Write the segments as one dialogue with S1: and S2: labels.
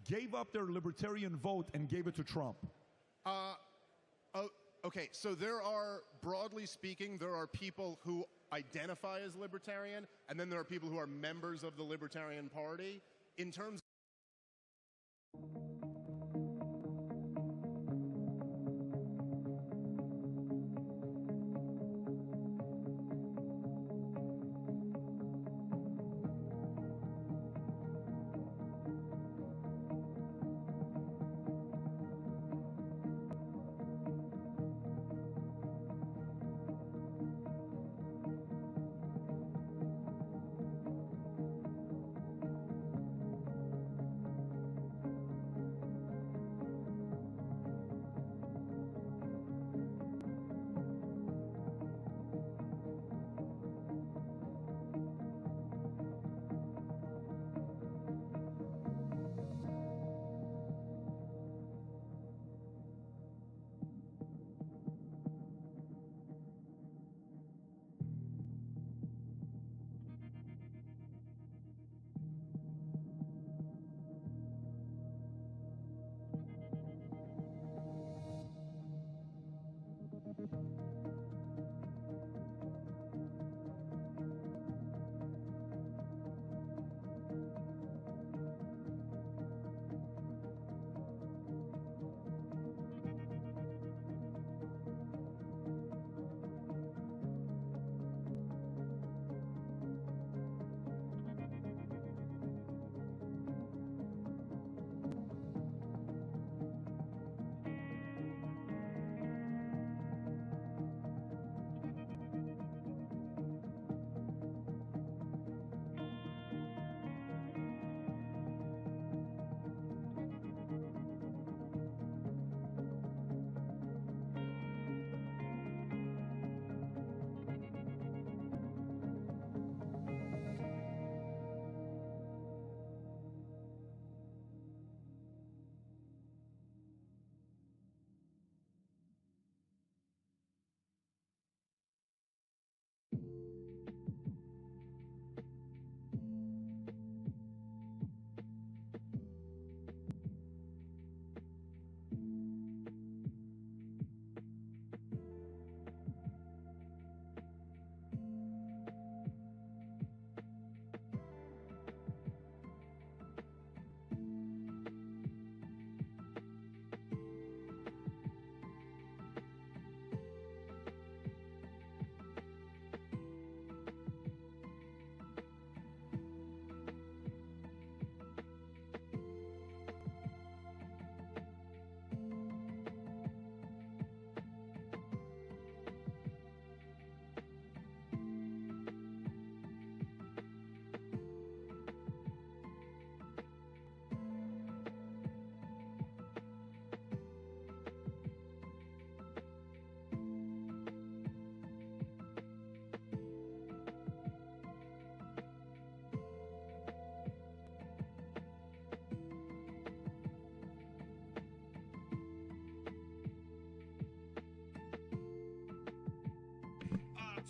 S1: gave up their libertarian vote and gave it to Trump?
S2: Okay, so there are, broadly speaking, there are people who identify as libertarian, and then there are people who are members of the Libertarian Party. In terms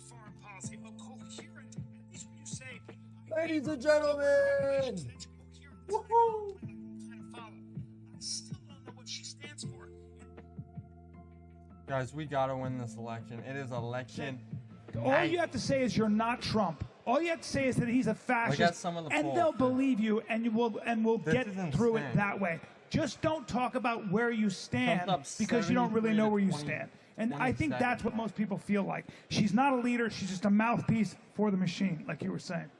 S3: foreign policy, coherent, at least when you say,
S4: Ladies and gentlemen! Woohoo!
S3: kind of follow. I still don't know what she stands for.
S4: Guys, we gotta win this election. It is election.
S5: All you have to say is you're not Trump. All you have to say is that he's a fascist,
S4: Look at some of the
S5: and
S4: polls.
S5: they'll believe you, and we'll
S4: This
S5: get
S4: is
S5: through it
S4: insane.
S5: that way. Just don't talk about where you stand
S4: Trump's up
S5: because you don't really
S4: 73
S5: know
S4: to
S5: where you
S4: 20
S5: stand. And I think
S4: 27.
S5: that's what most people feel like. She's not a leader. She's just a mouthpiece for the machine, like you were saying.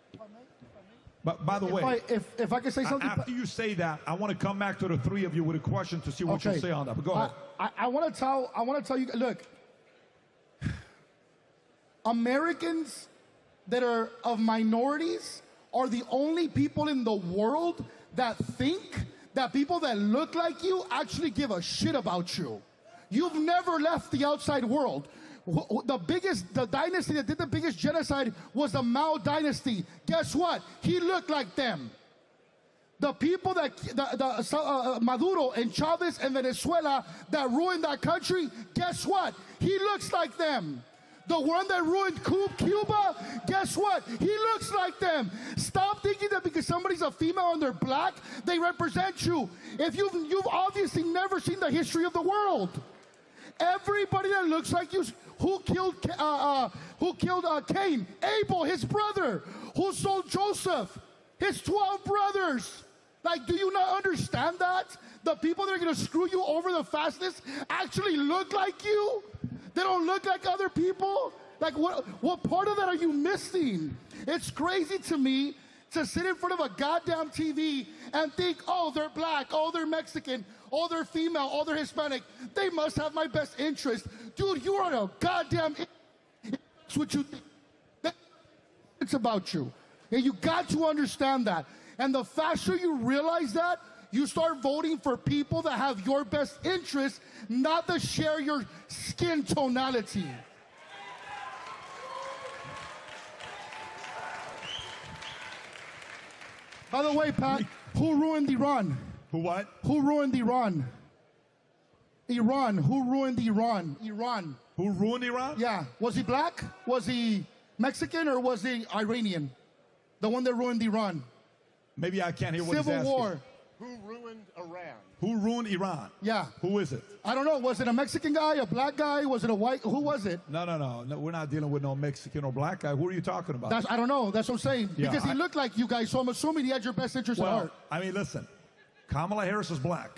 S1: But by the way,
S6: If I could say something,
S1: after you say that, I want to come back to the three of you with a question to see what you say on that. But go ahead.
S6: I want to tell you. Look, Americans that are of minorities are the only people in the world that think that people that look like you actually give a shit about you. You've never left the outside world. The dynasty that did the biggest genocide was the Mao dynasty. Guess what? He looked like them. The people that Maduro and Chavez and Venezuela that ruined that country, guess what? He looks like them. The one that ruined Cuba, guess what? He looks like them. Stop thinking that because somebody's a female and they're black, they represent you. If you've obviously never seen the history of the world. Everybody that looks like you, who killed Cain? Abel, his brother. Who sold Joseph? His 12 brothers. Like, do you not understand that? The people that are going to screw you over the fastest actually look like you? They don't look like other people? Like, what part of that are you missing? It's crazy to me to sit in front of a goddamn TV and think, oh, they're black, oh, they're Mexican, oh, they're female, oh, they're Hispanic. They must have my best interest. Dude, you are a goddamn... That's what you think. It's about you. And you got to understand that. And the faster you realize that, you start voting for people that have your best interest, not to share your skin tonality. By the way, Pat, who ruined Iran?
S1: Who what?
S6: Who ruined Iran? Iran. Who ruined Iran? Iran.
S1: Who ruined Iran?
S6: Yeah. Was he black? Was he Mexican? Or was he Iranian? The one that ruined Iran.
S1: Maybe I can't hear what he's
S6: Civil
S1: asking.
S6: War.
S2: Who ruined Iran?
S1: Who ruined Iran?
S6: Yeah.
S1: Who is it?
S6: I don't know. Was it a Mexican guy, a black guy? Was it a white? Who was it?
S1: No. We're not dealing with no Mexican or black guy. Who are you talking about?
S6: I don't know. That's what I'm saying.
S1: Yeah,
S6: Because he looked like you guys, so I'm assuming he had your best interest at
S1: well,
S6: heart.
S1: I mean, listen. Kamala Harris is black.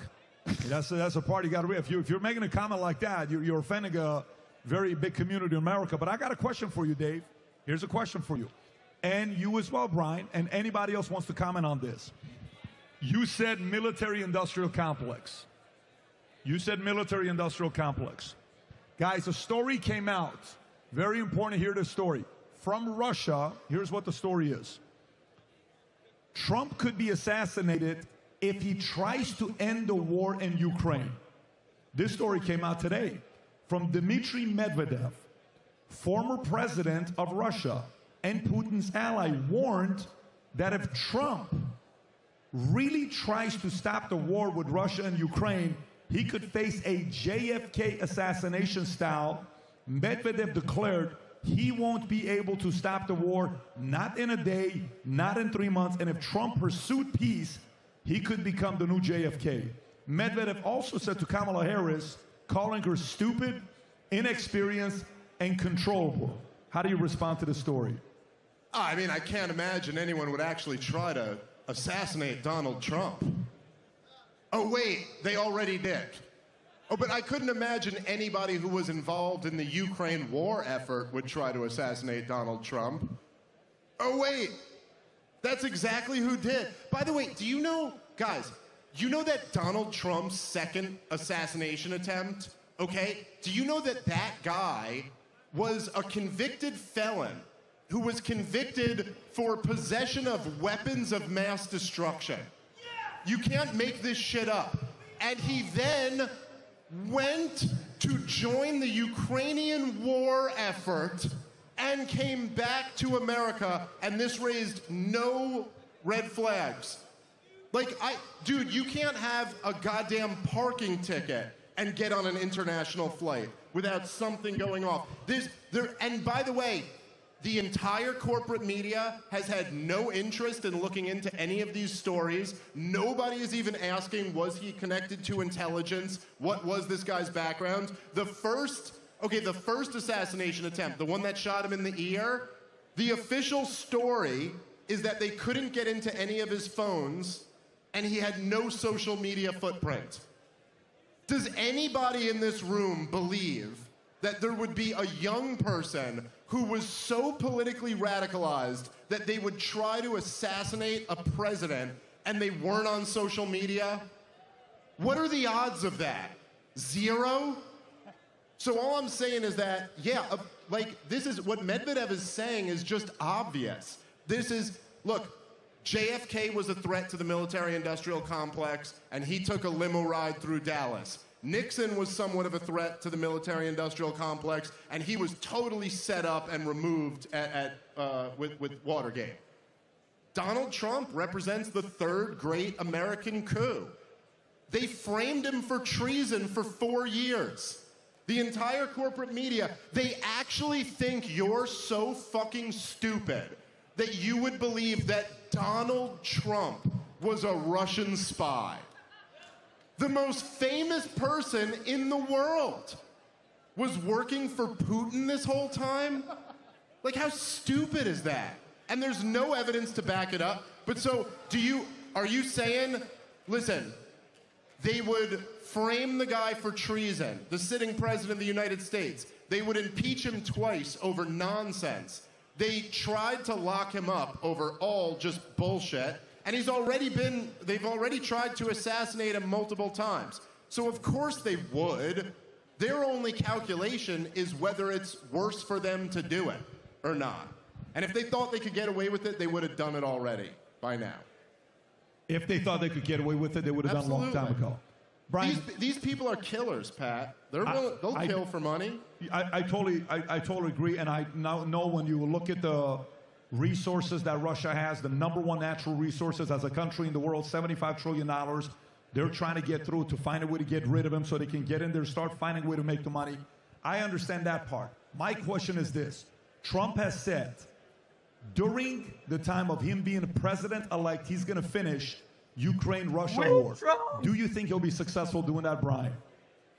S1: That's a part you got to read. If you're making a comment like that, you're offending a very big community in America. But I got a question for you, Dave. Here's a question for you. And you as well, Brian, and anybody else wants to comment on this. You said military-industrial complex. You said military-industrial complex. Guys, a story came out. Very important to hear this story. From Russia, here's what the story is. Trump could be assassinated if he tries to end the war in Ukraine. This story came out today from Dmitry Medvedev, former president of Russia and Putin's ally, warned that if Trump really tries to stop the war with Russia and Ukraine, he could face a JFK assassination style. Medvedev declared he won't be able to stop the war, not in a day, not in 3 months, and if Trump pursued peace, he could become the new JFK. Medvedev also said to Kamala Harris, calling her stupid, inexperienced, and controllable. How do you respond to the story?
S2: I mean, I can't imagine anyone would actually try to assassinate Donald Trump. Oh, wait, they already did. Oh, but I couldn't imagine anybody who was involved in the Ukraine war effort would try to assassinate Donald Trump. Oh, wait, that's exactly who did. By the way, do you know, guys, you know that Donald Trump's second assassination attempt, okay? Do you know that that guy was a convicted felon who was convicted for possession of weapons of mass destruction? You can't make this shit up. And he then went to join the Ukrainian war effort and came back to America, and this raised no red flags. Like, dude, you can't have a goddamn parking ticket and get on an international flight without something going off. And by the way, the entire corporate media has had no interest in looking into any of these stories. Nobody is even asking, was he connected to intelligence? What was this guy's background? The first assassination attempt, the one that shot him in the ear, the official story is that they couldn't get into any of his phones and he had no social media footprint. Does anybody in this room believe that there would be a young person who was so politically radicalized that they would try to assassinate a president and they weren't on social media? What are the odds of that? 0? So all I'm saying is that, yeah, this is what Medvedev is saying is just obvious. Look, JFK was a threat to the military-industrial complex, and he took a limo ride through Dallas. Nixon was somewhat of a threat to the military-industrial complex, and he was totally set up and removed with Watergate. Donald Trump represents the third great American coup. They framed him for treason for 4 years. The entire corporate media, they actually think you're so fucking stupid that you would believe that Donald Trump was a Russian spy. The most famous person in the world was working for Putin this whole time? Like, how stupid is that? And there's no evidence to back it up. But so, are you saying, listen, they would frame the guy for treason, the sitting president of the United States. They would impeach him twice over nonsense. They tried to lock him up over all just bullshit. And they've already tried to assassinate him multiple times. So of course they would. Their only calculation is whether it's worse for them to do it or not. And if they thought they could get away with it, they would have done it already by now.
S1: If they thought they could get away with it, they would have done it a long time ago. Brian,
S2: These people are killers, Pat. They'll kill for money.
S1: I totally agree, and I now know when you look at the resources that Russia has, the number one natural resources as a country in the world, $75 trillion. They're trying to get through to find a way to get rid of them so they can get in there, start finding a way to make the money. I understand that part. My question is this. Trump has said during the time of him being president-elect, he's going to finish Ukraine-Russia war. Do you think he'll be successful doing that, Brian?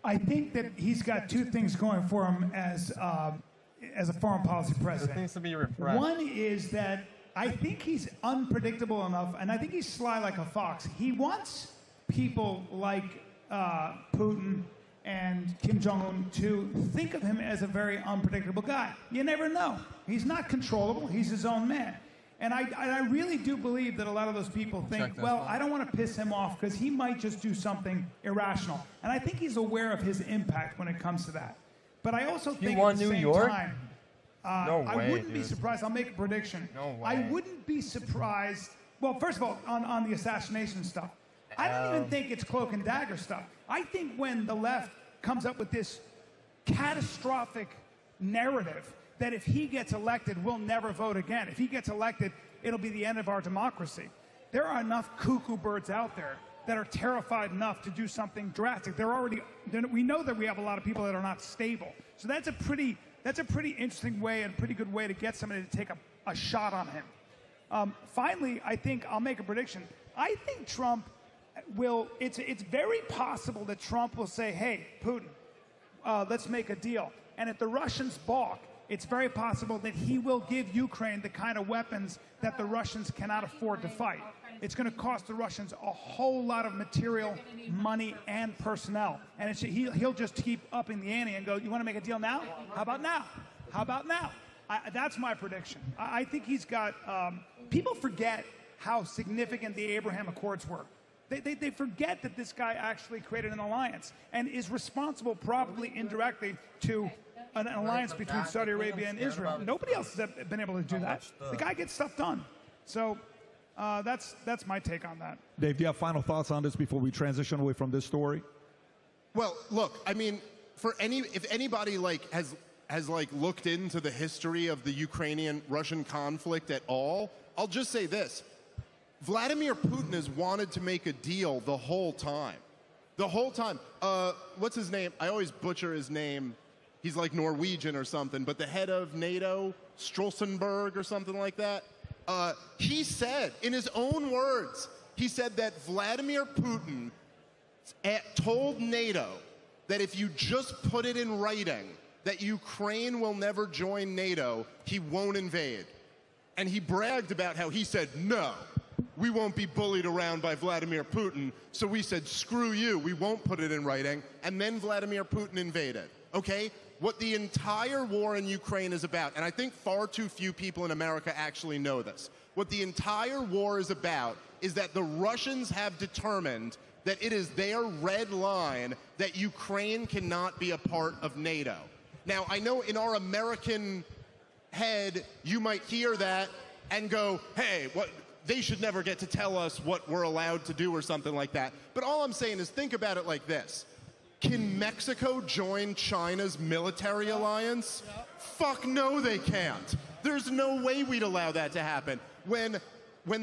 S5: I think that he's got two things going for him as a foreign policy
S4: It
S5: president.
S4: needs to be refreshed.
S5: One is that I think he's unpredictable enough, and I think he's sly like a fox. He wants people like Putin and Kim Jong-un to think of him as a very unpredictable guy. You never know. He's not controllable. He's his own man. And I really do believe that a lot of those people think, well, I don't want to piss him off because he might just do something irrational. And I think he's aware of his impact when it comes to that. But I also think at the same time,
S4: No
S5: I
S4: way,
S5: wouldn't be
S4: dude.
S5: surprised. I'll make a prediction.
S4: No way.
S5: I wouldn't be surprised. Well, first of all, on the assassination stuff, I don't even think it's cloak and dagger stuff. I think when the left comes up with this catastrophic narrative that if he gets elected, we'll never vote again. If he gets elected, it'll be the end of our democracy. There are enough cuckoo birds out there that are terrified enough to do something drastic. We know that we have a lot of people that are not stable. So that's a pretty interesting way and pretty good way to get somebody to take a shot on him. Finally, I think I'll make a prediction. I think Trump will, it's very possible that Trump will say, hey, Putin, let's make a deal. And if the Russians balk, it's very possible that he will give Ukraine the kind of weapons that the Russians cannot afford to fight. It's going to cost the Russians a whole lot of material, money, and personnel. And he'll just keep upping the ante and go, you want to make a deal now? How about now? How about now? That's my prediction. I think he's got... people forget how significant the Abraham Accords were. They forget that this guy actually created an alliance and is responsible, probably indirectly, to an alliance between Saudi Arabia and Israel. Nobody else has been able to do that. The guy gets stuff done. So that's my take on that.
S1: Dave, do you have final thoughts on this before we transition away from this story?
S2: Well, look, I mean, if anybody has looked into the history of the Ukrainian-Russian conflict at all, I'll just say this. Vladimir Putin has wanted to make a deal the whole time. The whole time. What's his name? I always butcher his name. He's like Norwegian or something, but the head of NATO, Stoltenberg or something like that, he said, in his own words, he said that Vladimir Putin told NATO that if you just put it in writing that Ukraine will never join NATO, he won't invade. And he bragged about how he said, no, we won't be bullied around by Vladimir Putin. So we said, screw you, we won't put it in writing. And then Vladimir Putin invaded, okay? What the entire war in Ukraine is about, and I think far too few people in America actually know this, what the entire war is about is that the Russians have determined that it is their red line that Ukraine cannot be a part of NATO. Now, I know in our American head, you might hear that and go, hey, they should never get to tell us what we're allowed to do or something like that. But all I'm saying is think about it like this. Can Mexico join China's military alliance? Fuck no, they can't. There's no way we'd allow that to happen. When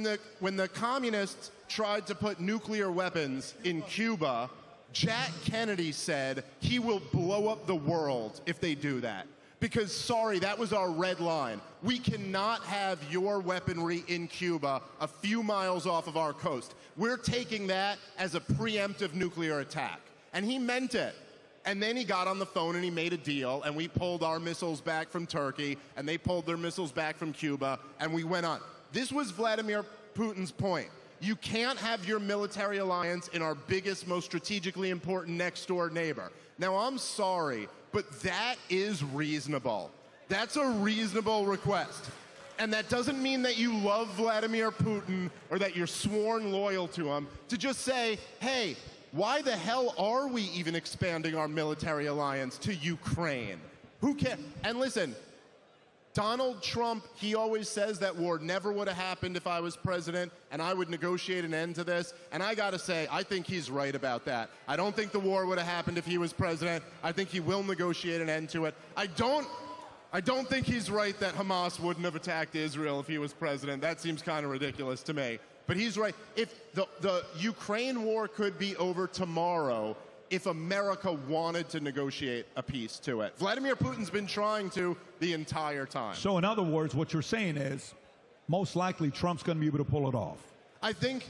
S2: the communists tried to put nuclear weapons in Cuba, Jack Kennedy said he will blow up the world if they do that. Because, sorry, that was our red line. We cannot have your weaponry in Cuba a few miles off of our coast. We're taking that as a preemptive nuclear attack. And he meant it. And then he got on the phone and he made a deal, and we pulled our missiles back from Turkey, and they pulled their missiles back from Cuba, and we went on. This was Vladimir Putin's point. You can't have your military alliance in our biggest, most strategically important next-door neighbor. Now, I'm sorry, but that is reasonable. That's a reasonable request. And that doesn't mean that you love Vladimir Putin or that you're sworn loyal to him. To just say, hey, why the hell are we even expanding our military alliance to Ukraine? Who cares? And listen, Donald Trump, he always says that war never would have happened if I was president, and I would negotiate an end to this. And I got to say, I think he's right about that. I don't think the war would have happened if he was president. I think he will negotiate an end to it. I don't think he's right that Hamas wouldn't have attacked Israel if he was president. That seems kind of ridiculous to me. But he's right. If the Ukraine war could be over tomorrow if America wanted to negotiate a peace to it. Vladimir Putin's been trying to the entire time.
S1: So in other words, what you're saying is most likely Trump's going to be able to pull it off.
S2: I think,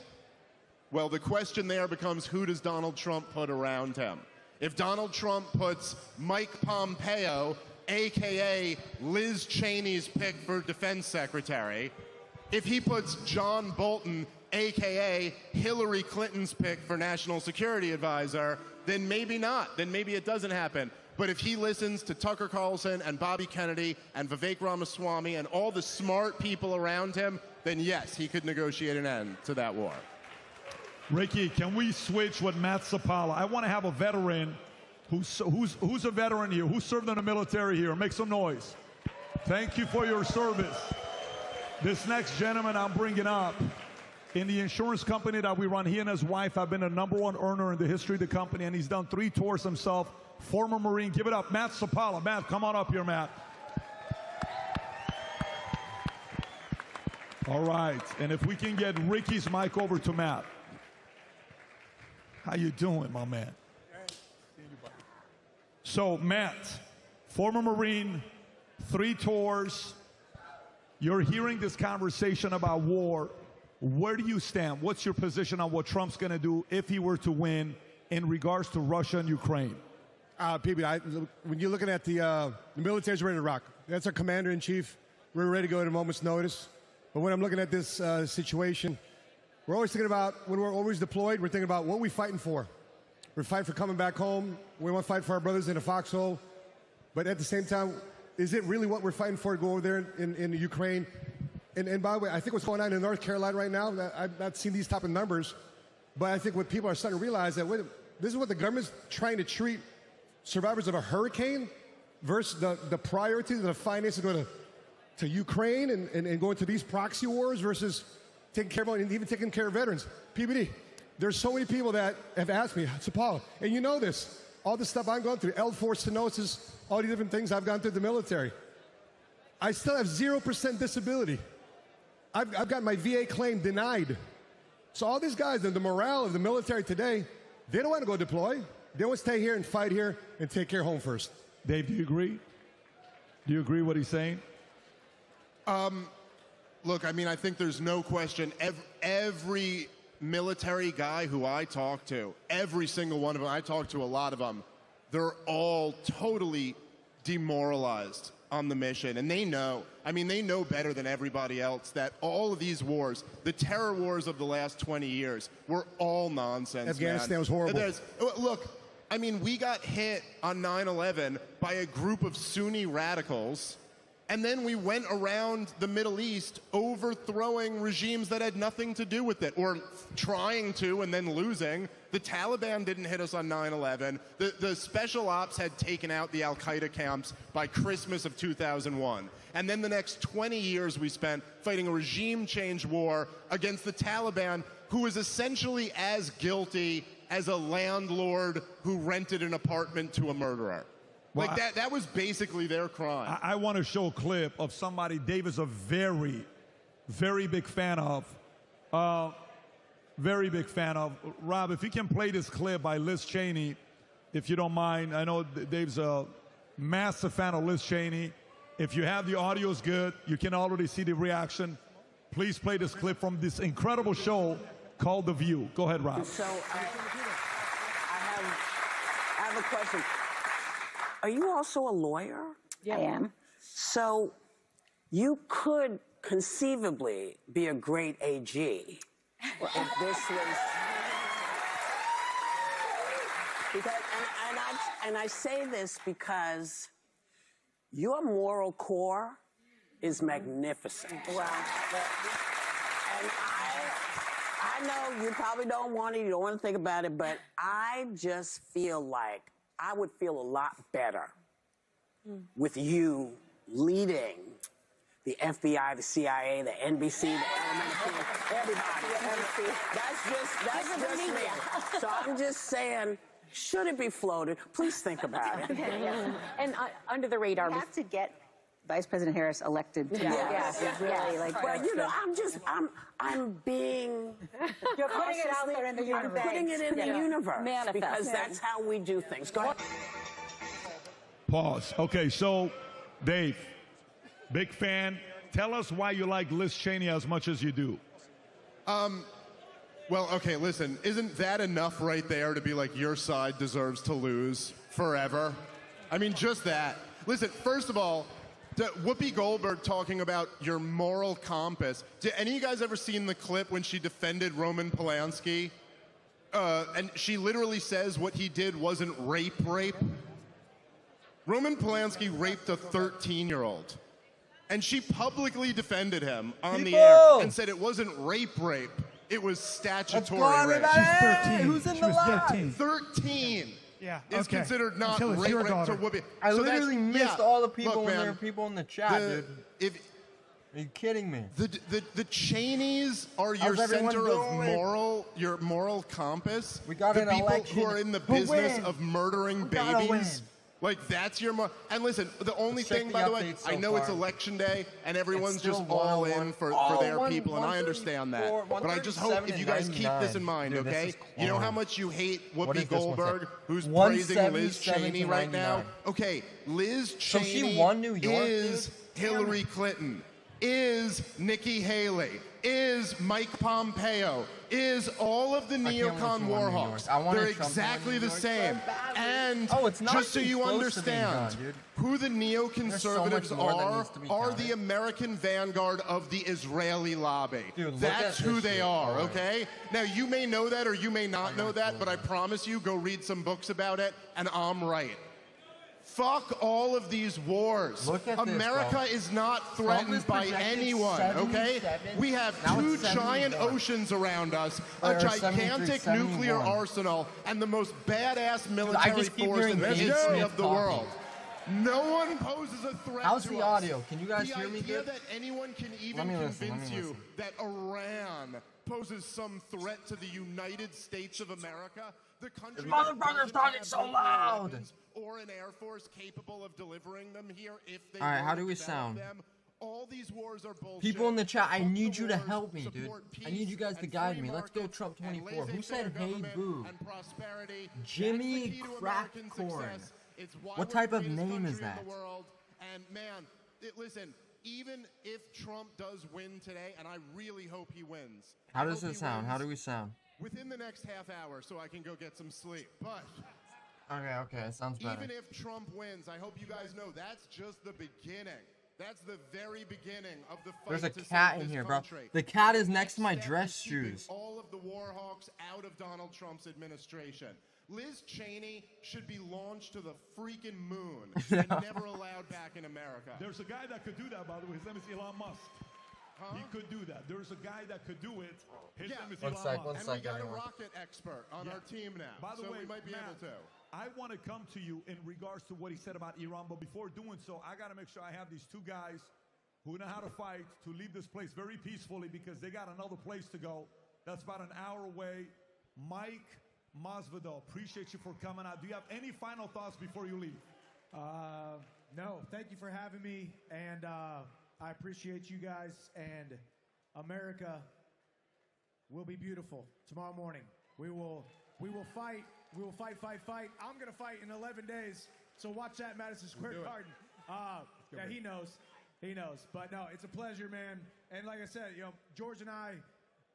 S2: well, the question there becomes who does Donald Trump put around him? If Donald Trump puts Mike Pompeo, a.k.a. Liz Cheney's pick for defense secretary, if he puts John Bolton, a.k.a. Hillary Clinton's pick for national security advisor, then maybe not. Then maybe it doesn't happen. But if he listens to Tucker Carlson and Bobby Kennedy and Vivek Ramaswamy and all the smart people around him, then yes, he could negotiate an end to that war.
S1: Ricky, can we switch with Matt Sapala? I want to have a veteran who's a veteran here, who served in the military here. Make some noise. Thank you for your service. This next gentleman I'm bringing up, in the insurance company that we run, he and his wife have been a #1 earner in the history of the company, and he's done 3 tours himself. Former Marine. Give it up, Matt Sapala. Matt, come on up here, Matt. All right, and if we can get Ricky's mic over to Matt. How you doing, my man? So, Matt, former Marine, 3 tours. You're hearing this conversation about war. Where do you stand? What's your position on what Trump's going to do if he were to win in regards to Russia and Ukraine?
S7: PB, when you're looking at the military's ready to rock. That's our commander-in-chief. We're ready to go at a moment's notice. But when I'm looking at this situation, we're always thinking about, when we're always deployed, we're thinking about what we're fighting for. We're fighting for coming back home. We want to fight for our brothers in the foxhole. But at the same time, is it really what we're fighting for to go over there in Ukraine? And by the way, I think what's going on in North Carolina right now, I've not seen these type of numbers, but I think what people are starting to realize that this is what the government's trying to treat survivors of a hurricane versus the priority of the finances going to Ukraine and going to these proxy wars versus taking care of, and even taking care of veterans. PBD, there's so many people that have asked me, Sapala, and you know this, all the stuff I'm going through, L4 stenosis, all the different things I've gone through the military. I still have 0% disability. I've got my VA claim denied. So all these guys, and the morale of the military today, they don't want to go deploy. They want to stay here and fight here and take care home first.
S1: Dave, do you agree? Do you agree what he's saying?
S2: Look, I mean, I think there's no question. Every military guy who I talk to, every single one of them, I talk to a lot of them, they're all totally demoralized on the mission. And they know, I mean, they know better than everybody else that all of these wars, the terror wars of the last 20 years, were all nonsense.
S7: Afghanistan was horrible.
S2: Look, I mean, we got hit on 9/11 by a group of Sunni radicals, and then we went around the Middle East overthrowing regimes that had nothing to do with it, or trying to and then losing. The Taliban didn't hit us on 9/11. The special ops had taken out the Al-Qaeda camps by Christmas of 2001. And then the next 20 years we spent fighting a regime change war against the Taliban, who is essentially as guilty as a landlord who rented an apartment to a murderer.
S1: Well,
S2: like that was basically their crime.
S1: I want to show a clip of somebody Dave is a very, very big fan of. very big fan of. Rob, if you can play this clip by Liz Cheney, if you don't mind. I know Dave's a massive fan of Liz Cheney. If you have the audio's good, you can already see the reaction. Please play this clip from this incredible show called The View. Go ahead, Rob.
S8: So I have a question. Are you also a lawyer?
S9: Yeah. I am.
S8: So you could conceivably be a great AG if this was. Because, and I say this because your moral core is magnificent.
S9: Wow.
S8: And I know you probably don't want it, you don't want to think about it, but I just feel like I would feel a lot better with you leading the FBI, the CIA, the NBC, the everybody. That's just me. So I'm just saying, should it be floated? Please think about it.
S9: And under the radar, we have to get Vice President Harris elected.
S8: Yes.
S9: Really, like,
S8: well, you know, I'm being.
S9: You're putting it out there in the universe.
S8: I'm putting it in the universe
S9: Manifest.
S8: because that's how we do things. Go ahead.
S1: Pause. Okay, so Dave, big fan. Tell us why you like Liz Cheney as much as you do.
S2: Well, okay, listen, isn't that enough right there to be like, your side deserves to lose forever? I mean, just that. Listen, first of all, Whoopi Goldberg talking about your moral compass. Did any of you guys ever seen the clip when she defended Roman Polanski? And she literally says what he did wasn't rape. Roman Polanski raped a 13-year-old. And she publicly defended him on the air and said it wasn't rape. It was statutory rape.
S5: She's 13.
S4: Who's in
S5: she
S4: the
S5: was
S4: lie?
S5: 13.
S2: 13
S5: Yeah,
S2: is
S5: okay.
S2: considered not
S5: Until it's
S2: rape.
S5: your
S2: So
S5: daughter.
S2: Whoopi,
S4: I
S2: so
S4: literally
S2: that's-
S4: missed
S2: yeah.
S4: all the people
S2: Look,
S4: when
S2: man,
S4: there were people in the chat, dude. Are you kidding me?
S2: The Cheneys are your
S4: How's everyone
S2: center of
S4: doing?
S2: your moral compass.
S4: We got
S2: the
S4: an
S2: people
S4: election.
S2: who are in the
S4: Who
S2: business
S4: wins?
S2: of murdering
S4: Who gotta win?
S2: babies. Like, that's your and listen, the only
S4: Let's check
S2: thing,
S4: the
S2: by the way,
S4: updates so
S2: I know it's
S4: far.
S2: election day and everyone's
S4: It's still
S2: just all
S4: 101.
S2: in for
S4: Oh,
S2: their
S4: one-
S2: people, and I understand that.
S4: 134,
S2: But I just hope if you guys keep this in
S4: 137
S2: mind,
S4: Dude, this
S2: okay?
S4: is
S2: You know how
S4: close.
S2: much you hate
S4: What
S2: Whoopi
S4: is this? One
S2: Goldberg,
S4: sec.
S2: who's praising Liz
S4: 177
S2: Cheney
S4: to
S2: right now?
S4: 99.
S2: Okay, Liz
S4: So
S2: Cheney
S4: she won New York,
S2: is
S4: dude?
S2: Hillary Clinton, is Nikki Haley, is Mike Pompeo, is all of the
S4: I can't believe
S2: neocon
S4: she won
S2: war
S4: New
S2: hawks.
S4: York. I wanted
S2: They're
S4: Trump to win
S2: exactly
S4: New
S2: the
S4: York so
S2: same.
S4: badly.
S2: And
S4: Oh, it's not
S2: just so
S4: even
S2: you
S4: close to being
S2: understand
S4: done, dude.
S2: who the
S4: so
S2: neoconservatives
S4: much more that needs to be
S2: are
S4: counted.
S2: the American vanguard of the Israeli lobby.
S4: Dude, look
S2: That's
S4: at
S2: who
S4: this
S2: they
S4: shit.
S2: are,
S4: All right.
S2: okay? Now, you may know that or you may not know that, but I promise you, go read some books about it, and I'm right. Fuck all of these wars.
S4: Look at this,
S2: America
S4: bro.
S2: is not
S4: Trump
S2: threatened
S4: is
S2: by
S4: projected
S2: anyone, okay?
S4: 77.
S2: We have
S4: Now
S2: two
S4: it's
S2: giant
S4: 71.
S2: oceans around us,
S4: Or
S2: a
S4: 73,
S2: gigantic
S4: 71.
S2: nuclear arsenal, and the most badass military
S4: just keep
S2: force in
S4: hearing
S2: the
S4: Dave
S2: history
S4: Smith
S2: of the
S4: talking.
S2: world. No one poses a threat
S4: How's
S2: to
S4: the
S2: us.
S4: audio? Can you guys
S2: the
S4: hear me
S2: idea
S4: good?
S2: that anyone can
S4: Let
S2: even
S4: me listen,
S2: convince
S4: let me
S2: you
S4: listen.
S2: that Iran poses some threat to the United States of America, the country
S4: This
S2: that
S4: motherfucker's
S2: doesn't
S4: talking
S2: have
S4: so
S2: nuclear
S4: loud.
S2: weapons or an air force capable of delivering them here if they
S4: All right,
S2: were
S4: how
S2: to
S4: do we
S2: develop
S4: sound?
S2: them. All these wars are bullshit.
S4: People in the chat, I
S2: Fuck
S4: need
S2: the
S4: you to
S2: wars,
S4: help me, dude.
S2: support
S4: I need you guys to
S2: peace
S4: guide
S2: and
S4: me.
S2: free
S4: Let's go
S2: markets
S4: Trump
S2: and
S4: 24. Who
S2: laissez-faire
S4: said hey
S2: government
S4: boo?
S2: and prosperity.
S4: Jimmy
S2: That's the key to American
S4: Crackcorn.
S2: success. It's why
S4: What
S2: we're
S4: type
S2: the
S4: of
S2: greatest
S4: name is
S2: country in
S4: that?
S2: the world. And man, listen, even if Trump does win today, and I really hope he wins.
S4: How
S2: I
S4: does
S2: hope
S4: it
S2: he
S4: sound? How
S2: wins
S4: do we sound?
S2: within the next half hour so I can go get some sleep. But
S4: Okay, it sounds better.
S2: even if Trump wins, I hope you guys know that's just the beginning. That's the very beginning of the fight
S4: There's a
S2: to
S4: cat
S2: save
S4: in
S2: this
S4: here, bro.
S2: country.
S4: The cat is
S2: The
S4: next to my
S2: step
S4: dress
S2: is keeping
S4: shoes.
S2: all of the war hawks out of Donald Trump's administration. Liz Cheney should be launched to the freaking moon and never allowed back in America.
S1: There's a guy that could do that, by the way. His name is Elon Musk. He could do that. There's a guy that could do it. His name is
S4: One
S1: Elon
S4: sec,
S1: Musk.
S4: one
S2: And
S4: sec,
S2: we got
S4: everyone.
S2: a rocket expert on our team now,
S1: By the
S2: so
S1: way,
S2: we might be
S1: Matt,
S2: able to.
S1: I want to come to you in regards to what he said about Iran, but before doing so, I got to make sure I have these two guys who know how to fight to leave this place very peacefully because they got another place to go. That's about an hour away. Mike Masvidal, appreciate you for coming out. Do you have any final thoughts before you leave?
S10: No, thank you for having me, and I appreciate you guys. And America, will be beautiful tomorrow morning. We will fight. We will fight. I'm gonna fight in 11 days. So watch that in Madison Square Garden. Yeah, he knows. He knows. But no, it's a pleasure, man. And like I said, you know, George and I,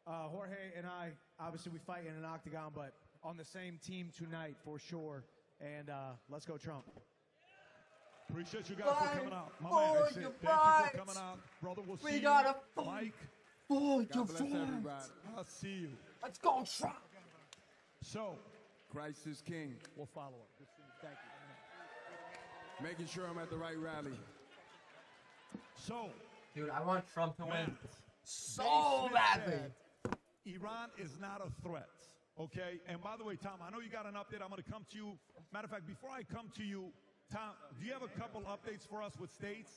S10: Jorge and I, obviously we fight in an octagon, but on the same team tonight for sure. And let's go, Trump.
S1: Appreciate you guys for coming out. My man, that's it. Thank you for coming out. Brother, we'll see you.
S4: gotta
S1: Mike,
S4: for
S7: God bless everybody.
S1: I'll see you.
S4: Let's go, Trump.
S1: So,
S11: Christ is King.
S1: we'll follow up. Thank you.
S11: Making sure I'm at the right rally.
S1: So,
S4: Dude, I want Trump to win
S1: Matt,
S4: so
S1: Dave Smith
S4: badly.
S1: said Iran is not a threat. Okay? And by the way, Tom, I know you got an update. I'm going to come to you. Matter of fact, before I come to you, Tom, do you have a couple updates for us with states?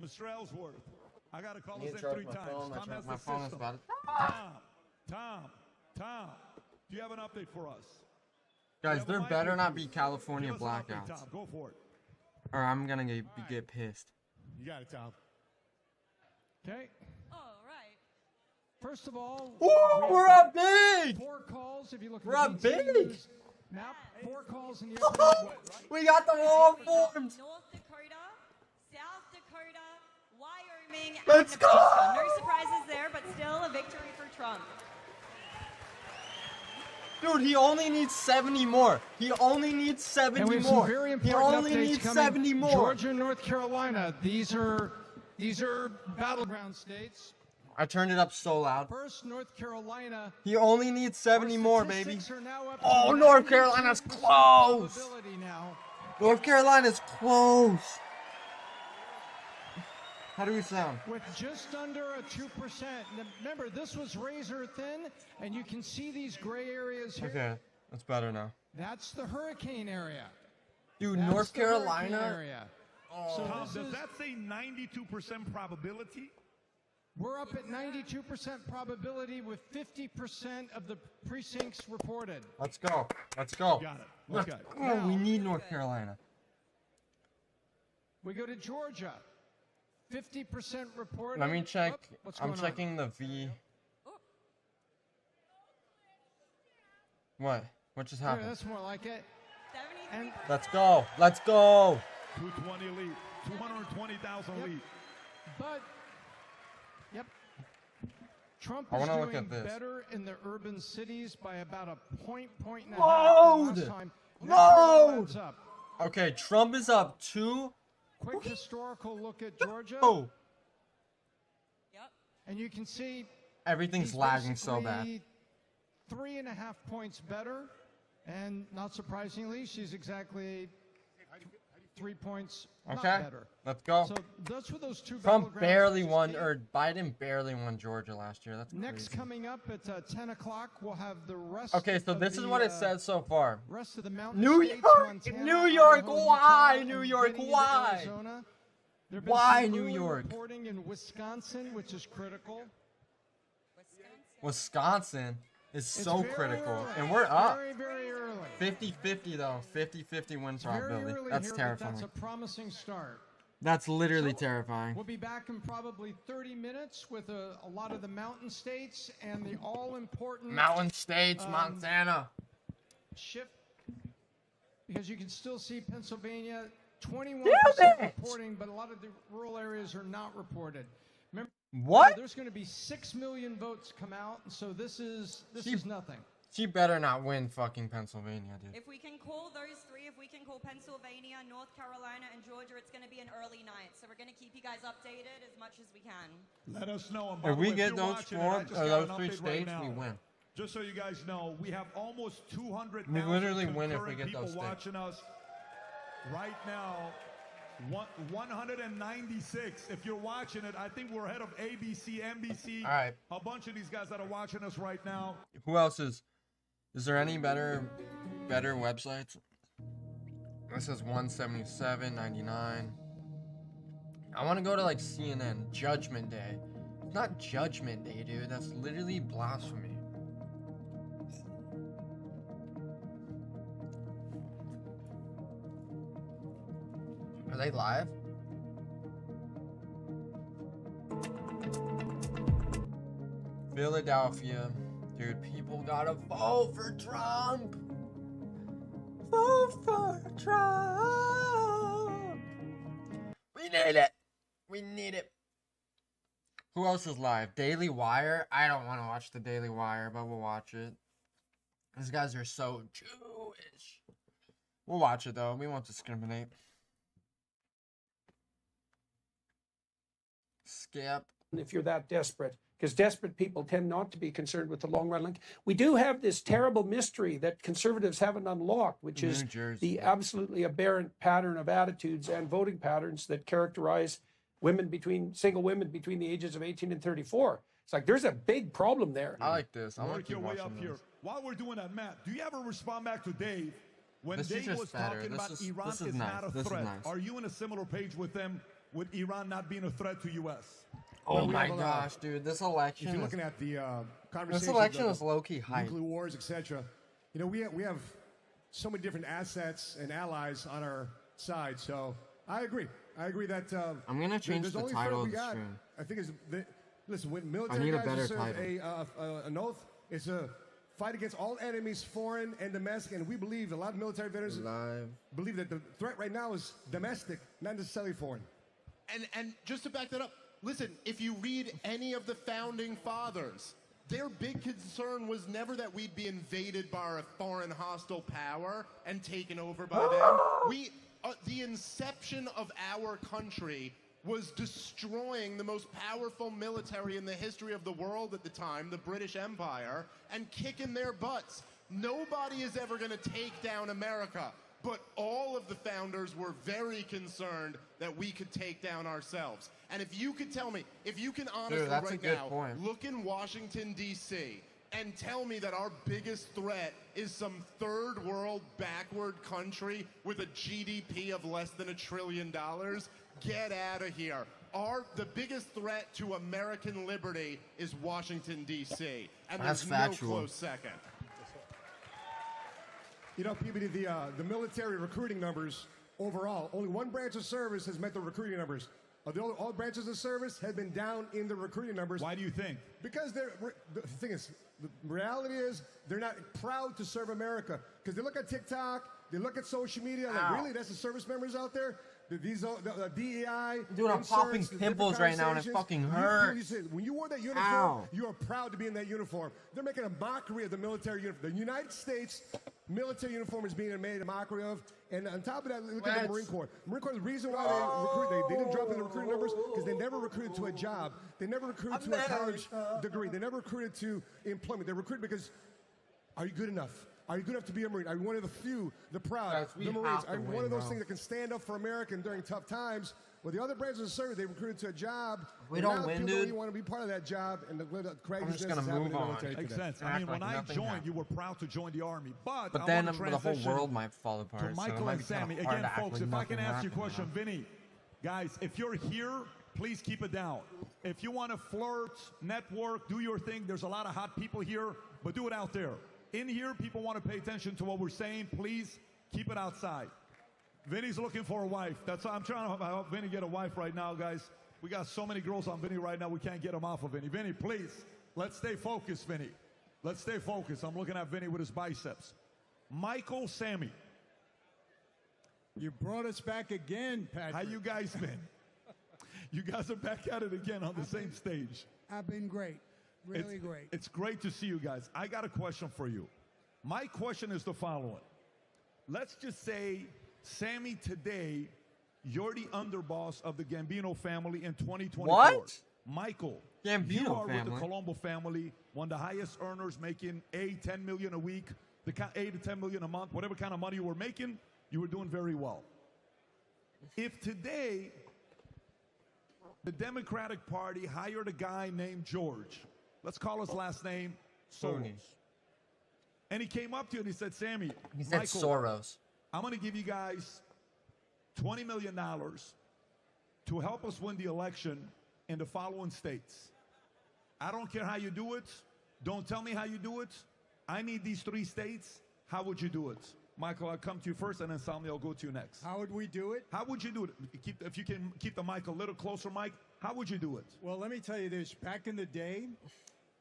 S1: Mr. Ellsworth, I got to call us in 3 times. Tom has the system. Tom, do you have an update for us?
S12: Guys, there better not be California
S1: Give us an update,
S12: blackouts,
S1: Tom. Go for it.
S12: or I'm gonna get pissed.
S7: You got it, Tom.
S10: Okay.
S13: All right. First of all,
S4: We're up big.
S10: 4 calls. If you look at
S4: We're up big.
S10: map, 4 calls in the upper Midwest.
S4: We got the wall forms.
S13: North Dakota, South Dakota, Wyoming,
S4: Let's
S13: and
S4: go!
S13: Nebraska. No surprises there, but still a victory for Trump.
S4: Dude, he only needs 70 more. He only needs 70
S10: And we have
S4: more.
S10: some very
S4: He
S10: important
S4: only
S10: updates
S4: needs
S10: coming.
S4: 70 more.
S10: Georgia and North Carolina. These are battleground states.
S4: I turned it up so loud.
S10: First, North Carolina.
S4: He only needs 70 more, baby.
S10: Statistics are now up
S4: Oh,
S10: to
S4: North Carolina's
S10: 92%
S4: close.
S10: probability now.
S4: North Carolina's close. How do we sound?
S10: With just under a 2%. Now, remember, this was razor thin, and you can see these gray areas here.
S4: Okay, that's better now.
S10: That's the hurricane area.
S4: Dude,
S10: That's
S4: North
S10: the hurricane
S4: Carolina.
S10: area. So
S1: Tom,
S10: this
S1: does
S10: is-
S1: that say 92% probability?
S10: We're up at 92% probability with 50% of the precincts reported.
S4: Let's go. Let's go.
S1: Got it.
S4: Let's
S1: Okay.
S4: go. We need North Carolina.
S10: We go to Georgia. 50% reported.
S4: Let me check.
S10: Oh, what's
S4: I'm
S10: going on?
S4: checking the V. What? What just
S10: There,
S4: happened?
S10: that's more like it.
S13: 73.
S10: And
S4: Let's go. Let's go.
S1: 220 lead. 220,000
S10: Yep.
S1: lead.
S10: But, yep. Trump
S4: I
S10: is
S4: wanna look
S10: doing
S4: at this.
S10: better in the urban cities by about a point and a half
S4: Load!
S10: than last time. Now it all
S4: Load!
S10: adds up.
S4: Okay, Trump is up 2.
S10: Quick historical look at Georgia.
S4: Oh,
S13: Yep.
S10: And you can see
S4: everything's
S10: he's
S4: lagging so bad.
S10: basically 3.5 points better. And not surprisingly, she's exactly 3 points not
S4: Okay,
S10: better.
S4: let's go.
S10: So that's what those two
S4: Trump
S10: battleground
S4: barely
S10: states
S4: won,
S10: did.
S4: or Biden barely won Georgia last year. That's
S10: Next
S4: crazy.
S10: coming up at 10 o'clock, we'll have the rest
S4: Okay, so
S10: of
S4: this is
S10: the,
S4: what it says so far.
S10: Rest of the mountain
S4: New
S10: states,
S4: York!
S10: Montana,
S4: New York,
S10: Idaho,
S4: why?
S10: Utah,
S4: New
S10: and
S4: York,
S10: getting into
S4: why?
S10: Arizona. There have been
S4: Why
S10: some
S4: New
S10: early
S4: York?
S10: reporting in Wisconsin, which is critical.
S4: Wisconsin is
S10: It's
S4: so
S10: very
S4: critical,
S10: early.
S4: and we're up.
S10: Very, very early.
S4: 50-50 though. 50-50 win
S10: Very
S4: probability.
S10: early
S4: That's
S10: here,
S4: terrifying.
S10: but that's a promising start.
S4: That's literally
S10: So,
S4: terrifying.
S10: We'll be back in probably 30 minutes with a lot of the mountain states and the all-important
S4: Mountain States,
S10: um,
S4: Montana.
S10: shift, because you can still see Pennsylvania, 21%
S4: Damn it!
S10: reporting, but a lot of the rural areas are not reported. Remember,
S4: What?
S10: there's going to be 6 million votes come out, and so this is nothing.
S4: She better not win fucking Pennsylvania, dude.
S13: If we can call those 3, if we can call Pennsylvania, North Carolina, and Georgia, it's going to be an early night. So we're going to keep you guys updated as much as we can.
S1: Let us know. And by
S4: If
S1: the
S4: we
S1: way,
S4: get
S1: you're
S4: those
S1: watching
S4: 4
S1: it, I just
S4: or
S1: got
S4: those
S1: an
S4: 3
S1: update right
S4: states,
S1: now.
S4: we win.
S1: Just so you guys know, we have almost 200,000
S4: We literally win if we
S1: concurrent
S4: get
S1: people
S4: those states.
S1: watching us right now. 196. If you're watching it, I think we're ahead of ABC, NBC.
S4: All right.
S1: A bunch of these guys that are watching us right now.
S4: Who else is there any better websites? This is 177.99. I want to go to like CNN. Judgment Day. It's not Judgment Day, dude. That's literally blasphemy. Are they live? Philadelphia. Dude, people gotta vote for Trump. Vote for Trump. We need it. We need it. Who else is live? Daily Wire? I don't want to watch the Daily Wire, but we'll watch it. These guys are so Jewish. We'll watch it though. We won't discriminate. Skip.
S14: If you're that desperate, because desperate people tend not to be concerned with the long run. Like, we do have this terrible mystery that conservatives haven't unlocked, which is the absolutely aberrant pattern of attitudes and voting patterns that characterize single women between the ages of 18 and 34. It's like there's a big problem there.
S4: I like this. I
S1: Work your way up here. While we're doing that, Matt, do you ever respond back to Dave when Dave was talking about Iran is not a threat? Are you in a similar page with them with Iran not being a threat to U.S.?
S4: Oh my gosh, dude! This election.
S7: If you're looking at the conversation,
S4: this election is low-key hype.
S7: Nuclear wars, etc. You know, we have so many different assets and allies on our side. So I agree. I agree that
S4: I'm gonna change the title of the stream.
S7: I think is listen, when
S4: I
S7: military
S4: need a
S7: guys
S4: better
S7: serve
S4: title.
S7: an oath, it's a fight against all enemies, foreign and domestic. And we believe a lot of military veterans believe that the threat right now is domestic, not necessarily foreign.
S2: And just to back that up, listen, if you read any of the founding fathers, their big concern was never that we'd be invaded by a foreign hostile power and taken over by them. The inception of our country was destroying the most powerful military in the history of the world at the time, the British Empire, and kicking their butts. Nobody is ever going to take down America, but all of the founders were very concerned that we could take down ourselves. And if you could tell me, if you can honestly right now look in Washington, D.C., and tell me that our biggest threat is some third world backward country with a GDP of less than $1 trillion, get out of here. The biggest threat to American liberty is Washington, D.C., and there's no close second.
S7: You know, PBD, the military recruiting numbers overall, only one branch of service has met the recruiting numbers. All branches of service have been down in the recruiting numbers.
S1: Why do you think?
S7: Because the thing is, the reality is they're not proud to serve America. Because they look at TikTok, they look at social media, like, really, that's the service members out there? These the DEI.
S4: Dude, I'm popping pimples right now and it fucking hurts.
S7: When you wore that uniform, you are proud to be in that uniform. They're making a mockery of the military uniform. The United States military uniform is being made a mockery of. And on top of that, look at the Marine Corps. Marine Corps, the reason why they didn't drop in the recruiting numbers because they never recruited to a job. They never recruited to a college degree. They never recruited to employment. They recruited because, are you good enough? Are you good enough to be a Marine? Are you one of the few, the proud, the Marines? Are you one of those things that can stand up for America during tough times? Well, the other branches of service, they recruited to a job.
S4: We don't win, dude.
S7: You want to be part of that job, and the
S4: I'm just going to move on.
S1: Makes sense. I mean, when I joined, you were proud to join the Army. But
S4: then the whole world might fall apart.
S1: To Michael and Sammy. Again, folks, if I can ask you a question, Vinny, guys, if you're here, please keep it down. If you want to flirt, network, do your thing, there's a lot of hot people here, but do it out there. In here, people want to pay attention to what we're saying. Please keep it outside. Vinny's looking for a wife. I'm trying to help Vinny get a wife right now, guys. We got so many girls on Vinny right now, we can't get him off of Vinny. Vinny, please, let's stay focused, Vinny. Let's stay focused. I'm looking at Vinny with his biceps. Michael, Sammy.
S15: You brought us back again, Patrick.
S1: How you guys been? You guys are back at it again on the same stage.
S15: I've been great. Really great.
S1: It's great to see you guys. I got a question for you. My question is the following. Let's just say, Sammy, today, you're the underboss of the Gambino family in 2024.
S4: What?
S1: Michael,
S4: Gambino
S1: you are
S4: family?
S1: with the Colombo family, one of the highest earners, making $10 million a week, $8 to $10 million a month, whatever kind of money you were making, you were doing very well. If today, the Democratic Party hired a guy named George, let's call his last name Soros. And he came up to you and he said, Sammy,
S4: he said
S1: Michael,
S4: Soros.
S1: I'm going to give you guys $20 million to help us win the election in the following states. I don't care how you do it. Don't tell me how you do it. I need these 3 states. How would you do it? Michael, I'll come to you first, and then Sammy, I'll go to you next.
S15: How would we do it?
S1: How would you do it? If you can keep the mic a little closer, Mike, how would you do it?
S15: Well, let me tell you this. Back in the day,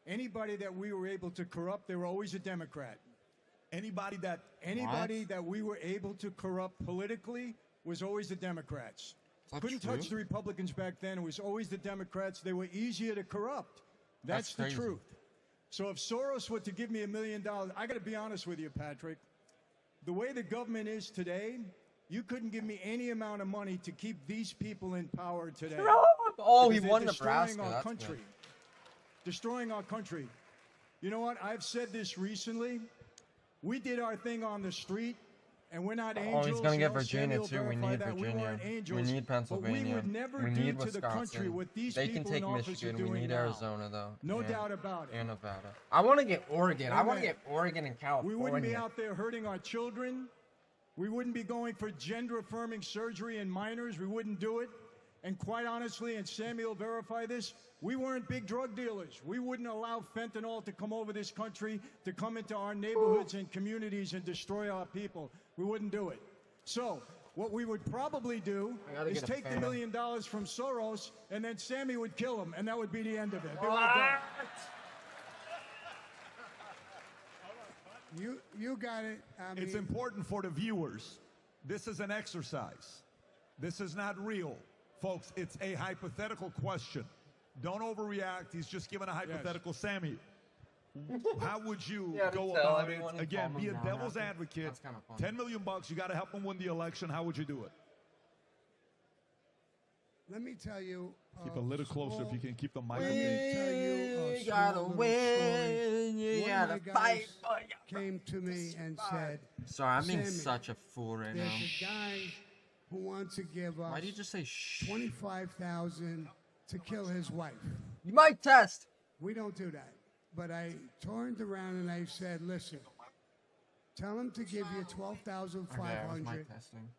S15: Anybody that we were able to corrupt, they were always a Democrat.
S1: Anybody that
S15: we were able to corrupt politically was always the Democrats.
S4: that
S15: Couldn't
S4: true?
S15: touch the Republicans back then. It was always the Democrats. They were easier to corrupt. That's the
S4: crazy.
S15: truth. So if Soros were to give me $1 million, I got to be honest with you, Patrick. The way the government is today, you couldn't give me any amount of money to keep these people in power today.
S4: Oh, he
S15: Because they're
S4: won
S15: destroying
S4: Nebraska.
S15: our
S4: That's
S15: country.
S4: good.
S15: Destroying our country. You know what? I've said this recently. We did our thing on the street, and we're not angels.
S4: Oh, he's gonna
S15: You
S4: get
S15: know,
S4: Virginia
S15: Samuel
S4: too. We
S15: verified
S4: need
S15: that. We
S4: Virginia.
S15: weren't angels,
S4: We need Pennsylvania.
S15: But we would never
S4: we
S15: do
S4: need
S15: to the country
S4: Wisconsin.
S15: what these
S4: They can
S15: people
S4: take
S15: in office
S4: Michigan.
S15: are
S4: We
S15: doing
S4: need
S15: now.
S4: Arizona though.
S15: No
S4: and-
S15: doubt about it.
S4: And Nevada. I want to get Oregon. I want to
S15: Amen.
S4: get Oregon and California.
S15: We wouldn't be out there hurting our children. We wouldn't be going for gender-affirming surgery in minors. We wouldn't do it. And quite honestly, and Samuel verify this, we weren't big drug dealers. We wouldn't allow fentanyl to come over this country, to come into our neighborhoods and communities and destroy our people. We wouldn't do it. So what we would probably do
S4: gotta
S15: is
S4: get a
S15: take the
S4: fan.
S15: $1 million from Soros, and then Sammy would kill him, and that would be the end of it. They were done.
S6: You got it. I mean,
S1: It's important for the viewers. This is an exercise. This is not real. Folks, it's a hypothetical question. Don't overreact. He's just given a hypothetical. Sammy, how would you
S4: Yeah, to
S1: go
S4: tell
S1: about it?
S4: everyone and
S1: Again,
S4: calm
S1: be a
S4: them down
S1: devil's
S4: after.
S1: advocate.
S4: That's kinda fun.
S1: $10 million. You got to help him win the election. How would you do it?
S6: let me tell you.
S1: Keep a little closer if you can keep the mic.
S6: Let me tell you a
S4: You gotta
S6: small little
S4: win.
S6: story.
S4: You
S6: One
S4: gotta
S6: of my
S4: fight.
S6: guys came to me and said,
S12: Sorry, I'm being
S6: Sammy,
S12: such a fool right
S6: there's
S12: now.
S6: a guy who wants to give us
S12: Why do you just say shh?
S6: 25,000 to kill his wife.
S4: You might test.
S6: We don't do that. But I turned around and I said, listen, tell him to give you
S12: Okay, I was
S6: 12,500
S12: mic testing.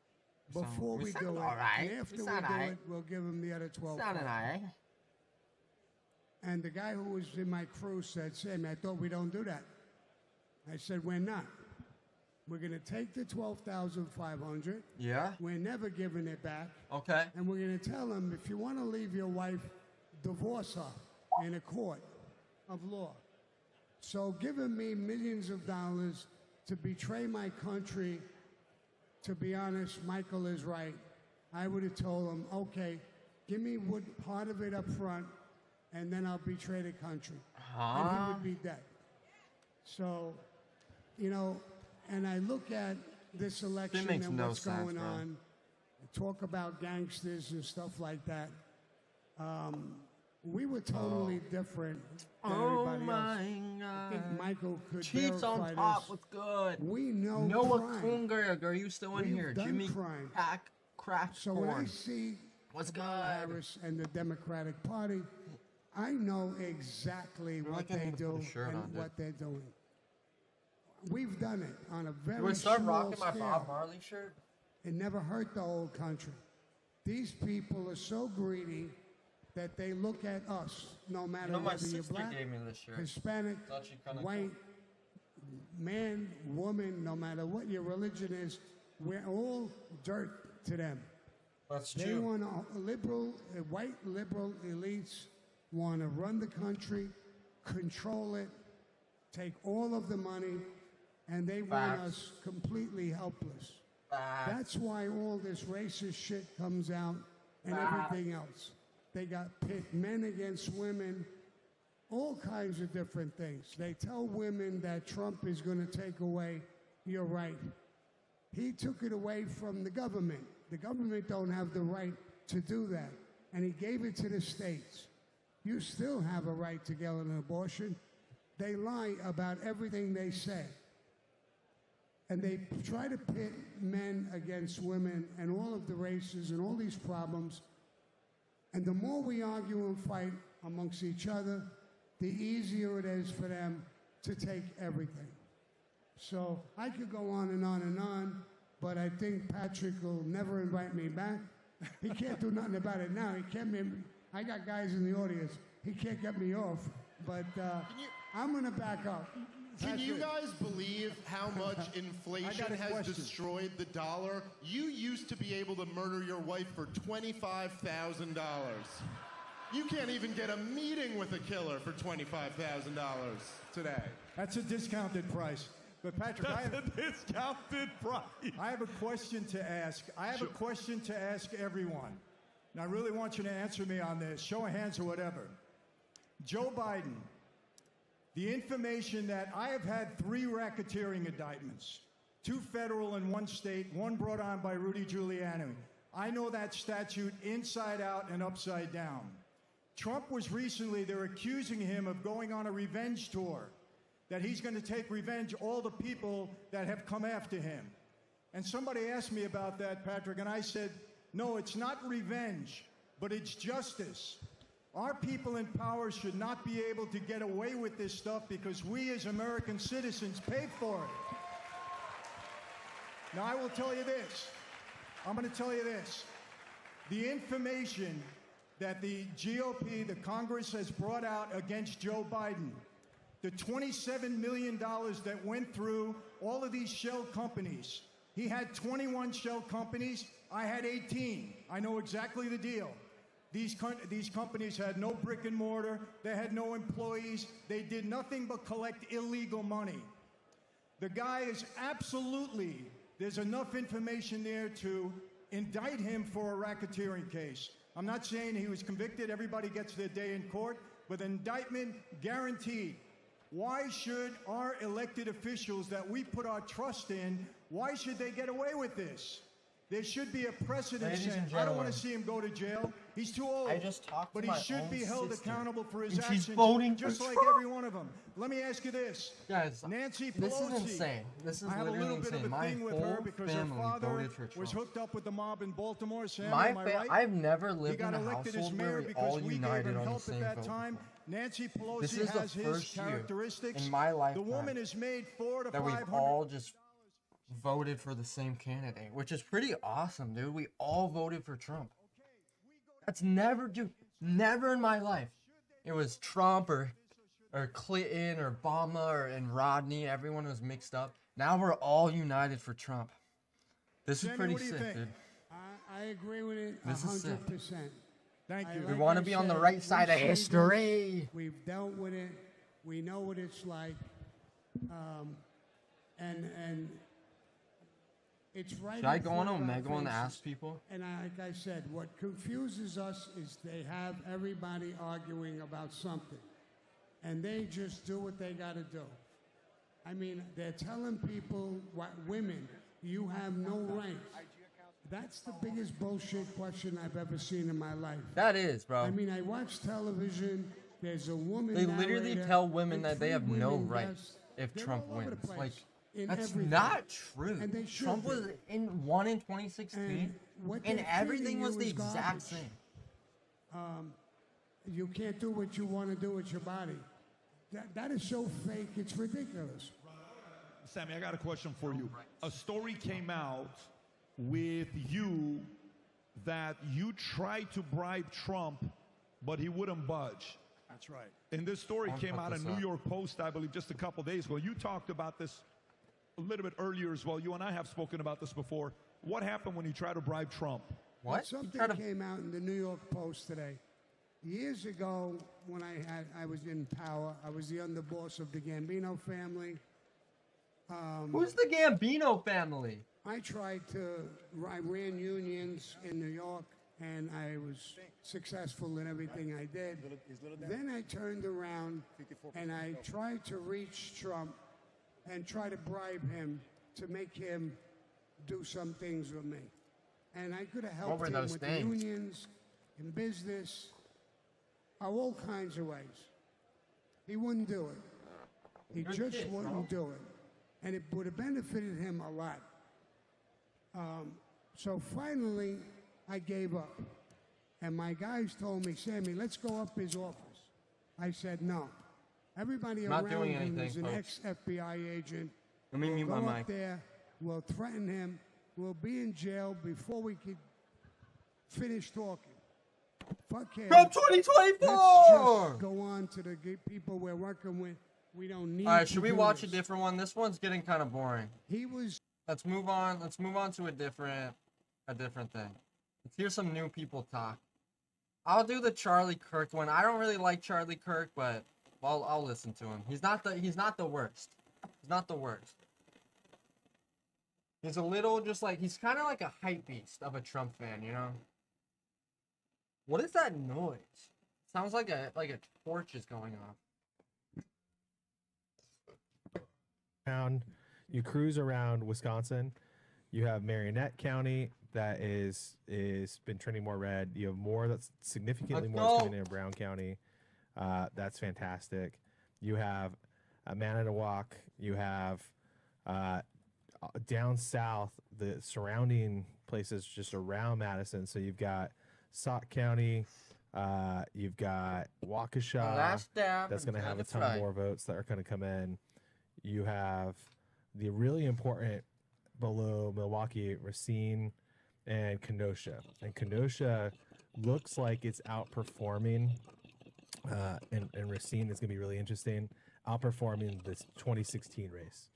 S6: before we do
S4: sound
S6: it.
S4: all right.
S6: And after
S4: We
S6: we
S4: sound
S6: do
S4: all right.
S6: it, we'll give him the other 12.
S4: Sounding alright.
S6: And the guy who was in my crew said, Sammy, I thought we don't do that. I said, we're not. We're going to take the 12,500.
S12: Yeah?
S6: We're never giving it back.
S12: Okay.
S6: And we're going to tell him, if you want to leave your wife, divorce her in a court of law. So giving me millions of dollars to betray my country, to be honest, Michael is right. I would have told him, okay, give me part of it up front, and then I'll betray the country. And he would be dead. So, you know, and I look at this election
S12: makes
S6: and
S12: no
S6: what's
S12: sense,
S6: going
S12: bro.
S6: on, talk about gangsters and stuff like that. We were totally different than
S4: Oh
S6: everybody
S4: my
S6: else. I think
S4: God.
S6: Michael could
S4: Chiefs
S6: verify
S4: on top.
S6: this.
S4: What's good?
S6: We know
S4: Noah
S6: crime.
S4: Kungerg, are you still in
S6: We've
S4: here?
S6: done
S4: Jimmy
S6: crime.
S4: Crack
S6: So when I
S4: Corn.
S6: see
S4: What's
S6: Kamala
S4: good?
S6: Harris and the Democratic Party, I know exactly what
S4: like I
S6: they
S4: need to put
S6: do
S4: a shirt
S6: and
S4: on, dude.
S6: what they're doing. We've done it on a very
S4: Do I start
S6: small
S4: rocking my
S6: scale.
S4: Bob Marley shirt?
S6: It never hurt the whole country. These people are so greedy that they look at us, no matter
S4: You know, my
S6: whether you're
S4: sister
S6: black,
S4: gave me this shirt.
S6: Hispanic,
S4: Thought she kinda
S6: white, man, woman, no matter what your religion is, we're all dirt to them.
S4: That's
S6: They
S4: true.
S6: want white liberal elites want to run the country, control it, take all of the money, and they want
S4: Facts.
S6: us completely helpless.
S4: Facts.
S6: That's why all this racist shit comes out and
S4: Facts.
S6: everything else. They got pit men against women, all kinds of different things. They tell women that Trump is going to take away your right. He took it away from the government. The government don't have the right to do that. And he gave it to the states. You still have a right to get an abortion. They lie about everything they say. And they try to pit men against women and all of the races and all these problems. And the more we argue and fight amongst each other, the easier it is for them to take everything. So I could go on and on and on, but I think Patrick will never invite me back. He can't do nothing about it now. He can't. I got guys in the audience. He can't get me off. But I'm going to back up.
S2: Can you
S6: Patrick.
S2: guys believe how much inflation has destroyed the dollar? You used to be able to murder your wife for $25,000. You can't even get a meeting with a killer for $25,000 today.
S15: That's a discounted price. But Patrick, I have
S1: a discounted price.
S15: I have a question to ask. I have a question to ask everyone. And I really want you to answer me on this. Show of hands or whatever. Joe Biden, the information that I have had 3 racketeering indictments, 2 federal and 1 state, 1 brought on by Rudy Giuliani. I know that statute inside out and upside down. Trump was recently, they're accusing him of going on a revenge tour, that he's going to take revenge all the people that have come after him. And somebody asked me about that, Patrick, and I said, no, it's not revenge, but it's justice. Our people in power should not be able to get away with this stuff because we as American citizens paid for it. Now, I will tell you this. I'm going to tell you this. The information that the GOP, the Congress, has brought out against Joe Biden, the $27 million that went through all of these shell companies. He had 21 shell companies. I had 18. I know exactly the deal. These companies had no brick and mortar. They had no employees. They did nothing but collect illegal money. The guy is absolutely, there's enough information there to indict him for a racketeering case. I'm not saying he was convicted. Everybody gets their day in court, but indictment guaranteed. Why should our elected officials that we put our trust in, why should they get away with this? There should be a precedent. I don't want to see him go to jail. He's too old.
S4: I just talked to
S15: but he
S4: my
S15: should
S4: own
S15: be held
S4: sister,
S15: accountable for his
S4: and
S15: actions,
S4: she's voting
S15: just
S4: for
S15: like
S4: Trump.
S15: every one of them. Let me ask you this,
S4: Guys,
S15: Nancy Pelosi.
S4: this is insane. This is
S15: I have a
S4: literally
S15: little bit
S4: insane.
S15: of a
S4: My
S15: thing with her
S4: whole
S15: because her
S4: family
S15: father
S4: voted for
S15: was
S4: Trump.
S15: hooked up with the mob in Baltimore. Sam,
S4: My
S15: am I right?
S4: I've never
S15: He
S4: lived
S15: got
S4: in a
S15: elected as
S4: household
S15: mayor
S4: where we
S15: because
S4: all
S15: we gave
S4: united
S15: him
S4: on the
S15: help
S4: same
S15: at that
S4: vote.
S15: time. Nancy Pelosi
S4: This is the
S15: has his
S4: first year
S15: characteristics.
S4: in my
S15: The
S4: lifetime
S15: woman has made $400 to
S4: that we've
S15: $500.
S4: all just voted for the same candidate, which is pretty awesome, dude. We all voted for Trump. That's never, dude, never in my life. It was Trump or Clinton or Obama and Rodney. Everyone was mixed up. Now we're all united for Trump. This is
S15: Sammy,
S4: pretty
S15: what do you
S4: sick,
S15: think?
S4: dude.
S16: I agree with it
S4: This is sick.
S16: 100%.
S15: Thank you.
S4: We wanna be on the right side of history.
S16: We've dealt with it. We know what it's like. And it's right.
S4: Should I
S16: in
S4: go on
S16: front of our
S4: Omegle and
S16: faces.
S4: ask people?
S16: And like I said, what confuses us is they have everybody arguing about something. And they just do what they got to do. I mean, they're telling people, women, you have no rights. That's the biggest bullshit question I've ever seen in my life.
S4: That is, bro.
S16: I mean, I watch television. There's a woman.
S4: They literally
S16: narrator,
S4: tell women
S16: and
S4: that they
S16: three
S4: have no
S16: women
S4: right
S16: guests.
S4: if
S16: They're
S4: Trump
S16: all over the
S4: wins.
S16: place
S4: Like,
S16: in
S4: that's
S16: everything.
S4: not true.
S16: And they should
S4: Trump
S16: be.
S4: was won in 2016,
S16: what
S4: and
S16: they're
S4: everything
S16: feeding
S4: was
S16: you
S4: the
S16: is
S4: exact
S16: garbage.
S4: same.
S16: You can't do what you want to do with your body. That is so fake. It's ridiculous.
S1: Sammy, I got a question for you. A story came out with you that you tried to bribe Trump, but he wouldn't budge.
S15: That's right.
S1: And this story
S4: I'll
S1: came
S4: put
S1: out in
S4: this
S1: New
S4: up.
S1: York Post, I believe, just a couple days ago. You talked about this a little bit earlier as well. You and I have spoken about this before. What happened when you tried to bribe Trump?
S4: What?
S16: Something came out in the New York Post today. Years ago, when I was in power, I was the underboss of the Gambino family.
S4: Who's the Gambino family?
S16: I ran unions in New York, and I was successful in everything I did. Then I turned around, and I tried to reach Trump and try to bribe him to make him do some things with me. And I could have
S4: What
S16: helped
S4: were
S16: him
S4: those
S16: with
S4: things?
S16: the unions, in business, all kinds of ways. He wouldn't do it. He just wouldn't do it. And it would have benefited him a lot. So finally, I gave up. And my guys told me, Sammy, let's go up his office. I said, no. Everybody
S4: Not
S16: around
S4: doing
S16: him
S4: anything,
S16: is an
S4: folks.
S16: ex-FBI agent.
S4: Let me mute
S16: We'll
S4: my
S16: go
S4: mic.
S16: up there, we'll threaten him, we'll be in jail before we could finish talking. Fuck him.
S4: Trump 2024!
S16: Let's just go on to the people we're working with. We don't need
S4: All right,
S16: to
S4: should we
S16: do
S4: watch
S16: this.
S4: a different one? This one's getting kind of boring.
S16: He was.
S4: Let's move on. Let's move on to a different thing. Let's hear some new people talk. I'll do the Charlie Kirk one. I don't really like Charlie Kirk, but I'll listen to him. He's not the worst. He's not the worst. He's a little just like he's kind of like a hype beast of a Trump fan, you know. What is that noise? Sounds like a torch is going off.
S17: You cruise around Wisconsin. You have Marionette County that is been trending more red. You have more that's significantly more coming in Brown County. That's fantastic. You have Manitowoc. You have down south, the surrounding places just around Madison. So you've got Sauk County. You've got Waukesha. That's going to have a ton more votes that are going to come in. You have the really important below Milwaukee, Racine, and Kenosha. And Kenosha looks like it's outperforming, and Racine is going to be really interesting, outperforming this 2016 race.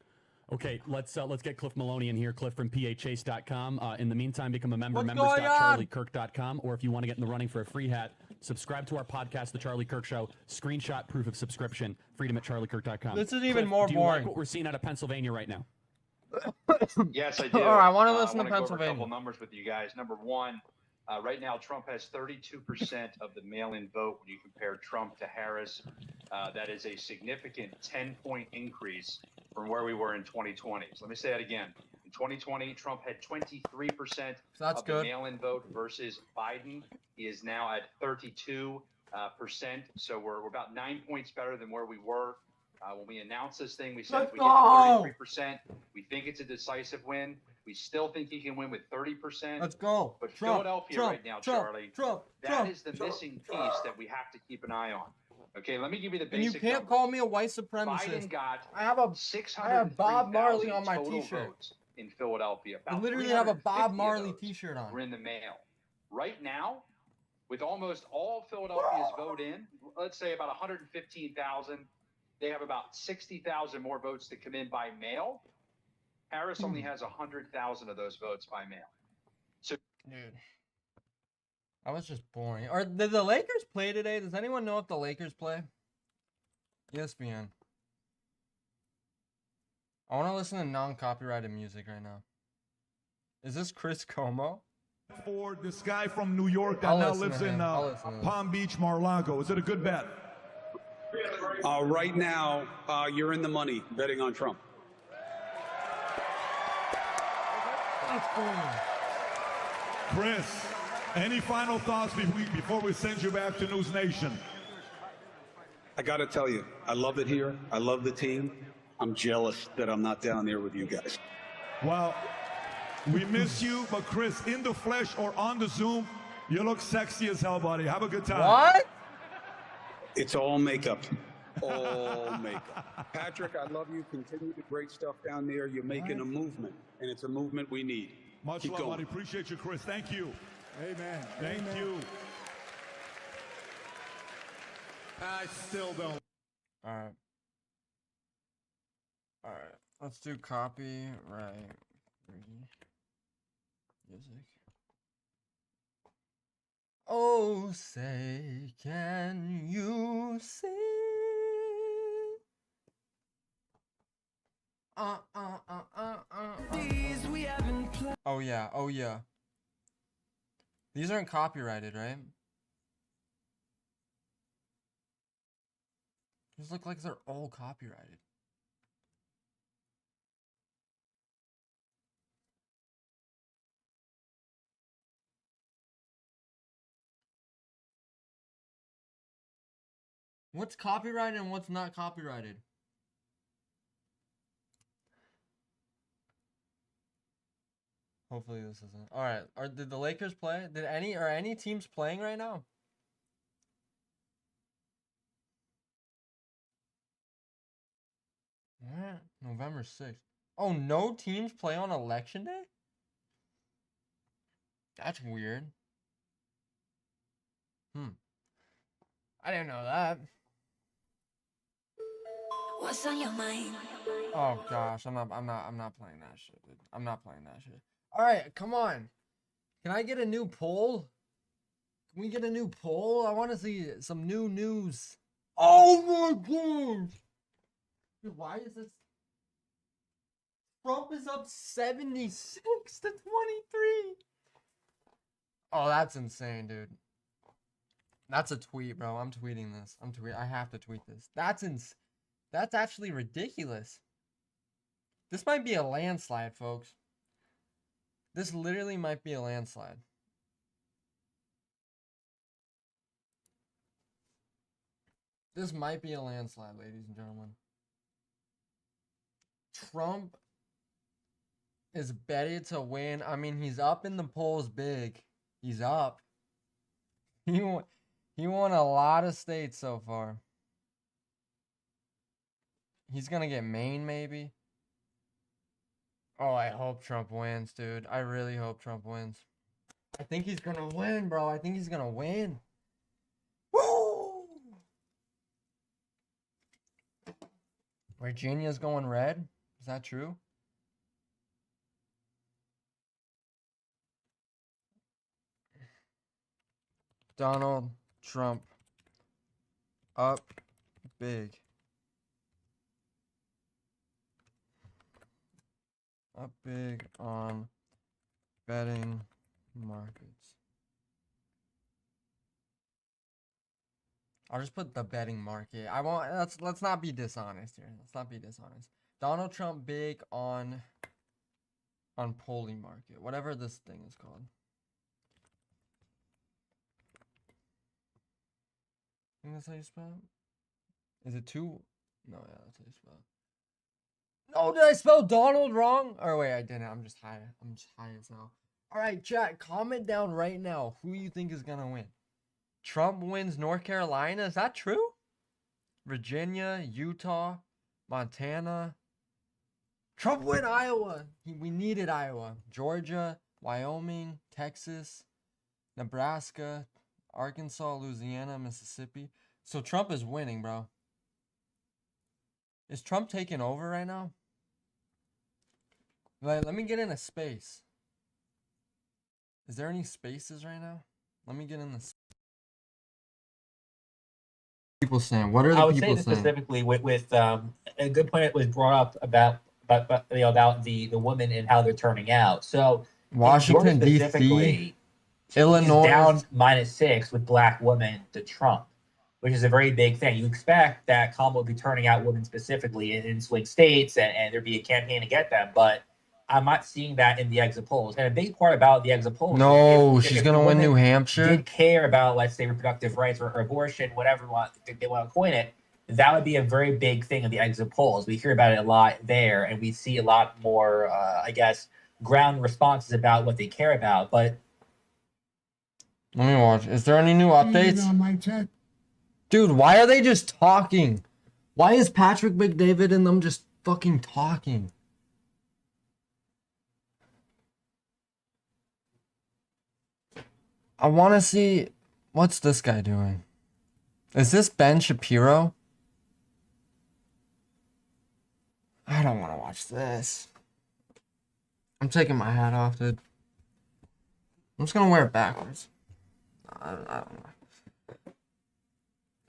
S18: Okay, let's get Cliff Maloney in here. Cliff from PAChase.com. In the meantime, become a member, members.charliekirk.com. Or if you want to get in the running for a free hat, subscribe to our podcast, The Charlie Kirk Show. Screenshot proof of subscription. Freedom at charliekirk.com.
S4: This is even
S18: Cliff,
S4: more
S18: do you
S4: boring.
S18: like what we're seeing out of Pennsylvania right now?
S19: Yes, I do.
S4: All right, I want to listen to
S19: go over
S4: Pennsylvania.
S19: a couple numbers with you guys. Number one, right now Trump has 32% of the mail-in vote when you compare Trump to Harris. That is a significant 10-point increase from where we were in 2020. So let me say that again. In 2020, Trump had 23% of the mail-in vote versus Biden. He is now at 32%. So we're about 9 points better than where we were. When we announced this thing, we said if we get to 33%, we think it's a decisive win. We still think he can win with 30%.
S4: Let's go.
S19: But
S4: Trump,
S19: Philadelphia right now, Charlie, that is the missing piece that we have to keep an eye on. Okay, let me give you the basic
S4: And you can't call me a white supremacist.
S19: Biden got
S4: I have Bob Marley on my
S19: total
S4: T-shirt.
S19: votes in Philadelphia.
S4: I
S19: About
S4: literally have a Bob
S19: 350 of
S4: Marley
S19: those
S4: T-shirt on.
S19: were in the mail. Right now, with almost all Philadelphia's vote in, let's say about 115,000, they have about 60,000 more votes to come in by mail. Harris only has 100,000 of those votes by mail. So,
S4: dude, that was just boring. Or did the Lakers play today? Does anyone know if the Lakers play? ESPN. I want to listen to non-copyrighted music right now. Is this Chris Como?
S1: For this guy from New York that
S4: I'll
S1: now
S4: listen
S1: lives
S4: to
S1: in
S4: him. I'll listen to him.
S1: Palm Beach, Mar-a-Lago. Is it a good bet?
S20: Right now, you're in the money betting on Trump.
S1: Chris, any final thoughts before we send you back to News Nation?
S20: I got to tell you, I love it here. I love the team. I'm jealous that I'm not down there with you guys.
S1: Well, we miss you, but Chris, in the flesh or on the Zoom, you look sexy as hell, buddy. Have a good time.
S4: What?
S20: It's all makeup. All makeup. Patrick, I love you. Continue the great stuff down there. You're making a movement, and it's a movement we need.
S1: Much
S20: Keep
S1: love,
S20: going.
S1: buddy. Appreciate you, Chris. Thank you.
S10: Amen.
S1: Thank
S10: Amen.
S1: you.
S2: I still don't.
S4: Alright. Alright. Let's do copyright music. Oh, say, can you see? Oh yeah, oh yeah. These aren't copyrighted, right? These look like they're all copyrighted. What's copyrighted and what's not copyrighted? Hopefully this isn't. All right. Did the Lakers play? Are any teams playing right now? Alright, November 6th. Oh, no teams play on election day? That's weird. I didn't know that.
S21: What's on your mind?
S4: Oh gosh, I'm not playing that shit, dude. I'm not playing that shit. Alright, come on. Can I get a new poll? Can we get a new poll? I want to see some new news. Oh my god! Dude, why is this? Trump is up 76 to 23. Oh, that's insane, dude. That's a tweet, bro. I'm tweeting this. I have to tweet this. That's actually ridiculous. This might be a landslide, folks. This literally might be a landslide. This might be a landslide, ladies and gentlemen. Trump is betted to win. I mean, he's up in the polls big. He's up. He won a lot of states so far. He's gonna get Maine, maybe. Oh, I hope Trump wins, dude. I really hope Trump wins. I think he's gonna win, bro. I think he's gonna win. Woo! Virginia's going red. Is that true? Donald Trump up big. Up big on betting markets. I'll just put the betting market. I won't. Let's not be dishonest here. Let's not be dishonest. Donald Trump big on polling market, whatever this thing is called. I think that's how you spell it. Is it two? No, yeah, that's how you spell it. No, did I spell Donald wrong? Or wait, I didn't. I'm just high. I'm just high as hell. All right, chat. Comment down right now who you think is gonna win. Trump wins North Carolina. Is that true? Virginia, Utah, Montana. Trump win Iowa. We needed Iowa. Georgia, Wyoming, Texas, Nebraska, Arkansas, Louisiana, Mississippi. So Trump is winning, bro. Is Trump taking over right now? Let me get in a space. Is there any spaces right now? Let me get in the people saying. What are the people saying?
S3: Specifically with a good point was brought up about the women and how they're turning out. So
S4: Washington D.C., Illinois
S3: down -6 with black women to Trump, which is a very big thing. You expect that Kamala will be turning out women specifically in swing states, and there'd be a campaign to get them, but I'm not seeing that in the exit polls. And a big part about the exit polls,
S4: no, she's gonna win New Hampshire.
S3: Did care about, let's say, reproductive rights or abortion, whatever they want to coin it, that would be a very big thing in the exit polls. We hear about it a lot there, and we see a lot more, I guess, ground responses about what they care about. But
S4: let me watch. Is there any new updates? Dude, why are they just talking? Why is Patrick McDavid and them just fucking talking? I want to see... What's this guy doing? Is this Ben Shapiro? I don't want to watch this. I'm taking my hat off, dude. I'm just gonna wear it backwards. I don't know.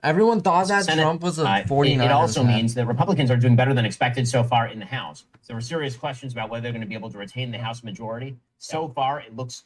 S4: Everyone thought that
S22: Senate,
S4: Trump was a 49ers.
S22: It also means that Republicans are doing better than expected so far in the House. There were serious questions about whether they're going to be able to retain the House majority. So far, it looks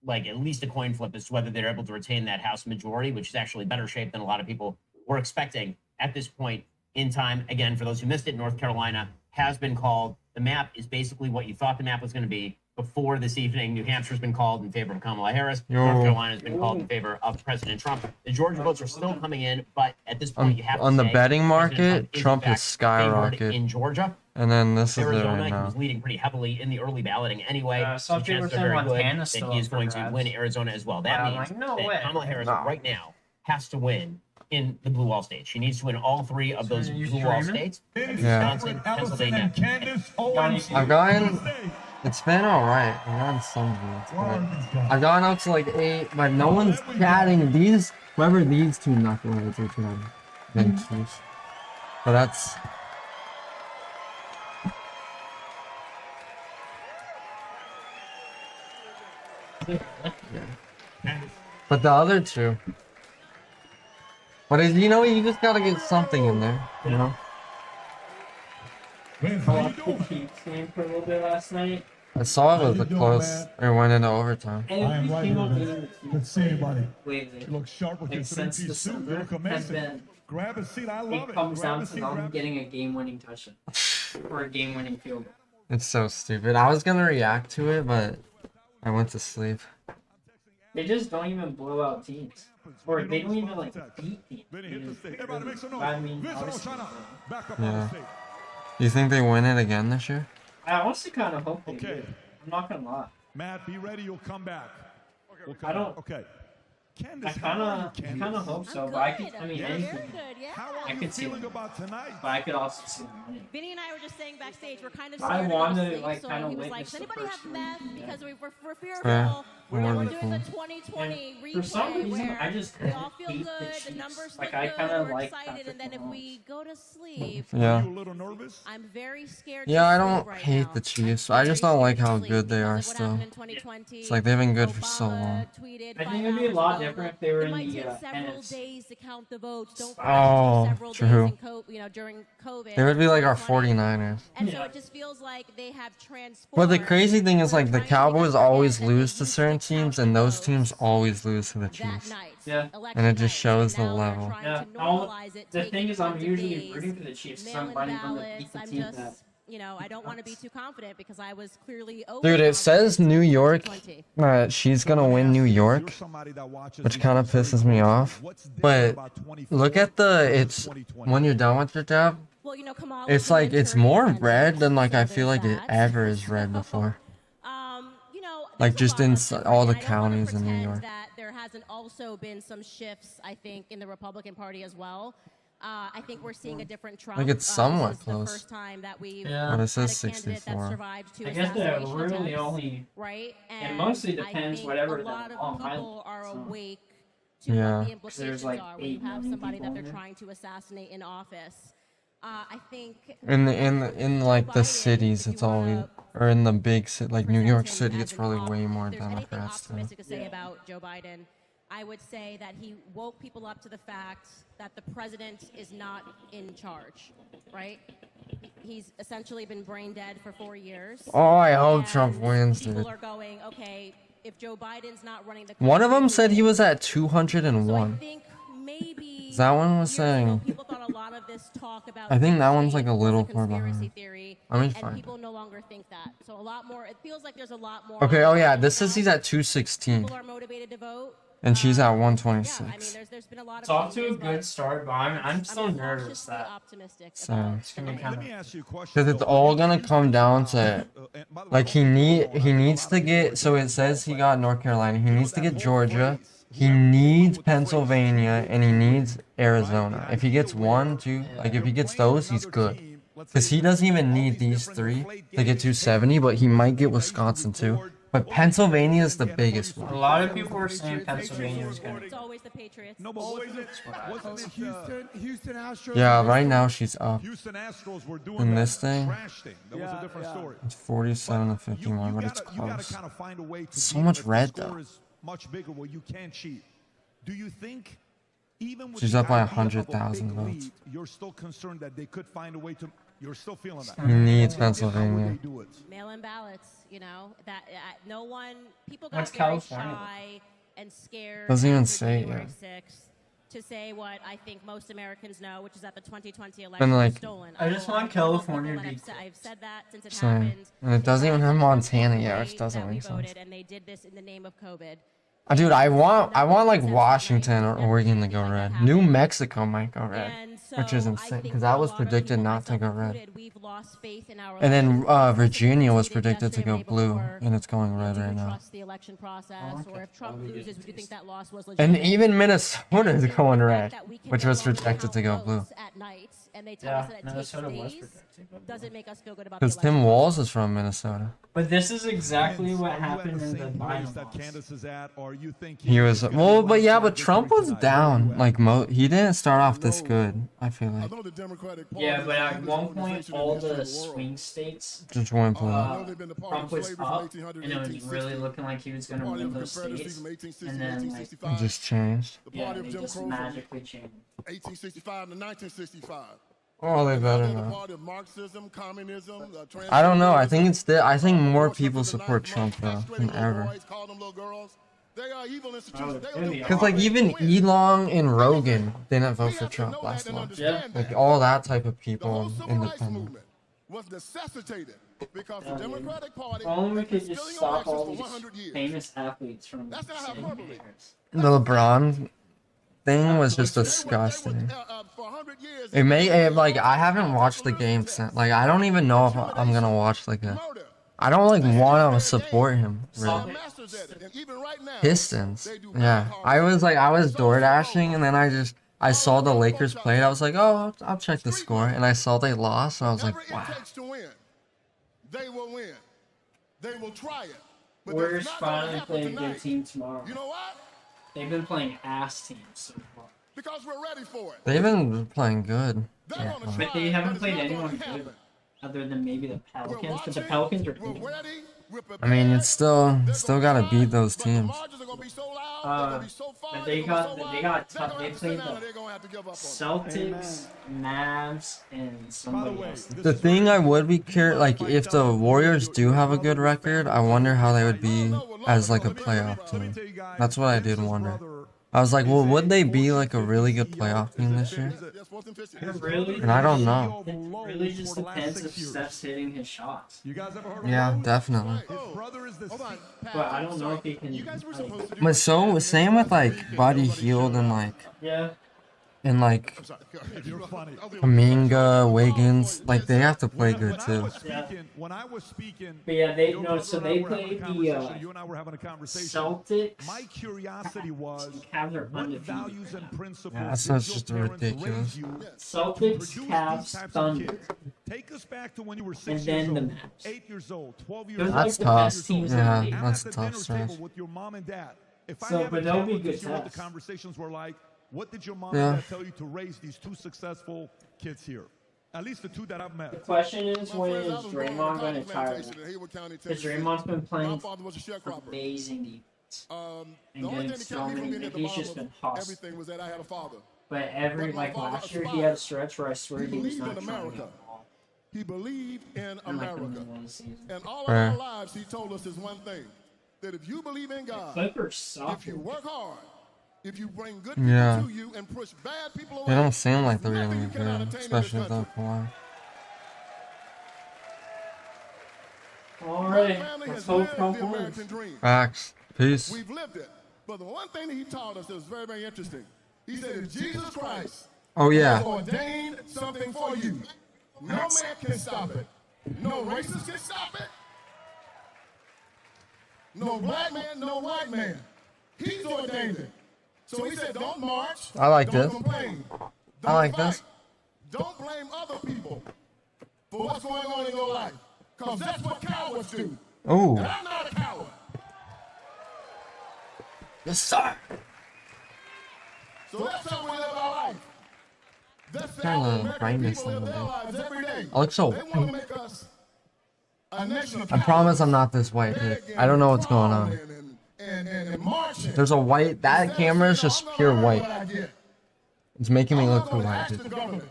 S22: like at least a coin flip as to whether they're able to retain that House majority, which is actually better shape than a lot of people were expecting at this point in time. Again, for those who missed it, North Carolina has been called. The map is basically what you thought the map was going to be before this evening. New Hampshire's been called in favor of Kamala Harris. North Carolina's been called in favor of President Trump. The Georgia votes are still coming in, but at this point, you have to
S4: on the
S22: say
S4: betting market,
S22: Trump
S4: Trump is skyrocketed
S22: in Georgia.
S4: And then this is it
S22: Arizona,
S4: right
S22: he
S4: now.
S22: was leading pretty heavily in the early balloting anyway.
S23: Some
S22: The
S23: people
S22: chances are
S23: say
S22: very good
S23: Montana's
S22: that
S23: still
S22: he is
S23: up for
S22: going to
S23: grabs.
S22: win Arizona as well. That
S23: Yeah, I'm
S22: means
S23: like, no
S22: that
S23: way.
S22: Kamala Harris
S23: No.
S22: right now has to win in the blue wall states. She needs to win all three of those blue wall states. Wisconsin, Pennsylvania.
S4: I've gotten... It's been alright. I've gotten some votes, but I've gotten up to like 8, but no one's chatting. Whoever these two knuckleheads are trying to choose. But that's... But the other two. But you know, you just gotta get something in there, you know?
S3: I watched the Chiefs game for a little bit last night.
S4: I saw it was a close, or went into overtime.
S3: And
S1: I am right
S3: came
S1: here,
S3: up
S1: man.
S3: beating the
S1: Good
S3: Chiefs
S1: seeing you, buddy.
S3: lately.
S1: You look sharp with your
S3: Like, since
S1: three-piece suit. You
S3: December
S1: look
S3: has
S1: amazing.
S3: been.
S1: Grab a seat. I love
S3: It comes
S1: Grab
S3: down
S1: a
S3: to
S1: seat.
S3: them
S1: Grab
S3: getting a game-winning touchdown or a game-winning field goal.
S4: It's so stupid. I was gonna react to it, but I went to sleep.
S3: They just don't even blow out teams, or they don't even like beat teams. I mean, obviously,
S4: Yeah. You think they win it again this year?
S3: I honestly kind of hope they do. I'm not gonna lie.
S1: Matt, be ready. You'll come back. We'll come
S3: I don't.
S1: back. Okay.
S3: I kind of hope so, but I mean, anything. I could see them.
S1: about tonight?
S3: But I could also see them winning.
S13: Vinny and I were just saying backstage, we're kind of
S3: I
S13: scared to go
S3: wanted
S13: to
S3: to,
S13: sleep,
S3: like,
S13: so
S3: kinda
S13: he was like,
S3: witness
S13: does
S3: the
S13: anybody
S3: first
S13: have meth?
S3: one.
S13: Because we're fearful
S4: Yeah,
S13: that we're
S4: really
S13: doing
S4: cool.
S13: the 2020
S3: For some
S13: replay
S3: reason,
S13: where
S3: I just
S13: we all feel
S3: hate the
S13: good, the
S3: Chiefs.
S13: numbers
S3: Like,
S13: look
S3: I
S13: good,
S3: kinda
S13: we're
S3: like
S13: excited,
S3: Patrick
S13: and then if
S3: Mahomes.
S13: we go to sleep,
S4: Yeah.
S1: Are you a little nervous?
S13: I'm very scared.
S4: Yeah,
S13: to
S4: I
S13: sleep
S4: don't
S13: right
S4: hate
S13: now.
S4: the Chiefs. I just don't like how good they are still. It's like they've been good for so long.
S3: I think it'd be a lot different if they were in the
S13: Several
S3: NFC.
S13: days to count the votes. Don't
S4: Oh,
S13: several
S4: true.
S13: days during COVID.
S4: They would be like our 49ers.
S13: And so it just feels like they have transformed.
S4: But the crazy thing is, like, the Cowboys always lose to certain teams, and those teams always lose to the Chiefs.
S3: Yeah.
S4: And it just shows the level.
S3: Yeah. The thing is, I'm usually rooting for the Chiefs, so I'm fighting for the beat the team that.
S13: I don't want to be too confident because I was clearly
S4: Dude, it says New York. She's gonna win New York, which kind of pisses me off. But look at it's when you're done with your job. It's like it's more red than like I feel like it ever is red before. Like just in all the counties in New York.
S13: that there hasn't also been some shifts, I think, in the Republican Party as well. I think we're seeing a different Trump.
S4: Like it's somewhat
S13: this is
S4: close.
S13: The first time that we've
S4: But it says
S13: had a candidate that
S4: 64.
S13: survived two
S3: I guess that
S13: assassination
S3: really
S13: attempts,
S3: only.
S13: right?
S3: It mostly
S13: I
S3: depends
S13: think
S3: whatever
S13: a
S3: the
S13: lot of
S3: Long
S13: people
S3: Island.
S13: are
S3: so.
S13: awake to
S4: Yeah.
S13: what the implications
S3: There's like
S13: are when you
S3: 8
S13: have
S3: million
S13: somebody
S3: people
S13: that they're
S3: there.
S13: trying to assassinate in office. I think
S4: In like the cities, it's always, or in the big city, like New York City, it's probably way more
S13: if there's anything
S4: Democrats too.
S13: optimistic to say about Joe Biden, I would say that he woke people up to the fact that the president is not in charge, right? He's essentially been brain dead for 4 years.
S4: Oh, I hope
S13: and
S4: Trump wins, dude.
S13: People are going, okay, if Joe Biden's not running the
S4: One of them
S13: country,
S4: said he was at
S13: so I
S4: 201.
S13: think maybe
S4: That one was saying.
S13: people thought a lot of this talk about
S4: I think that
S13: Doomsday
S4: one's like a
S13: was
S4: little far
S13: conspiracy
S4: behind.
S13: theory,
S4: I mean,
S13: and
S4: fine.
S13: people no longer think that. So a lot more. It feels like there's a lot more.
S4: Okay, oh yeah, this says he's at 216.
S13: People are motivated to vote.
S4: And she's at
S13: I mean,
S4: 126.
S13: there's been a lot of
S3: It's off to a
S13: changes,
S3: good
S13: but
S3: start, but I'm still
S13: I'm
S3: nervous
S13: cautiously
S3: that
S13: optimistic
S4: So-
S13: about
S3: it's gonna be kind of.
S1: Ask you a question.
S4: Because it's all gonna come down to, like he needs to get. So it says he got North Carolina. He needs to get Georgia. He needs Pennsylvania, and he needs Arizona. If he gets 1, 2, like if he gets those, he's good. Because he doesn't even need these 3 to get 270, but he might get Wisconsin too. But Pennsylvania is the biggest
S3: A
S4: one.
S3: lot of people were saying Pennsylvania was gonna.
S13: it's always the Patriots.
S1: No, but wasn't it
S6: Houston Astros.
S4: Yeah, right now she's up.
S1: Houston Astros were doing
S4: In
S1: that
S4: this thing,
S1: trash thing. That was a different story.
S4: it's 47 to 51, but it's
S1: You gotta
S4: close.
S1: kind of find a way to
S4: So
S1: beat
S4: much
S1: if the
S4: red,
S1: score
S4: though.
S1: is much bigger where you can't cheat. Do you think even with
S4: She's
S1: the
S4: up by
S1: idea of a
S4: 100,000
S1: big
S4: votes.
S1: lead, you're still concerned that they could find a way to? You're still feeling that.
S4: He needs
S1: How would
S4: Pennsylvania.
S1: they do it?
S13: Mail-in ballots, that no one, people got
S3: That's
S13: very
S3: California.
S13: shy and scared.
S4: Doesn't even
S13: after
S4: say it
S13: January
S4: yet.
S13: 6th to say what I think most Americans know, which is that the 2020 election
S4: Been
S13: was
S4: like-
S13: stolen.
S3: I just
S13: know
S3: want
S13: a lot of
S3: California
S13: people
S3: to be
S13: that I've said that since it
S4: Same.
S13: happened.
S4: And it doesn't even have Montana yet,
S13: Right,
S4: which doesn't
S13: that we
S4: make sense.
S13: voted, and they did this in the name of COVID.
S4: Dude, I want like Washington or Oregon to go red. New Mexico might go red, which is insane because that was predicted not to go red.
S13: We've lost faith in our
S4: And then
S13: elections.
S4: Virginia was
S13: We did
S4: predicted to go
S13: yesterday
S4: blue,
S13: before.
S4: and it's going red
S13: Do you
S4: right now.
S13: trust the election process, or if Trump loses, would you think that loss was
S4: And
S13: legitimate?
S4: even Minnesota is going red,
S13: That we can
S4: which
S13: no
S4: was
S13: longer
S4: projected to go
S13: count
S4: blue.
S13: votes at night, and they tell
S3: Yeah,
S13: us that it
S3: Minnesota was
S13: takes days,
S3: predicted.
S13: doesn't make us feel good about the
S4: Because
S13: election.
S4: Tim Walz is from Minnesota.
S3: But this is exactly
S1: And
S3: what
S1: are you at
S3: happened
S1: the
S3: in the
S1: same place
S3: Biden
S1: that
S3: loss.
S1: Candace is at? Are you think
S4: He was well, but yeah, but Trump was down. Like he didn't start off this good. I feel like
S8: Yeah, but at one point, all the swing states,
S4: just went for
S8: Trump was up, and it was really looking like he was going to win those states, and then like
S4: it just changed.
S8: yeah, they just magically changed.
S2: 1865 to 1965.
S4: Oh, they better
S2: The
S4: not.
S2: party of Marxism, communism,
S4: I don't know. I think it's I think more people support Trump though than ever.
S2: They are evil institutions. They will do
S4: Because like even Elon and Rogan didn't vote for Trump last month. Like all that type of people independent.
S2: was necessitated because the Democratic Party
S8: Only we
S2: has been
S8: could just
S2: stealing
S8: stop
S2: elections
S8: all
S2: for
S8: these
S2: 100 years.
S8: famous athletes from
S2: That's not
S8: saying
S2: hyperbole.
S4: The LeBron thing was just disgusting. Like I haven't watched the game since. Like I don't even know if I'm gonna watch like a. I don't like want to support him really. Pistons. Yeah, I was door dashing and then I saw the Lakers play. I was like, oh, I'll check the score, and I saw they lost, and I was like, wow.
S2: They will win. They will try it. But
S8: Warriors
S2: that's not gonna
S8: finally
S2: happen
S8: play a good
S2: tonight.
S8: team tomorrow.
S2: You know what?
S8: They've been playing ass teams so far.
S2: Because we're ready for it.
S4: They've been playing good. Yeah.
S8: But they haven't played anyone good other than maybe the Pelicans. But the Pelicans are good.
S4: I mean, it's still gotta beat those teams.
S8: But they tough. They played the Celtics, Mavs, and somebody else.
S4: The thing I would be curious, like if the Warriors do have a good record, I wonder how they would be as like a playoff team. That's what I did wonder. I was like, well, would they be like a really good playoff team this year?
S8: Really?
S4: And I don't know.
S8: It really just depends if Steph's hitting his shots.
S4: Yeah, definitely.
S8: But I don't know if he can. Like,
S4: But so same with like Buddy Hield and like
S8: yeah.
S4: and like Kuminga, Wiggins, like they have to play good too.
S1: When I was speaking,
S8: But yeah, they played the
S1: you and I were having a conversation.
S8: Celtics.
S1: My curiosity was
S8: Cavs are
S1: what
S8: undefeated.
S1: values and principles
S4: Yeah,
S1: did
S4: that's
S1: your
S4: just
S1: parents
S4: ridiculous.
S1: raise you
S8: Celtics,
S1: to produce
S8: Cavs,
S1: these types of
S8: Thunder.
S1: kids? Take us back to when you were 6
S8: And
S1: years
S8: then the
S1: old,
S8: Mavs.
S1: 8 years old, 12 years
S8: Those
S1: old.
S8: are
S4: That's
S8: the
S4: tough.
S8: best teams in
S4: Yeah,
S8: the league.
S4: that's
S1: At
S4: a
S1: the
S4: tough
S1: dinner
S4: stretch.
S1: table with your mom and dad. If
S8: So,
S1: I have
S8: but
S1: a
S8: there'll
S1: chance
S8: be
S1: to
S8: good
S1: hear what the
S8: tests.
S1: conversations were like, what did your mom
S4: Yeah.
S1: and dad tell you to raise these two successful kids here? At least the two that I've
S8: The
S1: met.
S8: question is, when is Draymond going to tire them? Because Draymond's been playing amazing defense and getting so many. Like, he's just been hustling.
S2: Everything was that I had a father.
S8: But every like last year, he had a stretch where I swear he was not trying to get the ball.
S2: He believed in
S8: In, like, the
S2: America.
S8: middle of the season.
S2: And all of
S4: Right.
S2: our lives, he told us is one thing: that if you believe in God,
S8: Clippers suck.
S2: if you work hard, if you bring good
S4: Yeah.
S2: people to you and push bad people away,
S4: They don't seem like they're
S2: nothing
S4: really
S2: you cannot
S4: good,
S2: attain in
S4: especially
S2: this
S4: without Kawhi.
S8: All right,
S2: family
S8: let's
S2: has
S8: hope
S2: lived
S8: Trump
S2: the
S8: wins.
S2: American dream.
S4: Facts. Peace.
S2: We've lived it. But the one thing that he taught us that was very, very interesting. He said, if Jesus Christ
S4: Oh yeah.
S2: has ordained something for you, no man can stop it. No racist can stop it. No black man, no white man. He's ordained it. So he said, don't march.
S4: I like
S2: don't
S4: this.
S2: complain.
S4: I
S2: Don't
S4: like
S2: fight.
S4: this.
S2: Don't blame other people for what's going on in your life. Because that's what cowards do.
S4: Oh.
S2: And I'm not a coward.
S4: Yes, sir.
S2: So that's how we live our life. That's
S4: Kinda
S2: how American
S4: brightness
S2: people live
S4: in
S2: their
S4: the
S2: lives every day.
S4: I look so
S2: They want
S4: pink.
S2: to make us a nation of
S4: I promise I'm not this white, dude. I don't know what's going on.
S2: and marching.
S4: There's a white. That camera is just pure white.
S2: What I get.
S4: It's making me
S2: I'm
S4: look
S2: not going to
S4: white,
S2: ask the
S4: dude.
S2: government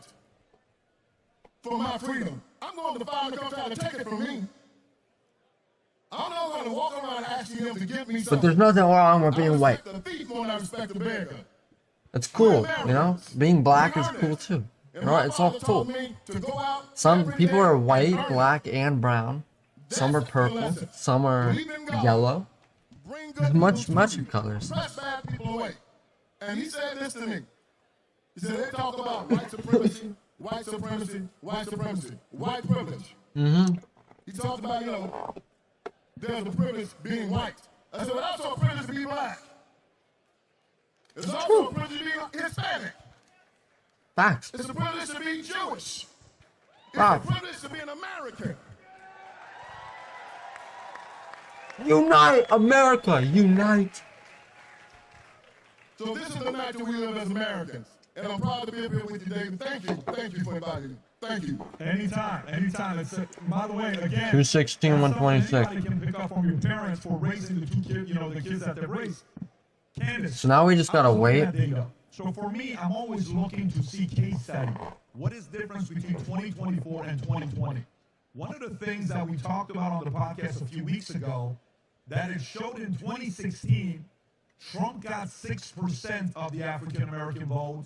S2: for my freedom. I'm going to find the government to take it from me. I'm not going to walk around asking them to give me
S4: But
S2: something.
S4: there's nothing wrong with being white.
S2: The thief more than I respect the beggar.
S4: It's cool, you know. Being black is cool too. You know, it's all cool. Some people are white, black, and brown. Some are purple. Some are yellow. There's much of colors.
S2: Press bad people away. And he said this to me. He said, they talk about white supremacy, white supremacy, white supremacy, white privilege.
S4: Mm-hmm.
S2: He talked about, there's a privilege being white. I said, well, that's also a privilege to be black. It's also a privilege to be Hispanic.
S4: Facts.
S2: It's a privilege to be Jewish. It's
S4: Facts.
S2: a privilege to be an American.
S4: Unite, America, unite.
S5: So this is the night that we live as Americans. And I'm proud to be up here with you, David. Thank you for inviting me. Thank you.
S1: Anytime. It's by the way, again,
S4: 216, 126.
S1: anybody can pick up from your parents for raising the two kids, the kids that they raised. Candace,
S4: So now we just gotta
S1: I was looking
S4: wait.
S1: at data. So for me, I'm always looking to see case study. What is the difference between 2024 and 2020? One of the things that we talked about on the podcast a few weeks ago, that it showed in 2016, Trump got 6% of the African American vote,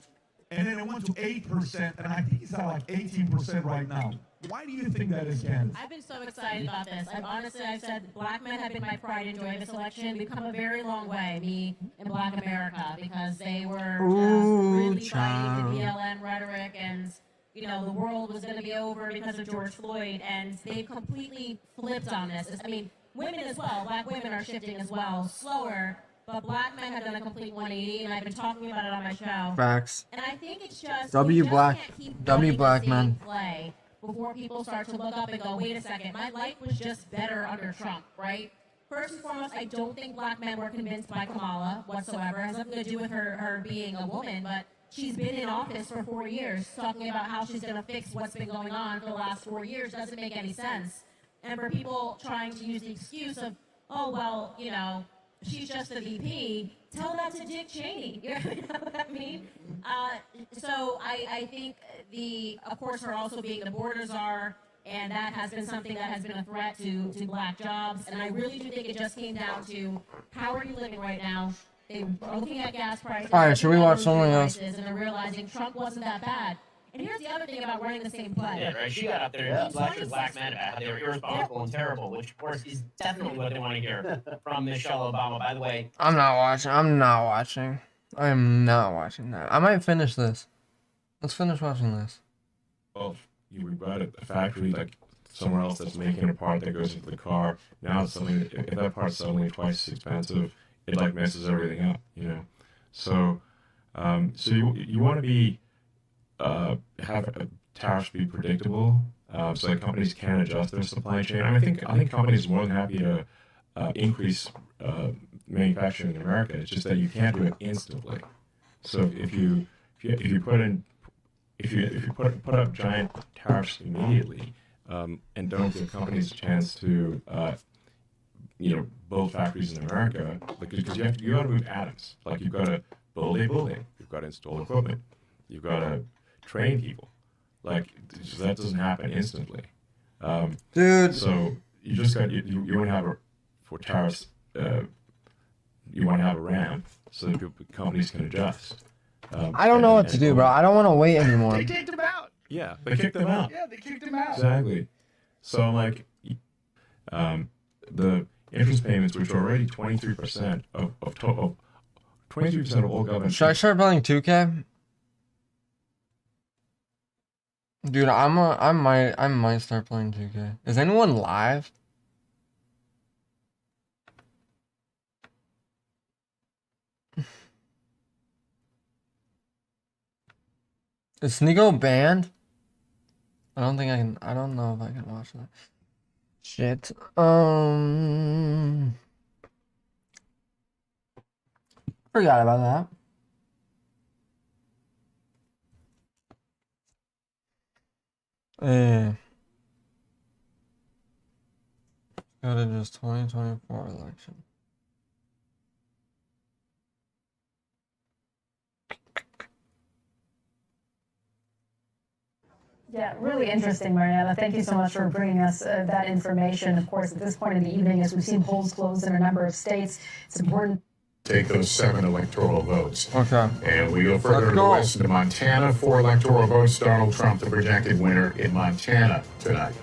S1: and then it went to 8%, and I think he's at like 18% right now. Why do you think that is, Candace?
S13: I've been so excited about this. I've said black men have been my pride and joy of this election. We've come a very long way, me and Black America, because they were just really fighting the BLM rhetoric, and the world was going to be over because of George Floyd, and they've completely flipped on this. I mean, women as well, black women are shifting as well, slower, but black men have done a complete 180, and I've been talking about it on my show.
S4: Facts.
S13: And I think it's just
S4: W
S13: we just
S4: black,
S13: can't keep
S4: W
S13: running
S4: black
S13: the same
S4: men.
S13: play before people start to look up and go, wait a second, my life was just better under Trump, right? First and foremost, I don't think black men were convinced by Kamala whatsoever. It has nothing to do with her being a woman, but she's been in office for 4 years, talking about how she's going to fix what's been going on for the last 4 years doesn't make any sense. And for people trying to use the excuse of, oh, well, she's just a VP, tell that to Dick Cheney. You know what I mean? So I think of course, her also being the border czar, and that has been something that has been a threat to black jobs. And I really do think it just came down to how are you living right now? They are looking at gas prices.
S4: All right, should we watch something else?
S13: And they're realizing Trump wasn't that bad. And here's the other thing about running the same play.
S22: Yeah, right. She got up there and lectured black men about how they were irresponsible and terrible, which of course is definitely what they want to hear from Michelle Obama. By the way,
S4: I'm not watching. I am not watching that. I might finish this. Let's finish watching this.
S9: Well, we've got a factory like somewhere else that's making a part that goes into the car. Now it's something. If that part's suddenly twice as expensive, it like messes everything up. So so you want to be have tariffs be predictable, so that companies can adjust their supply chain. I think companies are more than happy to increase manufacturing in America. It's just that you can't do it instantly. So if you put up giant tariffs immediately, and don't give companies a chance to build factories in America, because you got to move atoms. Like you've got to build a building, you've got to install equipment, you've got to train people. Like that doesn't happen instantly,
S4: dude.
S9: So you just got you want to have for tariffs. You want to have a ramp so that companies can adjust.
S4: I don't know what to do, bro. I don't want to wait anymore.
S10: They kicked him out.
S9: Yeah, they kicked them out.
S10: Yeah, they kicked him out.
S9: Exactly. So like, the interest payments, which are already 23% of 23% of all government.
S4: Should I start playing 2K? Dude, I might start playing 2K. Is anyone live? Is Sneeko banned? I don't think I can. I don't know if I can watch that. Shit. Forgot about that. Go to just 2024 election.
S23: Yeah, really interesting, Mariana. Thank you so much for bringing us that information. Of course, at this point in the evening, as we've seen polls close in a number of states, it's important.
S24: Take those 7 electoral votes.
S4: Okay.
S24: And we go further to the west into Montana. 4 electoral votes. Donald Trump, the projected winner in Montana tonight.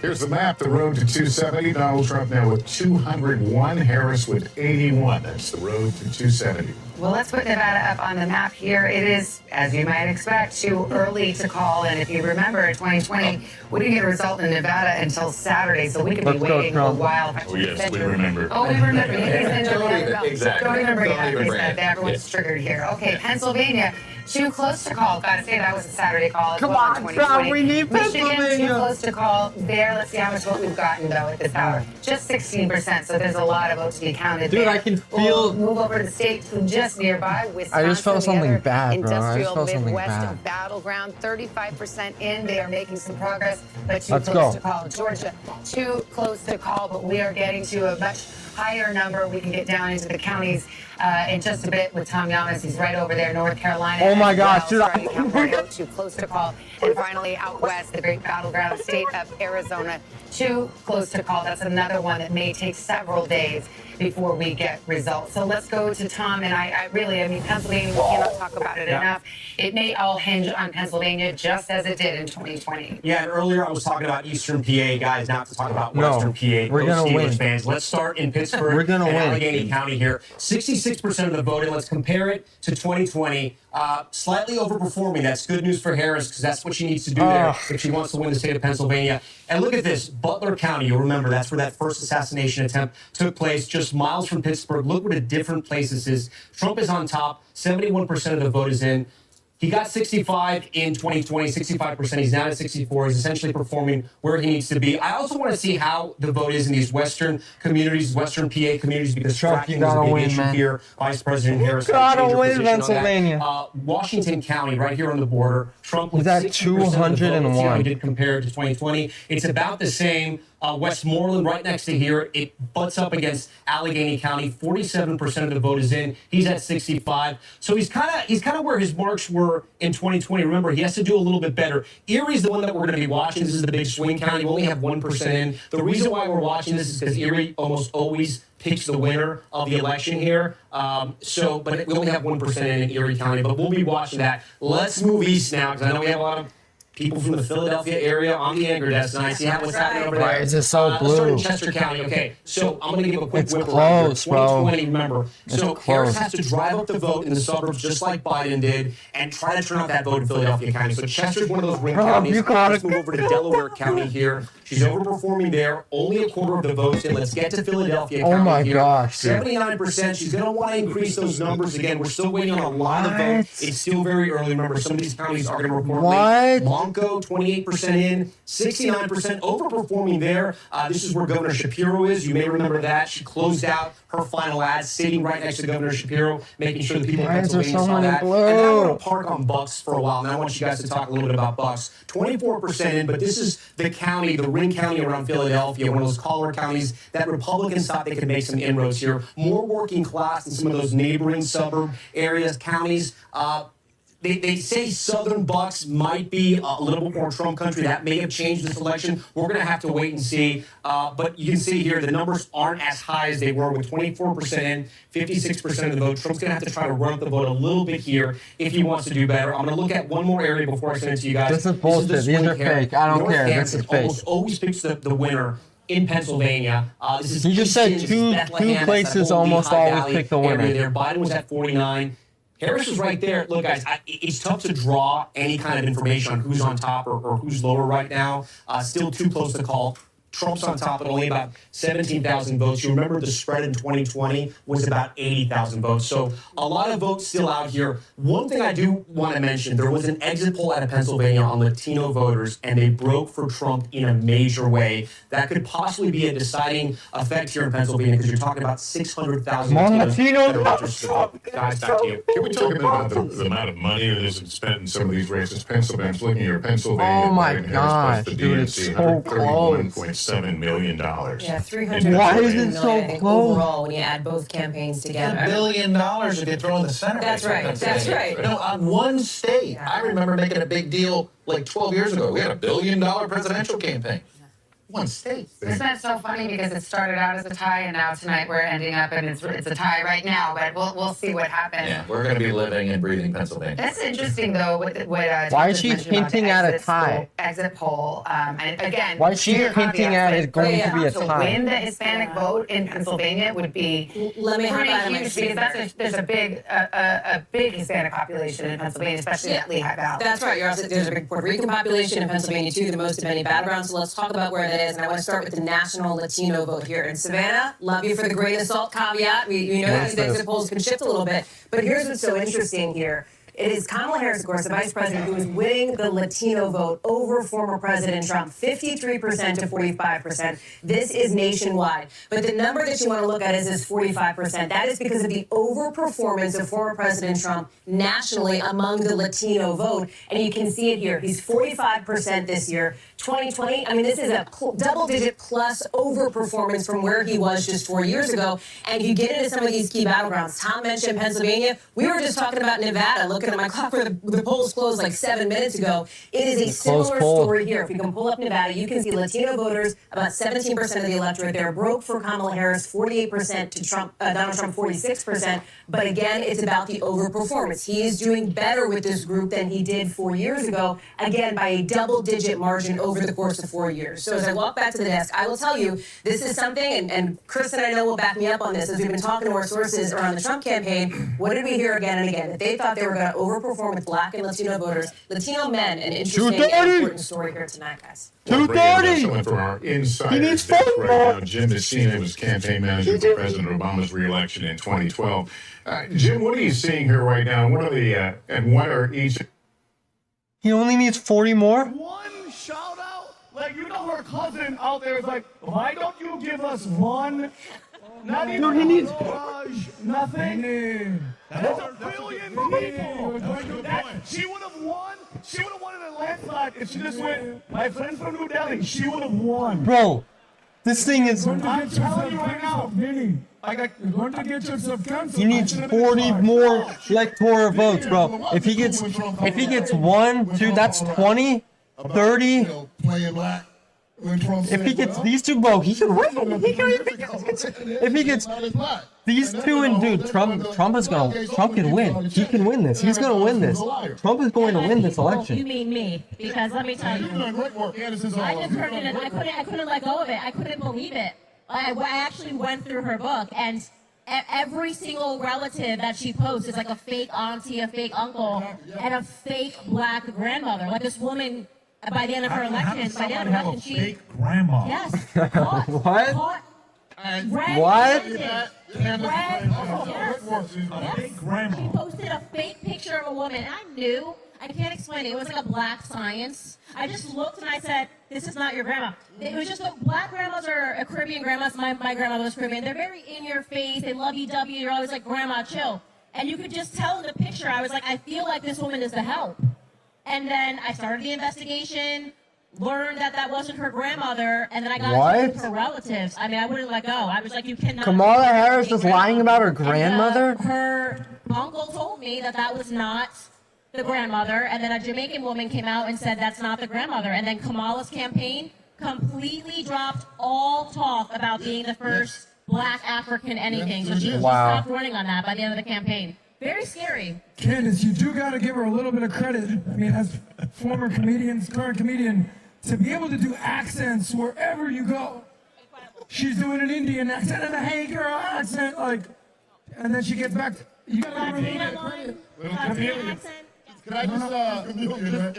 S24: Here's the map. The road to 270. Donald Trump now with 201. Harris with 81. That's the road to 270.
S25: Well, let's put Nevada up on the map here. It is, as you might expect, too early to call. And if you remember, in 2020, we didn't get a result in Nevada until Saturday, so we could be waiting a while.
S24: Oh, yes, we remember.
S25: Oh, we remember. Exactly.
S24: Don't
S25: Don't remember yet.
S24: even bring it.
S25: Everyone's triggered here. Okay, Pennsylvania, Too close to call. Gotta say that was a Saturday call as
S4: Come
S25: well
S4: on,
S25: in 2020.
S4: Trump, we need
S25: Michigan,
S4: Pennsylvania.
S25: too close to call. There, let's see how much vote we've gotten though at this hour. Just 16%. So there's a lot of votes to be counted.
S4: Dude,
S25: there.
S4: I can feel.
S25: We'll move over to the state just nearby, Wisconsin.
S4: I just felt
S25: the
S4: something
S25: other
S4: bad, bro. I just
S25: Industrial
S4: felt something
S25: Midwest
S4: bad.
S25: battleground. 35% in. They are making some progress, but too
S4: Let's
S25: close
S4: go.
S25: to call. Georgia, too close to call, but we are getting to a much higher number. We can get down into the counties in just a bit with Tom Yamas. He's right over there, North Carolina.
S4: Oh my
S25: as
S4: gosh,
S25: well,
S4: dude,
S25: starting to count right out, too close to call. And finally, out west, the great battleground state of Arizona, too close to call. That's another one that may take several days before we get results. So let's go to Tom. And I mean, Pennsylvania, we cannot talk about it enough. It may all hinge on Pennsylvania just as it did in 2020.
S22: Yeah, and earlier I was talking about Eastern PA, guys, not to talk about
S4: No,
S22: Western PA.
S4: we're
S22: Go
S4: gonna
S22: Steelers
S4: win.
S22: fans. Let's start in Pittsburgh
S4: We're gonna
S22: and
S4: win.
S22: Allegheny County here. 66% of the voting. Let's compare it to 2020. Slightly overperforming. That's good news for Harris because that's what she needs to do there if she wants to win the state of Pennsylvania. And look at this, Butler County. You'll remember that's where that first assassination attempt took place, just miles from Pittsburgh. Look what a different place this is. Trump is on top. 71% of the vote is in. He got 65 in 2020, 65%. He's now at 64. He's essentially performing where he needs to be. I also want to see how the vote is in these Western communities, Western PA communities, because
S4: Trump, you
S22: fracking is a
S4: gotta
S22: big
S4: win,
S22: issue
S4: man.
S22: here. Vice President Harris
S4: You
S22: had to
S4: gotta
S22: change her
S4: win,
S22: position on that.
S4: Pennsylvania.
S22: Washington County, right here on the border. Trump with
S4: He's at
S22: 60% of the vote. Let's see how
S4: 201.
S22: he did compared to 2020. It's about the same. Westmoreland right next to here. It butts up against Allegheny County. 47% of the vote is in. He's at 65. So he's kind of where his marks were in 2020. Remember, he has to do a little bit better. Erie's the one that we're going to be watching. This is the big swing county. We only have 1% in. The reason why we're watching this is because Erie almost always picks the winner of the election here. But we only have 1% in Erie County, but we'll be watching that. Let's move east now because I know we have a lot of people from the Philadelphia area on the anchor desk, and I see what's happening over there.
S4: Why is it so
S22: Let's start in
S4: blue?
S22: Chester County. Okay, so I'm going to give a quick
S4: It's
S22: whip around here.
S4: close, bro.
S22: 2020, remember.
S4: It's
S22: So
S4: close.
S22: Harris has to drive up the vote in the suburbs just like Biden did and try to turn out that vote in Philadelphia County. So Chester's one of those ring
S4: Bro,
S22: counties.
S4: you got
S22: Let's
S4: it.
S22: move over to Delaware County here. She's overperforming there. Only a quarter of the votes in. Let's get to Philadelphia County
S4: Oh my
S22: here.
S4: gosh, dude.
S22: 79%. She's going to want to increase those numbers again. We're still waiting on a lot of votes. It's still very early. Remember, some of these counties are going to report late. Lonco, 28% in, 69% overperforming there. This is where Governor Shapiro is. You may remember that. She closed out her final ad, sitting right next to Governor Shapiro, making sure the people in
S4: Why is there
S22: Pennsylvania
S4: so
S22: saw
S4: many
S22: that.
S4: blue?
S22: And then I want to park on Bucks for a while, and I want you guys to talk a little bit about Bucks. 24% in, but this is the county, the ring county around Philadelphia, one of those collar counties that Republicans thought they could make some inroads here. More working class than some of those neighboring suburb areas, counties. They say Southern Bucks might be a little bit more Trump country. That may have changed this election. We're going to have to wait and see. But you can see here the numbers aren't as high as they were with 24% in, 56% of the vote. Trump's going to have to try to run up the vote a little bit here if he wants to do better. I'm going to look at one more area before I send it to you guys.
S4: This is bullshit.
S22: the
S4: These
S22: swing
S4: are
S22: here.
S4: fake. I don't care. This
S22: Northampton
S4: is fake.
S22: almost always picks the winner in Pennsylvania. This is
S4: You just said
S22: Easton,
S4: two
S22: Bethlehem, that's that
S4: places
S22: whole
S4: almost
S22: Lehigh
S4: always
S22: Valley
S4: pick the winner.
S22: area there. Biden was at 49. Harris is right there. Look, guys, it's tough to draw any kind of information on who's on top or who's lower right now. Still too close to call. Trump's on top at only about 17,000 votes. You remember the spread in 2020 was about 80,000 votes. So a lot of votes still out here. One thing I do want to mention, there was an exit poll out of Pennsylvania on Latino voters, and they broke for Trump in a major way. That could possibly be a deciding effect here in Pennsylvania because you're talking about 600,000 Latinos that are registered. Guys, back to you.
S24: Can we talk about the amount of money that is spent in some of these races? Pennsylvania, I'm looking here, Pennsylvania.
S4: Oh my
S24: Biden, Harris
S4: gosh,
S24: plus the
S4: dude, it's
S24: DNC,
S4: so close.
S24: $131.7 million.
S7: Yeah,
S4: Why is it so close?
S7: overall when you add both campaigns together.
S11: $1 billion to get thrown in the center.
S7: That's right. That's right.
S11: No, on one state, I remember making a big deal like 12 years ago. We had $1 billion presidential campaign. One state.
S25: Isn't that so funny because it started out as a tie and now tonight we're ending up and it's a tie right now, but we'll see what happens.
S11: Yeah, we're going to be living and breathing Pennsylvania.
S25: That's interesting though. What
S4: Why is she hinting at a tie?
S25: Exit poll. And again,
S4: Why is she
S25: clear
S4: hinting
S25: caveats
S4: at
S25: that
S4: it going to be a
S25: to
S4: tie?
S25: win the Hispanic vote in Pennsylvania would be
S13: Let me
S25: pretty
S13: have that in my
S25: huge because there's a big Hispanic population in Pennsylvania, especially at Lehigh Valley.
S13: That's right. You're absolutely, there's a big Puerto Rican population in Pennsylvania too, the most of any battleground. So let's talk about where that is. And I want to start with the national Latino vote here. In Savannah, love you for the grain of salt caveat. We know that these exit polls can shift a little bit. But here's what's so interesting here.
S7: It is Kamala Harris, of course, the vice president, who is winning the Latino vote over former President Trump, 53% to 45%. This is nationwide. But the number that you want to look at is this 45%. That is because of the overperformance of former President Trump nationally among the Latino vote. And you can see it here. He's 45% this year. 2020, I mean, this is a double-digit plus overperformance from where he was just 4 years ago. And you get into some of these key battlegrounds. Tom mentioned Pennsylvania. We were just talking about Nevada, looking at my clock where the polls closed like 7 minutes ago. It is a similar story here. If we can pull up Nevada, you can see Latino voters, about 17% of the electorate there, broke for Kamala Harris, 48% to Donald Trump, 46%. But again, it's about the overperformance. He is doing better with this group than he did 4 years ago, again, by a double-digit margin over the course of 4 years. So as I walk back to the desk, I will tell you, this is something, and Chris and I know will back me up on this, as we've been talking to our sources around the Trump campaign, what did we hear again and again? That they thought they were going to overperform with Black and Latino voters, Latino men, an interesting and important story here tonight, guys.
S24: 230. Someone from our insider desk right now, Jim Messina was campaign manager for President Obama's re-election in 2012. Jim, what are you seeing here right now? What are the and what are each?
S12: He only needs 40 more.
S10: One shout out, like you know, her cousin out there is like, why don't you give us one? Not even
S12: he needs
S10: nothing. That's a billion people. She would have won. She would have won in a landslide if she just went. My friends from New Delhi. She would have won.
S12: Bro, this thing is.
S10: I'm telling you right now, Vinny. You're going to get yourself canceled.
S12: He needs 40 more electoral votes, bro. If he gets 1, 2, that's 20, 30.
S5: Playing black.
S12: If he gets these two, bro, he can win. If he gets these two, and dude, Trump can win. He can win this. He's gonna win this. Trump is going to win this election.
S13: You mean me? Because let me tell you, I just heard it and I couldn't let go of it. I couldn't believe it. I actually went through her book, and every single relative that she posts is like a fake auntie, a fake uncle, and a fake Black grandmother. Like this woman. By the end of her election, she
S1: fake grandma.
S13: Yes.
S12: What?
S13: What?
S1: Fake grandma.
S13: She posted a fake picture of a woman. I knew. I can't explain it. It was like a Black science. I just looked and I said, "This is not your grandma." It was just Black grandmas are Caribbean grandmas. My grandmother was Caribbean. They're very in your face. They love you. You're always like, "Grandma, chill." And you could just tell in the picture. I was like, I feel like this woman is the help. And then I started the investigation, learned that wasn't her grandmother, and then I got to her relatives. I mean, I wouldn't let go. I was like, you cannot.
S12: Kamala Harris is lying about her grandmother?
S13: Her uncle told me that was not the grandmother, and then a Jamaican woman came out and said that's not the grandmother. And then Kamala's campaign completely dropped all talk about being the first Black African anything. So she stopped running on that by the end of the campaign. Very scary.
S10: Candace, you do got to give her a little bit of credit. I mean, as former comedians, current comedian, to be able to do accents wherever you go. She's doing an Indian accent and a hey girl accent, like, and then she gets back to, you got to
S2: Can I just,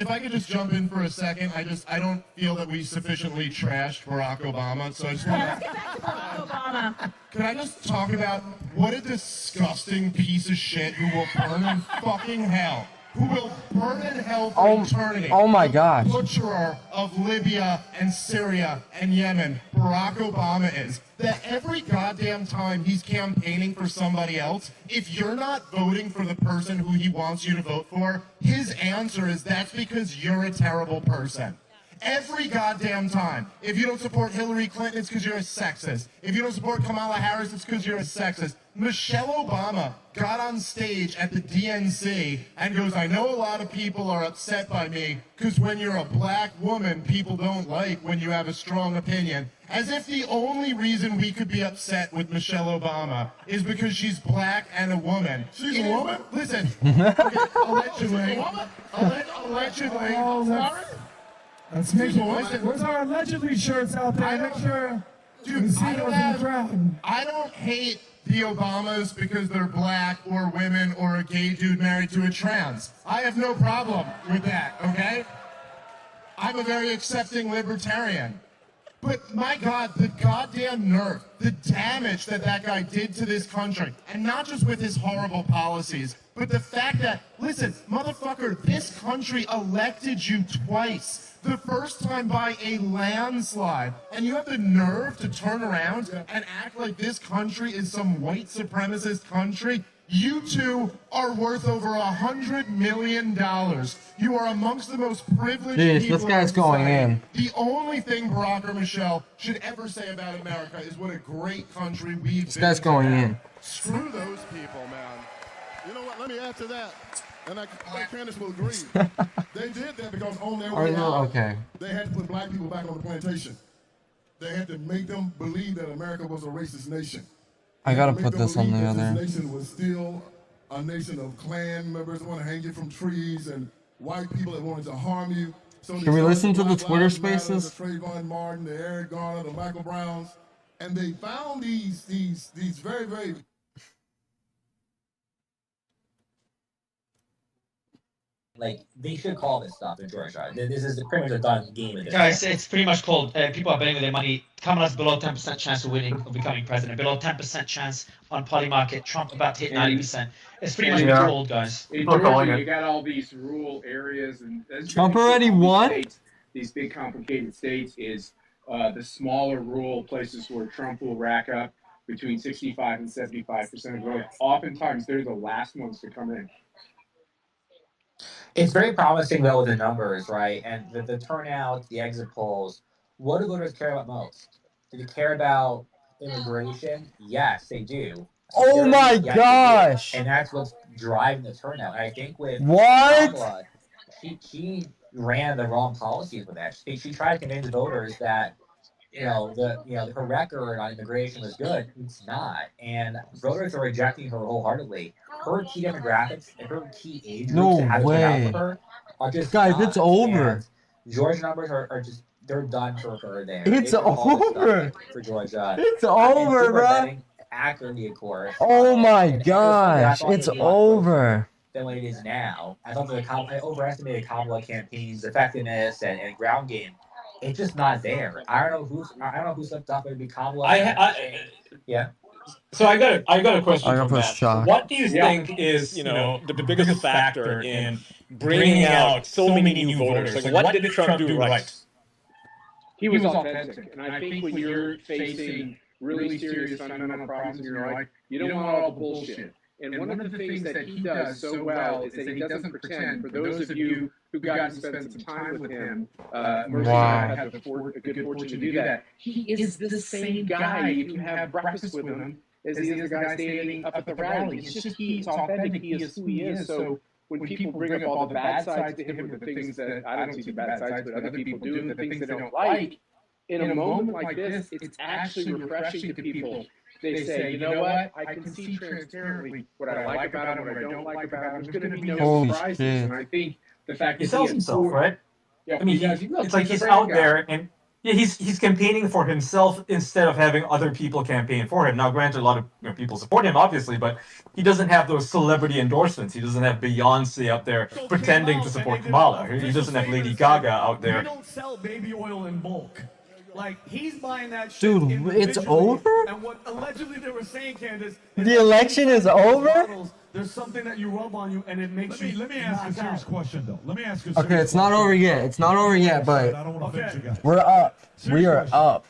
S2: if I could just jump in for a second, I don't feel that we sufficiently trashed Barack Obama, so I just want
S13: Let's get back to Barack Obama.
S2: Can I just talk about what a disgusting piece of shit who will burn in fucking hell? Who will burn in hell for eternity?
S12: Oh my God.
S2: The butcherer of Libya and Syria and Yemen, Barack Obama is. That every goddamn time he's campaigning for somebody else, if you're not voting for the person who he wants you to vote for, his answer is that's because you're a terrible person. Every goddamn time. If you don't support Hillary Clinton, it's because you're a sexist. If you don't support Kamala Harris, it's because you're a sexist. Michelle Obama got on stage at the DNC and goes, I know a lot of people are upset by me because when you're a Black woman, people don't like when you have a strong opinion. As if the only reason we could be upset with Michelle Obama is because she's Black and a woman. She's a woman? Listen, okay, allegedly. Allegedly. Sorry?
S10: Let's make it. Where's our allegedly shirts out there? Make sure
S2: Dude, I don't hate the Obamas because they're Black or women or a gay dude married to a trans. I have no problem with that, okay? I'm a very accepting libertarian. But my God, the goddamn nerve, the damage that guy did to this country, and not just with his horrible policies, but the fact that, listen, motherfucker, this country elected you twice. The first time by a landslide, and you have the nerve to turn around and act like this country is some white supremacist country. You two are worth over $100 million. You are amongst the most privileged
S12: Jeez,
S2: people
S12: this guy's
S2: in
S12: going
S2: society.
S12: in.
S2: The only thing Barack or Michelle should ever say about America is what a great country we've
S12: This
S2: been.
S12: guy's going in.
S5: Screw those people, man. You know what? Let me add to that. And I think Candace will agree. They did that because on their way out,
S12: Okay.
S5: they had to put black people back on the plantation. They had to make them believe that America was a racist nation.
S12: I gotta
S5: Make
S12: put
S5: them
S12: this on
S5: believe
S12: the
S5: that
S12: other.
S5: This nation was still a nation of Klan members that want to hang you from trees and white people that wanted to harm you. So
S12: Can we listen to the
S5: Black
S12: Twitter
S5: Lives Matter,
S12: Spaces?
S5: The Trayvon Martin, the Eric Garner, the Michael Browns, and they found these very, very
S3: Like, they should call this stuff in Georgia. This is pretty much a done game at this
S14: Guys,
S3: point.
S14: it's pretty much called people are betting with their money. Kamala's below 10% chance of winning, of becoming president. Below 10% chance on Polymarket. Trump about to hit 90%. It's pretty much called, guys.
S15: In Georgia, you got all these rural areas, and that's
S12: Trump
S15: what
S12: already
S15: these
S12: won?
S15: states, these big complicated states is the smaller rural places where Trump will rack up between 65 and 75% of votes. Oftentimes, they're the last ones to come in.
S3: It's very promising, though, with the numbers, right? And the turnout, the exit polls. What do voters care about most? Do they care about immigration? Yes, they do.
S12: Oh my
S3: Yes, they do.
S12: gosh.
S3: And that's what's driving the turnout. And I think with
S12: What?
S3: Kamala, she ran the wrong policies with that. She tried to convince voters that her record on immigration was good. It's not, and voters are rejecting her wholeheartedly. Her key demographics and her key age groups
S12: No
S3: that have turned out
S12: way.
S3: for her are just
S12: Guys,
S3: not.
S12: it's over.
S3: And Georgia numbers are just they're done for her there.
S12: It's
S3: They can call this stuff
S12: over.
S3: for Georgia.
S12: It's
S3: And
S12: over,
S3: people are
S12: bruh.
S3: betting accurately, of course.
S12: Oh my
S3: And
S12: gosh,
S3: I thought
S12: it's
S3: it'd be a lot closer
S12: over.
S3: than what it is now. I thought I overestimated Kamala campaign's effectiveness and ground game. It's just not there. I don't know who's left off. Maybe Kamala. Yeah.
S16: So I got a question
S12: I got
S16: from
S12: put
S16: Matt.
S12: shock.
S16: What do you think is the biggest factor in bringing out so many new voters? Like, what did Trump do right?
S15: He was authentic, and I think when you're facing really serious fundamental problems in your life, you don't want all the bullshit. And one of the things that he does so well is that he doesn't pretend. For those of you who got to spend some time with him, Mercy and I had the good fortune to do that. He is the same guy. You can have breakfast with him as he is the guy standing up at the rally. It's just he's authentic. He is who he is. So when people bring up all the bad sides to him, or the things that I don't see the bad sides, but other people do, and the things they don't like, in a moment like this, it's actually refreshing to people. They say, you know what? I can see transparently what I like about him, what I don't like about him. There's going to be no
S12: Holy
S15: surprises.
S12: shit.
S15: And I think the fact
S16: He
S15: that
S16: sells
S15: has
S16: himself,
S15: four-
S16: right?
S15: Yeah,
S16: I mean,
S15: he does.
S16: it's like he's
S15: a brand
S16: out
S15: guy.
S16: there and he's campaigning for himself instead of having other people campaign for him. Now, granted, a lot of people support him, obviously, but he doesn't have those celebrity endorsements. He doesn't have Beyonce out there pretending to support Kamala. He doesn't have Lady Gaga out
S10: We
S16: there.
S10: don't sell baby oil in bulk. Like, he's buying that shit
S12: Dude, it's
S10: individually.
S12: over?
S10: And what allegedly they were saying, Candace,
S12: The election is over?
S10: there's something that you rub on you and it makes you
S1: Let me ask you a serious question, though. Let me ask you a
S12: Okay,
S1: serious
S12: it's not over yet. It's not over yet,
S1: I
S12: but
S1: don't want to offend you guys.
S12: we're up. We
S1: Serious
S12: are
S1: question.
S12: up.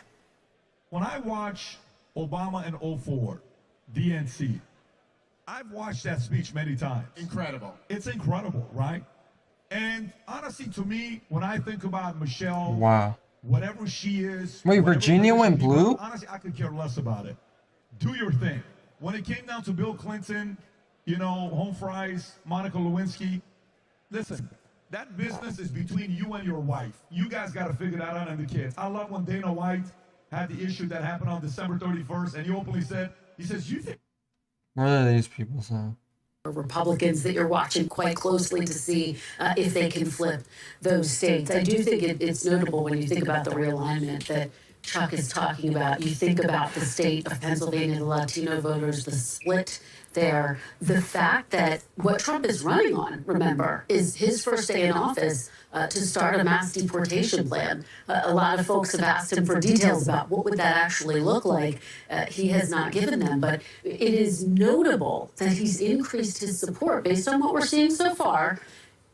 S1: When I watch Obama in 04, DNC, I've watched that speech many times.
S2: Incredible.
S1: It's incredible, right? And honestly, to me, when I think about Michelle,
S12: Wow.
S1: whatever she is.
S12: Wait,
S1: whatever
S12: Virginia
S1: position
S12: went
S1: you
S12: blue?
S1: got, honestly, I could care less about it. Do your thing. When it came down to Bill Clinton, home fries, Monica Lewinsky, listen, that business is between you and your wife. You guys got to figure that out and the kids. I love when Dana White had the issue that happened on December 31st, and he openly said, he says, you think
S12: What are these people saying?
S7: Republicans that you're watching quite closely to see if they can flip those states. I do think it's notable when you think about the realignment that
S17: Chuck is talking about. You think about the state of Pennsylvania, the Latino voters, the split there. The fact that what Trump is running on, remember, is his first day in office to start a mass deportation plan. A lot of folks have asked him for details about what would that actually look like. He has not given them, but it is notable that he's increased his support based on what we're seeing so far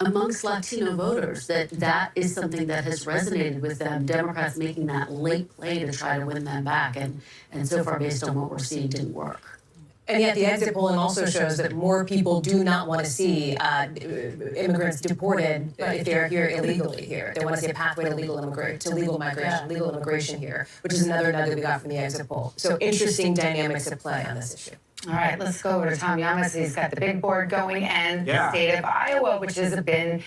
S17: amongst Latino voters, that is something that has resonated with them. Democrats making that late play to try to win them back, and so far, based on what we're seeing, didn't work.
S7: And yet the exit polling also shows that more people do not want to see immigrants deported if they're here illegally here. They want to see a pathway to legal immigration here, which is another nugget we got from the exit poll. So interesting dynamics at play on this issue.
S25: All right, let's go over to Tom Yamas. He's got the big board going and the state of Iowa, which has been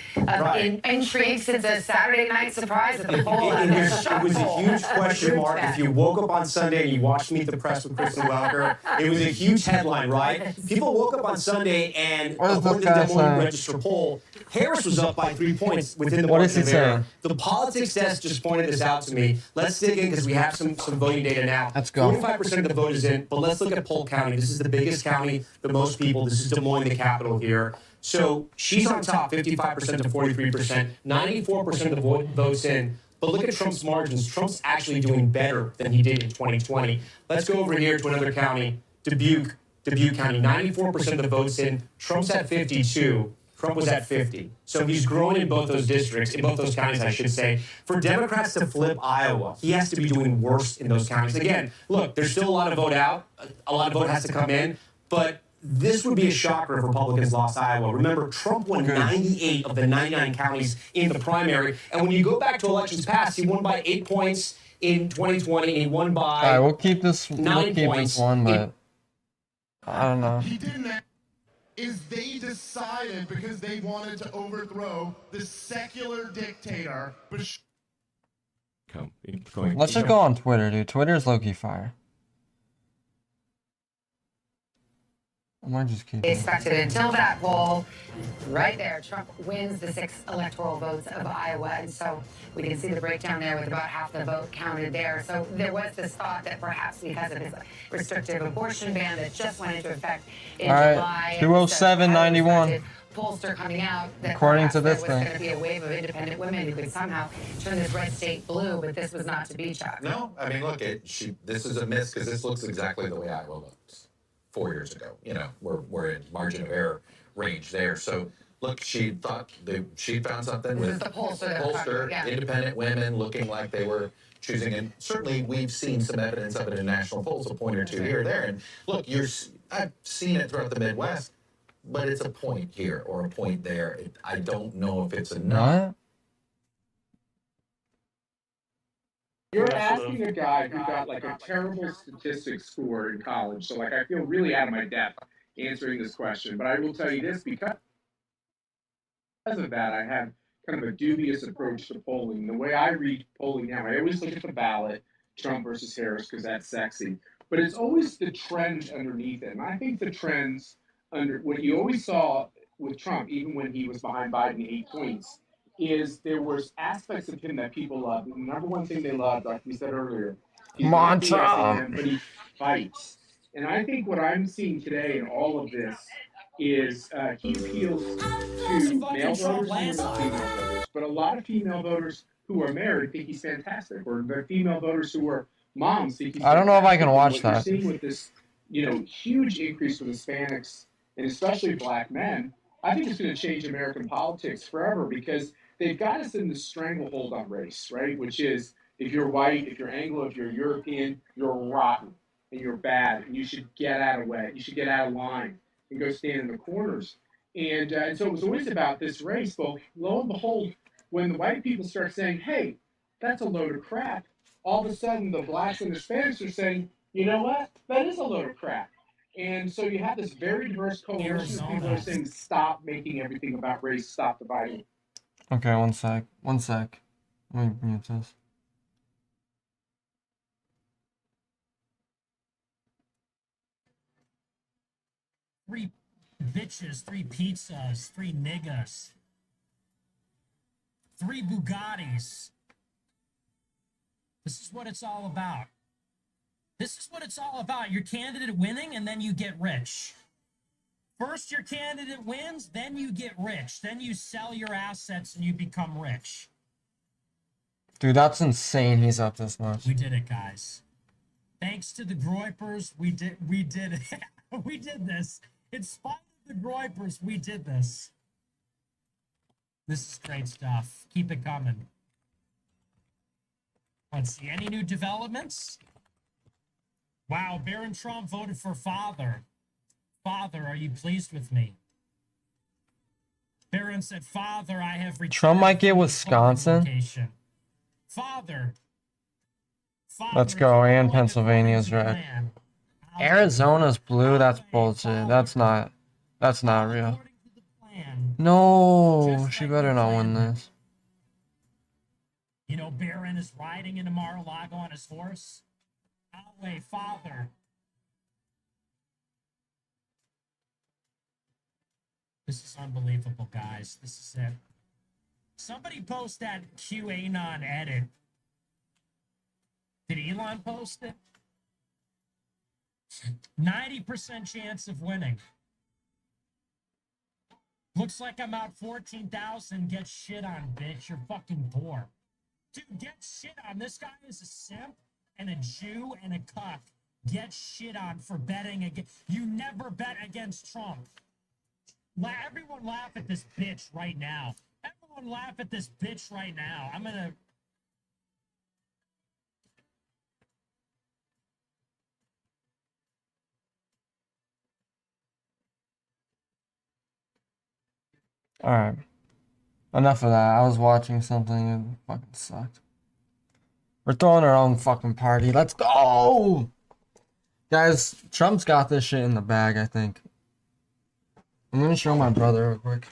S25: intrigued since a Saturday night surprise at the poll.
S18: It was a huge question mark. If you woke up on Sunday and you watched Meet the Press with Kristen Welker, it was a huge headline, right? People woke up on Sunday and according to the Des Moines Register poll, Harris was up by 3 points within the margin of error. The politics desk just pointed this out to me. Let's dig in because we have some voting data now.
S12: Let's go.
S18: 45% of the vote is in, but let's look at Polk County. This is the biggest county, the most people. This is Des Moines, the capital here. So she's on top, 55% to 43%, 94% of the votes in. But look at Trump's margins. Trump's actually doing better than he did in 2020. Let's go over here to another county, Dubuque County, 94% of the votes in. Trump's at 52. Trump was at 50. So he's growing in both those districts, in both those counties, I should say. For Democrats to flip Iowa, he has to be doing worse in those counties. Again, look, there's still a lot of vote out. A lot of vote has to come in. But this would be a shocker if Republicans lost Iowa. Remember, Trump won 98 of the 99 counties in the primary. And when you go back to elections past, he won by 8 points in 2020. And he won by
S12: All right, we'll keep this
S18: 9 points.
S12: One, but I don't know.
S5: He didn't. Is they decided because they wanted to overthrow the secular dictator.
S12: Let's just go on Twitter, dude. Twitter's low-key fire. I might just keep
S25: They expected until that poll, right there, Trump wins the 6 electoral votes of Iowa. And so we can see the breakdown there with about half the vote counted there. So there was this thought that perhaps because of his restrictive abortion ban that just went into effect in July.
S12: 207.91.
S25: Pollster coming out that
S12: according to this
S25: there was going to be a wave of independent women who could somehow turn this red state blue, but this was not to be, Chuck.
S11: No, I mean, look, this is a miss because this looks exactly the way Iowa looks 4 years ago. You know, we're in margin of error range there. So look, she thought she found something with
S25: the pollster,
S11: independent women looking like they were choosing, and certainly we've seen some evidence of it in national polls, a point or two here or there. And look, I've seen it throughout the Midwest. But it's a point here or a point there. I don't know if it's enough.
S12: What?
S15: You're asking a guy who got like a terrible statistics score in college, so like I feel really out of my depth answering this question. But I will tell you this, because of that, I have kind of a dubious approach to polling. The way I read polling now, I always look at the ballot, Trump versus Harris, because that's sexy. But it's always the trends underneath it. And I think the trends under what you always saw with Trump, even when he was behind Biden 8 points, is there was aspects of him that people loved. And the number one thing they loved, like we said earlier, he's not BSing them, but he fights. And I think what I'm seeing today in all of this is he appeals to male voters and female voters. But a lot of female voters who are married think he's fantastic, or the female voters who are moms think he's fantastic.
S12: I don't know if I can watch
S15: what
S12: that.
S15: You're seeing with this, huge increase with Hispanics and especially black men, I think it's going to change American politics forever because they've got us in this stranglehold on race, right? Which is if you're white, if you're Anglo, if you're European, you're rotten and you're bad and you should get out of the way. You should get out of line and go stand in the corners. And so it was always about this race. Well, lo and behold, when the white people start saying, hey, that's a load of crap, all of a sudden the blacks and Hispanics are saying, you know what? That is a load of crap. And so you have this very diverse coalition of people who are saying, stop making everything about race, stop dividing.
S12: Okay, one sec. Let me mute this.
S19: Three bitches, 3 pizzas, 3 niggas, 3 Bugattis. This is what it's all about. This is what it's all about. Your candidate winning, and then you get rich. First, your candidate wins, then you get rich. Then you sell your assets and you become rich.
S12: Dude, that's insane. He's up this much.
S19: We did it, guys. Thanks to the Groypers, we did it. We did this. In spite of the Groypers, we did this. This is great stuff. Keep it coming. Let's see. Any new developments? Wow, Barron Trump voted for father. Father, are you pleased with me? Barron said, Father, I have returned.
S12: Trump might get Wisconsin.
S19: Father.
S12: Let's go. And Pennsylvania's red. Arizona's blue. That's bullshit. That's not real. No, she better not win this.
S19: You know, Barron is riding into Mar-a-Lago on his horse. Outway, Father. This is unbelievable, guys. This is it. Somebody post that QAnon edit. Did Elon post it? 90% chance of winning. Looks like I'm out 14,000. Get shit on, bitch. You're fucking poor. Dude, get shit on. This guy is a simp and a Jew and a cuck. Get shit on for betting against. You never bet against Trump. Everyone laugh at this bitch right now. Everyone laugh at this bitch right now. I'm gonna.
S12: Alright. Enough of that. I was watching something and it fucking sucked. We're throwing our own fucking party. Let's go! Guys, Trump's got this shit in the bag, I think. I'm gonna show my brother real quick.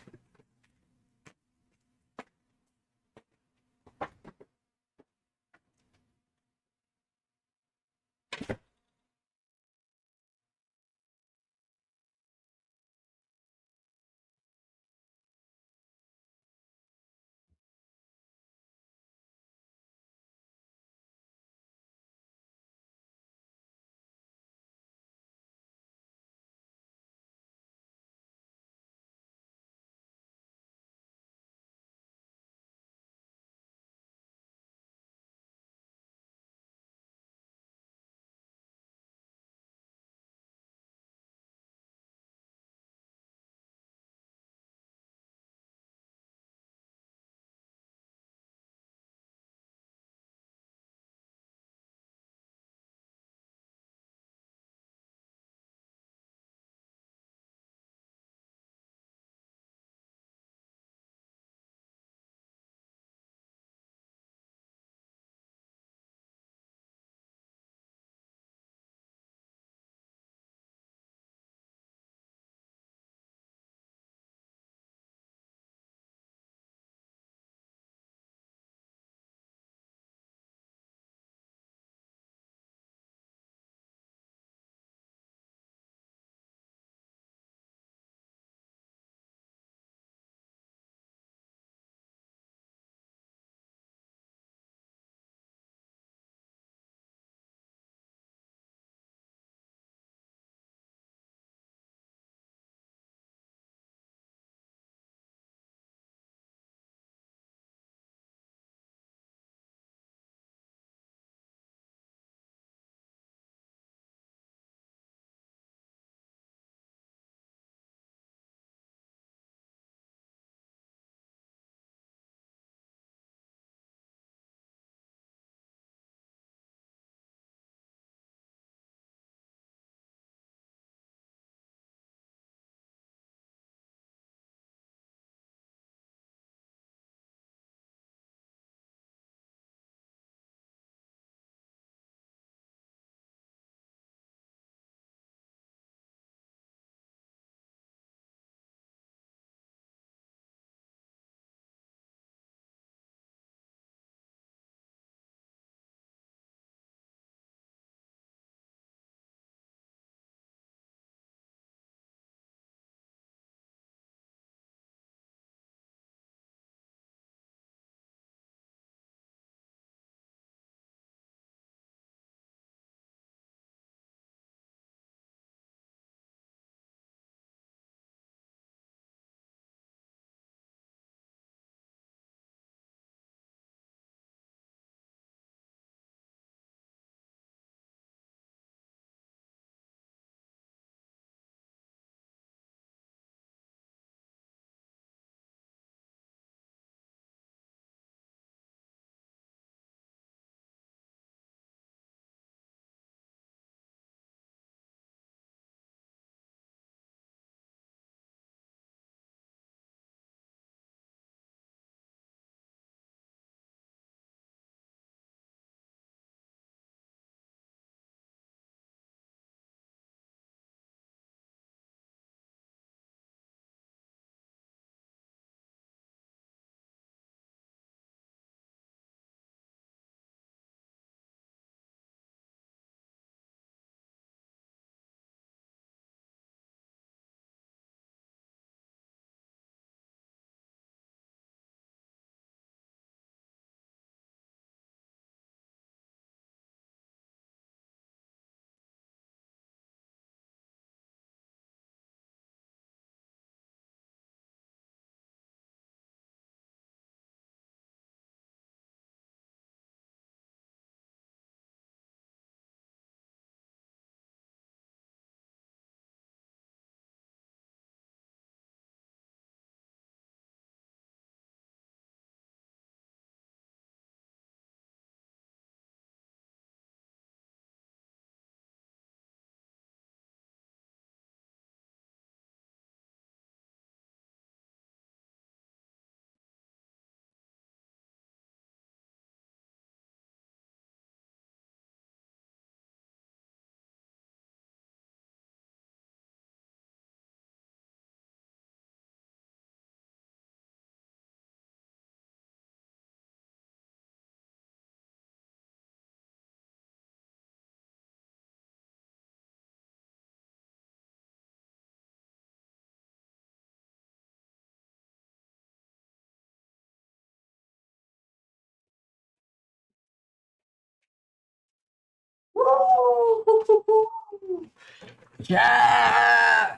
S12: Yeah.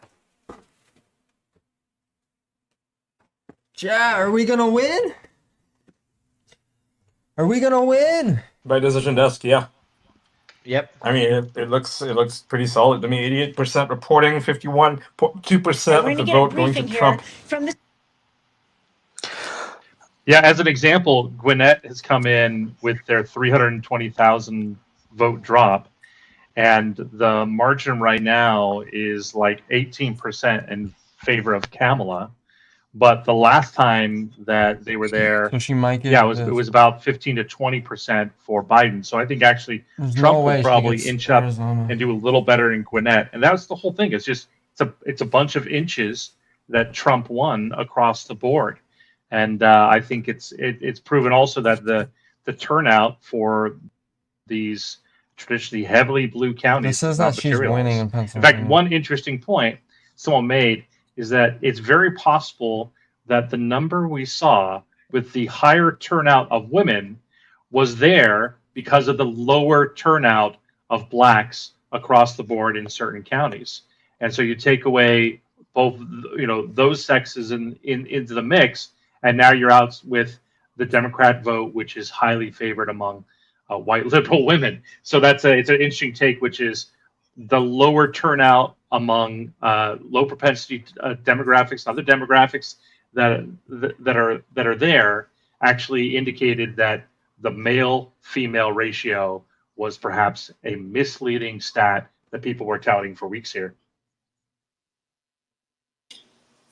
S12: Yeah, are we gonna win? Are we gonna win?
S16: By decision desk, yeah.
S14: Yep.
S16: I mean, it looks pretty solid to me. 88% reporting, 51.2% of the vote going to Trump.
S6: From the
S8: Yeah, as an example, Gwinnett has come in with their 320,000 vote drop, and the margin right now is like 18% in favor of Kamala. But the last time that they were there,
S12: So she might get
S8: yeah, it was about 15 to 20% for Biden. So I think actually
S12: There's
S8: Trump
S12: no way
S8: will
S12: she
S8: probably
S12: gets
S8: inch up
S12: Arizona.
S8: and do a little better in Gwinnett. And that's the whole thing. It's just it's a bunch of inches that Trump won across the board. And I think it's proven also that the turnout for these traditionally heavily blue counties
S12: This says
S8: does not
S12: that she's
S8: materialize.
S12: winning in
S8: In
S12: Pennsylvania.
S8: fact, one interesting point someone made is that it's very possible that the number we saw with the higher turnout of women was there because of the lower turnout of blacks across the board in certain counties. And so you take away both, those sexes into the mix, and now you're out with the Democrat vote, which is highly favored among white liberal women. So it's an interesting take, which is the lower turnout among low propensity demographics, other demographics that are there, actually indicated that the male-female ratio was perhaps a misleading stat that people were touting for weeks here.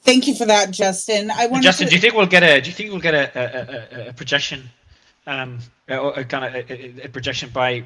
S6: Thank you for that, Justin.
S14: Justin, do you think we'll get a projection, or a kind of a projection by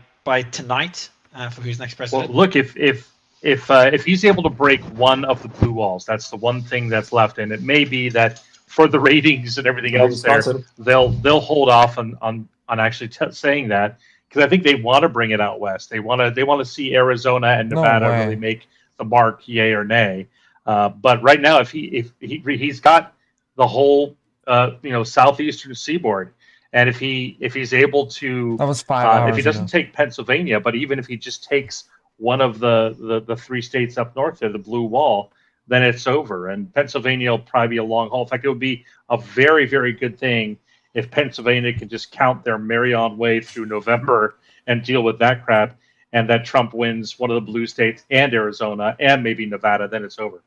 S14: tonight for who's next
S8: Well,
S14: president?
S8: look, if he's able to break one of the blue walls, that's the one thing that's left, and it may be that for the ratings and everything else there, they'll hold off on actually saying that, because I think they want to bring it out west. They want to see Arizona and
S12: No
S8: Nevada
S12: way.
S8: really make the mark, yay or nay. But right now, if he's got the whole southeastern seaboard, and if he's able to,
S12: That was 5
S8: if
S12: hours
S8: he doesn't
S12: ago.
S8: take Pennsylvania, but even if he just takes one of the three states up north there, the blue wall, then it's over. And Pennsylvania will probably be a long haul. In fact, it would be a very, very good thing if Pennsylvania can just count their merry-on way through November and deal with that crap, and that Trump wins one of the blue states and Arizona and maybe Nevada, then it's over.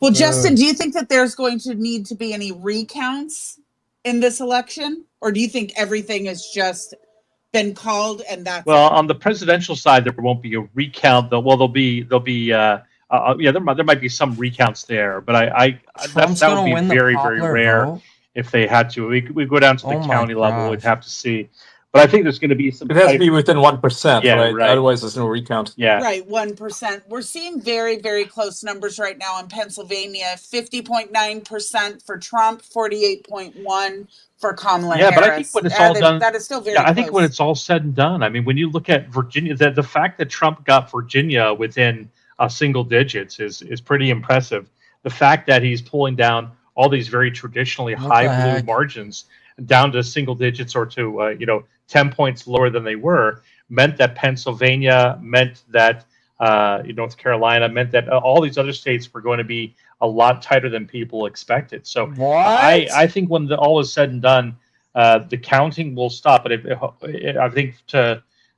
S6: Well, Justin, do you think that there's going to need to be any recounts in this election, or do you think everything has just been called and that's
S8: Well, on the presidential side, there won't be a recount. There might be some recounts there, but
S12: Trump's
S8: that
S12: gonna
S8: would be
S12: win the
S8: very, very
S12: popular
S8: rare
S12: vote?
S8: if they had to. We go down to the
S12: Oh my
S8: county level.
S12: gosh.
S8: We'd have to see. But I think there's going to be some.
S16: It has to be within 1%,
S8: Yeah,
S16: right?
S8: right.
S16: Otherwise, there's no recount.
S8: Yeah.
S6: right? 1%. We're seeing very, very close numbers right now in Pennsylvania: 50.9% for Trump, 48.1% for Kamala
S8: Yeah,
S6: Harris.
S8: but I think when it's all done,
S6: that is still very.
S8: I
S6: close.
S8: think when it's all said and done, I mean, when you look at Virginia, the fact that Trump got Virginia within single digits is pretty impressive. The fact that he's pulling down all these very traditionally
S12: What the
S8: high blue
S12: heck?
S8: margins down to single digits or to 10 points lower than they were meant that Pennsylvania, meant that North Carolina, meant that all these other states were going to be a lot tighter than people expected. So I think when all is said and done, the counting will stop. But I think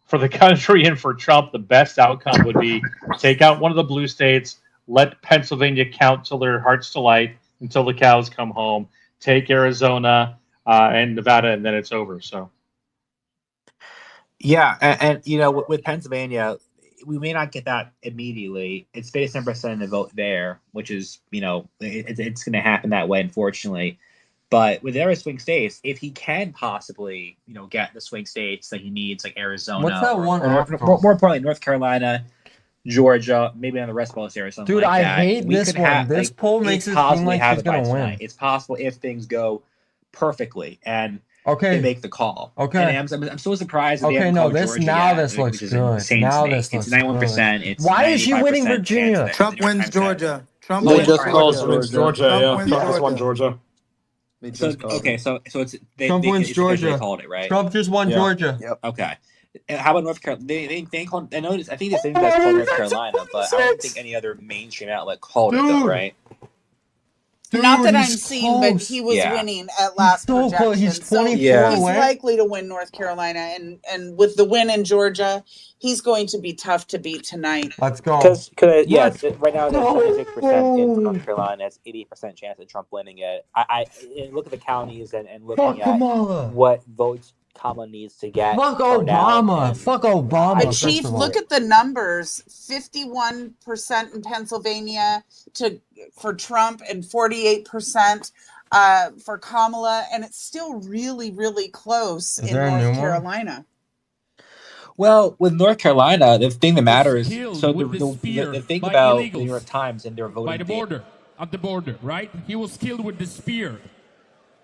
S8: for the country and for Trump, the best outcome would be take out one of the blue states, let Pennsylvania count till their heart's delight, until the cows come home, take Arizona and Nevada, and then it's over. So.
S9: Yeah, and with Pennsylvania, we may not get that immediately. It's 57% of the vote there, which is it's going to happen that way, unfortunately. But with the other swing states, if he can possibly get the swing states that he needs, like Arizona,
S12: What's that one
S9: or
S12: app
S9: more importantly, North Carolina, Georgia, maybe on the rest of Arizona.
S12: Dude,
S9: like
S12: I
S9: that,
S12: hate
S9: we
S12: this
S9: could
S12: one.
S9: have,
S12: This poll makes it seem
S9: possibly
S12: like
S9: have
S12: she's
S9: it by
S12: gonna win.
S9: tonight. It's possible if things go perfectly and
S12: Okay.
S9: they make the call.
S12: Okay.
S9: And I'm so surprised that they
S12: Okay,
S9: haven't
S12: no,
S9: called
S12: this
S9: Georgia
S12: now
S9: yet,
S12: this
S9: which
S12: looks
S9: is
S12: good.
S9: insane
S12: Now
S9: to me.
S12: this looks
S9: It's 91%.
S12: good.
S9: It's
S12: Why is she
S9: 95%
S12: winning
S9: chance
S12: Virginia?
S9: that
S20: Trump
S9: they're
S20: wins
S9: Democrat.
S20: Georgia. Trump
S16: They
S20: wins
S16: just called
S20: Georgia.
S16: Georgia,
S20: Trump
S16: yeah.
S20: wins
S16: Trump just won
S20: Georgia.
S16: Georgia.
S20: They
S9: So
S20: just called
S9: okay,
S20: it.
S9: so it's
S12: Trump wins
S9: it's officially
S12: Georgia.
S9: called it, right?
S12: Trump just won
S16: Yeah.
S12: Georgia.
S20: Yep.
S9: Okay. How about North Carolina? They called. I noticed. I think the same guys called North Carolina, but I don't think any other mainstream outlet called it though, right?
S6: Not that I'm
S12: he's
S6: seeing, but
S12: close.
S6: he was
S9: Yeah.
S6: winning at last
S12: So close.
S6: projection.
S12: He's 24
S6: He's
S12: away.
S6: likely to win North Carolina, and with the win in Georgia, he's going to be tough to beat tonight.
S12: Let's go.
S9: Because yeah,
S12: Let's
S9: right now there's 76% in
S12: go.
S9: North Carolina. It's 80% chance of Trump winning it. I and look at the counties and
S12: Fuck
S9: looking at
S12: Kamala.
S9: what votes Kamala needs to get.
S12: Fuck
S9: turned out,
S12: Obama.
S9: and
S12: Fuck Obama.
S6: But
S12: first
S6: Chief,
S12: of all.
S6: look at the numbers: 51% in Pennsylvania for Trump, and 48% for Kamala, and it's still really, really close
S12: Is
S6: in
S12: there a new
S6: North
S12: one?
S6: Carolina.
S9: Well, with North Carolina, the thing that matters.
S4: killed
S9: So
S4: with the spear
S9: the thing
S4: by
S9: about
S4: illegals
S9: the New York Times and their voting
S4: by the
S9: data-
S4: border, at the border, right? He was killed with the spear.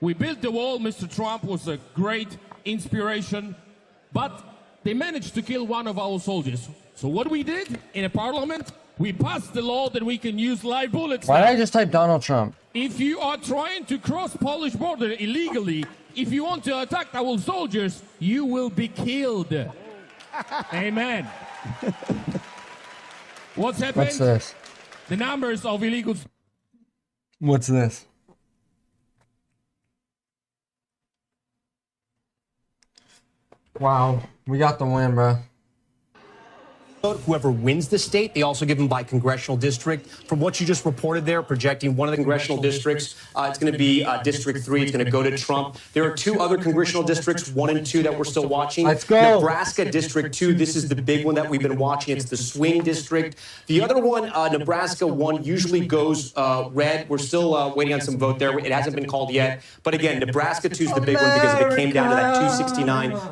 S4: We built the wall. Mr. Trump was a great inspiration, but they managed to kill one of our soldiers. So what we did in a parliament, we passed the law that we can use live bullets.
S12: Why
S4: now.
S12: did I just type Donald Trump?
S4: If you are trying to cross Polish border illegally, if you want to attack our soldiers, you will be killed. Amen. What's happened?
S12: What's this?
S4: The numbers of illegals.
S12: What's this? Wow, we got the win, bro.
S18: Whoever wins the state, they also give them by congressional district. From what you just reported there, projecting one of the congressional districts, it's going to be District 3. It's going to go to Trump. There are two other congressional districts, 1 and 2, that we're still watching.
S12: Let's go.
S18: Nebraska District 2, this is the big one that we've been watching. It's the swing district. The other one, Nebraska 1, usually goes red. We're still waiting on some vote there. It hasn't been called yet. But again, Nebraska 2 is the big one because if it came down to that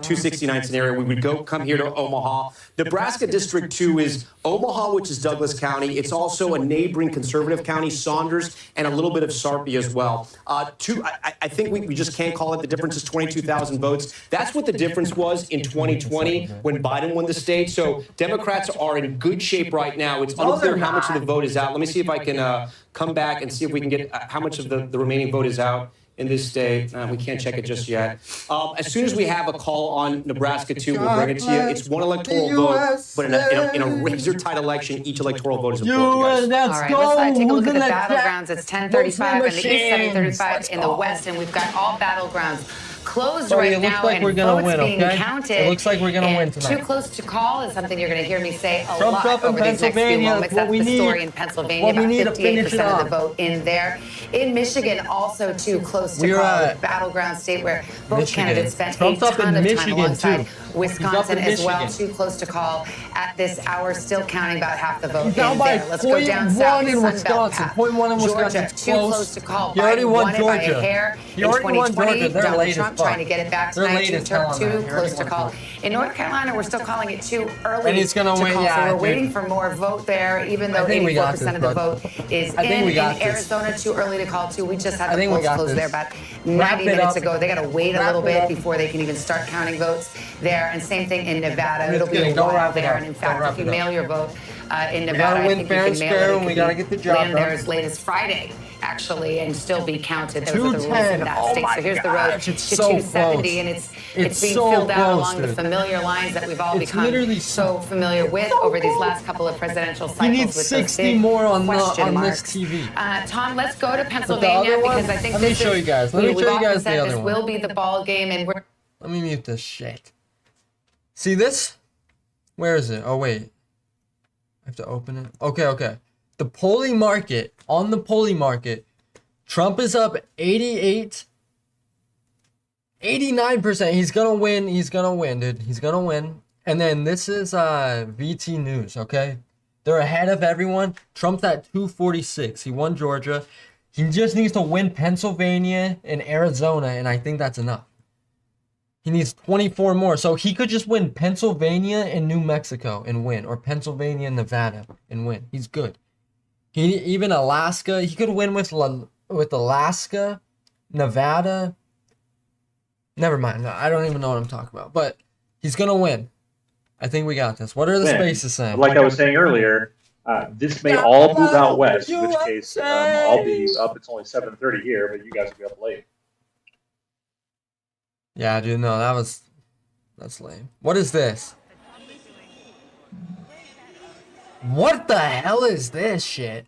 S18: 269 scenario, we would come here to Omaha. Nebraska District 2 is Omaha, which is Douglas County. It's also a neighboring conservative county, Saunders, and a little bit of Sarpy as well. I think we just can't call it. The difference is 22,000 votes. That's what the difference was in 2020 when Biden won the state. So Democrats are in good shape right now. It's unclear how much of the vote is out. Let me see if I can come back and see if we can get how much of the remaining vote is out in this state. We can't check it just yet. As soon as we have a call on Nebraska 2, we'll bring it to you. It's one electoral vote, but in a razor-tight election, each electoral vote is important, guys.
S25: All right, let's take a look at the battlegrounds. It's 10:35 in the east, 7:35 in the west, and we've got all battlegrounds closed
S12: Sorry,
S25: right
S12: it looks
S25: now,
S12: like
S25: and
S12: we're gonna
S25: votes
S12: win,
S25: being
S12: okay?
S25: counted.
S12: It looks like we're gonna
S25: And
S12: win tonight.
S25: Too close to call is something you're going to hear me say a
S12: Trump's
S25: lot
S12: up in
S25: over these next few
S12: Pennsylvania.
S25: moments.
S12: What
S25: That's
S12: we
S25: the story
S12: need-
S25: in Pennsylvania.
S12: what we
S25: About
S12: need to finish
S25: 58%
S12: it
S25: of the
S12: off.
S25: vote in there. In Michigan, also too close to
S12: We're
S25: call.
S12: at
S25: Battleground state where both
S12: Michigan.
S25: candidates spent
S12: Trump's
S25: a
S12: up in
S25: ton of time
S12: Michigan,
S25: alongside
S12: too.
S25: Wisconsin
S12: He's up in
S25: as well.
S12: Michigan.
S25: Too close to call at this hour. Still counting about half the vote
S12: He's down
S25: in
S12: by
S25: there. Let's go down
S12: 0.1
S25: south.
S12: in
S25: Sun Belt
S12: Wisconsin.
S25: path.
S12: 0.1 in Wisconsin.
S25: Georgia,
S12: It's
S25: too
S12: close.
S25: close to call.
S12: He already
S25: Biden
S12: won
S25: won it by a
S12: Georgia.
S25: hair
S12: He
S25: in
S12: already won
S25: 2020.
S12: Georgia. They're
S25: Donald
S12: late as
S25: Trump
S12: fuck.
S25: trying to get it back
S12: They're
S25: tonight.
S12: late as
S25: Too
S12: hell on that. He
S25: close
S12: already
S25: to
S12: won
S25: call.
S12: Georgia.
S25: In North Carolina, we're still calling it too early
S12: And he's gonna
S25: to
S12: win,
S25: call.
S12: yeah,
S25: So we're
S12: dude.
S25: waiting for more vote there, even though
S12: I think we got
S25: 84%
S12: this,
S25: of the
S12: bud.
S25: vote is
S12: I think
S25: in.
S12: we got
S25: In
S12: this.
S25: Arizona, too early to call too. We just had
S12: I
S25: the
S12: think we
S25: polls
S12: got
S25: closed
S12: this.
S25: there about
S12: Wrap
S25: 90
S12: it
S25: minutes
S12: up.
S25: ago. They got to wait a
S12: Wrap
S25: little
S12: it
S25: bit
S12: up.
S25: before they can even start counting votes there. And same thing in Nevada.
S12: It's
S25: It'll be
S12: good.
S25: a
S12: Don't
S25: while
S12: wrap it
S25: there.
S12: up.
S25: And in
S12: Don't
S25: fact,
S12: wrap
S25: if you
S12: it up.
S25: mail your vote in
S12: We
S25: Nevada,
S12: gotta
S25: I
S12: win
S25: think
S12: fair
S25: you
S12: and
S25: can mail
S12: square,
S25: it.
S12: and
S25: It
S12: we
S25: could
S12: gotta
S25: be
S12: get the job
S25: land there
S12: done.
S25: as late as Friday, actually, and still be counted. Those are the rules in
S12: 210.
S25: that
S12: Oh
S25: state.
S12: my
S25: So here's the road
S12: gosh,
S25: to
S12: it's so
S25: 270,
S12: close.
S25: and it's
S12: It's
S25: being
S12: so
S25: filled out
S12: close,
S25: along the
S12: dude.
S25: familiar lines that we've all
S12: It's
S25: become
S12: literally
S25: so familiar with over these last couple of presidential cycles.
S12: He needs
S25: with those
S12: 60
S25: big
S12: more on
S25: question
S12: this
S25: marks.
S12: TV.
S25: Tom, let's go to
S12: But the
S25: Pennsylvania
S12: other one,
S25: because I think
S12: let me
S25: this
S12: show
S25: is,
S12: you guys. Let me
S25: we've
S12: show you
S25: often
S12: guys
S25: said
S12: the
S25: this
S12: other one.
S25: will be the ball game, and we're
S12: Let me mute this shit. See this? Where is it? Oh, wait. I have to open it. Okay. The polling market, on the polling market, Trump is up 88, 89%. He's gonna win, dude. He's gonna win. And then this is VT News, okay? They're ahead of everyone. Trump's at 246. He won Georgia. He just needs to win Pennsylvania and Arizona, and I think that's enough. He needs 24 more. So he could just win Pennsylvania and New Mexico and win, or Pennsylvania and Nevada and win. He's good. Even Alaska, he could win with Alaska, Nevada. Never mind. No, I don't even know what I'm talking about. But he's going to win. I think we got this. What are the
S8: Win.
S12: spaces saying?
S8: Like I was saying earlier, this may all move out west, in which case I'll be up. It's only 7:30 here, but you guys will be up late.
S12: Yeah, dude, no, that That's lame. What is this? What the hell is this shit?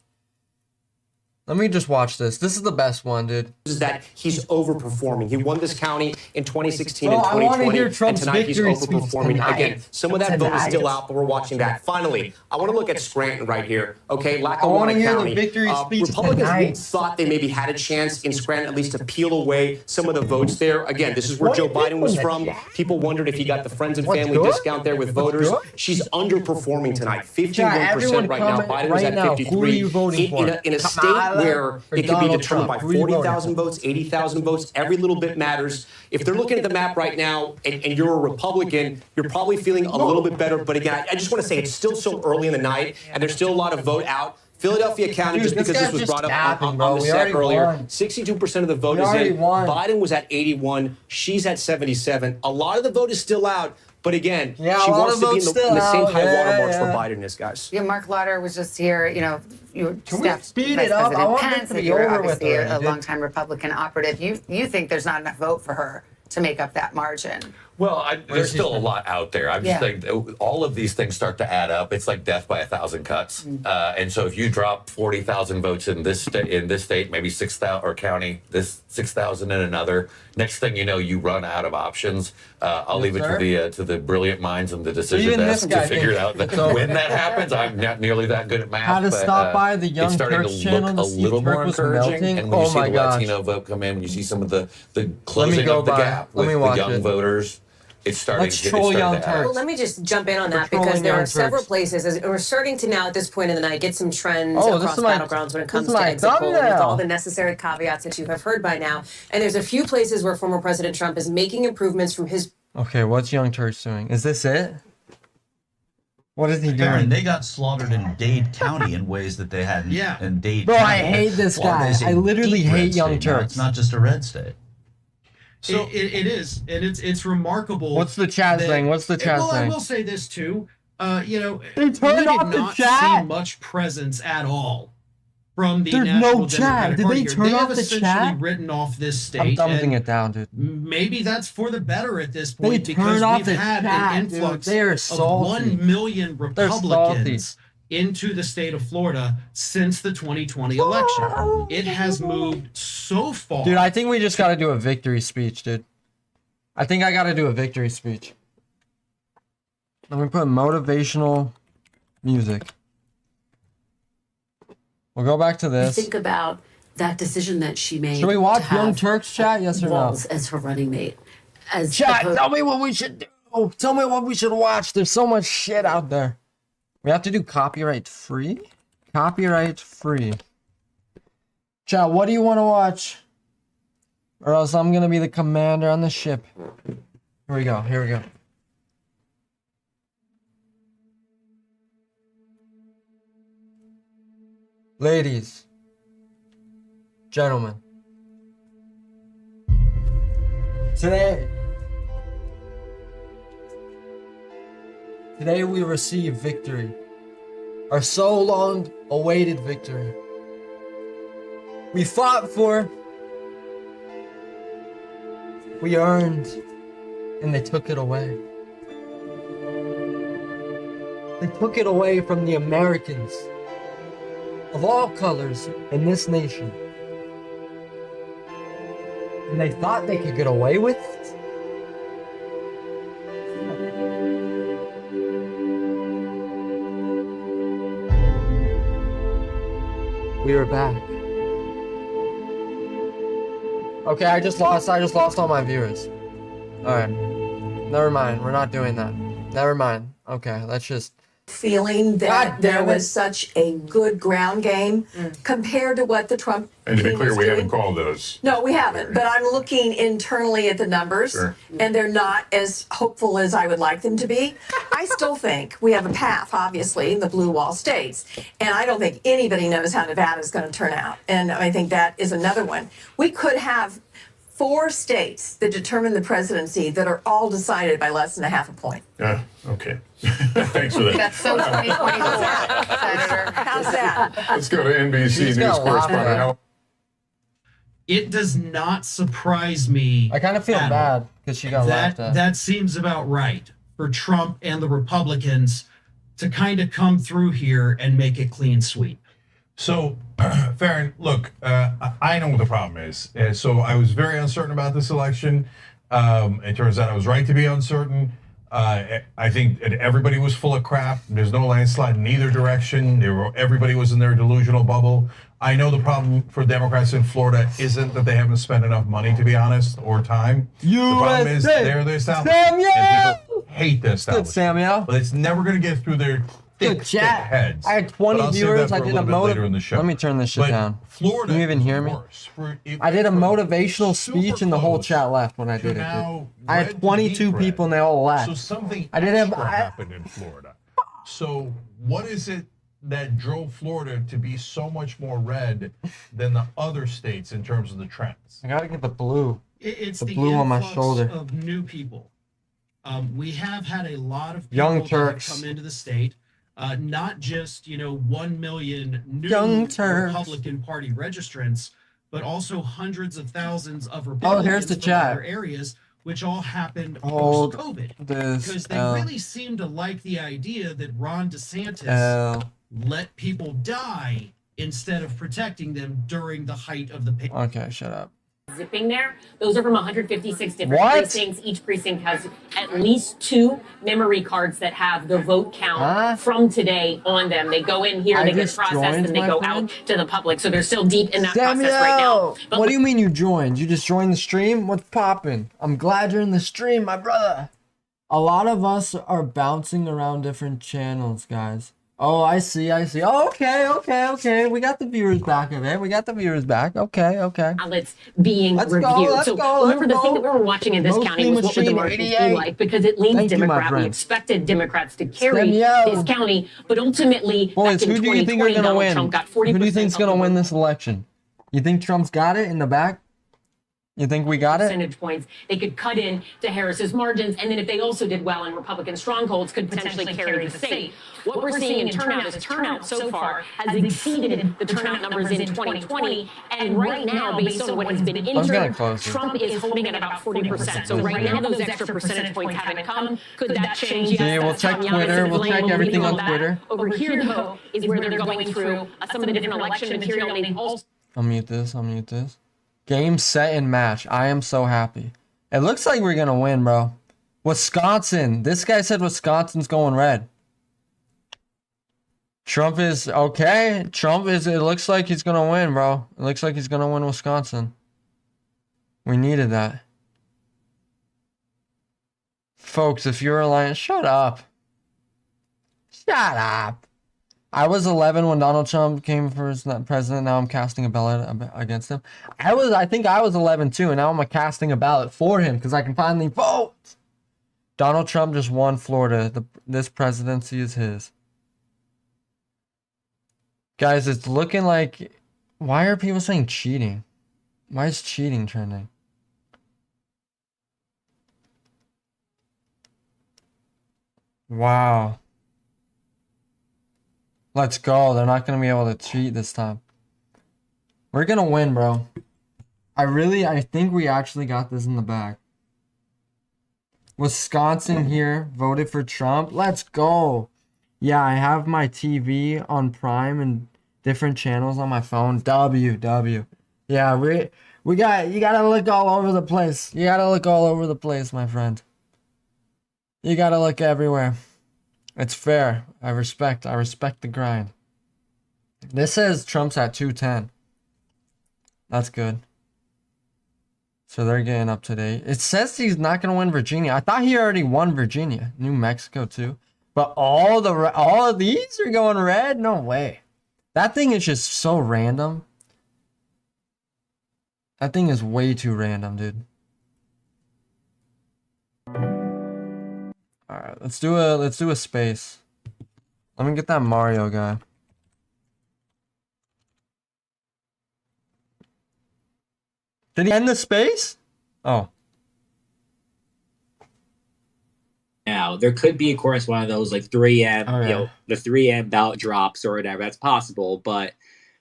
S12: Let me just watch this. This is the best one, dude.
S18: Is that he's overperforming. He won this county in 2016 and
S12: Bro, I wanna
S18: 2020,
S12: hear
S18: and
S12: Trump's
S18: tonight he's
S12: victory speech
S18: overperforming.
S12: tonight.
S18: Again, some of that vote is still out, but we're watching that. Finally, I want to look at Scranton right here. Okay,
S12: I wanna
S18: Lackawanna
S12: hear the
S18: County.
S12: victory speech
S18: Republicans
S12: tonight.
S18: thought they maybe had a chance in Scranton at least to peel away some of the votes there. Again, this is where
S12: What
S18: Joe
S12: do you think
S18: Biden was
S12: was
S18: from.
S12: that?
S18: People wondered if he got the friends and
S12: What's
S18: family
S12: good?
S18: discount there with
S12: What's
S18: voters.
S12: good?
S18: She's underperforming tonight,
S12: Chat, everyone
S18: 51% right now.
S12: comment
S18: Biden was
S12: right
S18: at
S12: now. Who are
S18: 53.
S12: you voting for?
S18: In a state
S12: Kamala
S18: where
S12: or
S18: it could be
S12: Donald
S18: determined
S12: Trump?
S18: by
S12: Who are you voting
S18: 40,000 votes, 80,000 votes, every little bit matters. If they're looking at the map right now and you're a Republican, you're probably feeling a little bit better. But again, I just want to say it's still so early in the night and there's still a lot of vote out. Philadelphia County,
S12: Dude,
S18: just
S12: this
S18: because
S12: guy's
S18: this was
S12: just
S18: brought up
S12: capping,
S18: on
S12: bro.
S18: the
S12: We
S18: set
S12: already
S18: earlier,
S12: won.
S18: 62% of the vote
S12: We
S18: is
S12: already
S18: in.
S12: won.
S18: Biden was at 81. She's at 77. A lot of the vote is still out. But again,
S12: Yeah,
S18: she
S12: a lot
S18: wants
S12: of
S18: to be in
S12: votes
S18: the
S12: still
S18: same
S12: out.
S18: high
S12: Yeah,
S18: watermarks
S12: yeah.
S18: for Biden is, guys.
S25: Yeah, Mark Lauder was just here. You know, you
S12: Can we
S25: Steph,
S12: speed
S25: Vice
S12: it up? I
S25: President
S12: want this
S25: Pence,
S12: to
S25: and
S12: be
S25: you're
S12: over with
S25: obviously a
S12: already.
S25: longtime Republican operative. You think there's not enough vote for her to make up that margin?
S11: Well, there's still a lot out there. I'm just
S25: Yeah.
S11: saying all of these things start to add up. It's like death by 1,000 cuts. And so if you drop 40,000 votes in this state, maybe 6,000 or county, this 6,000 in another. Next thing you know, you run out of options. I'll leave it to the brilliant minds and the decision
S12: Even this
S11: desk to
S12: guy
S11: figure
S12: thinks
S11: out that
S12: it's over.
S11: when that happens. I'm not nearly that good at math.
S12: How to
S11: but,
S12: stop by the Young
S11: it's starting
S12: Turks
S11: to
S12: channel
S11: look
S12: to
S11: a
S12: see
S11: little
S12: if
S11: more
S12: Turk was
S11: encouraging.
S12: melting?
S11: And when
S12: Oh
S11: you see
S12: my
S11: the
S12: gosh.
S11: Latino vote come in, when you see some of the
S12: Let me
S11: closing
S12: go
S11: of the
S12: by.
S11: gap
S12: Let
S11: with
S12: me
S11: the
S12: watch
S11: young
S12: it.
S11: voters, it's starting
S12: Let's
S11: to
S12: troll Young
S11: add.
S12: Turks.
S7: Well, let me just jump in on that
S12: Patrolling
S7: because there
S12: Young
S7: are several
S12: Turks.
S7: places, and we're starting to now at this point in the night get some trends
S12: Oh, this
S7: across
S12: is my-
S7: battlegrounds when it
S12: this
S7: comes
S12: is
S7: to
S12: my
S7: exit polling with
S12: thumbnail.
S7: all the necessary caveats that you have heard by now. And there's a few places where former President Trump is making improvements from his
S12: Okay, what's Young Turks doing? Is this it? What is he
S20: Karen,
S12: doing?
S20: they got slaughtered in Dade County in ways that they hadn't in Dade
S12: Bro, I
S20: County.
S12: hate this
S20: Florida
S12: guy.
S20: is a
S12: I literally
S20: deep
S12: hate
S20: red
S12: Young
S20: state now.
S12: Turks.
S20: It's not just a red state.
S21: So it is, and it's remarkable.
S12: What's the chat
S21: that-
S12: saying? What's the chat
S21: well,
S12: saying?
S21: I will say this too. You know,
S12: They
S21: we
S12: turned
S21: did
S12: off the
S21: not
S12: chat.
S21: see much presence at all from the
S12: There's
S21: National
S12: no chat.
S21: Democratic
S12: Did
S21: Party
S12: they
S21: here.
S12: turn
S21: They
S12: off
S21: have
S12: the
S21: essentially
S12: chat?
S21: written off this
S12: I'm
S21: state.
S12: dumbing
S21: and
S12: it down, dude.
S21: maybe that's for the better at this
S12: They
S21: point because
S12: turned off
S21: we've
S12: the
S21: had
S12: chat,
S21: an
S12: dude.
S21: influx
S12: They are
S21: of
S12: salty.
S21: 1 million
S12: They're salty.
S21: Republicans into the state of Florida since the 2020 election. It has moved so far.
S12: Dude, I think we just gotta do a victory speech, dude. I think I gotta do a victory speech. Let me put motivational music. We'll go back to
S17: You
S12: this.
S17: think about that decision that she made.
S12: Should we watch
S17: to
S12: Young
S17: have
S12: Turks chat? Yes or no?
S17: Walz as her running mate. As
S12: Chat,
S17: opposed-
S12: tell me what we should do. Tell me what we should watch. There's so much shit out there. We have to do copyright free? Copyright free. Chat, what do you want to watch? Or else I'm gonna be the commander on the ship. Here we go. Here we go. Ladies, gentlemen, today we receive victory, our so long awaited victory. We fought for, we earned, and they took it away. They took it away from the Americans of all colors in this nation. And they thought they could get away with it? We are back. Okay, I just lost all my viewers. Alright. Never mind, we're not doing that. Never mind. Okay, let's just
S22: feeling that
S12: God
S22: there
S12: damn it.
S22: was such a good ground game compared to what the Trump
S23: And to be
S22: team
S23: clear,
S22: was
S23: we
S22: doing.
S23: haven't called those.
S22: No, we haven't. But I'm looking internally at the numbers,
S23: Sure.
S22: and they're not as hopeful as I would like them to be. I still think we have a path, obviously, in the blue wall states. And I don't think anybody knows how Nevada is going to turn out. And I think that is another one. We could have 4 states that determine the presidency that are all decided by less than a half a point.
S23: Yeah, okay. Thanks for that.
S25: That's so 2024, Senator.
S22: How's that?
S23: Let's go to NBC
S12: He's
S23: News
S12: got a lot
S23: correspondent
S12: there.
S23: Al.
S21: it does not surprise me.
S12: I kind of feel
S21: at all.
S12: bad because she got laughed at.
S21: That seems about right for Trump and the Republicans to kind of come through here and make a clean sweep.
S23: So, Farron, look, I know what the problem is. So I was very uncertain about this election. It turns out I was right to be uncertain. I think everybody was full of crap. There's no landslide in either direction. Everybody was in their delusional bubble. I know the problem for Democrats in Florida isn't that they haven't spent enough money, to be honest, or time. The problem is they're the establishment.
S12: Samuel!
S23: And people hate the establishment.
S12: Good, Samuel.
S23: But it's never going to get through their thick
S12: chat.
S23: heads.
S12: I had
S23: But
S12: 20
S23: I'll save
S12: viewers.
S23: that
S12: I
S23: for
S12: did
S23: a
S12: a
S23: little bit later in the show.
S12: Let me turn this shit
S23: But
S12: down.
S23: Florida
S12: Can you even
S23: is
S12: hear me?
S23: worse.
S12: I did a motivational
S23: super
S12: speech and the whole
S23: close
S12: chat left when I
S23: to
S12: did it.
S23: now
S12: Dude. I had
S23: red to
S12: 22
S23: deep red.
S12: people and they all left.
S23: So something
S12: I didn't have.
S23: extra happened in Florida. So what is it that drove Florida to be so much more red than the other states in terms of the trends?
S12: I gotta get the blue.
S21: It's
S12: The
S21: the
S12: blue on my
S21: influx
S12: shoulder.
S21: of new people. We have had a lot of people
S12: Young
S21: that
S12: Turks.
S21: have come into the state. Not just 1 million new
S12: Young Turks.
S21: Republican Party registrants, but also hundreds of thousands of Republicans
S12: here's the
S21: from
S12: chat.
S21: other areas, which all happened
S12: Hold
S21: post-COVID.
S12: this
S21: Because they
S12: L.
S21: really seem to like the idea that Ron DeSantis
S12: L.
S21: let people die instead of protecting them during the height of the pandemic.
S12: Okay, shut up.
S2: Zipping there. Those are from 156 different
S12: What?
S2: precincts. Each precinct has at least 2 memory cards that have the vote count from today on them. They go in here,
S12: I
S2: they get
S12: just
S2: processed,
S12: joined,
S2: and they
S12: my
S2: go
S12: friend.
S2: out to the public. So they're still deep in that process right now.
S12: Samuel! What do you mean you joined? You just joined the stream? What's poppin'? I'm glad you're in the stream, my brother. A lot of us are bouncing around different channels, guys. Oh, I see. Oh, okay. We got the viewers back of it. We got the viewers back. Okay.
S2: Outlets being
S12: Let's go,
S2: reviewed.
S12: let's
S2: So
S12: go,
S2: remember,
S12: let's
S2: the thing
S12: go.
S2: that we were watching in this
S12: Mostly
S2: county was what would the
S12: Machine
S2: margins be
S12: 88.
S2: like, because it leans
S12: Thank you, my
S2: Democrat. We
S12: friend.
S2: expected Democrats to carry
S12: Samuel.
S2: this county, but ultimately,
S12: Boys,
S2: back in
S12: who do you think are
S2: 2020,
S12: gonna
S2: Donald
S12: win?
S2: Trump got
S12: Who
S2: 40%
S12: do you think's
S2: of the
S12: gonna
S2: vote.
S12: win this election? You think Trump's got it in the back? You think we got it?
S2: Percentage points. They could cut in to Harris's margins, and then if they also did well in Republican strongholds, could potentially carry the state. What we're seeing in turnout is turnout so far has exceeded the turnout numbers in 2020, and right now, based on what has been
S12: gonna
S2: entered,
S12: close it.
S2: Trump is holding at about 40%. So right now, those extra percentage points haven't come. Could that change? Yes,
S12: Yeah, we'll
S2: that's
S12: check
S2: Tom Young
S12: Twitter.
S2: is
S12: We'll
S2: blaming
S12: check everything
S2: legal
S12: on
S2: that.
S12: Twitter.
S2: Over here, though, is where they're going through some of the different election material, and they've also
S12: I'll mute this. Game, set, and match. I am so happy. It looks like we're gonna win, bro. Wisconsin. This guy said Wisconsin's going red. Trump is okay. It looks like he's gonna win, bro. It looks like he's gonna win Wisconsin. We needed that. Folks, if you're Alliance, shut up. Shut up. I was 11 when Donald Trump came for his president. Now I'm casting a ballot against him. I think I was 11 too, and now I'm casting a ballot for him because I can finally vote. Donald Trump just won Florida. This presidency is his. Guys, it's looking like... Why are people saying cheating? Why is cheating trending? Wow. Let's go. They're not going to be able to cheat this time. We're going to win, bro. I think we actually got this in the bag. Wisconsin here voted for Trump. Let's go. Yeah, I have my TV on Prime and different channels on my phone. W. Yeah, you gotta look all over the place. You gotta look all over the place, my friend. You gotta look everywhere. It's fair. I respect the grind. This says Trump's at 210. That's good. So they're getting up to date. It says he's not going to win Virginia. I thought he already won Virginia. New Mexico too. But all of these are going red? No way. That thing is just so random. That thing is way too random, dude. Alright, let's do a space. Let me get that Mario guy. Did he end the space? Oh.
S9: Now, there could be, of course, one of those like 3M,
S12: Oh, yeah.
S9: the 3M ballot drops or whatever. That's possible, but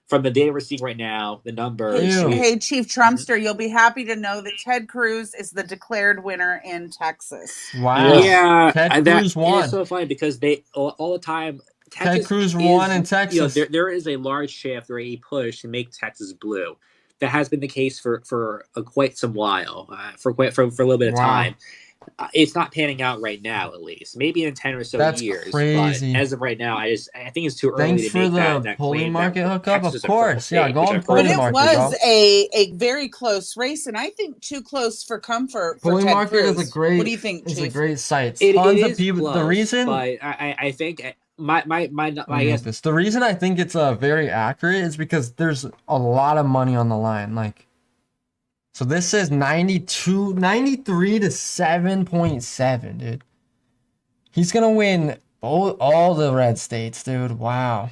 S9: from the data we're seeing right now, the number.
S6: Hey, Chief Trumpster, you'll be happy to know that Ted Cruz is the declared winner in Texas.
S12: Wow.
S9: Yeah,
S12: Ted
S9: that
S12: Cruz won.
S9: is so funny because they all the time.
S12: Ted Cruz won in Texas.
S9: There is a large shift or a push to make Texas blue. That has been the case for quite some while, for a little bit of time. It's not panning out right now, at least. Maybe in 10 or so
S12: That's
S9: years.
S12: crazy.
S9: But as of right now, I think it's too early
S12: Thanks
S9: to
S12: for
S9: make
S12: the
S9: that
S12: polling
S9: claim
S12: market
S9: that
S12: hookup.
S9: Texas
S12: Of course, yeah, go on
S6: But
S12: polling
S6: it
S12: market.
S6: was
S12: Bro.
S6: a very close race, and I think too close for comfort for
S12: Polling
S6: Ted
S12: market
S6: Cruz.
S12: is a great.
S6: What do you think,
S12: It's
S6: Chief?
S12: a great site.
S9: It
S12: Tons of
S9: is
S12: people.
S9: close,
S12: The reason
S9: but I think I guess
S12: this. The reason I think it's very accurate is because there's a lot of money on the line. Like, so this says 93 to 7.7, dude. He's gonna win all the red states, dude. Wow.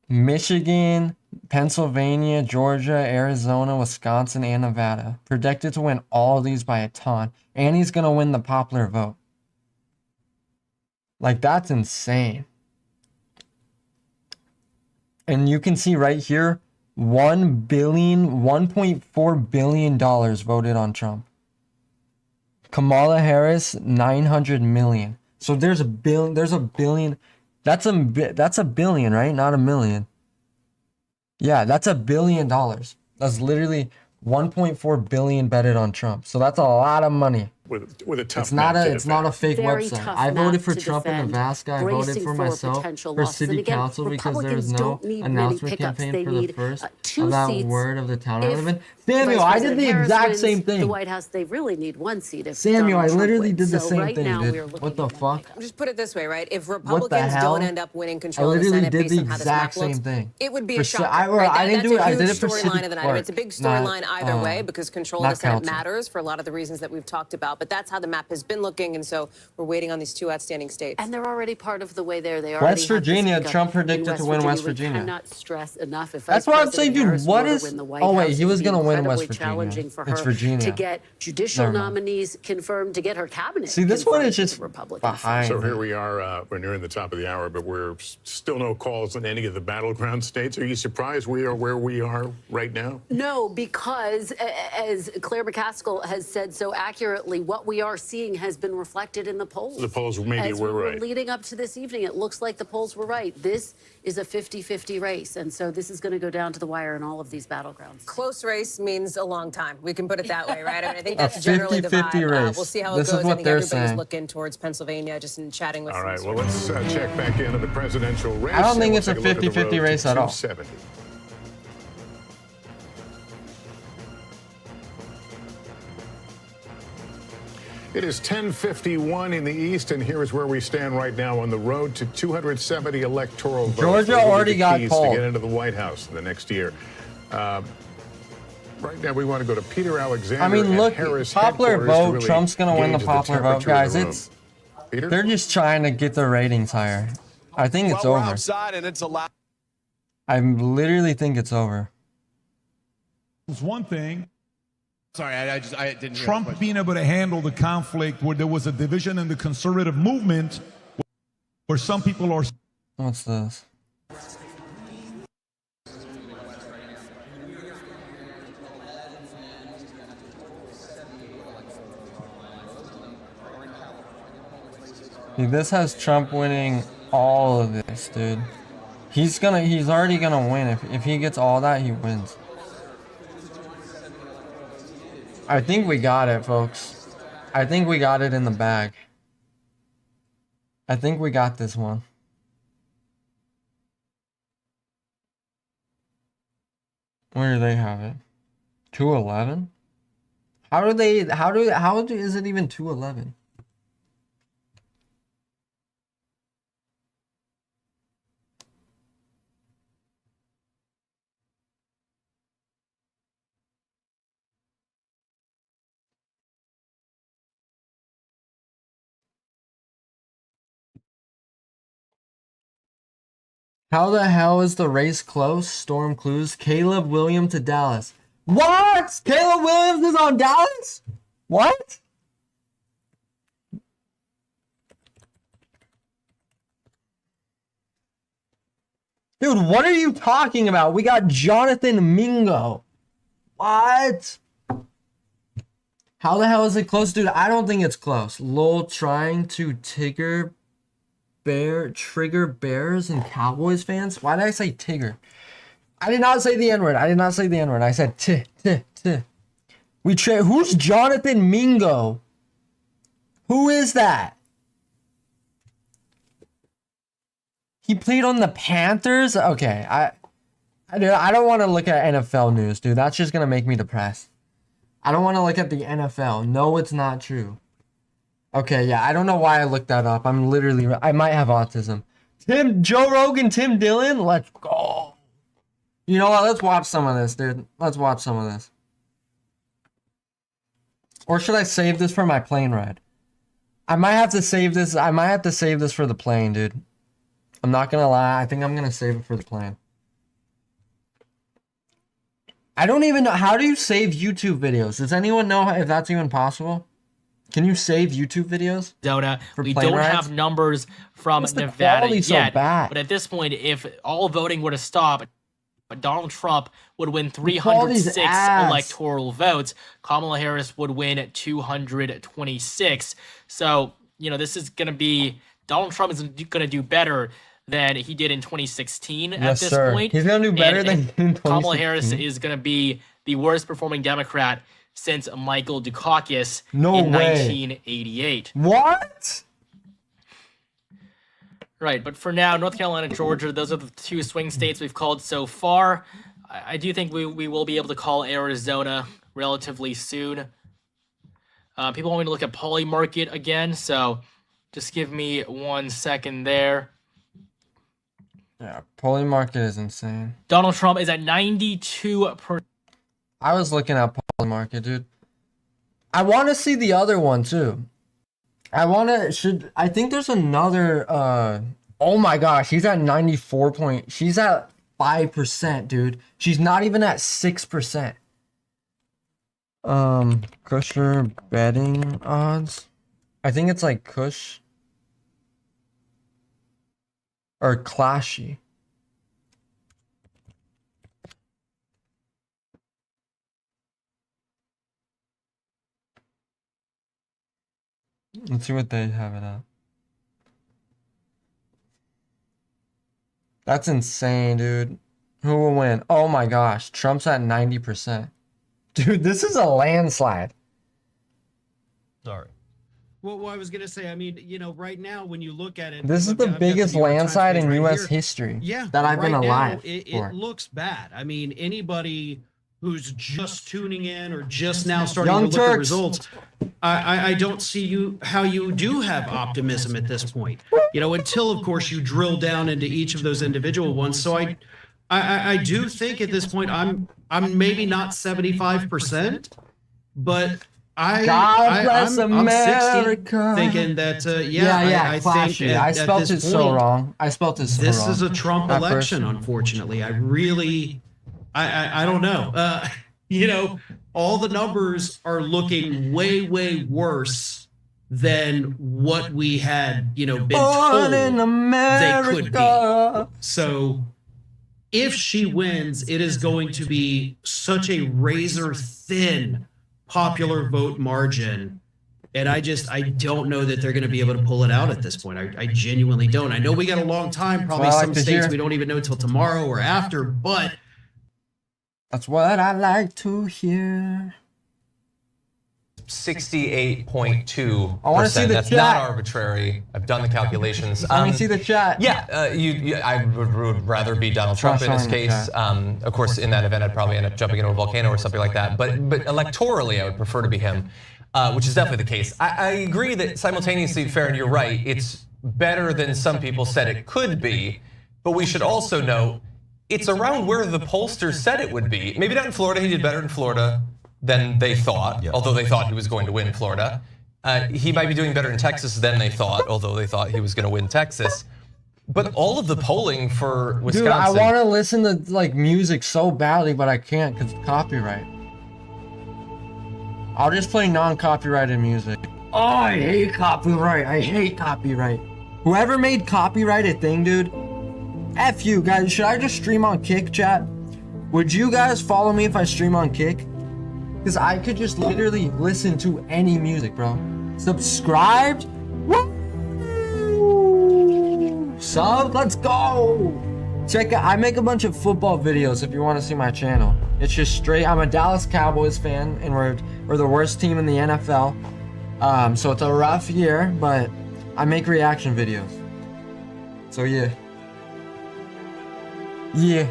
S12: Michigan, Pennsylvania, Georgia, Arizona, Wisconsin, and Nevada. Projected to win all of these by a ton. And he's gonna win the popular vote. Like, that's insane. And you can see right here, $1.4 billion voted on Trump. Kamala Harris, 900 million. So there's a billion. That's a billion, right? Not a million. Yeah, that's $1 billion. That's literally 1.4 billion betted on Trump. So that's a lot of money.
S1: With a tough
S12: It's not
S1: map to
S12: a fake
S17: Very
S12: website.
S17: tough
S12: I voted
S17: map
S12: for
S17: to
S12: Trump in
S17: defend,
S12: Nebraska. I voted
S17: bracing
S12: for
S17: for
S12: myself
S17: potential
S12: for
S17: losses.
S12: city
S17: And again,
S12: council because there was
S17: Republicans
S12: no
S17: don't need many
S12: announcement
S17: pickups.
S12: campaign
S17: They
S12: for the
S17: need,
S12: first
S17: two
S12: of that
S17: seats.
S12: word of the town I
S17: If
S12: live in. Samuel,
S17: Vice
S12: I did
S17: President
S12: the
S17: Harris
S12: exact
S17: wins
S12: same thing.
S17: The White House, they really need one seat. If
S12: Samuel,
S17: Donald
S12: I
S17: Trump
S12: literally
S17: wins.
S12: did the
S17: So
S12: same
S17: right
S12: thing,
S17: now
S12: dude.
S17: we are looking
S12: What the fuck?
S22: Just put it this way, right? If
S12: What the
S22: Republicans
S12: hell?
S22: don't end up winning
S12: I
S22: control of the
S12: literally
S22: Senate
S12: did
S22: based
S12: the
S22: on how this
S12: exact
S22: map looks,
S12: same thing.
S22: it would be
S12: For
S22: a shocker.
S12: I
S22: Right?
S12: didn't
S22: That's
S12: do it.
S22: a
S12: I did
S22: huge
S12: it for city
S22: storyline of the night. I mean, it's a big
S12: clerk,
S22: storyline either
S12: not,
S22: way because control
S12: not
S22: of the Senate
S12: council.
S22: matters for a lot of the reasons that we've talked about. But that's how the map has been looking, and so we're waiting on these two outstanding states.
S17: And they're already part of the way there. They already
S12: West
S17: have to
S12: Virginia,
S17: speak up.
S12: Trump
S17: In
S12: predicted to win West
S17: We
S12: Virginia.
S17: cannot stress enough if
S12: That's
S17: Vice
S12: why I'm saying,
S17: President
S12: dude,
S17: Harris
S12: what
S17: were to
S12: is-
S17: win the White
S12: oh, wait,
S17: House,
S12: he
S17: it
S12: was
S17: would be
S12: gonna win
S17: incredibly
S12: West Virginia.
S17: challenging for
S12: It's
S17: her
S12: Virginia.
S17: to get judicial
S12: Never mind.
S17: nominees confirmed, to get her cabinet.
S12: See, this one
S17: confirmed
S12: is
S17: for the
S12: just
S17: Republican
S12: behind.
S1: So here we are. We're nearing the top of the hour, but we're still no calls in any of the battleground states. Are you surprised we are where we are right now?
S17: No, because as Claire McCaskill has said so accurately, what we are seeing has been reflected in the polls.
S1: The polls maybe
S17: As
S1: were
S17: we
S1: right.
S17: Leading up to this evening, it looks like the polls were right. This is a 50-50 race, and so this is going to go down to the wire in all of these battlegrounds.
S22: Close race means a long time. We can put it that way, right? I mean, I think
S12: A
S22: that's generally the
S12: 50-50
S22: vibe.
S12: race.
S22: We'll see how
S12: This
S22: it
S12: is
S22: goes.
S12: what
S22: I think
S12: they're
S22: everybody's
S12: saying.
S22: looking towards Pennsylvania just in chatting with
S1: All
S22: some
S1: right. Well, let's check back into the presidential race.
S12: I don't think
S1: and
S12: it's a
S1: we'll take look at the
S12: 50-50
S1: road
S12: race
S1: to
S12: at all.
S1: 270. It is 10:51 in the East, and here is where we stand right now on the road to 270 electoral votes.
S12: Georgia
S1: Those will be
S12: already
S1: the
S12: got
S1: keys
S12: polled.
S1: to get into the White House in the next year. Right now, we want to go to Peter Alexander.
S12: I mean,
S1: at
S12: look,
S1: Harris
S12: popular
S1: headquarters to
S12: vote.
S1: really
S12: Trump's gonna win the
S1: gauge
S12: popular vote,
S1: temperature of
S12: guys.
S1: the room.
S12: It's
S1: Peter?
S12: they're just trying to get their ratings higher. I think it's
S3: Well, we're
S12: over.
S3: outside and it's allowed.
S12: I literally think it's over.
S10: It's one thing.
S3: Sorry, I didn't hear
S10: Trump
S3: that question.
S10: being able to handle the conflict where there was a division in the conservative movement, where some people are.
S12: What's this? Dude, this has Trump winning all of this, dude. He's already gonna win. If he gets all that, he wins. I think we got it, folks. I think we got it in the bag. I think we got this one. Where do they have it? 211? How is it even 211? How the hell is the race close? Storm clues. Caleb Williams to Dallas. What? Caleb Williams is on Dallas? What? Dude, what are you talking about? We got Jonathan Mingo. What? How the hell is it close? Dude, I don't think it's close. Lowell trying to trigger Bears and Cowboys fans? Why did I say Tigger? I did not say the N-word. I did not say the N-word. I said t. Who's Jonathan Mingo? Who is that? He played on the Panthers? Okay, I don't want to look at NFL news, dude. That's just going to make me depressed. I don't want to look at the NFL. No, it's not true. Okay, yeah, I don't know why I looked that up. I might have autism. Joe Rogan, Tim Dillon, let's go. You know what? Let's watch some of this, dude. Let's watch some of this. Or should I save this for my plane ride? I might have to save this. I might have to save this for the plane, dude. I'm not gonna lie. I think I'm gonna save it for the plane. I don't even know. How do you save YouTube videos? Does anyone know if that's even possible? Can you save YouTube videos?
S5: We don't have numbers from Nevada
S12: so
S5: yet.
S12: bad?
S5: But at this point, if all voting were to stop, Donald Trump would win 306 electoral votes. Kamala Harris would win 226. So, this is going to be... Donald Trump is going to do better than he did in 2016 at this point.
S12: He's going to do better than in 2016.
S5: Kamala Harris is going to be the worst performing Democrat since Michael Dukakis in 1988.
S12: What?
S5: Right, but for now, North Carolina, Georgia, those are the two swing states we've called so far. I do think we will be able to call Arizona relatively soon. People want me to look at Polymarket again, so just give me 1 second there.
S12: Yeah, Polymarket is insane.
S5: Donald Trump is at 92%.
S12: I was looking at Polymarket, dude. I want to see the other one, too. I think there's another, oh my gosh, he's at 94 she's at 5%, dude. She's not even at 6%. Kusher betting odds. I think it's like Kush. Or Clashy. Let's see what they have it at. That's insane, dude. Who will win? Oh my gosh. Trump's at 90%. Dude, this is a landslide.
S21: Sorry. Well, I was going to say, I mean, right now when you look at it.
S12: This is the biggest landslide in U.S. history that I've been alive for.
S21: It looks bad. I mean, anybody who's just tuning in or just now starting to look at results, I don't see how you do have optimism at this point. Until of course you drill down into each of those individual ones. So I do think at this point I'm maybe not 75%, but I'm 60 thinking that I think
S12: I spelt it so wrong. I spelt it so wrong.
S21: This is a Trump election, unfortunately. I don't know. All the numbers are looking way, way worse than what we had, been told they could be. So if she wins, it is going to be such a razor thin popular vote margin. And I don't know that they're going to be able to pull it out at this point. I genuinely don't. I know we got a long time, probably some states we don't even know until tomorrow or after, but
S12: that's what I like to hear.
S13: 68.2%.
S12: I want to see the
S13: That's
S12: chat.
S13: not arbitrary. I've done the calculations.
S12: I want to see the chat.
S13: Yeah, I would rather be Donald Trump in this case. Of course, in that event, I'd probably end up jumping into a volcano or something like that. But electorally, I would prefer to be him, which is definitely the case. I agree that simultaneously, Farron, you're right. It's better than some people said it could be. But we should also know it's around where the pollsters said it would be. Maybe not in Florida. He did better in Florida than they thought, although they thought he was going to win Florida. He might be doing better in Texas than they thought, although they thought he was going to win Texas. But all of the polling for Wisconsin...
S12: Dude, I want to listen to music so badly, but I can't because of copyright. I'll just play non-copyrighted music. Oh, I hate copyright. I hate copyright. Whoever made copyright a thing, dude, F you guys. Should I just stream on Kick, chat? Would you guys follow me if I stream on Kick? Because I could just literally listen to any music, bro. Subscribed? Woo! Sub, let's go! Check it. I make a bunch of football videos if you want to see my channel. It's just straight. I'm a Dallas Cowboys fan, and we're the worst team in the NFL. So it's a rough year, but I make reaction videos. So yeah. Yeah.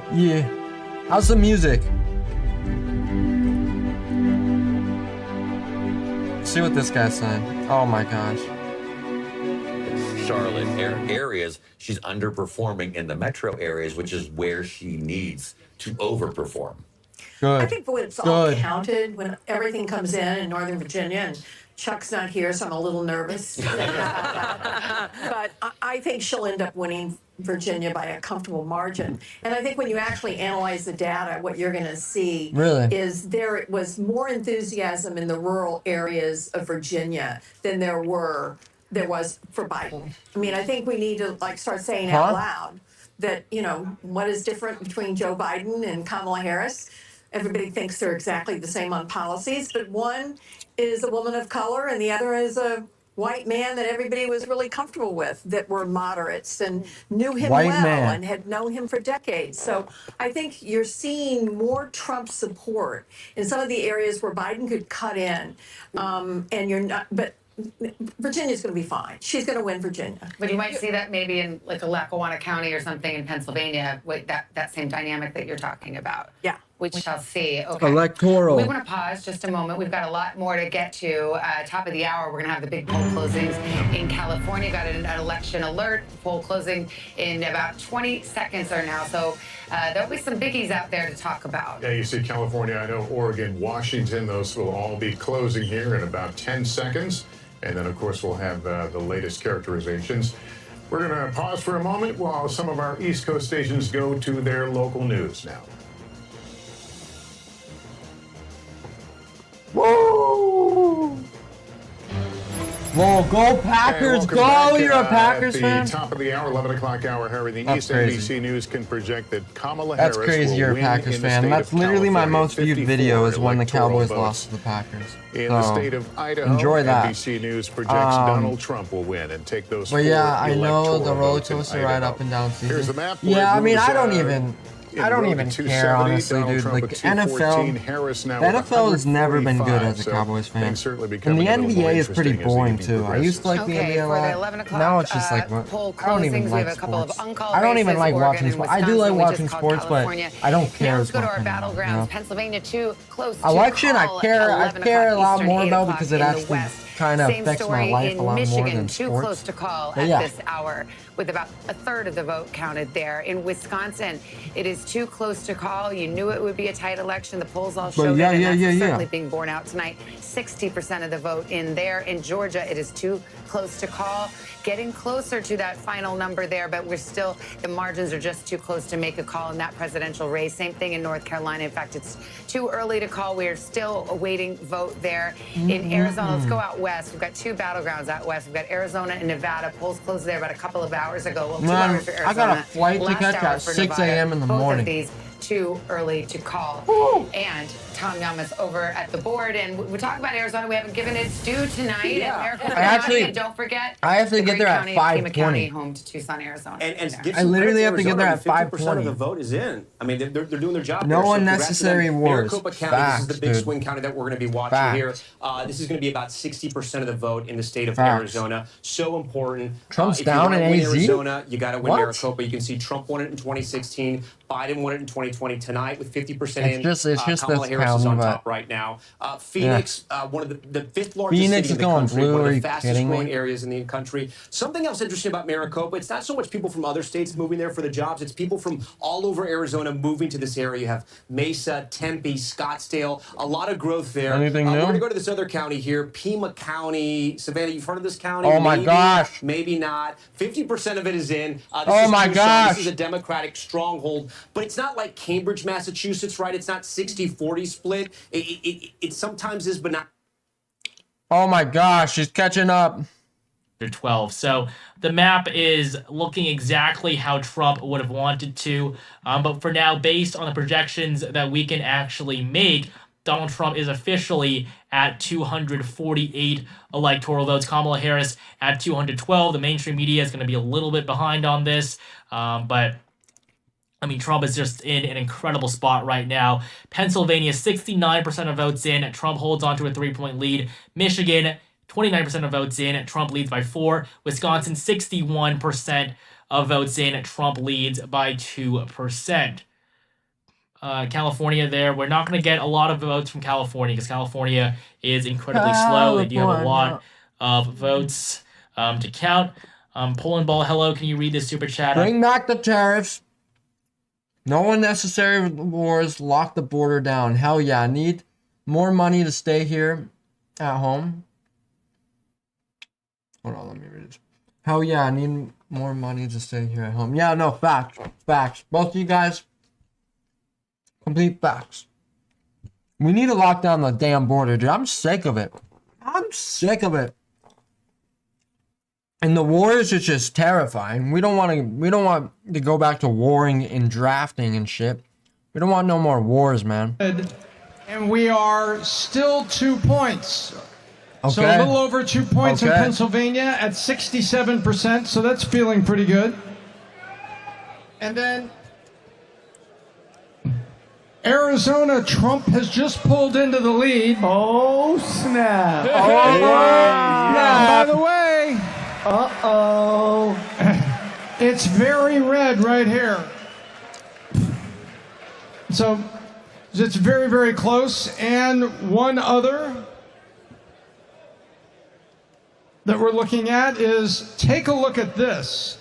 S12: How's the music? See what this guy's saying. Oh my gosh.
S14: Charlotte areas, she's underperforming in the metro areas, which is where she needs to overperform.
S12: Good.
S22: I think when it's all counted, when everything comes in Northern Virginia, and Chuck's not here, so I'm a little nervous. But I think she'll end up winning Virginia by a comfortable margin. And I think when you actually analyze the data, what you're going to see is there was more enthusiasm in the rural areas of Virginia than there was for Biden. I mean, I think we need to start saying out loud that, what is different between Joe Biden and Kamala Harris? Everybody thinks they're exactly the same on policies, but one is a woman of color and the other is a white man that everybody was really comfortable with, that were moderates and knew him and had known him for decades. So I think you're seeing more Trump support in some of the areas where Biden could cut in, and you're not, but Virginia's going to be fine. She's going to win Virginia.
S25: But you might see that maybe in like a Lackawanna County or something in Pennsylvania, that same dynamic that you're talking about.
S22: Yeah.
S25: We shall see. Okay.
S12: Electoral.
S25: We want to pause just a moment. We've got a lot more to get to. Top of the hour, we're going to have the big poll closings in California. Got an election alert. Poll closing in about 20 seconds or now. So there'll be some biggies out there to talk about.
S1: Yeah, you see California, I know Oregon, Washington, those will all be closing here in about 10 seconds. And then, of course, we'll have the latest characterizations. We're going to pause for a moment while some of our East Coast stations go to their local news now.
S12: Woo! Whoa, go Packers, go! You're a Packers fan?
S1: At the top of the hour, 11 o'clock hour, Harry, the
S12: That's
S1: East
S12: crazy.
S1: NBC News can project that Kamala
S12: That's
S1: Harris
S12: crazy,
S1: will
S12: you're a
S1: win
S12: Packers
S1: in the
S12: fan.
S1: state
S12: That's
S1: of
S12: literally my
S1: California,
S12: most viewed
S1: 54
S12: video is when the
S1: electoral
S12: Cowboys
S1: votes.
S12: lost to the Packers.
S1: In the state of Idaho,
S12: enjoy that.
S1: NBC News projects Donald Trump will win and take those
S12: But
S1: 4
S12: yeah, I know
S1: electoral
S12: the roller
S1: votes in
S12: coaster ride
S1: Idaho.
S12: up and down season.
S1: Here's the map. where
S12: Yeah,
S1: it
S12: I mean,
S1: moves,
S12: I don't
S1: in
S12: even
S1: road to
S12: care,
S1: 270,
S12: honestly,
S1: Donald
S12: dude.
S1: Trump
S12: Like,
S1: with 214, Harris now
S12: the
S1: with
S12: NFL has never been good
S1: 145,
S12: as a
S1: so
S12: Cowboys fan.
S1: things certainly
S12: And the
S1: becoming a little more
S12: NBA is pretty
S1: interesting as the
S12: boring,
S1: evening
S12: too. I used to like the
S25: Okay,
S12: NBA a
S25: for the
S12: lot.
S25: 11 o'clock
S12: Now it's just like,
S25: poll
S12: I don't even
S25: closings, we
S12: like
S25: have a couple of
S12: sports.
S25: uncalled
S12: I don't even
S25: races,
S12: like
S25: Oregon
S12: watching
S25: and
S12: sports. I do
S25: Wisconsin,
S12: like
S25: we just
S12: watching
S25: called
S12: sports, but
S25: California.
S12: I don't care
S25: Now
S12: as
S25: let's go to
S12: much
S25: our
S12: anymore,
S25: battlegrounds.
S12: you know?
S25: Pennsylvania too close to
S12: Election, I
S25: call
S12: care
S25: at 11
S12: a lot
S25: o'clock
S12: more
S25: Eastern, 8
S12: about
S25: o'clock
S12: because it
S25: in the
S12: actually
S25: West.
S12: kind of
S25: Same
S12: affects my
S25: story
S12: life
S25: in
S12: a lot more
S25: Michigan,
S12: than
S25: too
S12: sports.
S25: close to call
S12: But
S25: at
S12: yeah.
S25: this hour, with about a third of the vote counted there. In Wisconsin, it is too close to call. You knew it would be a tight election. The polls all showed
S12: yeah,
S25: it, and
S12: yeah,
S25: that's
S12: yeah,
S25: certainly
S12: yeah.
S25: being borne out tonight. 60% of the vote in there. In Georgia, it is too close to call. Getting closer to that final number there, but the margins are just too close to make a call in that presidential race. Same thing in North Carolina. In fact, it's too early to call. We are still awaiting vote there. In Arizona, let's go out west. We've got 2 battlegrounds out west. We've got Arizona and Nevada. Polls closed there about a couple of hours ago. Well, 2
S12: Man,
S25: hours for Arizona.
S12: I got a flight to
S25: Last
S12: catch
S25: hour
S12: at
S25: for
S12: 6
S25: Nevada.
S12: a.m. in the
S25: Both
S12: morning.
S25: of these too early to call. And Tom Yamas over at the board. And we talk about Arizona. We haven't given its due tonight at Maricopa County. And don't forget,
S12: I have to
S25: the
S12: get
S25: great
S12: there at
S25: county of Pima
S12: 5:20.
S25: County, home to Tucson, Arizona.
S18: And give
S12: I
S18: some
S12: literally
S18: credit
S12: have to get there
S18: Arizona.
S12: at
S18: 50% of the
S12: 5:20.
S18: vote is in. I mean, they're doing their job.
S12: No
S18: there, so
S12: unnecessary
S18: congrats to them.
S12: wars.
S18: Maricopa County,
S12: Facts,
S18: this is the big
S12: dude.
S18: swing county that we're going to be watching
S12: Facts.
S18: here. This is going to be about 60% of the vote in the state of
S12: Facts.
S18: Arizona. So important.
S12: Trump's
S18: if
S12: down
S18: you
S12: in
S18: win
S12: AZ?
S18: Arizona, you got to win
S12: What?
S18: Maricopa. You can see Trump won it in 2016. Biden won it in 2020. Tonight with 50% in.
S12: It's just
S18: Kamala
S12: this
S18: Harris is on
S12: county,
S18: top
S12: but-
S18: right now. Phoenix, one of the 5th largest
S12: Phoenix
S18: city
S12: is
S18: in the
S12: going
S18: country,
S12: blue.
S18: one
S12: Are
S18: of the
S12: you
S18: fastest
S12: kidding
S18: growing
S12: me?
S18: areas in the country. Something else interesting about Maricopa, it's not so much people from other states moving there for the jobs, it's people from all over Arizona moving to this area. You have Mesa, Tempe, Scottsdale, a lot of growth there.
S12: Anything
S18: We're
S12: new?
S18: going to go to this other county here, Pima County. Savannah, you've heard of this county?
S12: Oh my gosh.
S18: Maybe not. 50% of it is in. This
S12: Oh
S18: is
S12: my
S18: Tucson.
S12: gosh.
S18: This is a Democratic stronghold, but it's not like Cambridge, Massachusetts, right? It's not 60-40 split. It sometimes is, but not.
S12: Oh my gosh, she's catching up.
S5: 212. So the map is looking exactly how Trump would have wanted to. But for now, based on the projections that we can actually make, Donald Trump is officially at 248 electoral votes. Kamala Harris at 212. The mainstream media is going to be a little bit behind on this. But I mean, Trump is just in an incredible spot right now. Pennsylvania, 69% of votes in. Trump holds on to a 3-point lead. Michigan, 29% of votes in. Trump leads by 4. Wisconsin, 61% of votes in. Trump leads by 2%. California there. We're not going to get a lot of votes from California because California is incredibly slow. They do have a lot of votes to count. Poland Ball, hello. Can you read this super chat?
S12: Bring back the tariffs. No unnecessary wars. Lock the border down. Hell yeah. Need more money to stay here at home. Hold on, let me read this. Hell yeah, I need more money to stay here at home. Yeah, no, facts. Facts. Both of you guys, complete facts. We need to lock down the damn border, dude. I'm sick of it. I'm sick of it. And the wars is just terrifying. We don't want to go back to warring and drafting and shit. We don't want no more wars, man.
S4: And we are still 2 points.
S12: Okay.
S4: So a little over 2 points in
S12: Okay.
S4: Pennsylvania at 67%, so that's feeling pretty good. And then Arizona, Trump has just pulled into the lead.
S15: Oh, snap.
S4: Oh,
S15: snap.
S4: by the way, it's very red right here. So it's very, very close. And one other that we're looking at is, take a look at this.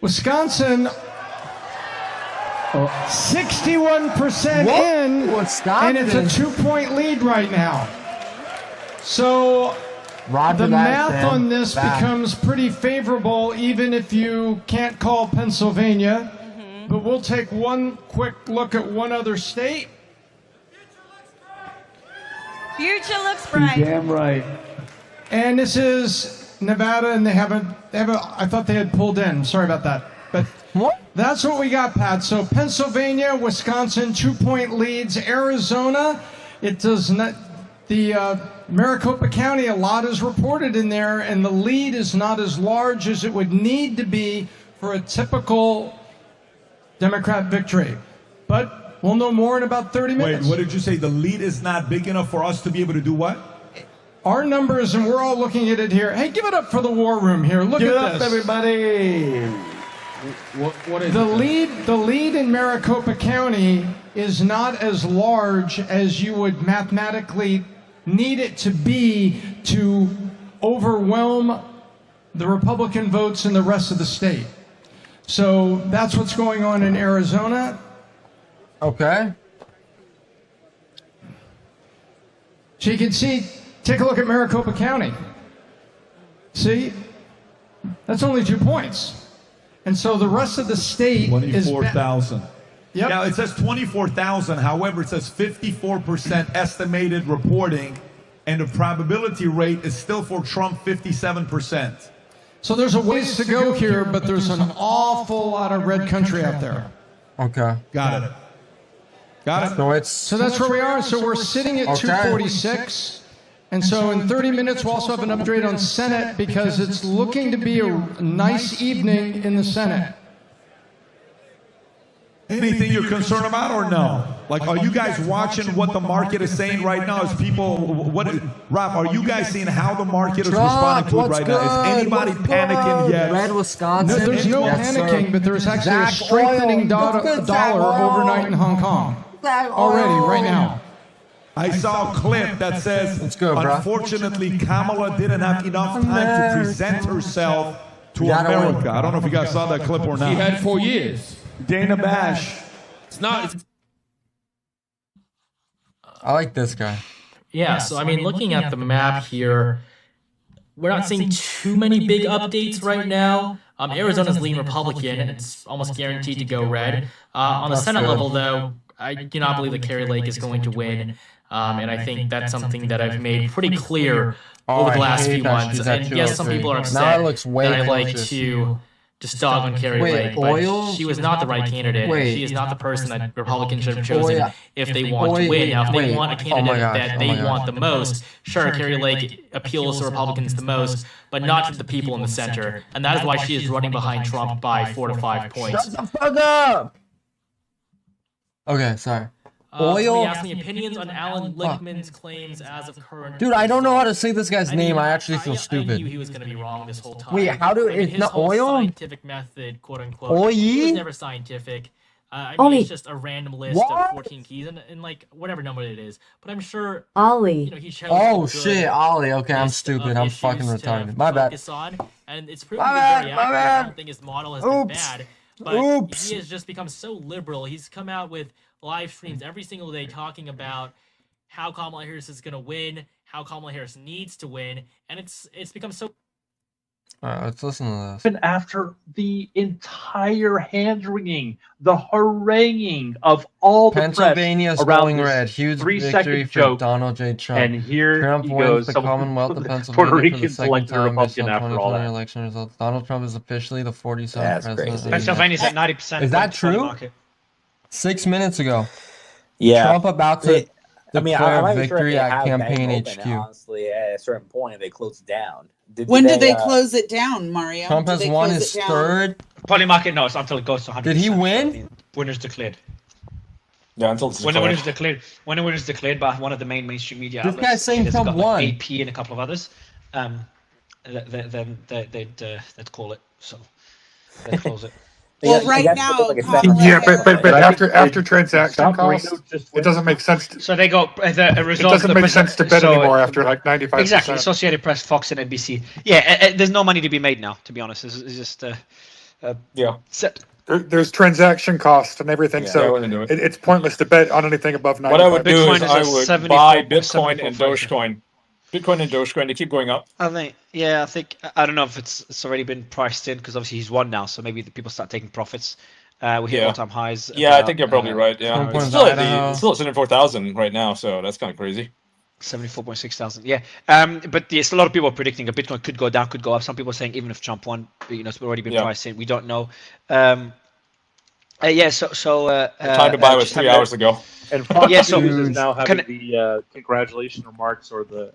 S4: Wisconsin, 61% in, and it's a 2-point lead right now. So the math on this becomes pretty favorable, even if you can't call Pennsylvania. But we'll take one quick look at one other state.
S15: Future looks bright. Damn right.
S4: And this is Nevada, and they haven't, I thought they had pulled in. Sorry about that. But that's what we got, Pat. So Pennsylvania, Wisconsin, 2-point leads. Arizona, it does not, the Maricopa County, a lot is reported in there, and the lead is not as large as it would need to be for a typical Democrat victory. But we'll know more in about 30 minutes.
S10: Wait, what did you say? The lead is not big enough for us to be able to do what?
S4: Our numbers, and we're all looking at it here. Hey, give it up for the war room here. Look
S15: Give
S4: at
S15: it up,
S4: this.
S15: everybody. What is
S4: The lead in Maricopa County is not as large as you would mathematically need it to be to overwhelm the Republican votes in the rest of the state. So that's what's going on in Arizona.
S12: Okay.
S4: So you can see, take a look at Maricopa County. See? That's only 2 points. And so the rest of the state is
S10: 24,000.
S4: Yep.
S10: Now it says 24,000. However, it says 54% estimated reporting, and the probability rate is still for Trump 57%.
S4: So there's a ways to go here, but there's an awful lot of red country out there.
S12: Okay.
S10: Got it. Got it.
S12: So it's
S4: So that's where we are. So we're sitting at 246. And so in 30 minutes, we'll also have an update on Senate because it's looking to be a nice evening in the Senate.
S10: Anything you're concerned about or no? Like, are you guys watching what the market is saying right now? Is people, Rob, are you guys seeing how the market is responding to it right now? Is anybody panicking yet?
S12: Red Wisconsin.
S4: No, there's no panicking, but there's actually a strengthening dollar overnight in Hong Kong. Already, right now.
S10: I saw a clip that says, unfortunately, Kamala didn't have enough time to present herself to America. I don't know if you guys saw that clip or not.
S21: She had 4 years.
S10: Dana Bash.
S21: It's not.
S12: I like this guy.
S5: Yeah, so I mean, looking at the map here, we're not seeing too many big updates right now. Arizona's lean Republican, and it's almost guaranteed to go red. On the Senate level, though, I do not believe that Carrie Lake is going to win. And I think that's something that I've made pretty clear over the last few months. And yes, some people are upset
S12: Now it looks way
S5: that I like
S12: closer.
S5: to just dog on Carrie Lake, but she was not the right candidate. She is not the person that Republicans should have chosen if they want to win. Now, if they want a candidate that they want the most, sure, Carrie Lake appeals to Republicans the most, but not to the people in the center. And that is why she is running behind Trump by 4 to 5 points.
S12: Shut the fuck up! Okay, sorry. Oil.
S5: Somebody asked me opinions on Alan Lichtman's claims as of current.
S12: Dude, I don't know how to say this guy's name. I actually feel
S5: I
S12: stupid.
S5: knew he was going to be wrong this whole time.
S12: Wait, how do
S5: I mean,
S12: it's
S5: his
S12: not
S5: whole
S12: oil?
S5: Scientific method, quote unquote.
S12: Oil?
S5: It was never scientific. I mean,
S12: Ollie.
S5: it's just a random list
S12: What?
S5: of 14 keys and like whatever number it is. But I'm sure.
S12: Ollie.
S5: You know, he chose
S12: Oh
S5: a good
S12: shit, Ollie. Okay, I'm
S5: list
S12: stupid.
S5: of
S12: I'm
S5: issues
S12: fucking
S5: to
S12: retarded. My bad.
S5: focus on, and it's proven
S12: My
S5: to be
S12: bad,
S5: very
S12: my
S5: accurate. I
S12: bad.
S5: don't think his model has
S12: Oops.
S5: been bad. But
S12: Oops.
S5: he has just become so liberal. He's come out with live streams every single day talking about how Kamala Harris is going to win, how Kamala Harris needs to win, and it's become so.
S12: Alright, let's listen to this.
S8: Even after the entire hand-wringing, the haranguing of all the
S12: Pennsylvania's
S8: press around
S12: going
S8: this
S12: red. Huge
S8: 3-second
S12: victory for
S8: joke,
S12: Donald J. Trump.
S8: and here
S12: Trump
S8: he
S12: wins
S8: goes.
S12: the
S8: Some
S12: Commonwealth of
S8: Puerto
S12: Pennsylvania for the
S8: Ricans
S12: second
S8: elected a
S12: time based
S8: Republican
S12: on
S8: after all
S12: 2020
S8: that.
S12: election results. Donald Trump is officially the 47th
S9: That's
S12: president.
S9: crazy.
S12: of the
S11: Pennsylvania's at
S12: United
S11: 90%.
S12: Is that
S11: funny
S12: true?
S11: market.
S12: 6 minutes ago.
S9: Yeah.
S12: Trump about to
S9: I mean,
S12: declare
S9: I'm not even sure if
S12: victory
S9: they
S12: at
S9: have
S12: campaign
S9: bank open,
S12: HQ.
S9: honestly, at a certain point, they close it down.
S6: When did they close it down, Mario?
S12: Trump
S6: Did
S12: has
S6: they
S12: won
S6: close
S12: his
S6: it down?
S12: third.
S11: Poly market, no, it's until it goes to 100%.
S12: Did he win?
S11: Winners declared.
S16: Yeah, until it's
S11: When the
S16: declared.
S11: winners declared, when the winners declared by one of the main mainstream media
S12: This
S11: outlets,
S12: guy's saying
S11: there's
S12: Trump
S11: got
S12: won.
S11: like AP and a couple of others. Then they'd call it. So they'd close it.
S6: Well, right now,
S16: Yeah, but after transaction
S8: South
S16: costs,
S8: Reno just
S16: it doesn't make sense.
S11: So they go the
S16: It
S11: result.
S16: doesn't make sense to bet anymore after like 95%.
S11: Exactly. Associated Press, Fox, and NBC. Yeah, there's no money to be made now. To be honest, it's just
S16: Yeah.
S11: set.
S16: There's transaction costs and everything, Yeah, I so wouldn't do it. it's pointless to bet on anything above 95%.
S19: What I would do
S11: Bitcoin
S19: is
S11: is
S19: I
S11: at
S19: would buy
S11: 74.74
S19: Bitcoin and
S11: right now.
S19: Dogecoin. Bitcoin and Dogecoin, they keep going up.
S11: I think I don't know if it's already been priced in because obviously he's won now, so maybe the people start taking profits. We hit
S19: Yeah.
S11: all-time highs.
S19: Yeah, I
S11: about,
S19: think you're probably right. Yeah,
S12: Trump
S19: it's
S12: wins
S19: still at
S12: Idaho.
S19: it's still at 74,000 right now, so that's kind of crazy.
S11: 74.6 thousand. Yeah. But yes, a lot of people are predicting a Bitcoin could go down, could go up. Some people are saying even if Trump won, it's already been
S19: Yeah.
S11: priced in. We don't know. Yeah. So.
S19: Time to buy was
S11: just
S19: 3
S11: have
S19: hours ago.
S8: And Fox
S11: Yeah, so-
S8: News is now
S11: Can-
S8: having the congratulation remarks or the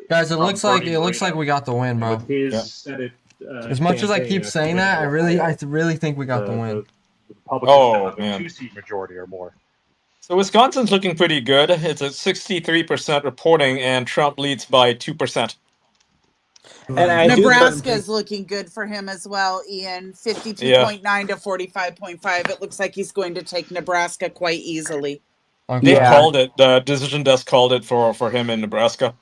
S12: Guys, it
S8: from
S12: looks like
S8: Bernie
S12: like we got the win, bro.
S8: with his
S19: Yeah.
S8: Senate.
S12: As much as I
S8: campaign
S12: keep saying that, I really think we got the win.
S8: The Republicans
S19: Oh,
S8: have a
S19: man.
S8: 2-seat majority or more.
S19: So Wisconsin's looking pretty good. It's at 63% reporting, and Trump leads by 2%.
S9: And I do
S6: Nebraska
S9: think-
S6: is looking good for him as well, Ian. 52.9 to 45.5. It looks like he's going to take Nebraska quite easily.
S19: They
S9: Yeah.
S19: called it. The decision desk called it for him in Nebraska.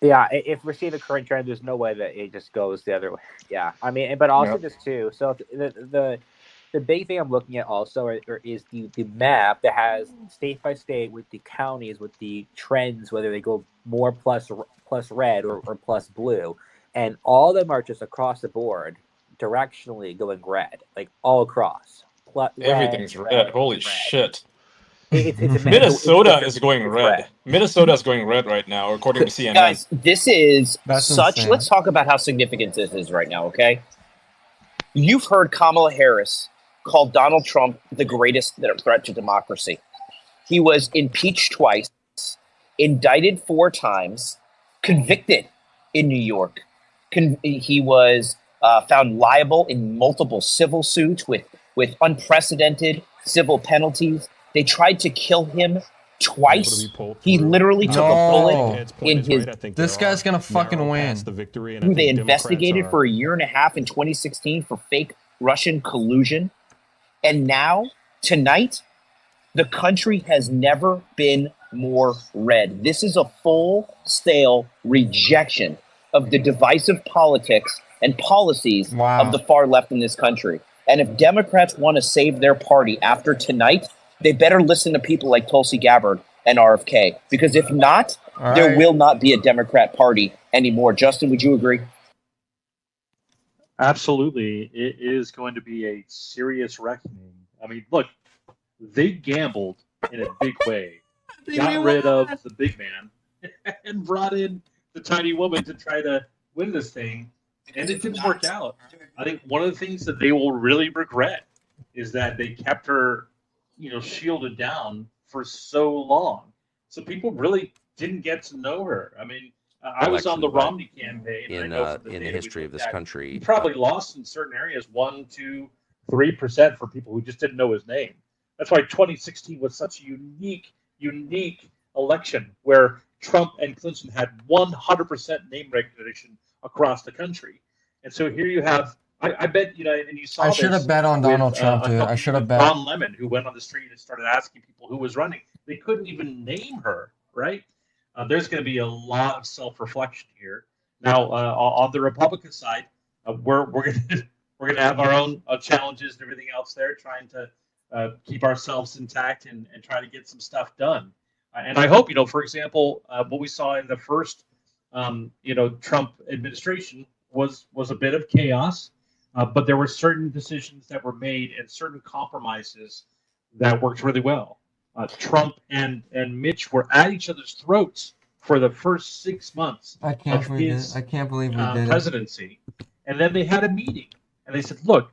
S9: Yeah, if we're seeing the current trend, there's no way that it just goes the other way. Yeah, I mean, but also
S19: Yep.
S9: just too. So the big thing I'm looking at also is the map that has state by state with the counties with the trends, whether they go more plus red or plus blue, and all of them are just across the board directionally going red, like all across.
S19: Everything's red. Holy shit.
S9: It's
S19: Minnesota
S9: it's
S19: is going
S9: it's
S19: red. Minnesota is going red right now, according to CNN.
S24: Guys, this is
S12: That's
S24: such.
S12: insane.
S24: Let's talk about how significant this is right now, okay? You've heard Kamala Harris call Donald Trump the greatest threat to democracy. He was impeached twice, indicted 4 times, convicted in New York. He was found liable in multiple civil suits with unprecedented civil penalties. They tried to kill him twice. He literally took a bullet in his.
S12: This guy's gonna fucking win.
S24: Who they investigated for a year and a half in 2016 for fake Russian collusion. And now, tonight, the country has never been more red. This is a full-scale rejection of the divisive politics and policies of the far left in this country. And if Democrats want to save their party after tonight, they better listen to people like Tulsi Gabbard and RFK. Because if not, there will not be a Democrat party anymore. Justin, would you agree?
S8: Absolutely. It is going to be a serious reckoning. I mean, look, they gambled in a big way got rid of the big man and brought in the tiny woman to try to win this thing, and it didn't work out. I think one of the things that they will really regret is that they kept her, shielded down for so long. So people really didn't get to know her. I mean, I was on the Romney campaign.
S2: In the history of this country,
S8: he probably lost in certain areas 1%, 2%, 3% for people who just didn't know his name. That's why 2016 was such a unique election where Trump and Clinton had 100% name recognition across the country. And so here you have, I bet, and you saw
S12: I should have bet on Donald Trump, dude. I should have bet.
S8: Don Lemon, who went on the street and started asking people who was running. They couldn't even name her, right? There's going to be a lot of self-reflection here. Now, on the Republican side, we're going to have our own challenges and everything else there, trying to keep ourselves intact and try to get some stuff done. And I hope, for example, what we saw in the first, Trump administration was a bit of chaos, but there were certain decisions that were made and certain compromises that worked really well. Trump and Mitch were at each other's throats for the first 6 months
S12: I can't
S8: of
S12: believe
S8: his
S12: it. I can't believe we did it.
S8: presidency. And then they had a meeting, and they said, look,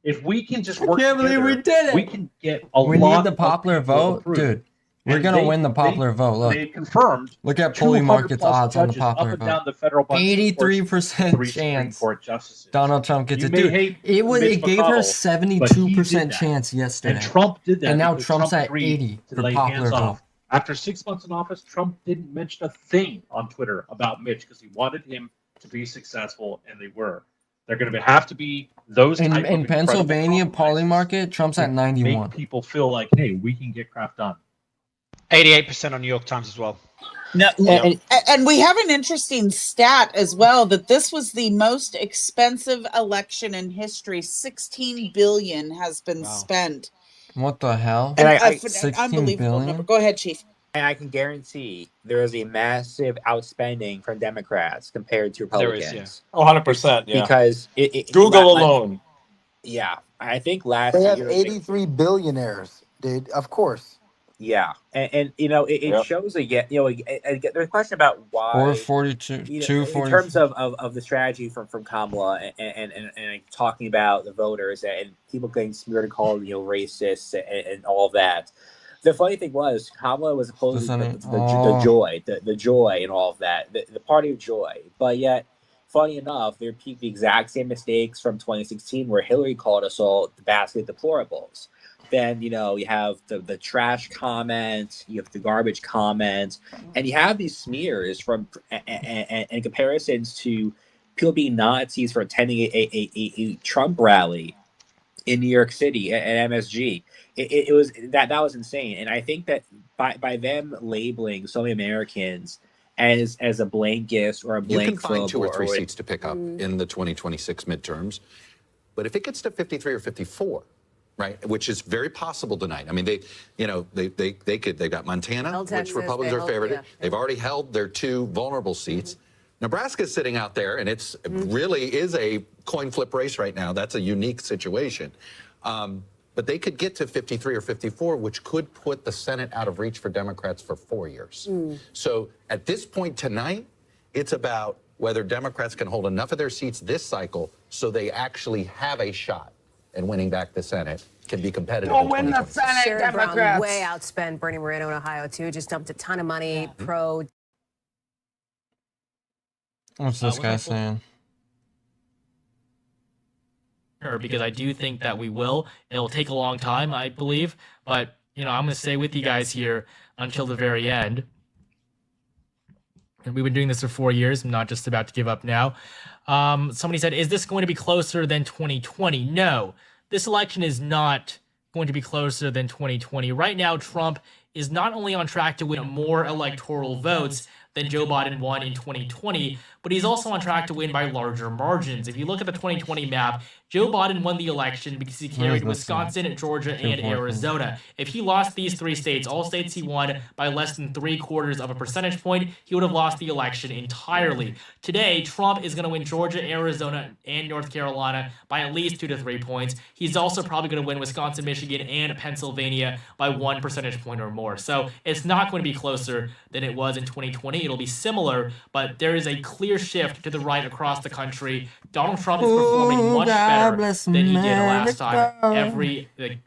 S8: if we can just work
S12: can't believe
S8: together,
S12: we did it.
S8: we can get a
S12: We
S8: lot
S12: need the popular
S8: of people
S12: vote,
S8: approved.
S12: dude. We're
S8: And
S12: gonna
S8: they-
S12: win the popular vote. Look,
S8: They confirmed.
S12: look at Polling
S8: 200
S12: Market's
S8: plus
S12: odds on the
S8: judges up
S12: popular
S8: and down
S12: vote.
S8: the federal bunch of
S12: 83%
S8: three Supreme
S12: chance
S8: Court justices.
S12: Donald Trump gets
S8: You
S12: it.
S8: may
S12: Dude,
S8: hate
S12: it
S8: Mitch
S12: gave her
S8: McConnell,
S12: 72%
S8: that.
S12: chance yesterday.
S8: And Trump did that.
S12: And now
S8: because
S12: Trump's
S8: Trump
S12: at
S8: agreed
S12: 80
S8: to
S12: for
S8: lay
S12: popular
S8: hands
S12: vote.
S8: off. After 6 months in office, Trump didn't mention a thing on Twitter about Mitch because he wanted him to be successful, and they were. They're going to have to be those type of
S12: In
S8: incredible
S12: Pennsylvania,
S8: compromises
S12: polling market, Trump's at
S8: to
S12: 91.
S8: make people feel like, hey, we can get crap done.
S11: 88% on New York Times as well.
S24: No,
S6: And we have an interesting stat as well that this was the most expensive election in history. 16 billion has been spent.
S12: What the hell?
S9: And
S6: An
S12: 16
S6: unbelievable
S12: billion?
S6: number. Go ahead, Chief.
S9: And I can guarantee there is a massive outspending from Democrats compared to
S19: There
S9: Republicans.
S19: is, yeah. 100%, yeah.
S9: Because
S19: Google alone.
S9: Yeah, I think last
S7: They have
S9: year
S7: 83 billionaires, dude. Of course.
S9: Yeah, and it
S7: Yep.
S9: shows again. There's a question about why.
S12: 442,
S9: In
S12: 240.
S9: terms of the strategy from Kamala and talking about the voters and people getting smeared and called racist and all of that. The funny thing was Kamala was opposed to the joy and all of that, the party of joy, but yet. Funny enough, they repeat the exact same mistakes from 2016 where Hillary called us all the basket of deplorables. Then, you have the trash comment, you have the garbage comment, and you have these smears from and comparisons to people being Nazis for attending a Trump rally in New York City at MSG. It was that was insane. And I think that by them labeling so many Americans as a blankist or a
S17: You can
S9: blank
S17: find 2 or 3
S9: or
S17: seats to pick up in the 2026 midterms. But if it gets to 53 or 54, right, which is very possible tonight. I mean, they've got Montana,
S20: Held
S17: which
S20: Texas,
S17: Republicans
S20: they
S17: are
S20: held-
S17: favored.
S20: yeah.
S17: They've already held their 2 vulnerable seats. Nebraska's sitting out there, and it's really is a coin flip race right now. That's a unique situation. But they could get to 53 or 54, which could put the Senate out of reach for Democrats for 4 years. So at this point tonight, it's about whether Democrats can hold enough of their seats this cycle so they actually have a shot at winning back the Senate, can be competitive.
S20: Don't
S17: in
S20: win the
S17: 2026.
S20: Senate,
S23: Sherrod Brown
S20: Democrats.
S23: way outspent Bernie Moreno in Ohio too. Just dumped a ton of money pro.
S12: What's this guy saying?
S5: Because I do think that we will. It'll take a long time, I believe, but I'm going to stay with you guys here until the very end. And we've been doing this for 4 years. I'm not just about to give up now. Somebody said, "Is this going to be closer than 2020?" No, this election is not going to be closer than 2020. Right now, Trump is not only on track to win more electoral votes than Joe Biden won in 2020, but he's also on track to win by larger margins. If you look at the 2020 map, Joe Biden won the election because he carried Wisconsin, Georgia, and Arizona. If he lost these 3 states, all states he won by less than 3/4 of a percentage point, he would have lost the election entirely. Today, Trump is going to win Georgia, Arizona, and North Carolina by at least 2 to 3 points. He's also probably going to win Wisconsin, Michigan, and Pennsylvania by 1 percentage point or more. So it's not going to be closer than it was in 2020. It'll be similar, but there is a clear shift to the right across the country. Donald Trump is performing much better than he did last time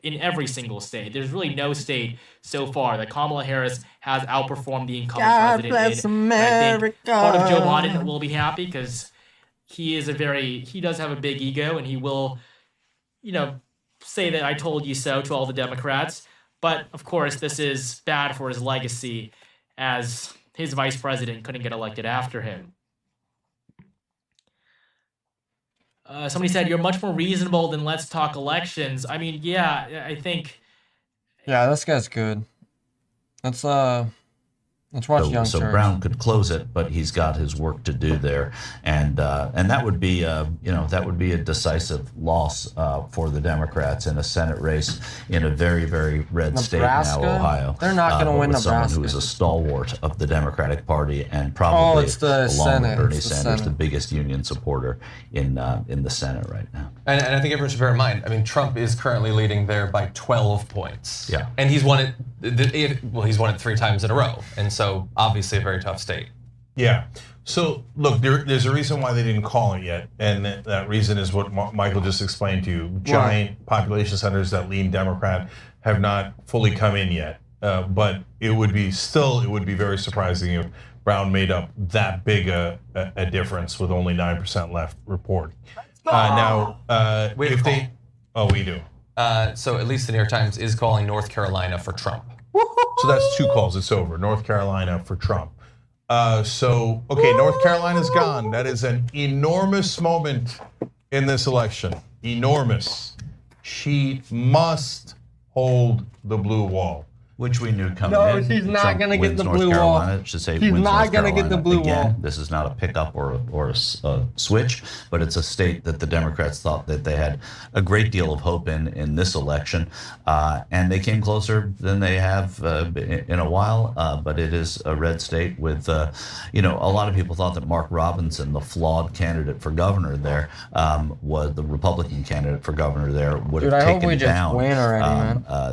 S5: in every single state. There's really no state so far that Kamala Harris has outperformed the incumbent president in. I think part of Joe Biden will be happy because he does have a big ego, and he will, say that I told you so to all the Democrats. But of course, this is bad for his legacy, as his vice president couldn't get elected after him. Somebody said, you're much more reasonable than Let's Talk Elections. I mean, yeah, I think...
S12: Yeah, this guy's good. Let's watch Young
S3: So
S12: Turks.
S3: Brown could close it, but he's got his work to do there, and that would be a decisive loss for the Democrats in a Senate race in a very, very red state now, Ohio.
S12: They're not going to win Nebraska.
S3: Someone who is a stalwart of the Democratic Party and probably, along with Bernie Sanders, the biggest union supporter in the Senate right now.
S13: And I think everyone should bear in mind, I mean, Trump is currently leading there by 12 points.
S3: Yeah.
S13: And he's won he's won it 3 times in a row. And so obviously a very tough state.
S10: Yeah. So look, there's a reason why they didn't call it yet, and that reason is what Michael just explained to you. Giant population centers that lean Democrat have not fully come in yet, but it would be very surprising if Brown made up that big a difference with only 9% left report. We do.
S13: So at least the New York Times is calling North Carolina for Trump.
S10: So that's 2 calls. It's over. North Carolina for Trump. North Carolina's gone. That is an enormous moment in this election. Enormous. She must hold the blue wall.
S3: Which we knew coming in.
S12: No, she's not going to get the blue
S3: Carolina,
S12: wall.
S3: Should say
S12: She's
S3: wins
S12: not
S3: North
S12: going to get the blue
S3: Again,
S12: wall.
S3: This is not a pickup or a switch, but it's a state that the Democrats thought that they had a great deal of hope in this election, and they came closer than they have in a while. But it is a red state with, a lot of people thought that Mark Robinson, the flawed candidate for governor there, was the Republican candidate for governor there, would have taken down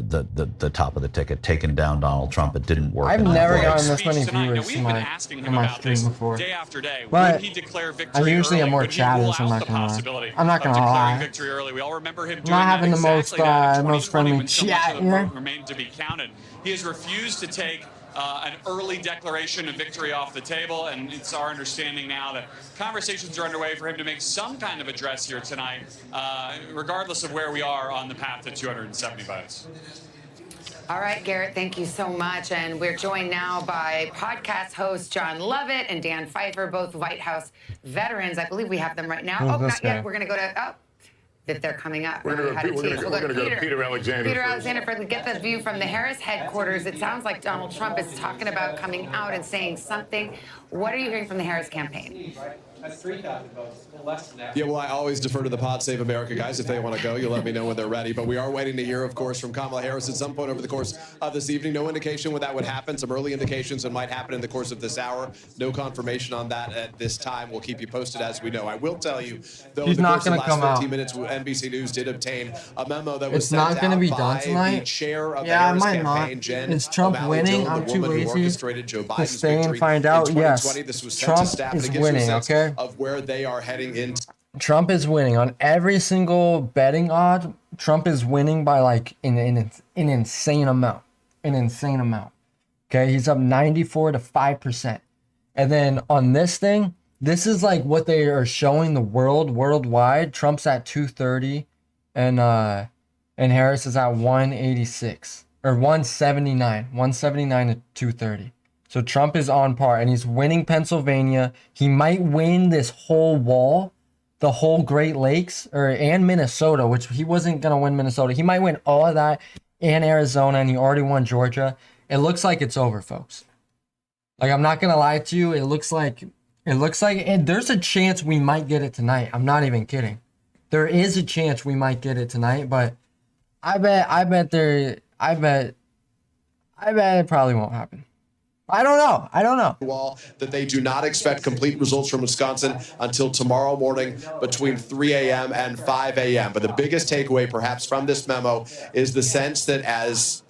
S3: the top of the ticket. Taken down Donald Trump. It didn't work.
S12: I've never gotten this many viewers in my stream before.
S14: Day after day.
S12: But
S14: he declare victory
S12: I usually
S14: early?
S12: am more
S14: Would he
S12: chatter,
S14: rule
S12: so I'm
S14: out
S12: not
S14: the
S12: gonna
S14: possibility
S12: lie. I'm not gonna
S14: declaring
S12: lie.
S14: victory early? We all remember him
S12: I'm
S14: doing
S12: not having
S14: that
S12: the most
S14: exactly that in
S12: most
S14: 2020
S12: friendly
S14: when so much
S12: chat
S14: of the
S12: here.
S14: vote remained to be counted. He has refused to take an early declaration of victory off the table, and it's our understanding now that conversations are underway for him to make some kind of address here tonight, regardless of where we are on the path to 270 votes.
S25: All right, Garrett, thank you so much. And we're joined now by podcast host John Lovett and Dan Pfeiffer, both White House veterans. I believe we have them right now.
S1: Who's this
S25: Not yet.
S1: guy?
S25: We're going to go to, if they're coming up.
S1: We're going to go to Peter Alexander.
S25: Peter
S1: first.
S25: Alexander, for get the view from the Harris headquarters. It sounds like Donald Trump is talking about coming out and saying something. What are you hearing from the Harris campaign?
S20: That's 3,000 votes, a little less than that.
S22: Yeah, well, I always defer to the Pod Save America guys. If they want to go, you'll let me know when they're ready. But we are waiting to hear, of course, from Kamala Harris at some point over the course of this evening. No indication when that would happen. Some early indications that might happen in the course of this hour. No confirmation on that at this time. We'll keep you posted as we know. I will tell you, though,
S12: She's
S22: in the
S12: not
S22: course of the
S12: gonna
S22: last
S12: come
S22: 15
S12: out.
S22: minutes, NBC News did obtain a memo that was
S12: It's
S22: sent
S12: not going to
S22: out
S12: be
S22: by
S12: done
S22: the
S12: tonight.
S22: chair of the
S12: Yeah, it
S22: Harris
S12: might
S22: campaign,
S12: not.
S22: Jen
S12: Is Trump
S22: O'Malley
S12: winning?
S22: Dillon,
S12: I'm
S22: the
S12: too
S22: woman who
S12: lazy
S22: orchestrated Joe
S12: to
S22: Biden's
S12: stay and
S22: victory
S12: find
S22: in
S12: out.
S22: 2020.
S12: Yes,
S22: This was sent
S12: Trump
S22: to staff, and
S12: is
S22: it gives you a
S12: winning.
S22: sense
S12: Okay.
S22: of where they are heading into.
S12: Trump is winning on every single betting odd. Trump is winning by like an insane amount. An insane amount. Okay, he's up 94 to 5%. And then on this thing, this is like what they are showing the worldwide. Trump's at 230, and Harris is at 186 or 179 to 230. So Trump is on par, and he's winning Pennsylvania. He might win this whole wall, the whole Great Lakes, and Minnesota, which he wasn't gonna win Minnesota. He might win all of that and Arizona, and he already won Georgia. It looks like it's over, folks. Like, I'm not gonna lie to you. It looks like, and there's a chance we might get it tonight. I'm not even kidding. There is a chance we might get it tonight, but I bet it probably won't happen. I don't know.
S22: Wall that they do not expect complete results from Wisconsin until tomorrow morning between 3 a.m. and 5 a.m. But the biggest takeaway perhaps from this memo is the sense that as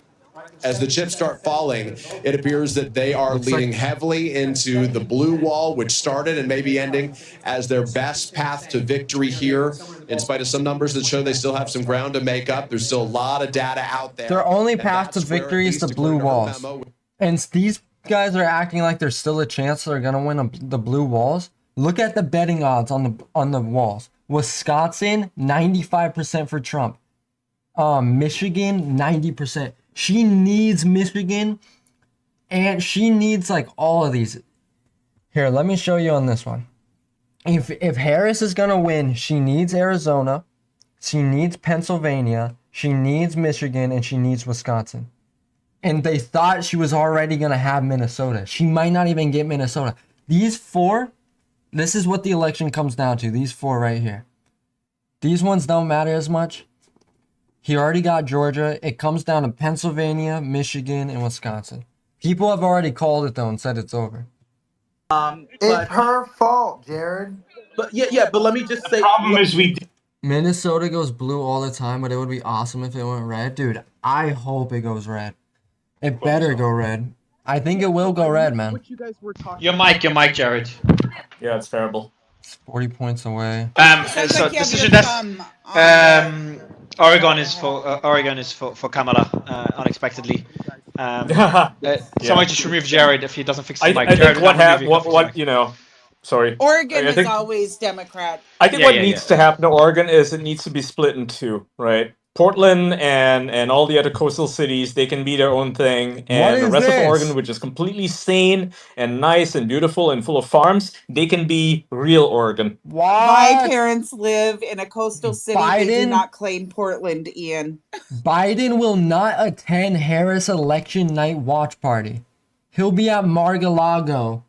S22: the chips start falling, it appears that they are leaning heavily into the blue wall, which started and may be ending as their best path to victory here. In spite of some numbers that show they still have some ground to make up, there's still a lot of data out there.
S12: Their only path to victory is the blue walls. And these guys are acting like there's still a chance they're gonna win the blue walls. Look at the betting odds on the walls. Wisconsin, 95% for Trump. Michigan, 90%. She needs Michigan, and she needs like all of these. Here, let me show you on this one. If Harris is gonna win, she needs Arizona, she needs Pennsylvania, she needs Michigan, and she needs Wisconsin. And they thought she was already gonna have Minnesota. She might not even get Minnesota. These four, this is what the election comes down to. These four right here. These ones don't matter as much. He already got Georgia. It comes down to Pennsylvania, Michigan, and Wisconsin. People have already called it though and said it's over.
S7: It's her fault, Jared.
S4: But but let me just say. The
S19: problem is
S12: Minnesota goes blue all the time, but it would be awesome if it went red. Dude, I hope it goes red. It better go red. I think it will go red, man.
S11: Your mic, Jared.
S19: Yeah, it's terrible.
S12: It's 40 points away.
S11: So decision Oregon is for Kamala unexpectedly. Someone just remove Jared if he doesn't fix the mic.
S19: I think what sorry.
S6: Oregon is always Democrat.
S19: I think what needs to happen to Oregon is it needs to be split in two, right? Portland and all the other coastal cities, they can be their own thing. And the rest of Oregon, which is completely sane and nice and beautiful and full of farms, they can be real Oregon.
S6: My parents live in a coastal city. They do not claim Portland, Ian.
S12: Biden will not attend Harris election night watch party. He'll be at Mar-a-Lago.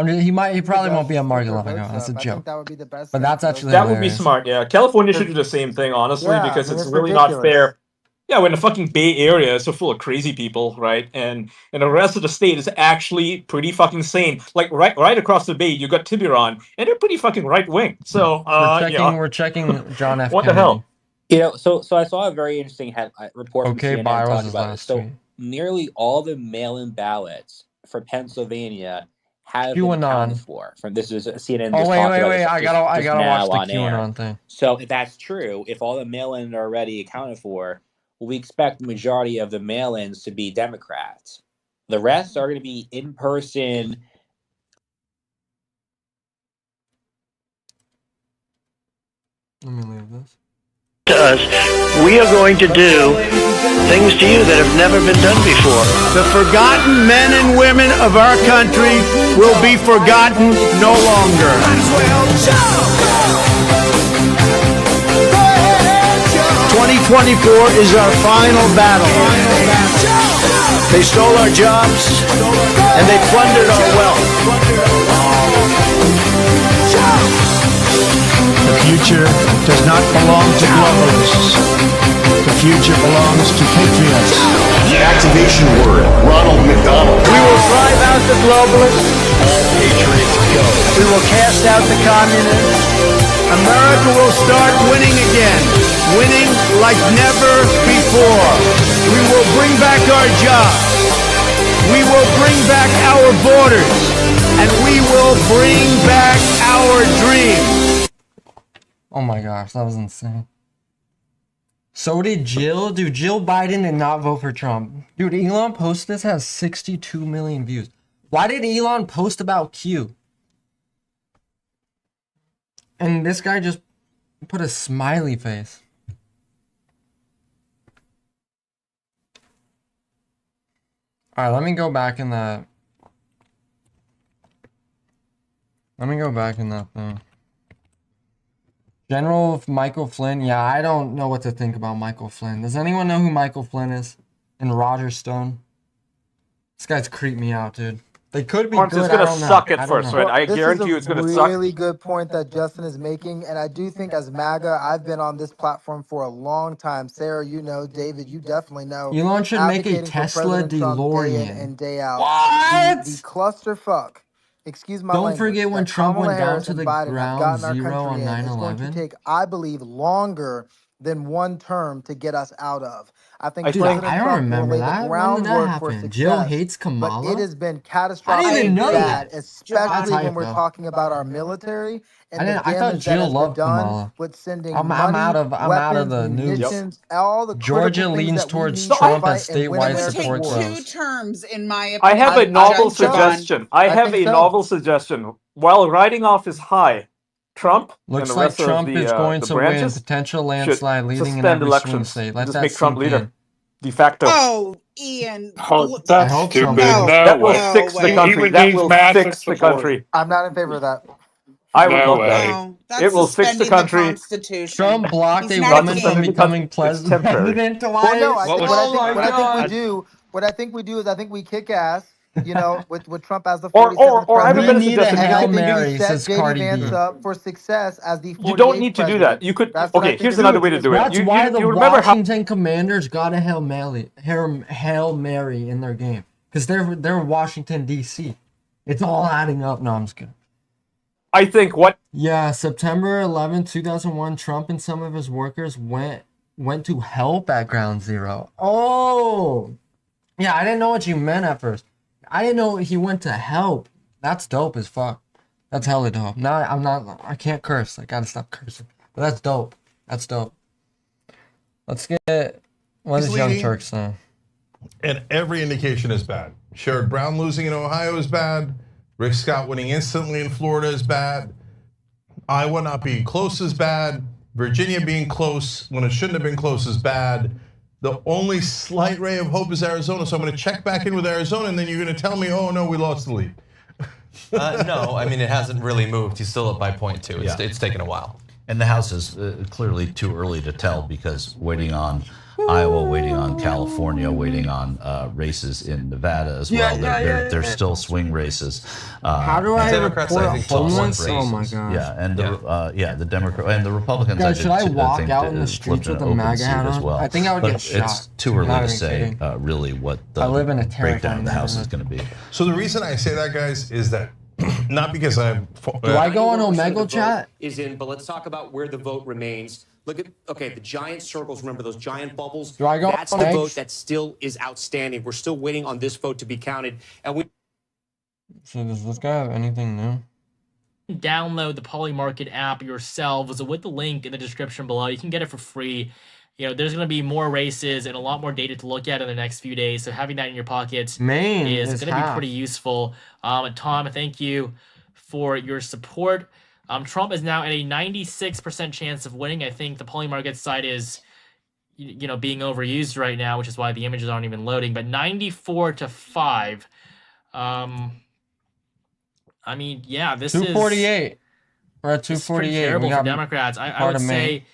S12: He probably won't be at Mar-a-Lago. That's a joke.
S7: That would be the best.
S12: But that's actually
S19: that would be smart. Yeah, California should do the same thing, honestly, because it's really not fair. Yeah, when the fucking Bay Area is so full of crazy people, right, and the rest of the state is actually pretty fucking sane. Like right across the bay, you got Tiburon, and they're pretty fucking right wing. So
S12: we're checking John F.
S19: What
S12: Kennedy.
S19: the hell?
S9: You know, so I saw a very interesting report from CNN talking about this. So
S12: tweet.
S9: nearly all the mail-in ballots for Pennsylvania have been accounted for. This is CNN.
S12: Oh wait! I gotta watch the QAnon thing.
S9: So if that's true, if all the mail-in are already accounted for, we expect the majority of the mail-ins to be Democrats. The rest are going to be in-person.
S12: Let me leave this.
S15: To us, we are going to do things to you that have never been done before. The forgotten men and women of our country will be forgotten no longer. 2024 is our final battle. They stole our jobs and they plundered our wealth. The future does not belong to globalists. The future belongs to patriots. The activation word, Ronald McDonald. We will drive out the globalists. All patriots go. We will cast out the communists. America will start winning again. Winning like never before. We will bring back our jobs. We will bring back our borders. And we will bring back our dreams.
S12: Oh my gosh, that was insane. So did Jill. Dude, Jill Biden did not vote for Trump. Dude, Elon Post this has 62 million views. Why did Elon post about Q? And this guy just put a smiley face. Alright, let me go back in that. Let me go back in that thing. General Michael Flynn. Yeah, I don't know what to think about Michael Flynn. Does anyone know who Michael Flynn is? And Roger Stone? This guy's creeped me out, dude. They could be
S19: Once
S12: good.
S19: it's gonna
S12: I don't know.
S19: suck at
S12: I don't
S19: first,
S12: know.
S19: right? I
S7: This
S19: guarantee
S7: is
S19: you
S7: a
S19: it's gonna suck.
S7: really good point that Justin is making, and I do think as MAGA, I've been on this platform for a long time. Sarah, you know, David, you definitely know.
S12: Elon should make a
S7: Advocating for
S12: Tesla
S7: President Trump day in
S12: DeLorean.
S7: and day out.
S12: What?
S7: The clusterfuck. Excuse my
S12: Don't
S7: language.
S12: forget when
S7: that
S12: Trump
S7: Kamala
S12: went down
S7: Harris
S12: to
S7: and
S12: the
S7: Biden have
S12: ground
S7: gotten our
S12: zero on
S7: country in is going to
S12: 9/11.
S7: take, I believe, longer than one term to get us out of. I think
S12: Dude,
S7: President
S12: I don't
S7: Trump will
S12: remember
S7: lay
S12: that.
S7: the
S12: When did that
S7: groundwork for
S12: happen? Jill
S7: success,
S12: hates
S7: but it
S12: Kamala?
S7: has been
S12: I
S7: catastrophic
S12: didn't even know
S7: bad,
S12: that.
S7: especially
S12: That's
S7: when
S12: hype,
S7: we're
S12: though.
S7: talking about our military and the
S12: I thought
S7: damage that
S12: Jill
S7: has been
S12: loved
S7: done
S12: Kamala.
S7: with sending
S12: I'm
S7: money,
S12: out of
S7: weapons,
S12: the news.
S7: munitions, all the
S12: Georgia
S7: critical things
S12: leans
S7: that we
S12: towards
S7: need to
S12: Trump
S7: fight
S12: as
S7: and win
S12: statewide
S6: It would
S7: against
S6: take
S12: support
S7: war.
S6: two
S12: grows.
S6: terms, in my opinion.
S19: I have a novel
S6: John.
S19: suggestion. I have
S7: think
S19: a
S7: so.
S19: novel suggestion. While riding off is high, Trump and
S12: Looks
S19: the
S12: like
S19: rest of
S12: Trump is going
S19: the
S12: to win.
S19: branches
S12: Potential
S19: should
S12: landslide leading in
S19: suspend
S12: every swing
S19: elections.
S12: state. Let
S19: Just
S12: that
S19: make Trump
S12: sink
S19: leader,
S12: in.
S19: de facto.
S6: Oh, Ian.
S2: Oh,
S12: I
S2: that's
S12: hope
S2: stupid.
S12: Trump wins.
S2: No
S19: That will
S2: way.
S19: fix the
S6: way.
S2: He
S19: country.
S2: would
S19: That
S2: need
S19: will
S2: massive
S19: fix the
S2: support.
S19: country.
S7: I'm not in favor of that.
S19: I would
S2: No
S19: love
S2: way.
S19: that.
S6: No, that's
S19: It will fix the
S6: suspending
S19: country.
S6: Constitution.
S12: Trump blocked
S6: He's
S12: a
S6: not
S19: Not
S6: a
S12: woman
S6: king.
S12: from
S19: suspending the country.
S12: becoming
S19: It's temporary.
S12: president twice.
S7: Well, no, I
S11: What
S7: think
S11: was-
S12: Oh my
S7: what I think
S12: God.
S7: we do, what I think we do is I think we kick ass, you know, with Trump as the
S19: Or
S7: 47th
S19: I have a
S12: We
S19: better
S7: president.
S12: need a
S19: suggestion.
S7: And I
S12: Hail
S7: think we
S12: Mary,
S7: set
S12: says
S7: JD
S12: Cardi
S7: Vance
S12: B.
S7: up for success as the 48th
S19: You don't need to do that.
S7: president.
S19: You could.
S7: That's what I
S19: Okay,
S7: think
S19: here's
S7: is
S19: another
S7: good.
S19: way to do it.
S12: That's why the
S19: You remember how
S12: Washington Commanders got a Hail Mary in their game. Because they're Washington, D.C. It's all adding up. No, I'm just kidding.
S19: I think what
S12: Yeah, September 11, 2001, Trump and some of his workers went to help at Ground Zero. Oh! Yeah, I didn't know what you meant at first. I didn't know he went to help. That's dope as fuck. That's hella dope. Now I can't curse. I gotta stop cursing. But that's dope. That's dope. Let's get, what
S10: He's
S12: does Young
S10: leading.
S12: Turk say?
S10: And every indication is bad. Sherrod Brown losing in Ohio is bad. Rick Scott winning instantly in Florida is bad. Iowa not being close is bad. Virginia being close when it shouldn't have been close is bad. The only slight ray of hope is Arizona. So I'm going to check back in with Arizona, and then you're going to tell me, oh no, we lost the lead.
S13: No, I mean, it hasn't really moved. He's still up by 0.2. It's taken a while.
S3: And the House is clearly too early to tell because waiting on Iowa, waiting on California, waiting on races in Nevada as well. There's still swing races.
S12: How do I
S13: Democrats,
S12: report
S13: I think, took
S12: homeless?
S13: one
S12: Oh my
S13: races.
S12: gosh.
S3: Yeah, and the Democrat and the Republicans.
S12: Guys, should I walk
S3: think
S12: out in
S3: that
S12: the
S3: flipped
S12: streets with
S3: an
S12: a
S3: open
S12: MAGA
S3: seat
S12: hat
S3: as
S12: on?
S3: well.
S12: I think I would
S3: But
S12: get shot.
S3: It's too early
S12: Not
S3: to
S12: even
S3: say
S12: kidding.
S3: really what
S12: I live in a
S3: the
S12: terrifying
S3: breakdown of the House is
S12: neighborhood.
S3: going to be.
S10: So the reason I say that, guys, is that not because I'm.
S12: Do I go on
S15: 91% of the
S12: Omegle
S15: vote
S12: chat?
S15: is in, but let's talk about where the vote remains. Look at, okay, the giant circles, remember those giant bubbles?
S12: Do I go
S15: That's
S12: on
S15: the
S12: X?
S15: vote that still is outstanding. We're still waiting on this vote to be counted. And we
S12: So does this guy have anything new?
S5: Download the Polymarket app yourselves with the link in the description below. You can get it for free. You know, there's going to be more races and a lot more data to look at in the next few days. So having that in your pockets
S12: Maine
S5: is
S12: is
S5: going to be
S12: half.
S5: pretty useful. Tom, thank you for your support. Trump is now at a 96% chance of winning. I think the Polymarket site is, you know, being overused right now, which is why the images aren't even loading. But 94-5. I mean, yeah, this is
S12: 248. We're at
S5: this is pretty
S12: 248.
S5: terrible
S12: We
S5: for
S12: got
S5: Democrats. I
S12: part
S5: would
S12: of Maine.
S5: say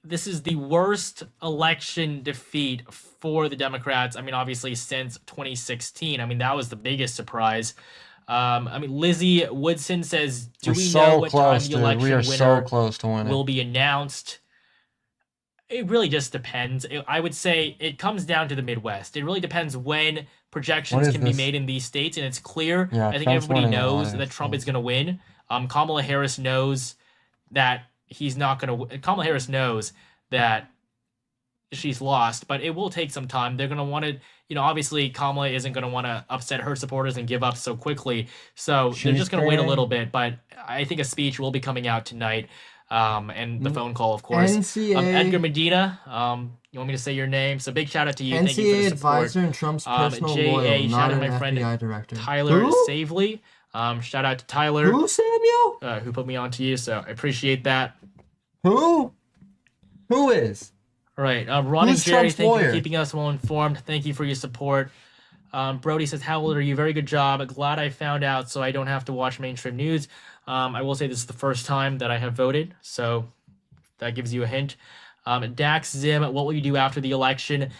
S5: this is the worst election defeat for the Democrats. I mean, obviously since 2016. I mean, that was the biggest surprise. I mean, Lizzie Woodson says, "Do
S12: We're
S5: we
S12: so
S5: know what
S12: close,
S5: time the
S12: dude.
S5: election
S12: We are
S5: winner
S12: so close to winning.
S5: will be announced?" It really just depends. I would say it comes down to the Midwest. It really depends when projections
S12: is
S5: can be
S12: this?
S5: made in these states, and it's clear.
S12: Yeah,
S5: I think
S12: Trump's
S5: everybody
S12: winning a lot
S5: knows
S12: of
S5: that Trump
S12: states.
S5: is going to win. Kamala Harris knows that he's not going to. Kamala Harris knows that she's lost, but it will take some time. They're going to want to, you know, obviously Kamala isn't going to want to upset her supporters and give up so quickly. So they're
S12: She's
S5: just going to wait a
S12: great.
S5: little bit, but I think a speech will be coming out tonight. And the phone call, of course.
S12: NCA
S5: Edgar Medina, you want me to say your name? So big shout out to you. Thank you for
S12: NCA
S5: the support.
S12: advisor and Trump's personal
S5: JA,
S12: lawyer,
S5: shout
S12: not
S5: out
S12: an
S5: my friend
S12: FBI director.
S5: Tyler
S12: Who?
S5: Savely. Shout out to Tyler.
S12: Who, Samuel?
S5: Who put me on to you, so I appreciate that.
S12: Who? Who is?
S5: All right, Ron and
S12: Who's
S5: Jerry,
S12: Trump's
S5: thank you
S12: lawyer?
S5: for keeping us well informed. Thank you for your support. Brody says, "How old are you? Very good job. Glad I found out so I don't have to watch mainstream news." I will say this is the first time that I have voted, so that gives you a hint. Dax, Zim, what will you do after the election?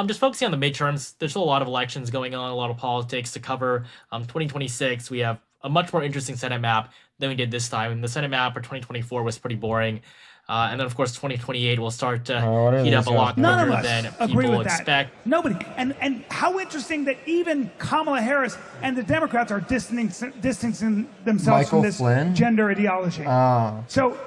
S5: Just focusing on the midterms. There's still a lot of elections going on, a lot of politics to cover. 2026, we have a much more interesting Senate map than we did this time. And the Senate map for 2024 was pretty boring. And then, of course, 2028 will start to heat up a lot quicker than people expect.
S2: Nobody. And how interesting that even Kamala Harris and the Democrats are distancing themselves from this gender ideology. So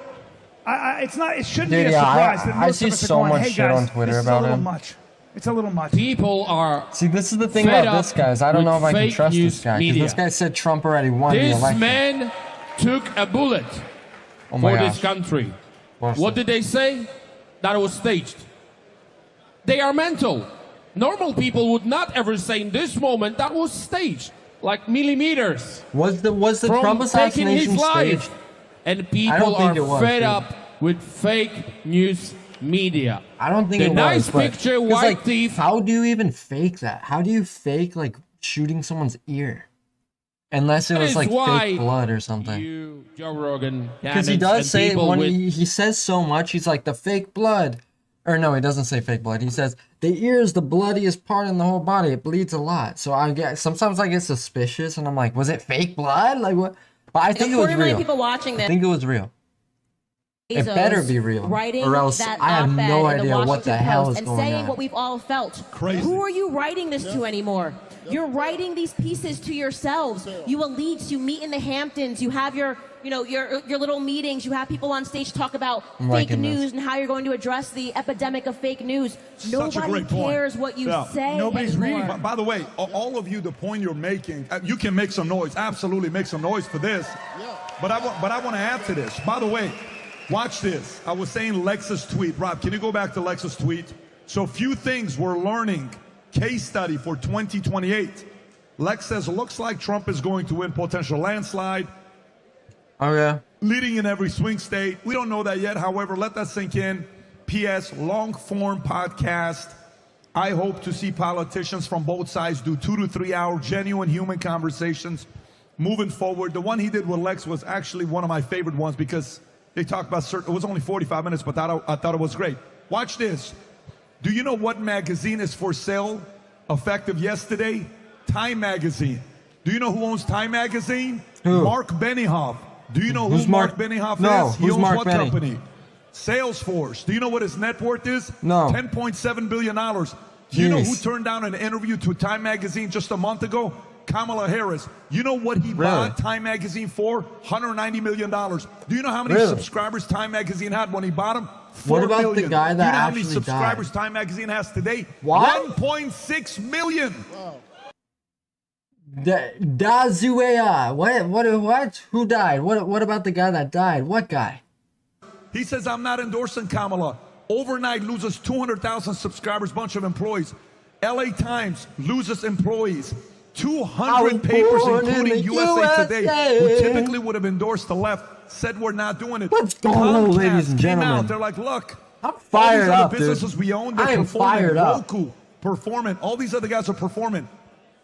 S2: it shouldn't be a surprise that most of us are going, hey guys,
S12: on Twitter
S2: this is a little much. It's a little much.
S8: People are.
S12: See, this is the thing about this guy. Is I don't know if I can trust this guy because this guy said Trump already won the election.
S8: This man took a bullet for this country. What did they say? That it was staged. They are mental. Normal people would not ever say in this moment that was staged, like millimeters.
S12: Was the Trump assassination staged?
S8: And people are fed up with fake news media.
S12: I don't think
S8: the
S12: it
S8: nice
S12: was.
S8: Picture, white thief.
S12: How do you even fake that? How do you fake like shooting someone's ear? Unless it was like fake blood or something.
S8: Joe Rogan.
S12: Because he does say when he says so much, he's like the fake blood. Or no, he doesn't say fake blood. He says the ear is the bloodiest part in the whole body. It bleeds a lot. So sometimes I get suspicious and I'm like, was it fake blood? Like what? But I think it was real.
S16: People watching this.
S12: I think it was real. It better be real, or else I have no idea what the hell is going on.
S16: And saying what we've all felt.
S12: Crazy.
S16: Who are you writing this to anymore? You're writing these pieces to yourselves. You elites, you meet in the Hamptons, you have your little meetings, you have people on stage talk about fake news and how you're going to address the epidemic of fake news. Nobody cares what you say
S10: Nobody's
S16: anymore.
S10: reading. By the way, all of you, the point you're making, you can make some noise. Absolutely make some noise for this. But I want to add to this. By the way, watch this. I was saying Lex's tweet. Rob, can you go back to Lex's tweet? So few things we're learning. Case study for 2028. Lex says, looks like Trump is going to win potential landslide.
S12: Oh, yeah.
S10: Leading in every swing state. We don't know that yet. However, let that sink in. P.S. Long form podcast. I hope to see politicians from both sides do 2 to 3 hour genuine human conversations moving forward. The one he did with Lex was actually one of my favorite ones because they talked about it was only 45 minutes, but I thought it was great. Watch this. Do you know what magazine is for sale effective yesterday? Time Magazine. Do you know who owns Time Magazine?
S12: Who?
S10: Mark Benioff. Do you know
S12: Who's
S10: who Mark Benioff
S12: No,
S10: is? He
S12: who's
S10: owns
S12: Mark
S10: what
S12: Benny?
S10: company? Salesforce. Do you know what his net worth is?
S12: No.
S10: $10.7 billion. Do you know who turned down an interview to Time Magazine just a month ago? Kamala Harris. You know what he bought Time Magazine for? $190 million. Do you know how many subscribers Time Magazine had when he bought them? 4
S12: What about
S10: million.
S12: the guy that
S10: you know how many
S12: actually
S10: subscribers
S12: died?
S10: Time Magazine has today?
S12: What?
S10: 1.6 million.
S12: Dazuea. What? Who died? What about the guy that died? What guy?
S10: He says, I'm not endorsing Kamala. Overnight loses 200,000 subscribers, bunch of employees. LA Times loses employees. 200 papers, including USA Today, who typically would have endorsed the left, said we're not doing it.
S12: What's going on, ladies and
S10: came out,
S12: gentlemen?
S10: they're like, look,
S12: I'm
S10: all
S12: fired
S10: these other
S12: up, dude.
S10: businesses we own, they're
S12: I am
S10: performing.
S12: fired up.
S10: Roku, performing. All these other guys are performing.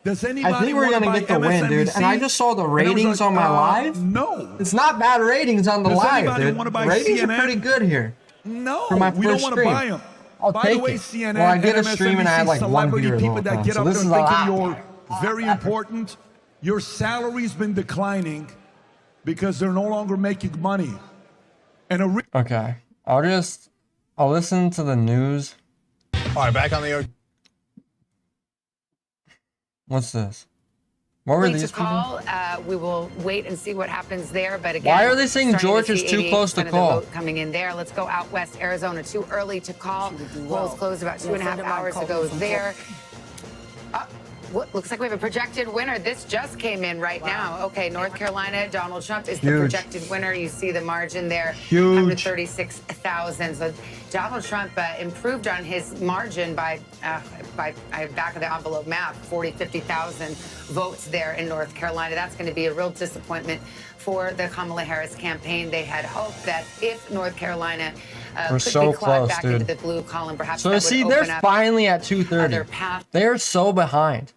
S10: Does anybody
S12: I think we're
S10: wanna
S12: gonna
S10: buy
S12: get the win, dude.
S10: MSNBC?
S12: And I just saw the
S10: And it was
S12: ratings
S10: like,
S12: on my live.
S10: No.
S12: It's not bad ratings on the
S10: Does
S12: live,
S10: anybody
S12: dude.
S10: wanna buy
S12: Ratings
S10: CNN?
S12: are pretty good here.
S10: No,
S12: For my
S10: we don't
S12: first
S10: want to
S12: stream.
S10: buy them.
S12: I'll
S10: By
S12: take
S10: the way,
S12: it.
S10: CNN
S12: Well, I did
S10: and
S12: a stream and I had
S10: MSNBC
S12: like one
S10: celebrity
S12: viewer the
S10: people
S12: whole
S10: that
S12: time.
S10: get
S12: So
S10: up
S12: this
S10: there
S12: is a
S10: thinking
S12: lot.
S10: you're very important. Your salary's been declining because they're no longer making money. And
S12: Okay. I'll listen to the news.
S18: All right, back on the.
S12: What's this? What were
S25: Wait
S12: these
S25: to
S12: people?
S25: call. We will wait and see what happens there. But again,
S12: Why are they saying
S25: starting
S12: George
S25: to
S12: is
S25: see
S12: too close to
S25: 88% of the
S12: call?
S25: vote coming in there. Let's go out west, Arizona. Too early to call. Polls closed about 2.5 hours ago there. Looks like we have a projected winner. This just came in right now. Okay, North Carolina, Donald Trump is the
S12: Huge.
S25: projected winner. You see the margin there,
S12: Huge.
S25: 136,000. So Donald Trump improved on his margin by back of the envelope math, 50,000 votes there in North Carolina. That's going to be a real disappointment for the Kamala Harris campaign. They had hoped that if North Carolina
S12: We're
S25: could
S12: so
S25: be clawed
S12: close,
S25: back
S12: dude.
S25: into the blue column, perhaps
S12: So
S25: that would
S12: see,
S25: open
S12: they're
S25: up
S12: finally at
S25: other
S12: 230.
S25: paths.
S12: They're so behind.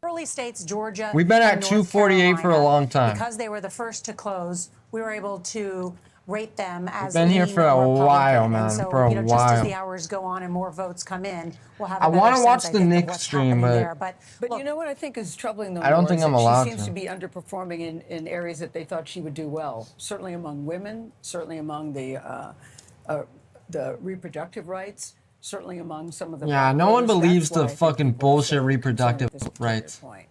S21: Early states, Georgia.
S12: We've been at
S21: and North
S12: 248 for a
S21: Carolina,
S12: long time.
S21: Because they were the first to close, we were able to rate them as
S12: been here
S21: leaning
S12: for a
S21: Republican.
S12: while,
S21: And
S12: man,
S21: so,
S12: for a
S21: you know, just as
S12: while.
S21: the hours go on and more votes come in, we'll have.
S12: I
S21: want to
S12: watch the Knicks stream, but
S21: But
S1: you know what I think is troubling them
S12: I don't
S1: more
S12: think
S1: is
S12: I'm
S1: that
S12: allowed
S1: she seems
S12: to.
S1: to be underperforming in areas that they thought she would do well. Certainly among women, certainly among the reproductive rights, certainly among some of the.
S12: yeah,
S1: black
S12: no one
S1: voters.
S12: believes
S1: That's why
S12: the
S1: I think
S12: fucking
S1: people are
S12: bullshit
S1: so
S12: reproductive
S1: concerned at this particular
S12: rights.
S1: point.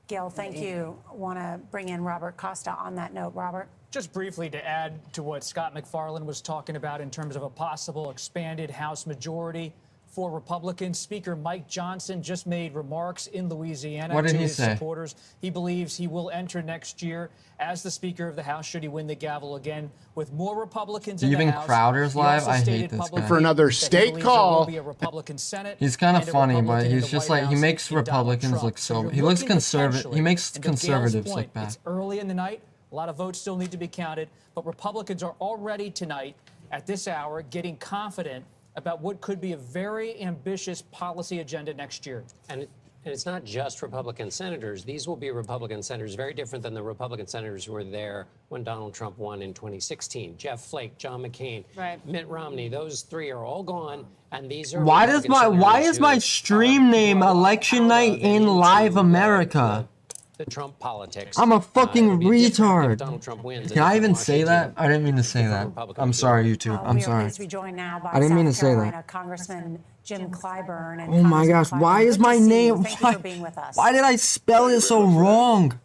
S21: Gail, thank you. Want to bring in Robert Costa on that note, Robert?
S14: Just briefly to add to what Scott McFarlane was talking about in terms of a possible expanded House majority for Republicans, Speaker Mike Johnson just made remarks in Louisiana
S12: What did
S14: to
S12: he
S14: his
S12: say?
S14: supporters. He believes he will enter next year as the Speaker of the House should he win the gavel again with more Republicans in the
S12: Even
S14: House.
S12: Crowder's
S14: He
S12: live?
S14: also
S12: I hate
S14: stated
S12: this
S14: publicly
S12: guy.
S15: For another
S14: that he
S15: state
S14: believes
S15: call.
S14: there will be a Republican Senate
S12: He's kind of
S14: and a
S12: funny, but
S14: Republican in
S12: he's
S14: the
S12: just
S14: White
S12: like he
S14: House
S12: makes
S14: in Donald
S12: Republicans
S14: Trump.
S12: look
S14: So
S12: so.
S14: you're
S12: He looks
S14: looking
S12: conservative. He
S14: potentially,
S12: makes
S14: and to Gail's
S12: conservatives
S14: point,
S12: look bad.
S14: It's early in the night. A lot of votes still need to be counted, but Republicans are already tonight at this hour getting confident about what could be a very ambitious policy agenda next year.
S17: And it's not just Republican senators. These will be Republican senators, very different than the Republican senators who were there when Donald Trump won in 2016. Jeff Flake, John McCain, Mitt Romney, those three are all gone. And these are
S12: Why
S17: Republican
S12: is my
S17: senators
S12: stream name Election Night in Live America?
S17: the Trump politics.
S12: I'm a fucking
S17: it'd be different if
S12: retard.
S17: Donald Trump wins
S12: Can I
S17: in
S12: even say
S17: Washington.
S12: that? I didn't mean to say that. I'm sorry, YouTube. I'm
S21: We are
S12: sorry.
S21: pleased to be joined now by
S12: I didn't mean to
S21: South
S12: say
S21: Carolina
S12: that.
S21: Congressman Jim Clyburn. And
S12: Oh my gosh,
S21: Congressman
S12: why
S21: Clyburn,
S12: is
S21: good
S12: my
S21: to see you.
S12: name?
S21: Thank you for being with us.
S12: Why did I spell it so wrong?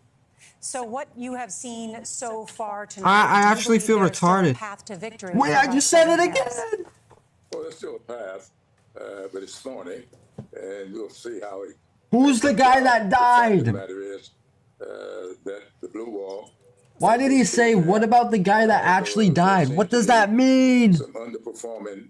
S21: So what you have seen so far tonight?
S12: I
S21: do you
S12: actually
S21: believe
S12: feel
S21: there's still a
S12: retarded.
S21: path to victory
S12: Wait,
S21: for
S12: I
S21: Vice
S12: just said it
S21: President Harris?
S12: again.
S23: Well, there's still a path, but it's thorny, and we'll see how it.
S12: Who's the guy that
S23: The
S12: died?
S23: matter is that the blue wall.
S12: Why did he say, what about the guy that actually died? What does that mean?
S23: Some underperforming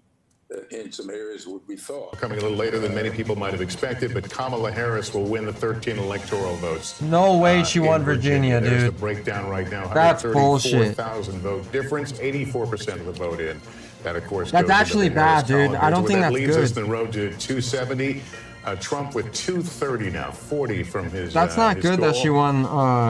S23: in some areas would be thought.
S18: Coming a little later than many people might have expected, but Kamala Harris will win the 13 electoral votes.
S12: No way she won
S18: in
S12: Virginia,
S18: There's the
S12: dude.
S18: breakdown right now.
S12: That's bullshit.
S18: 134,000 vote difference, 84% of the vote in. That, of course,
S12: That's
S18: goes into
S12: actually
S18: the Harris
S12: bad, dude.
S18: column.
S12: I don't
S18: Where
S12: think
S18: that
S12: that's
S18: leads
S12: good.
S18: us on the road to 270. Trump with 230 now, 40 from his.
S12: That's not
S18: his
S12: good that
S18: goal.
S12: she won.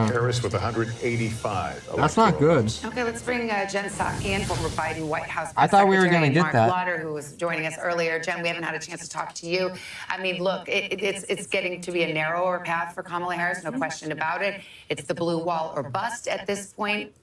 S18: Harris with 185.
S12: That's not good.
S25: Okay, let's bring Jen Psaki in, former Biden White House
S12: I thought we were
S25: Secretary,
S12: gonna get
S25: Mark
S12: that.
S25: Lauder, who was joining us earlier. Jen, we haven't had a chance to talk to you. I mean, look, it's getting to be a narrower path for Kamala Harris, no question about it. It's the blue wall or bust at this point.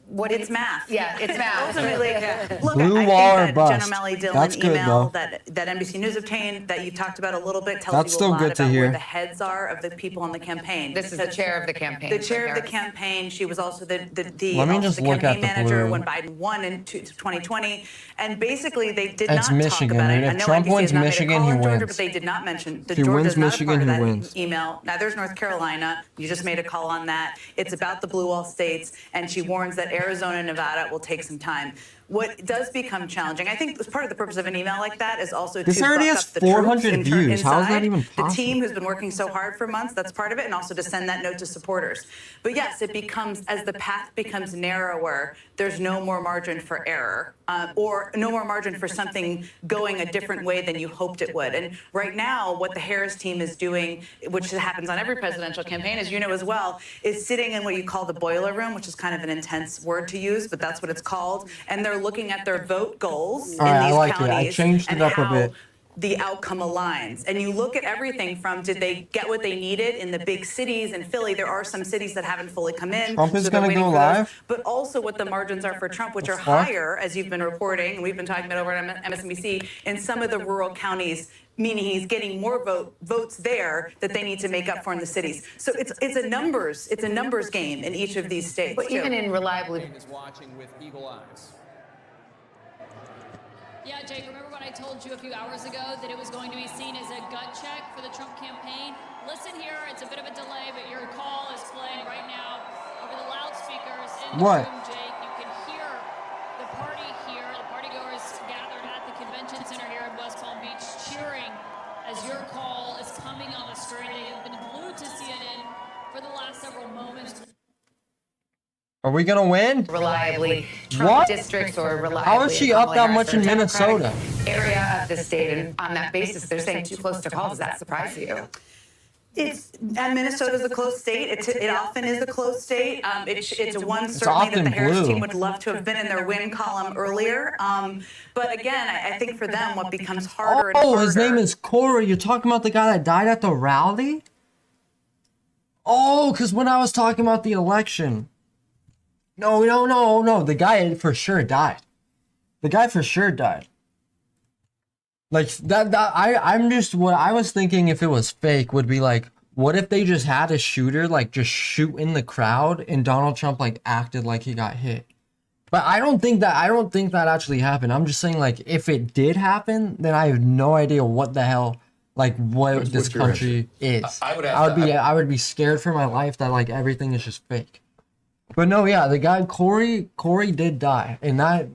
S24: It's math.
S25: Yeah, it's math.
S24: Ultimately, look,
S12: Blue
S24: I
S12: wall or
S24: think that
S12: bust.
S24: Jen O'Malley Dillon
S12: That's good,
S24: email
S12: though.
S24: that NBC News obtained that you talked about a little bit tells
S12: That's
S24: you a
S12: still
S24: lot
S12: good to
S24: about
S12: hear.
S24: where the heads are of the people on the campaign.
S25: This is the chair of the campaign.
S24: The chair of the
S25: Harris.
S24: campaign. She was also the
S12: Let me
S24: also
S12: just
S24: the
S12: look
S24: campaign
S12: at the
S24: manager
S12: blue.
S24: when Biden won in 2020. And basically, they did
S12: It's
S24: not
S12: Michigan,
S24: talk about it.
S12: dude.
S24: I
S12: If
S24: know
S12: Trump
S24: NBC
S12: wins
S24: has not made a
S12: Michigan,
S24: call
S12: he
S24: on Georgia,
S12: wins.
S24: but they did not mention
S12: If he wins
S24: Georgia's not a
S12: Michigan,
S24: part of
S12: he
S24: that
S12: wins.
S24: email. Now there's North Carolina. You just made a call on that. It's about the blue wall states, and she warns that Arizona and Nevada will take some time. What does become challenging, I think, as part of the purpose of an email like that is also
S12: This
S24: to
S12: already
S24: buck
S12: has
S24: up the
S12: 400
S24: troops
S12: views. How is that
S24: inside,
S12: even
S24: the
S12: possible?
S24: team who's been working so hard for months. That's part of it, and also to send that note to supporters. But yes, it becomes as the path becomes narrower. There's no more margin for error, or no more margin for something going a different way than you hoped it would. And right now, what the Harris team is doing, which happens on every presidential campaign, as you know as well, is sitting in what you call the boiler room, which is kind of an intense word to use, but that's what it's called. And they're looking at their vote goals
S12: All right,
S24: in
S12: I
S24: these
S12: like it.
S24: counties
S12: I changed it
S24: and
S12: up a
S24: how
S12: bit.
S24: the outcome aligns. And you look at everything from did they get what they needed in the big cities? In Philly, there are some cities that haven't fully come in.
S12: Trump is
S24: they're
S12: gonna
S24: waiting
S12: go
S24: for those.
S12: live?
S24: But also what the margins are for Trump, which are
S12: fuck?
S24: higher, as you've been reporting, and we've been talking about over at MSNBC, in some of the rural counties, meaning he's getting more votes there that they need to make up for in the cities. So it's a numbers game in each of these states.
S25: But
S24: too.
S25: even in reliably.
S20: Is watching with eagle eyes.
S26: Yeah, Jake, remember what I told you a few hours ago that it was going to be seen as a gut check for the Trump campaign? Listen here, it's a bit of a delay, but your call is playing right now over the loudspeakers in the
S12: What?
S26: room, Jake. You can hear the party here, the partygoers gathered at the convention center here in West Palm Beach cheering as your call is coming on the screen. They have been glued to CNN for the last several moments.
S12: Are we gonna win?
S25: Reliably Trump
S12: What?
S25: districts or reliably.
S12: How is she up
S25: Kamala
S12: that
S25: Harris
S12: much in
S25: or Democratic
S12: Minnesota?
S25: Area of the state, and on that basis, they're saying too close to call. Does that surprise you?
S24: And Minnesota's a close state. It often is a close state. It's one certainly that
S12: often
S24: the Harris
S12: blue.
S24: team would love to have been in their win column earlier. But again, I think for them, what becomes harder and harder.
S12: Oh, his name is Corey. You're talking about the guy that died at the rally? Oh, because when I was talking about the election. No. The guy for sure died. The guy for sure died. Like I'm just, what I was thinking if it was fake would be like, what if they just had a shooter like just shoot in the crowd and Donald Trump like acted like he got hit. But I don't think that actually happened. I'm just saying, like, if it did happen, then I have no idea what the hell, like, what this country is. I would be scared for my life that like everything is just fake. But no, yeah, the guy Corey did die, and that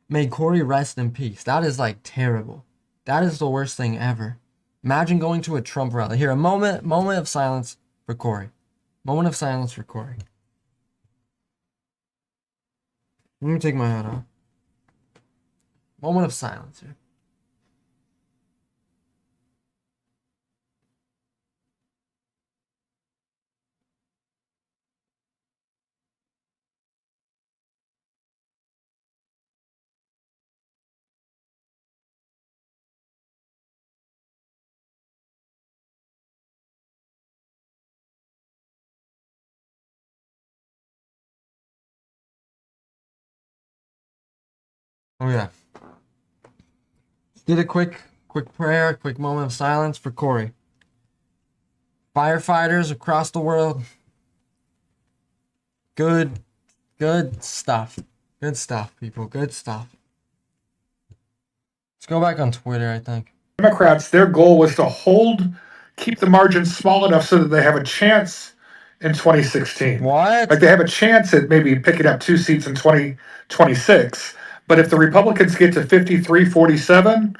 S12: made Corey rest in peace. That is like terrible. That is the worst thing ever. Imagine going to a Trump rally. Here, a moment of silence for Corey. Moment of silence for Corey. Let me take my hat off. Moment of silence here. Oh yeah. Did a quick prayer, quick moment of silence for Corey. Firefighters across the world. Good stuff. Good stuff, people. Good stuff. Let's go back on Twitter, I think.
S4: Democrats, their goal was to keep the margins small enough so that they have a chance in 2016.
S12: What?
S4: Like they have a chance at maybe picking up 2 seats in 2026. But if the Republicans get to 53-47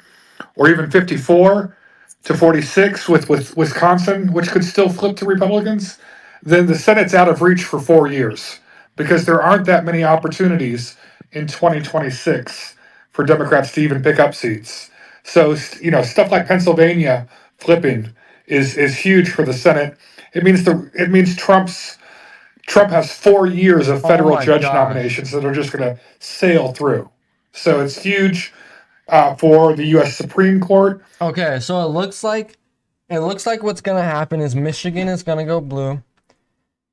S4: or even 54-46 with Wisconsin, which could still flip to Republicans, then the Senate's out of reach for 4 years because there aren't that many opportunities in 2026 for Democrats to even pick up seats. So, stuff like Pennsylvania flipping is huge for the Senate. It means Trump has 4 years of federal judge nominations that are just going to sail through. So it's huge for the U.S. Supreme Court.
S12: Okay, so it looks like what's gonna happen is Michigan is gonna go blue.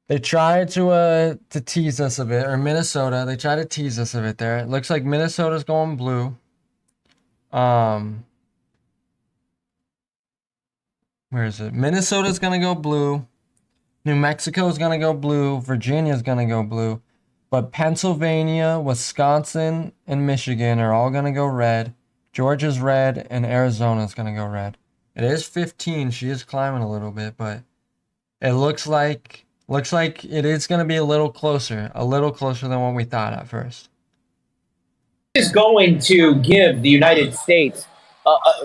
S12: They tried to tease us a bit, or Minnesota. They tried to tease us a bit there. It looks like Minnesota's going blue. Where is it? Minnesota's gonna go blue. New Mexico's gonna go blue. Virginia's gonna go blue. But Pennsylvania, Wisconsin, and Michigan are all going to go red. Georgia's red, and Arizona's going to go red. It is 15. She is climbing a little bit, but it looks like it is going to be a little closer than what we thought at first.
S6: Is going to give the United States,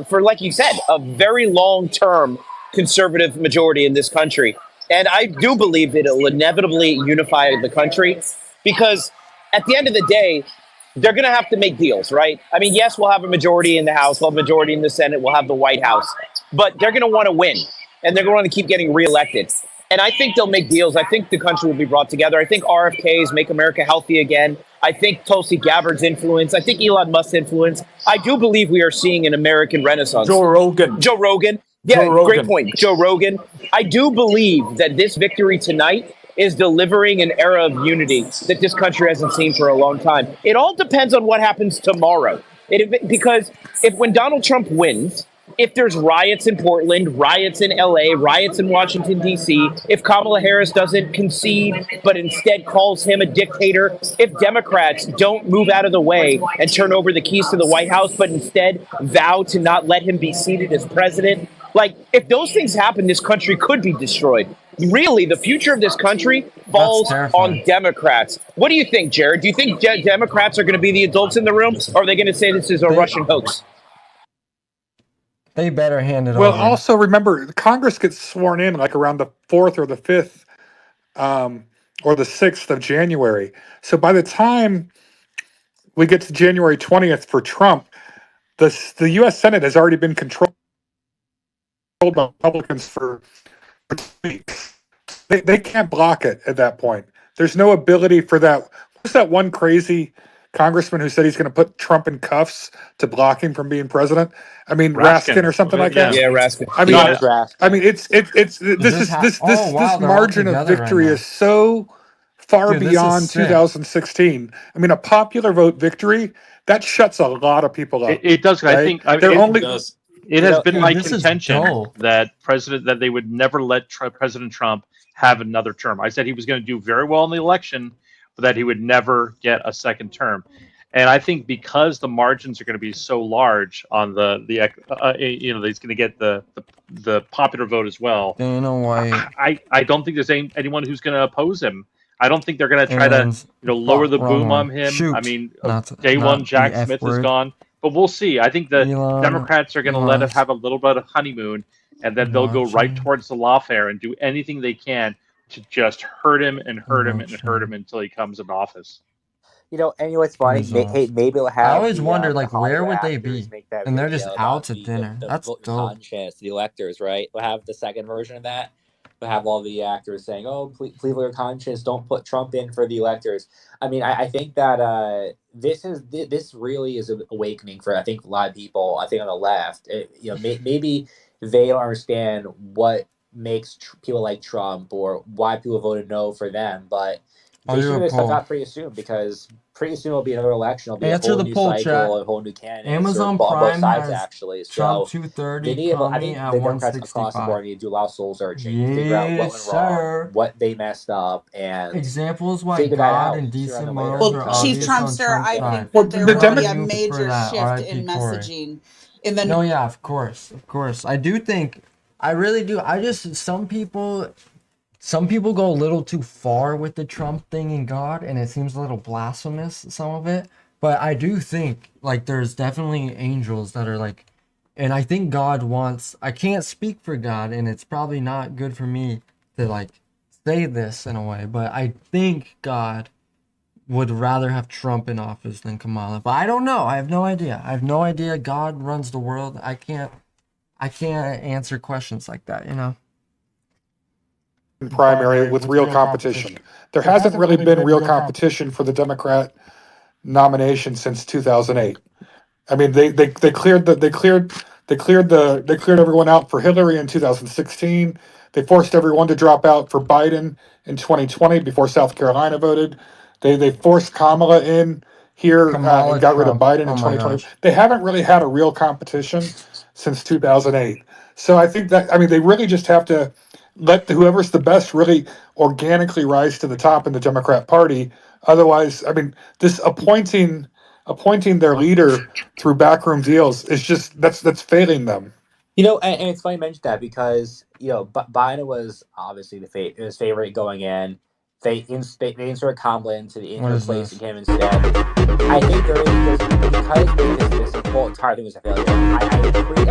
S6: for like you said, a very long-term conservative majority in this country. And I do believe that it will inevitably unify the country. Because at the end of the day, they're going to have to make deals, right? I mean, yes, we'll have a majority in the House, we'll have a majority in the Senate, we'll have the White House, but they're going to want to win, and they're going to want to keep getting reelected. And I think they'll make deals. I think the country will be brought together. I think RFK's Make America Healthy Again. I think Tulsi Gabbard's influence. I think Elon Musk's influence. I do believe we are seeing an American renaissance.
S19: Joe Rogan.
S6: Yeah, great point. Joe Rogan. I do believe that this victory tonight is delivering an era of unity that this country hasn't seen for a long time. It all depends on what happens tomorrow. Because when Donald Trump wins, if there's riots in Portland, riots in LA, riots in Washington, D.C., if Kamala Harris doesn't concede but instead calls him a dictator, if Democrats don't move out of the way and turn over the keys to the White House but instead vow to not let him be seated as president, like, if those things happen, this country could be destroyed. Really, the future of this country falls on Democrats. What do you think, Jared? Do you think Democrats are going to be the adults in the room, or are they going to say this is a Russian hoax?
S12: They better hand it over.
S4: Well, also remember, Congress gets sworn in like around the 4th or the 5th or the 6th of January. So by the time we get to January 20th for Trump, the U.S. Senate has already been controlled by Republicans for They can't block it at that point. There's no ability for that. What's that one crazy congressman who said he's going to put Trump in cuffs to block him from being president? I mean, Raskin or something like that.
S6: Yeah, Raskin.
S4: I mean,
S6: Raskin.
S4: I mean, this margin of victory is so far beyond 2016. I mean, a popular vote victory that shuts a lot of people up.
S3: It does.
S4: Right?
S3: I think it has been my contention that they would never let President Trump have another term. I said he was going to do very well in the election, but that he would never get a second term. And I think because the margins are going to be so large on he's going to get the popular vote as well. I don't think there's anyone who's going to oppose him. I don't think they're going to try to lower the boom on him.
S12: Shoot.
S3: I mean, day one, Jack Smith is gone, but we'll see. I think the Democrats are going to let him have a little bit of honeymoon, and then they'll go right towards the lawfare and do anything they can to just hurt him and hurt him and hurt him until he comes in office.
S7: You know, and you know what's funny? Maybe it'll have.
S12: I always wondered, like, where would they be? And they're just out to dinner. That's dope.
S7: Conscience, the electors, right? We'll have the second version of that. We'll have all the actors saying, "Oh, please vote your conscience. Don't put Trump in for the electors." I mean, I think that this really is an awakening for, I think, a lot of people. I think on the left, maybe they don't understand what makes people like Trump or why people voted no for them, but they should figure this stuff out pretty soon, because pretty soon will be another election. It'll be a whole new cycle, a whole new candidate.
S12: Amazon
S7: both
S12: Prime
S7: sides,
S12: has
S7: actually.
S12: Trump
S7: So
S12: 230,
S7: I think the Democrats across the board need to do a lot of soul searching, figure out what went wrong, what they messed up, and
S12: examples why
S7: figure that
S12: God
S7: out
S12: and decent
S7: morals
S12: are
S9: Well, Chief
S12: obvious
S9: Trumpster,
S12: on
S9: I
S12: Trump's
S9: think
S12: side.
S9: that there will be a major shift
S12: R.I.P.
S9: in
S12: Corey.
S9: messaging in the.
S12: No, yeah, of course. I do think, I really do. Some people go a little too far with the Trump thing and God, and it seems a little blasphemous, some of it. But I do think, like, there's definitely angels that are like, and I think God wants, I can't speak for God, and it's probably not good for me to, like, say this in a way, but I think God would rather have Trump in office than Kamala. But I don't know. I have no idea. God runs the world. I can't answer questions like that, you know?
S4: Primary with real competition. There hasn't really been real competition for the Democrat nomination since 2008. I mean, they cleared everyone out for Hillary in 2016. They forced everyone to drop out for Biden in 2020 before South Carolina voted. They forced Kamala in here and got rid of Biden in 2020. They haven't really had a real competition since 2008. So I think that, I mean, they really just have to let whoever's the best really organically rise to the top in the Democrat Party. Otherwise, I mean, this appointing their leader through backroom deals is just that's failing them.
S7: You know, and it's funny you mention that, because Biden was obviously his favorite going in. They insert Kamala into the place him instead. I think there is because this whole entire thing was a failure. I'm pretty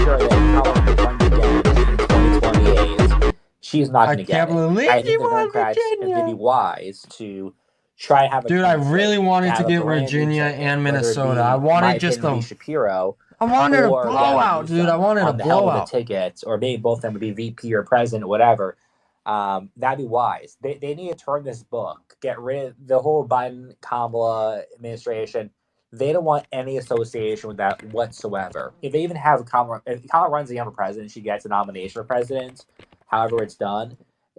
S7: sure that Kamala will run again in 2028. She's not going to get it. I think the Democrats would be wise to try to have a.
S12: Dude, I really wanted to get Virginia and Minnesota. I wanted just a
S7: Shapiro.
S12: I wanted a blowout, dude. I wanted a blowout.
S7: Tickets, or maybe both of them would be VP or president, whatever. That'd be wise. They need to turn this book, get rid of the whole Biden-Kamala administration. They don't want any association with that whatsoever. If they even have Kamala, if Kamala runs again for president, she gets a nomination for president, however it's done,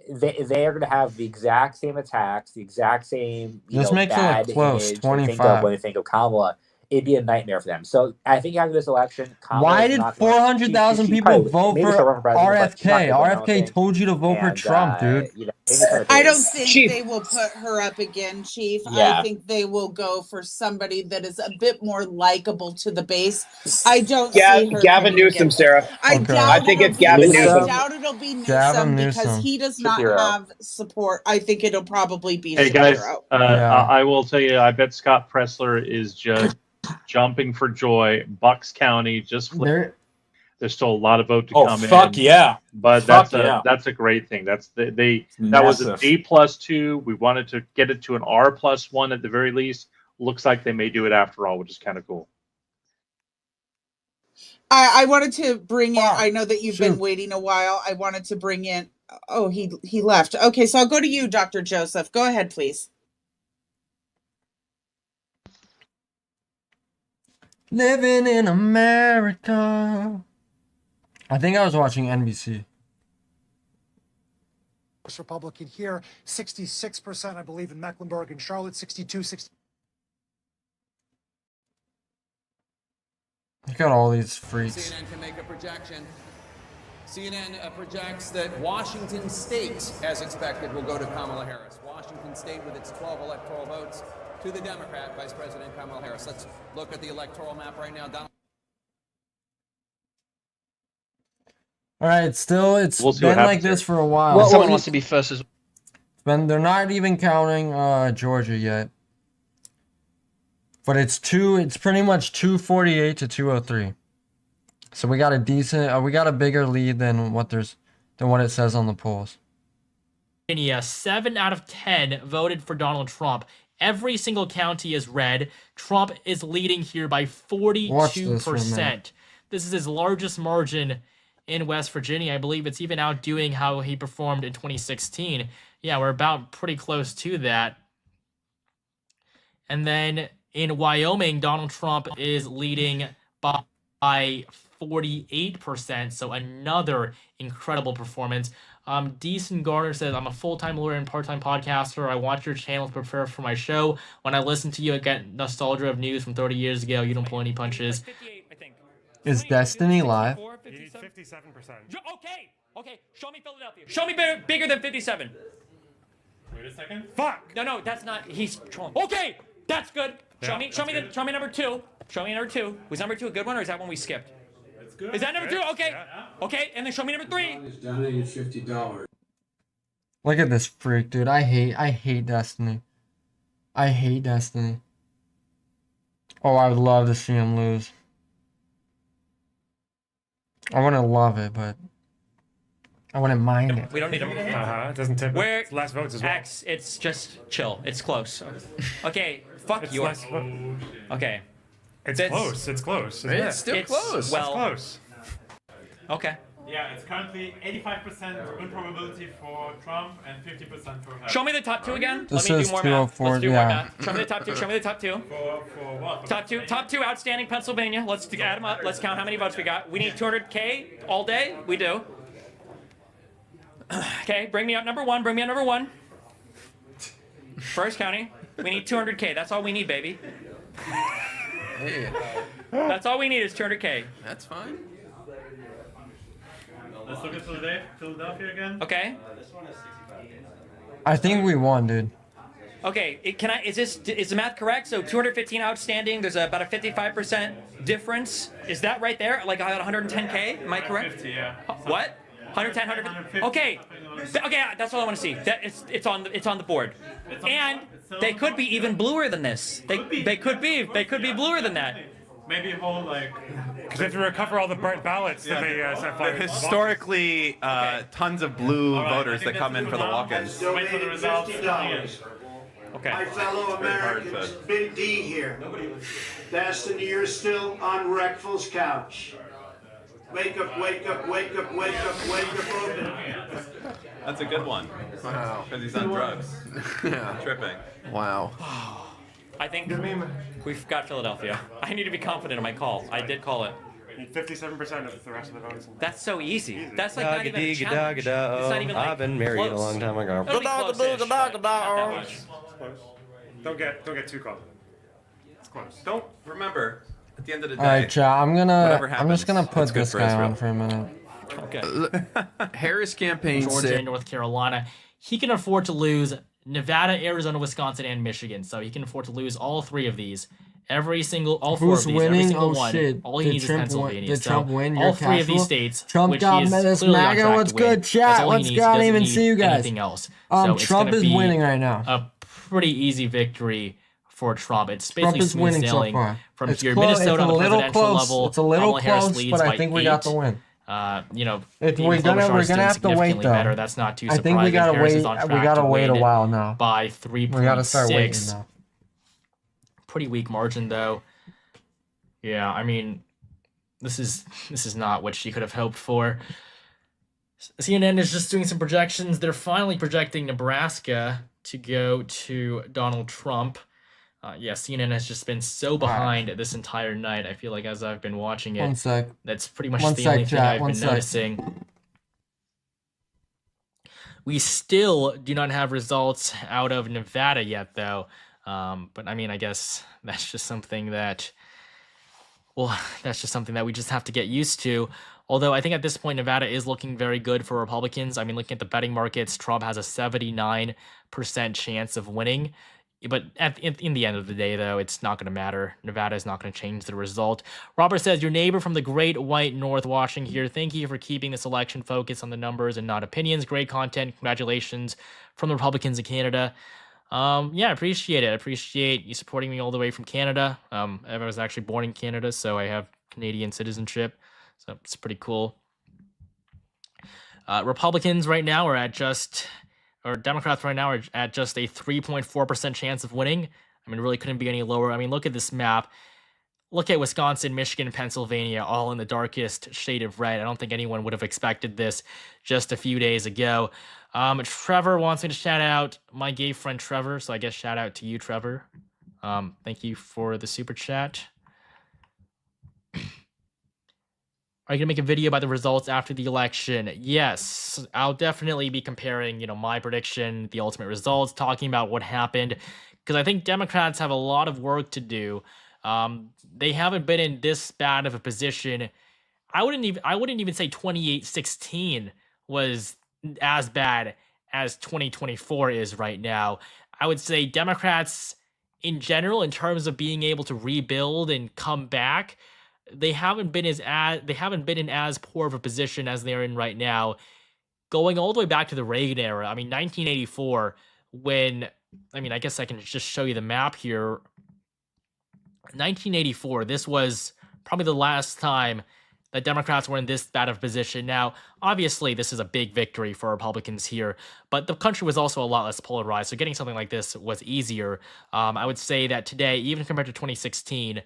S7: they are going to have the exact same attacks, the exact same bad image 25. When they think of Kamala. It'd be a nightmare for them. So I think after this election,
S12: why did 400,000 people vote for RFK? RFK told you to vote for Trump, dude.
S9: I don't think they will put her up again, Chief. I think they will go for somebody that is a bit more likable to the base. I don't see her.
S6: Gavin Newsom, Sarah.
S9: I
S6: think it's Gavin Newsom.
S9: I doubt it'll be Newsom because he does not have support. I think it'll probably be
S3: Hey
S9: Shapiro.
S3: guys, I will tell you, I bet Scott Presler is just jumping for joy. Bucks County just flipped. There's still a lot of vote to come in.
S19: Oh fuck yeah!
S3: But that's a great thing. That was an A+2. We wanted to get it to an R+1 at the very least. Looks like they may do it after all, which is kind of cool.
S9: I wanted to bring in. I know that you've been waiting a while. I wanted to bring in Oh, he left. Okay, so I'll go to you, Dr. Joseph. Go ahead, please.
S12: Living in America. I think I was watching NBC.
S2: Republican here, 66%, I believe, in Mecklenburg and Charlotte, 62, 60.
S12: Look at all these freaks.
S20: CNN can make a projection. CNN projects that Washington State, as expected, will go to Kamala Harris. Washington State with its 12 electoral votes to the Democrat Vice President Kamala Harris. Let's look at the electoral map right now.
S12: All right, still, it's
S3: We'll see
S12: been
S3: what
S12: like
S3: happens
S12: this
S3: here.
S12: for a while.
S5: Someone wants to be first as
S12: They're not even counting Georgia yet. But it's pretty much 248 to 203. So we got a bigger lead than what it says on the polls.
S8: Virginia, 7 out of 10 voted for Donald Trump. Every single county is red. Trump is leading here by 42%. This is his largest margin in West Virginia. I believe it's even outdoing how he performed in 2016. Yeah, we're about pretty close to that. And then in Wyoming, Donald Trump is leading by 48%. So another incredible performance. Deason Garner says, I'm a full-time lawyer and part-time podcaster. I watch your channel to prepare for my show. When I listen to you, I get nostalgia of news from 30 years ago. You don't pull any punches.
S12: Is Destiny live?
S11: 57%.
S8: Okay. Show me Philadelphia. Show me bigger than 57.
S11: Wait a second. Fuck!
S8: No, that's not. He's Trump. Okay, that's good. Show me number 2. Show me number 2. Was number 2 a good one, or is that one we skipped?
S11: It's good.
S8: Is that number 2? Okay.
S11: Yeah.
S8: Okay, and then show me number 3.
S13: It's donated $50.
S12: Look at this freak, dude. I hate Destiny. I hate Destiny. Oh, I would love to see him lose. I wouldn't love it, but I wouldn't mind it.
S8: We don't need him.
S11: It doesn't tip.
S8: Where
S11: It's less votes as well.
S8: X, it's just chill. It's close. Okay, fuck
S11: It's
S8: York.
S11: less
S8: Okay.
S11: It's close. It's close. isn't
S5: It's
S11: it?
S5: still close.
S8: Well,
S11: It's close.
S8: okay.
S11: Yeah, it's currently 85% win probability for Trump and 50% for Harris.
S8: Show me the top 2 again.
S12: This
S8: Let me
S12: is
S8: do more math.
S12: 204,
S8: Let's do more
S12: yeah.
S8: math. Show me the top 2. Show me the top 2.
S11: For what?
S8: Top two, outstanding Pennsylvania. Let's add them up. Let's count how many votes we got. We need 200K all day. We do. Okay, bring me up number 1. Bring me up number 1. First county. We need 200K. That's all we need, baby.
S5: Hey,
S8: That's all we need is 200K.
S5: that's fine.
S11: Let's look at Philadelphia again.
S8: Okay.
S12: I think we won, dude.
S8: Okay. Is the math correct? So 215 outstanding. There's about a 55% difference. Is that right there? Like 110K? Am I correct?
S11: 50, yeah.
S8: What? 110, 150. Okay. Okay, that's all I want to see. That it's on the board. And they could be even bluer than this. They could be bluer than that.
S11: Maybe hold because they have to recover all the burnt ballots that they set fire to.
S22: Historically, tons of blue voters that come in for the walk-ins.
S11: Wait for the results.
S8: Okay.
S13: My fellow Americans, Big D here. Destiny, you're still on Reckful's couch. Wake up, wake up, wake up, wake up, wake up, open.
S22: That's a good one.
S5: Wow.
S22: Because he's on drugs.
S5: Yeah.
S22: Tripping.
S5: Wow.
S8: I think we've got Philadelphia. I need to be confident in my call. I did call it.
S11: 57% of the rest of the votes.
S8: That's so easy. That's like not even a challenge. It's not even like
S12: I've been married
S8: close.
S12: a long time ago.
S8: It'll be close-ish, but not that much.
S11: It's close. Don't get too confident. It's close.
S22: Don't remember. At the end of the day,
S12: All right, chat. I'm just gonna
S22: happens,
S12: put
S22: it's good
S12: this
S22: for
S12: guy
S22: Israel.
S12: on for a minute.
S8: Okay.
S5: Harris campaign
S8: Georgia
S5: said
S8: and North Carolina. He can afford to lose Nevada, Arizona, Wisconsin, and Michigan. So he can afford to lose all 3 of these. All 4
S12: Who's
S8: of these, every
S12: winning?
S8: single
S12: Oh
S8: one.
S12: shit!
S8: All he
S12: Did
S8: needs
S12: Trump
S8: is Pennsylvania.
S12: Did Trump win? You're
S8: all 3 of these
S12: casual?
S8: states,
S12: Trump
S8: which
S12: got
S8: he is
S12: this
S8: clearly on
S12: MAGA.
S8: track
S12: What's
S8: to win.
S12: good,
S8: That's
S12: chat?
S8: all he
S12: What's
S8: needs.
S12: good? I
S8: He
S12: didn't even
S8: doesn't
S12: see you
S8: need
S12: guys.
S8: anything else. So it's
S12: Trump
S8: gonna
S12: is
S8: be
S12: winning right now.
S8: A pretty easy victory for Trump. It's
S12: Trump
S8: basically
S12: is
S8: smooth
S12: winning so
S8: sailing
S12: far.
S8: from
S12: It's
S8: here.
S12: close.
S8: Minnesota
S12: It's a
S8: on the
S12: little
S8: presidential
S12: close.
S8: level.
S12: It's a little
S8: Kamala Harris
S12: close,
S8: leads
S12: but I
S8: by
S12: think we
S8: 8.
S12: got the win.
S8: We're
S12: We're gonna have to wait
S8: significantly
S12: though.
S8: better. That's not too
S12: I
S8: surprising.
S12: think we gotta
S8: Harris
S12: wait.
S8: is on
S12: We
S8: track
S12: gotta
S8: to
S12: wait a
S8: win
S12: while now.
S8: by 3.6.
S12: We gotta start waiting now.
S8: Pretty weak margin though. Yeah, I mean, this is not what she could have hoped for. CNN is just doing some projections. They're finally projecting Nebraska to go to Donald Trump. Yeah, CNN has just been so behind this entire night. I feel like as I've been watching it,
S12: One sec.
S8: that's pretty much
S12: One
S8: the
S12: sec,
S8: only thing
S12: chat.
S8: I've
S12: One
S8: been
S12: sec.
S8: noticing. We still do not have results out of Nevada yet, though. But I mean, I guess that's just something that, well, that's just something that we just have to get used to. Although I think at this point, Nevada is looking very good for Republicans. I mean, looking at the betting markets, Trump has a 79% chance of winning. But in the end of the day, though, it's not going to matter. Nevada is not going to change the result. Robert says, your neighbor from the Great White North watching here. Thank you for keeping this election focused on the numbers and not opinions. Great content. Congratulations from the Republicans of Canada. Yeah, I appreciate it. I appreciate you supporting me all the way from Canada. I was actually born in Canada, so I have Canadian citizenship. So it's pretty cool. Republicans right now are at Democrats right now are at just a 3.4% chance of winning. I mean, it really couldn't be any lower. I mean, look at this map. Look at Wisconsin, Michigan, Pennsylvania, all in the darkest shade of red. I don't think anyone would have expected this just a few days ago. Trevor wants me to shout out my gay friend Trevor, so I guess shout out to you, Trevor. Thank you for the super chat. Are you going to make a video about the results after the election? Yes, I'll definitely be comparing, my prediction, the ultimate results, talking about what happened, because I think Democrats have a lot of work to do. They haven't been in this bad of a position. I wouldn't even say 2016 was as bad as 2024 is right now. I would say Democrats in general, in terms of being able to rebuild and come back, they haven't been in as poor of a position as they're in right now. Going all the way back to the Reagan era, I mean 1984, I guess I can just show you the map here. 1984, this was probably the last time that Democrats were in this bad of a position. Now, obviously, this is a big victory for Republicans here, but the country was also a lot less polarized, so getting something like this was easier. I would say that today, even compared to 2016,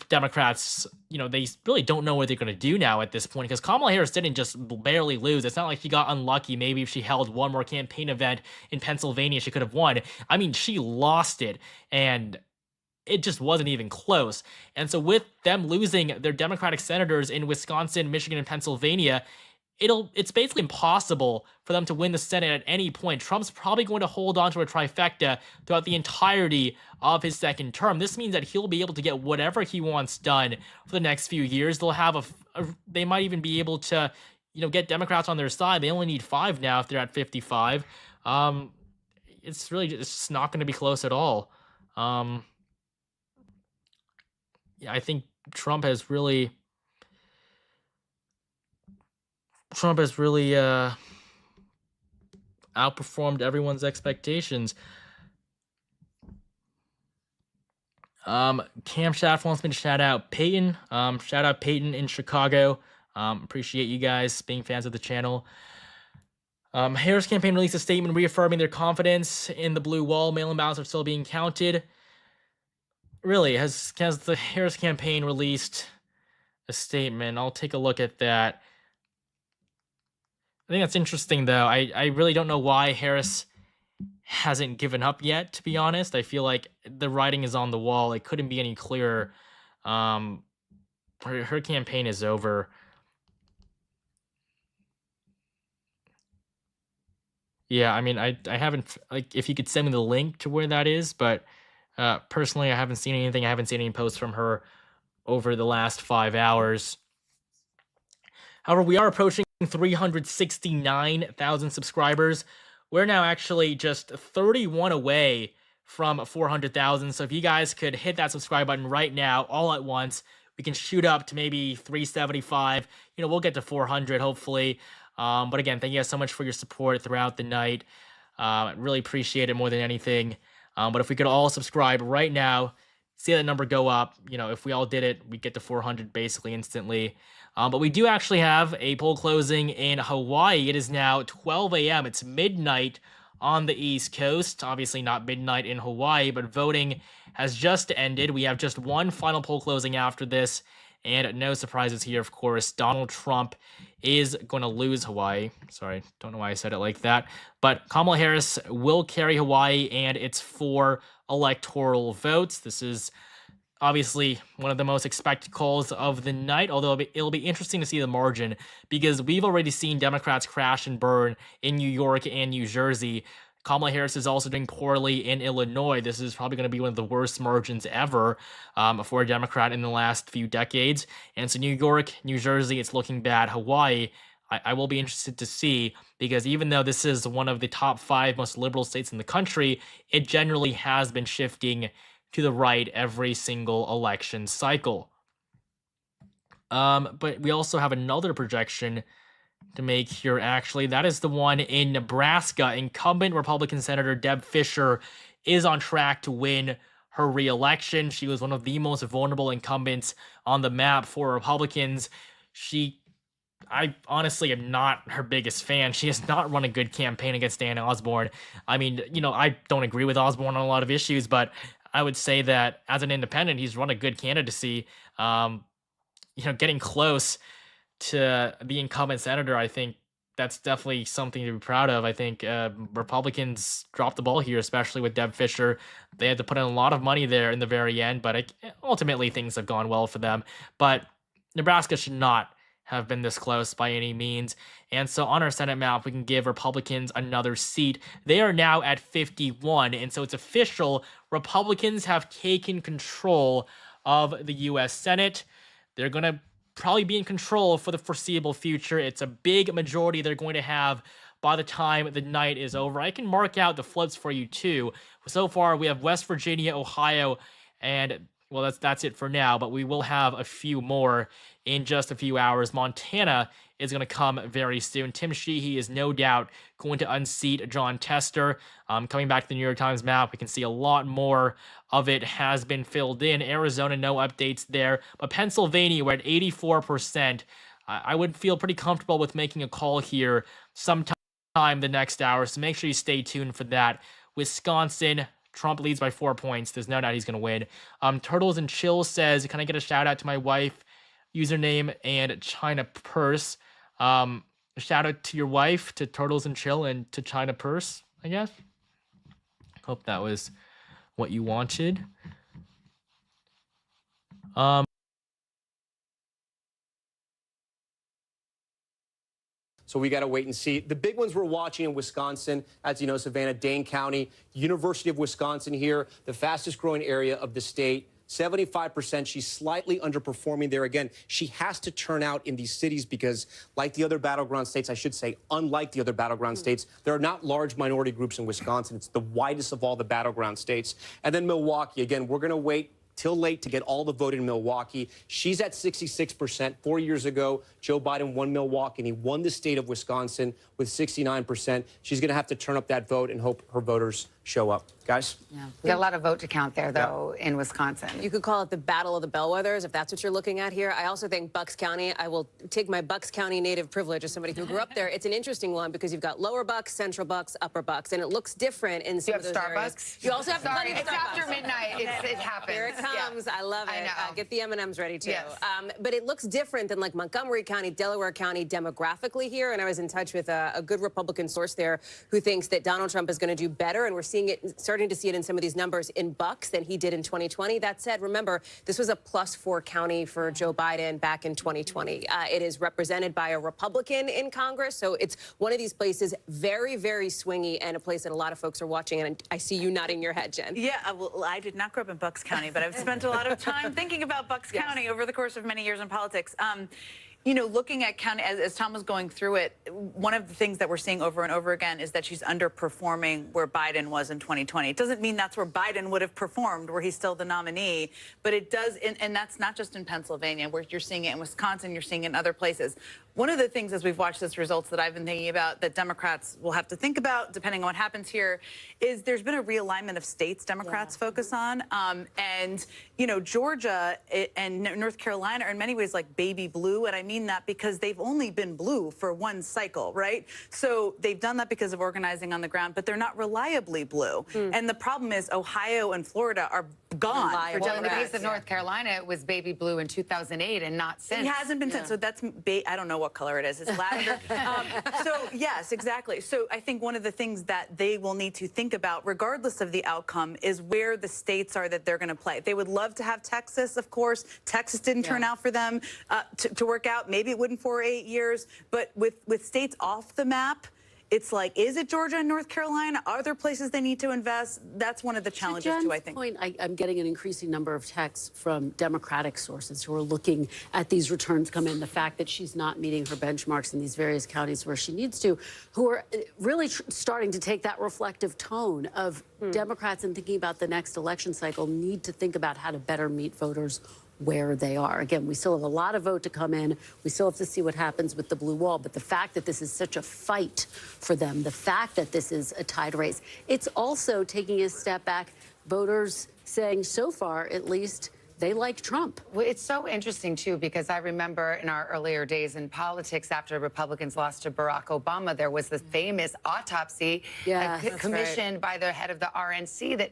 S8: Democrats, they really don't know what they're going to do now at this point, because Kamala Harris didn't just barely lose. It's not like she got unlucky. Maybe if she held one more campaign event in Pennsylvania, she could have won. I mean, she lost it, and it just wasn't even close. And so with them losing their Democratic senators in Wisconsin, Michigan, and Pennsylvania, it's basically impossible for them to win the Senate at any point. Trump's probably going to hold on to a trifecta throughout the entirety of his second term. This means that he'll be able to get whatever he wants done for the next few years. They'll have they might even be able to, get Democrats on their side. They only need 5 now if they're at 55. It's just not going to be close at all. Yeah, I think Trump has really outperformed everyone's expectations. Cam Shaft wants me to shout out Peyton. Shout out Peyton in Chicago. Appreciate you guys being fans of the channel. Harris campaign released a statement reaffirming their confidence in the blue wall. Mail-in ballots are still being counted. Really, has the Harris campaign released a statement? I'll take a look at that. I think that's interesting, though. I really don't know why Harris hasn't given up yet, to be honest. I feel like the writing is on the wall. It couldn't be any clearer. Her campaign is over. Yeah, I mean, I haven't, if you could send me the link to where that is, but personally, I haven't seen anything. I haven't seen any posts from her over the last 5 hours. However, we are approaching 369,000 subscribers. We're now actually just 31 away from 400,000. So if you guys could hit that subscribe button right now, all at once, we can shoot up to maybe 375. We'll get to 400 hopefully. But again, thank you guys so much for your support throughout the night. Really appreciate it more than anything. But if we could all subscribe right now, see that number go up, if we all did it, we'd get to 400 basically instantly. But we do actually have a poll closing in Hawaii. It is now 12 a.m. It's midnight on the East Coast. Obviously not midnight in Hawaii, but voting has just ended. We have just one final poll closing after this, And no surprises here, of course. Donald Trump is going to lose Hawaii. Sorry, don't know why I said it like that. But Kamala Harris will carry Hawaii, and it's 4 electoral votes. This is obviously one of the most expected calls of the night, although it'll be interesting to see the margin, because we've already seen Democrats crash and burn in New York and New Jersey. Kamala Harris is also doing poorly in Illinois. This is probably going to be one of the worst margins ever for a Democrat in the last few decades. And so New York, New Jersey, it's looking bad. Hawaii, I will be interested to see, because even though this is one of the top 5 most liberal states in the country, it generally has been shifting to the right every single election cycle. But we also have another projection to make here, actually. That is the one in Nebraska. Incumbent Republican Senator Deb Fischer is on track to win her re-election. She was one of the most vulnerable incumbents on the map for Republicans. I honestly am not her biggest fan. She has not run a good campaign against Dan Osborne. I mean, I don't agree with Osborne on a lot of issues, but I would say that as an independent, he's run a good candidacy. Getting close to the incumbent senator, I think that's definitely something to be proud of. I think Republicans dropped the ball here, especially with Deb Fischer. They had to put in a lot of money there in the very end, but ultimately things have gone well for them. But Nebraska should not have been this close by any means. And so on our Senate map, we can give Republicans another seat. They are now at 51, and so it's official. Republicans have taken control of the U.S. Senate. They're going to probably be in control for the foreseeable future. It's a big majority they're going to have by the time the night is over. I can mark out the flips for you too. So far, we have West Virginia, Ohio, and well, that's it for now, but we will have a few more in just a few hours. Montana is going to come very soon. Tim Sheehy is no doubt going to unseat John Tester. Coming back to the New York Times map, we can see a lot more of it has been filled in. Arizona, no updates there. But Pennsylvania, we're at 84%. I would feel pretty comfortable with making a call here sometime the next hour, so make sure you stay tuned for that. Wisconsin, Trump leads by 4 points. There's no doubt he's going to win. Turtles and Chill says, can I get a shout out to my wife, username, and China Purse? Shout out to your wife, to Turtles and Chill, and to China Purse, I guess. Hope that was what you wanted.
S1: So we got to wait and see. The big ones we're watching in Wisconsin, as you know, Savannah, Dane County, University of Wisconsin here, the fastest growing area of the state. 75%. She's slightly underperforming there. Again, she has to turn out in these cities because, like the other battleground states, I should say, unlike the other battleground states, there are not large minority groups in Wisconsin. It's the widest of all the battleground states. And then Milwaukee, again, we're going to wait till late to get all the vote in Milwaukee. She's at 66%. 4 years ago, Joe Biden won Milwaukee, and he won the state of Wisconsin with 69%. She's going to have to turn up that vote and hope her voters show up. Guys?
S25: Yeah. We got a lot of vote to count there, though, in Wisconsin.
S10: You could call it the battle of the bellwethers, if that's what you're looking at here. I also think Bucks County, I will take my Bucks County native privilege as somebody who grew up there. It's an interesting one because you've got lower Bucks, central Bucks, upper Bucks, and it looks different in some of those areas. You also have
S25: Sorry,
S10: plenty of
S25: it's
S10: Starbucks.
S25: after midnight. It happens.
S10: Here it comes. Yeah. I love it.
S25: I know.
S10: Get the M&Ms ready, too.
S25: Yes.
S10: But it looks different than like Montgomery County, Delaware County demographically here, and I was in touch with a good Republican source there who thinks that Donald Trump is going to do better, and we're seeing it, starting to see it in some of these numbers in Bucks than he did in 2020. That said, remember, this was a +4 county for Joe Biden back in 2020. It is represented by a Republican in Congress, so it's one of these places very, very swingy and a place that a lot of folks are watching, and I see you nodding your head, Jen.
S24: Yeah, well, I did not grow up in Bucks County, but I've spent a lot of time thinking about Bucks County over the course of many years in politics. You know, looking at county, as Tom was going through it, one of the things that we're seeing over and over again is that she's underperforming where Biden was in 2020. It doesn't mean that's where Biden would have performed, where he's still the nominee, but it does, and that's not just in Pennsylvania, where you're seeing it in Wisconsin, you're seeing it in other places. One of the things as we've watched this results that I've been thinking about that Democrats will have to think about, depending on what happens here, is there's been a realignment of states Democrats focus on. And, you know, Georgia and North Carolina are in many ways like baby blue. And I mean that because they've only been blue for one cycle, right? So they've done that because of organizing on the ground, but they're not reliably blue. And the problem is Ohio and Florida are gone.
S25: Well, in the case of North Carolina, it was baby blue in 2008 and not since.
S24: It hasn't been since. So that's, I don't know what color it is. It's lavender. So yes, exactly. So I think one of the things that they will need to think about, regardless of the outcome, is where the states are that they're going to play. They would love to have Texas, of course. Texas didn't turn out for them to work out. Maybe it wouldn't for 8 years. But with states off the map, it's like, is it Georgia and North Carolina? Are there places they need to invest? That's one of the challenges, too, I think.
S14: I'm getting an increasing number of texts from Democratic sources who are looking at these returns come in, the fact that she's not meeting her benchmarks in these various counties where she needs to, who are really starting to take that reflective tone of Democrats and thinking about the next election cycle need to think about how to better meet voters where they are. Again, we still have a lot of vote to come in. We still have to see what happens with the blue wall. But the fact that this is such a fight for them, the fact that this is a tied race, it's also taking a step back. Voters saying so far, at least, they like Trump.
S25: Well, it's so interesting, too, because I remember in our earlier days in politics, after Republicans lost to Barack Obama, there was the famous autopsy commissioned by the head of the RNC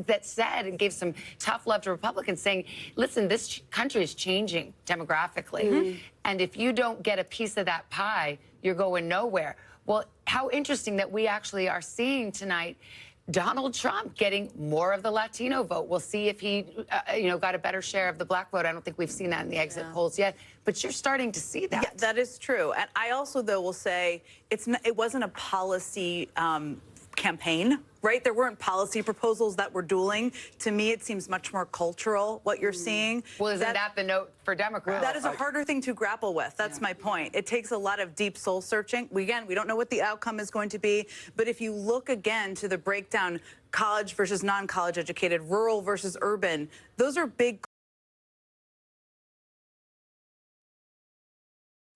S25: that said and gave some tough love to Republicans, saying, listen, this country is changing demographically. And if you don't get a piece of that pie, you're going nowhere. Well, how interesting that we actually are seeing tonight Donald Trump getting more of the Latino vote. We'll see if he, got a better share of the black vote. I don't think we've seen that in the exit polls yet, but you're starting to see that.
S24: Yeah, that is true. And I also, though, will say it wasn't a policy campaign, right? There weren't policy proposals that were dueling. To me, it seems much more cultural, what you're seeing.
S25: Well, isn't that the note for Democrats?
S24: That is a harder thing to grapple with. That's my point. It takes a lot of deep soul searching. We don't know what the outcome is going to be. But if you look again to the breakdown, college versus non-college educated, rural versus urban, those are big.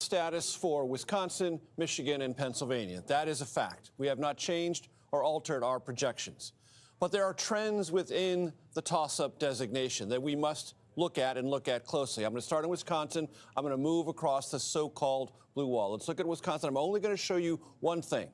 S15: Status for Wisconsin, Michigan, and Pennsylvania. That is a fact. We have not changed or altered our projections. But there are trends within the toss-up designation that we must look at and look at closely. I'm going to start in Wisconsin. I'm going to move across the so-called blue wall. Let's look at Wisconsin. I'm only going to show you one thing.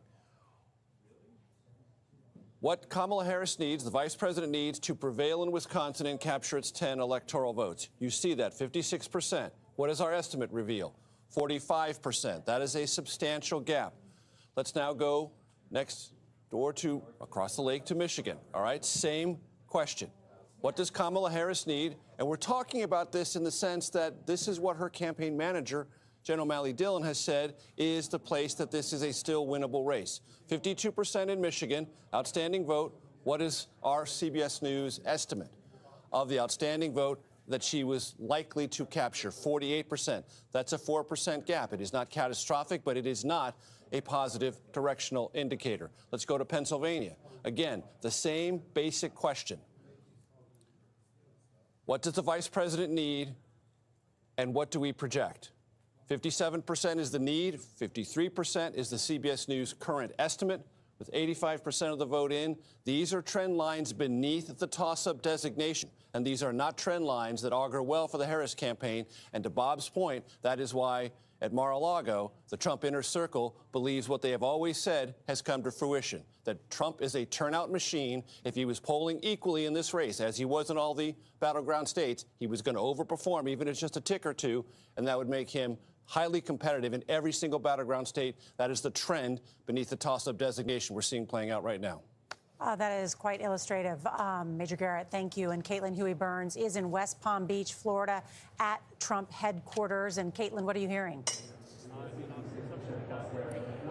S15: What Kamala Harris needs, the vice president needs, to prevail in Wisconsin and capture its 10 electoral votes. You see that, 56%. What does our estimate reveal? 45%. That is a substantial gap. Let's now go next door to across the lake to Michigan. All right, same question. What does Kamala Harris need? And we're talking about this in the sense that this is what her campaign manager, Jen O'Malley Dillon, has said is the place that this is a still winnable race. 52% in Michigan, outstanding vote. What is our CBS News estimate of the outstanding vote that she was likely to capture? 48%. That's a 4% gap. It is not catastrophic, but it is not a positive directional indicator. Let's go to Pennsylvania. Again, the same basic question. What does the vice president need, and what do we project? 57% is the need, 53% is the CBS News current estimate, with 85% of the vote in. These are trend lines beneath the toss-up designation, and these are not trend lines that augur well for the Harris campaign. And to Bob's point, that is why at Mar-a-Lago, the Trump inner circle believes what they have always said has come to fruition, that Trump is a turnout machine. If he was polling equally in this race, as he was in all the battleground states, he was going to overperform, even if it's just a tick or two, and that would make him highly competitive in every single battleground state. That is the trend beneath the toss-up designation we're seeing playing out right now.
S16: That is quite illustrative. Major Garrett, thank you. And Caitlin Huey-Burns is in West Palm Beach, Florida, at Trump headquarters. And Caitlin, what are you hearing?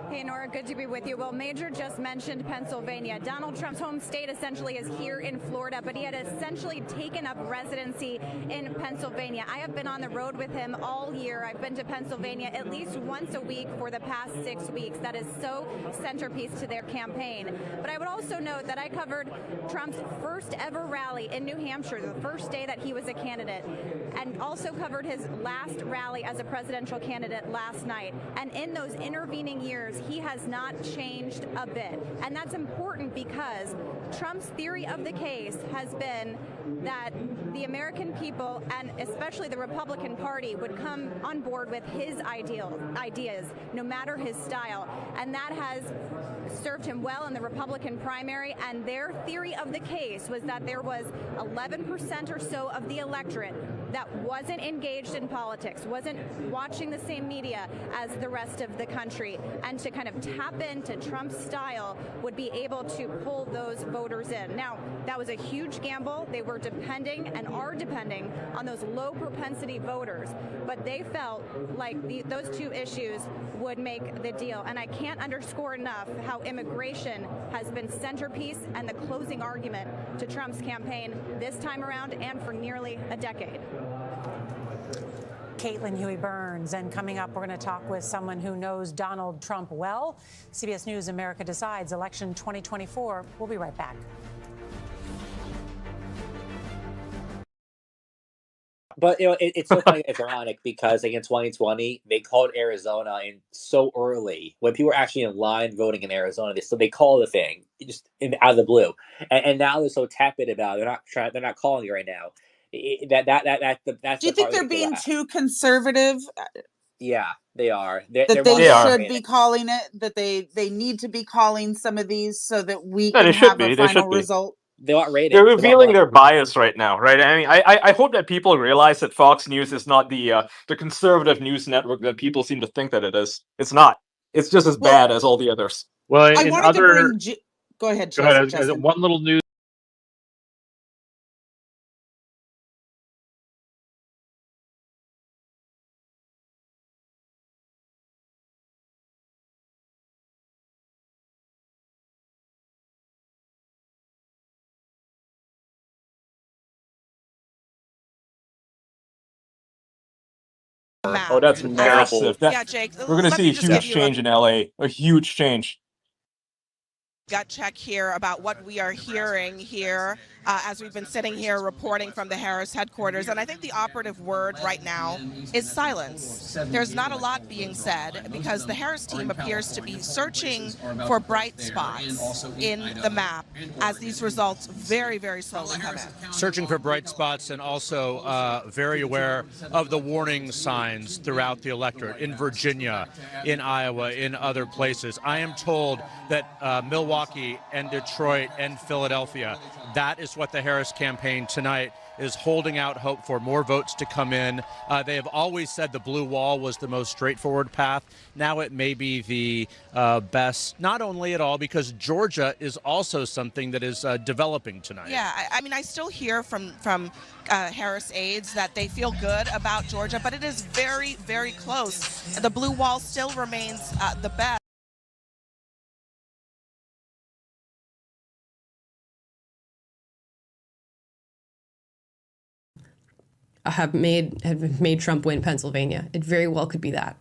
S17: Hey, Nora, good to be with you. Well, Major just mentioned Pennsylvania. Donald Trump's home state essentially is here in Florida, but he had essentially taken up residency in Pennsylvania. I have been on the road with him all year. I've been to Pennsylvania at least once a week for the past 6 weeks. That is so centerpiece to their campaign. But I would also note that I covered Trump's first ever rally in New Hampshire, the first day that he was a candidate, and also covered his last rally as a presidential candidate last night. And in those intervening years, he has not changed a bit. And that's important because Trump's theory of the case has been that the American people, and especially the Republican Party, would come on board with his ideas, no matter his style. And that has served him well in the Republican primary. And their theory of the case was that there was 11% or so of the electorate that wasn't engaged in politics, wasn't watching the same media as the rest of the country, and to kind of tap into Trump's style would be able to pull those voters in. Now, that was a huge gamble. They were depending and are depending on those low propensity voters, but they felt like those two issues would make the deal. And I can't underscore enough how immigration has been centerpiece and the closing argument to Trump's campaign this time around and for nearly a decade.
S16: Caitlin Huey Burns. And coming up, we're going to talk with someone who knows Donald Trump well. CBS News America Decides, election 2024. We'll be right back.
S4: But it's so funny. It's ironic because like in 2020 they called Arizona in so early when people were actually in line voting in Arizona. They called the thing just out of the blue, and now they're so tepid about it. They're not calling it right now. That's.
S9: Do you think they're being too conservative?
S4: Yeah, they are.
S9: They should be calling it. That they need to be calling some of these so that we can have a final result.
S19: They're revealing their bias right now, right? I mean, I hope that people realize that Fox News is not the conservative news network that people seem to think that it is. It's not. It's just as bad as all the others.
S3: Well,
S9: I wanted to bring. Go ahead, Justin.
S3: One little news.
S19: Oh, that's massive.
S7: Yeah, Jake.
S19: We're going to see a huge change in LA. A huge change.
S7: Gut check here about what we are hearing here as we've been sitting here reporting from the Harris headquarters. And I think the operative word right now is silence. There's not a lot being said because the Harris team appears to be searching for bright spots in the map as these results very, very slowly come in.
S18: Searching for bright spots and also very aware of the warning signs throughout the electorate in Virginia, in Iowa, in other places. I am told that Milwaukee and Detroit and Philadelphia, that is what the Harris campaign tonight is holding out hope for, more votes to come in. They have always said the blue wall was the most straightforward path. Now it may be the best, not only at all, because Georgia is also something that is developing tonight.
S7: Yeah, I mean, I still hear from Harris aides that they feel good about Georgia, but it is very, very close. The blue wall still remains the best.
S21: Have made Trump win Pennsylvania. It very well could be that.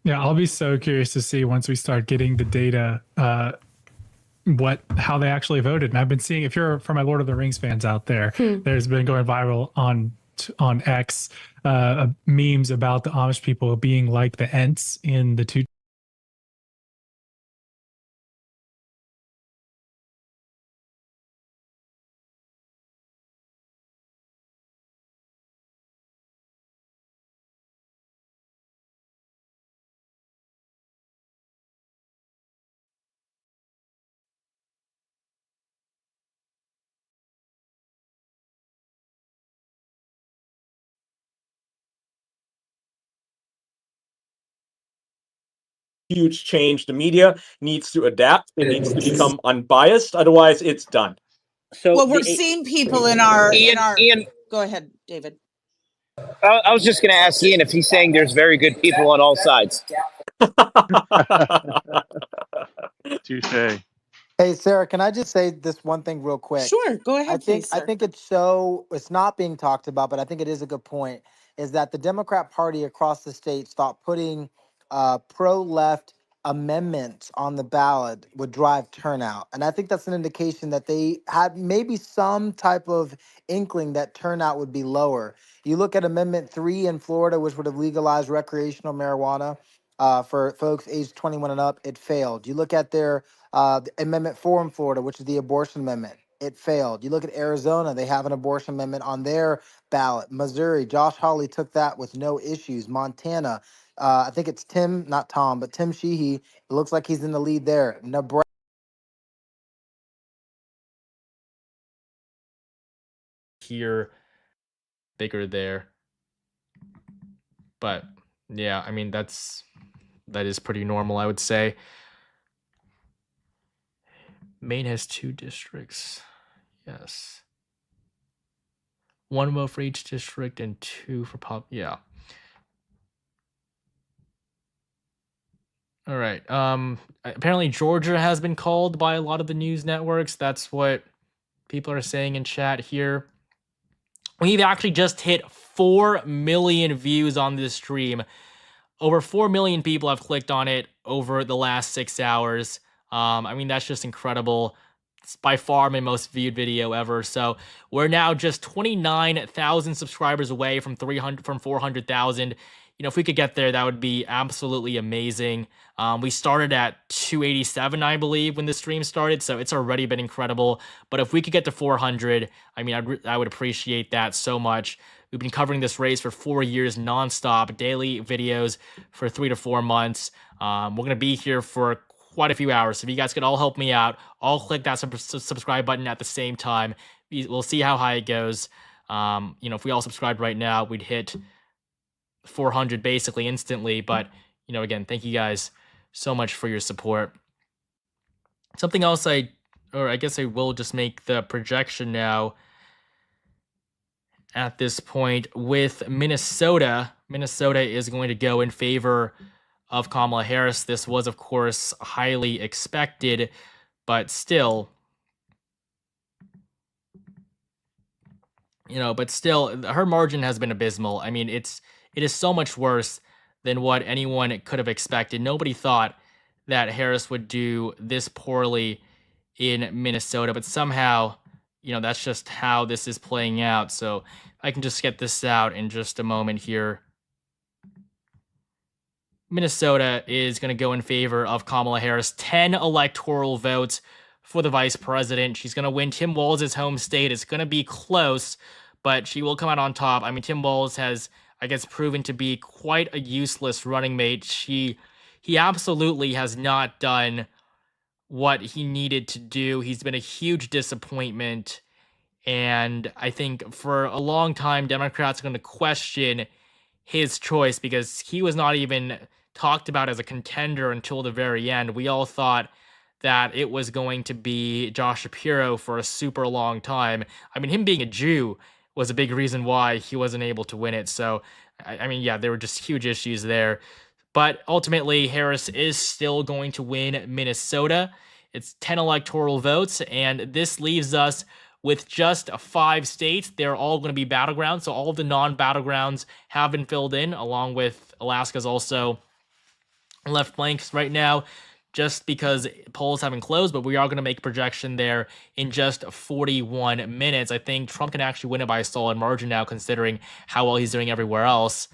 S23: Yeah, I'll be so curious to see once we start getting the data, how they actually voted. And I've been seeing, if you're for my Lord of the Rings fans out there, there's been going viral on X memes about the Amish people being like the Ents in the two.
S19: Huge change. The media needs to adapt. It needs to become unbiased. Otherwise, it's done.
S4: So
S9: well, we're seeing people in our
S6: Ian.
S9: Go ahead, David.
S6: I was just going to ask Ian if he's saying there's very good people on all sides.
S3: Touche.
S26: Hey, Sarah, can I just say this one thing real quick?
S9: Sure, go ahead.
S26: I think it's not being talked about, but I think it is a good point, is that the Democrat Party across the states thought putting pro-left amendments on the ballot would drive turnout. And I think that's an indication that they had maybe some type of inkling that turnout would be lower. You look at Amendment 3 in Florida, which would have legalized recreational marijuana. for folks aged 21 and up, it failed. You look at their Amendment 4 in Florida, which is the abortion amendment. It failed. You look at Arizona, they have an abortion amendment on their ballot. Missouri, Josh Hawley took that with no issues. Montana, I think it's Tim, not Tom, but Tim Sheehy. It looks like he's in the lead there. Nebraska.
S8: Here, bigger there. But yeah, I mean, that is pretty normal, I would say. Maine has 2 districts. Yes. 1 vote for each district and 2 for pop. Yeah. All right. Apparently Georgia has been called by a lot of the news networks. That's what people are saying in chat here. We've actually just hit 4 million views on this stream. Over 4 million people have clicked on it over the last 6 hours. I mean, that's just incredible. It's by far my most viewed video ever. So we're now just 29,000 subscribers away from 400,000. You know, if we could get there, that would be absolutely amazing. We started at 287, I believe, when the stream started, so it's already been incredible. But if we could get to 400, I mean, I would appreciate that so much. We've been covering this race for 4 years nonstop, daily videos for 3 to 4 months. We're going to be here for quite a few hours. So if you guys could all help me out, all click that subscribe button at the same time. We'll see how high it goes. You know, if we all subscribed right now, we'd hit 400 basically instantly. But, you know, again, thank you guys so much for your support. Something else I guess I will just make the projection now at this point with Minnesota. Minnesota is going to go in favor of Kamala Harris. This was, of course, highly expected, but still, her margin has been abysmal. I mean, it is so much worse than what anyone could have expected. Nobody thought that Harris would do this poorly in Minnesota, but somehow, you know, that's just how this is playing out. So I can just get this out in just a moment here. Minnesota is going to go in favor of Kamala Harris. 10 electoral votes for the vice president. She's going to win Tim Walz's home state. It's going to be close, but she will come out on top. I mean, Tim Walz has, I guess, proven to be quite a useless running mate. He absolutely has not done what he needed to do. He's been a huge disappointment. And I think for a long time, Democrats are going to question his choice because he was not even talked about as a contender until the very end. We all thought that it was going to be Josh Shapiro for a super long time. I mean, him being a Jew was a big reason why he wasn't able to win it. So, I mean, yeah, there were just huge issues there. But ultimately, Harris is still going to win Minnesota. It's 10 electoral votes, and this leaves us with just 5 states. They're all going to be battlegrounds, so all of the non-battlegrounds have been filled in, along with Alaska's also left blanks right now, just because polls haven't closed, but we are going to make a projection there in just 41 minutes. I think Trump can actually win it by a solid margin now, considering how well he's doing everywhere else.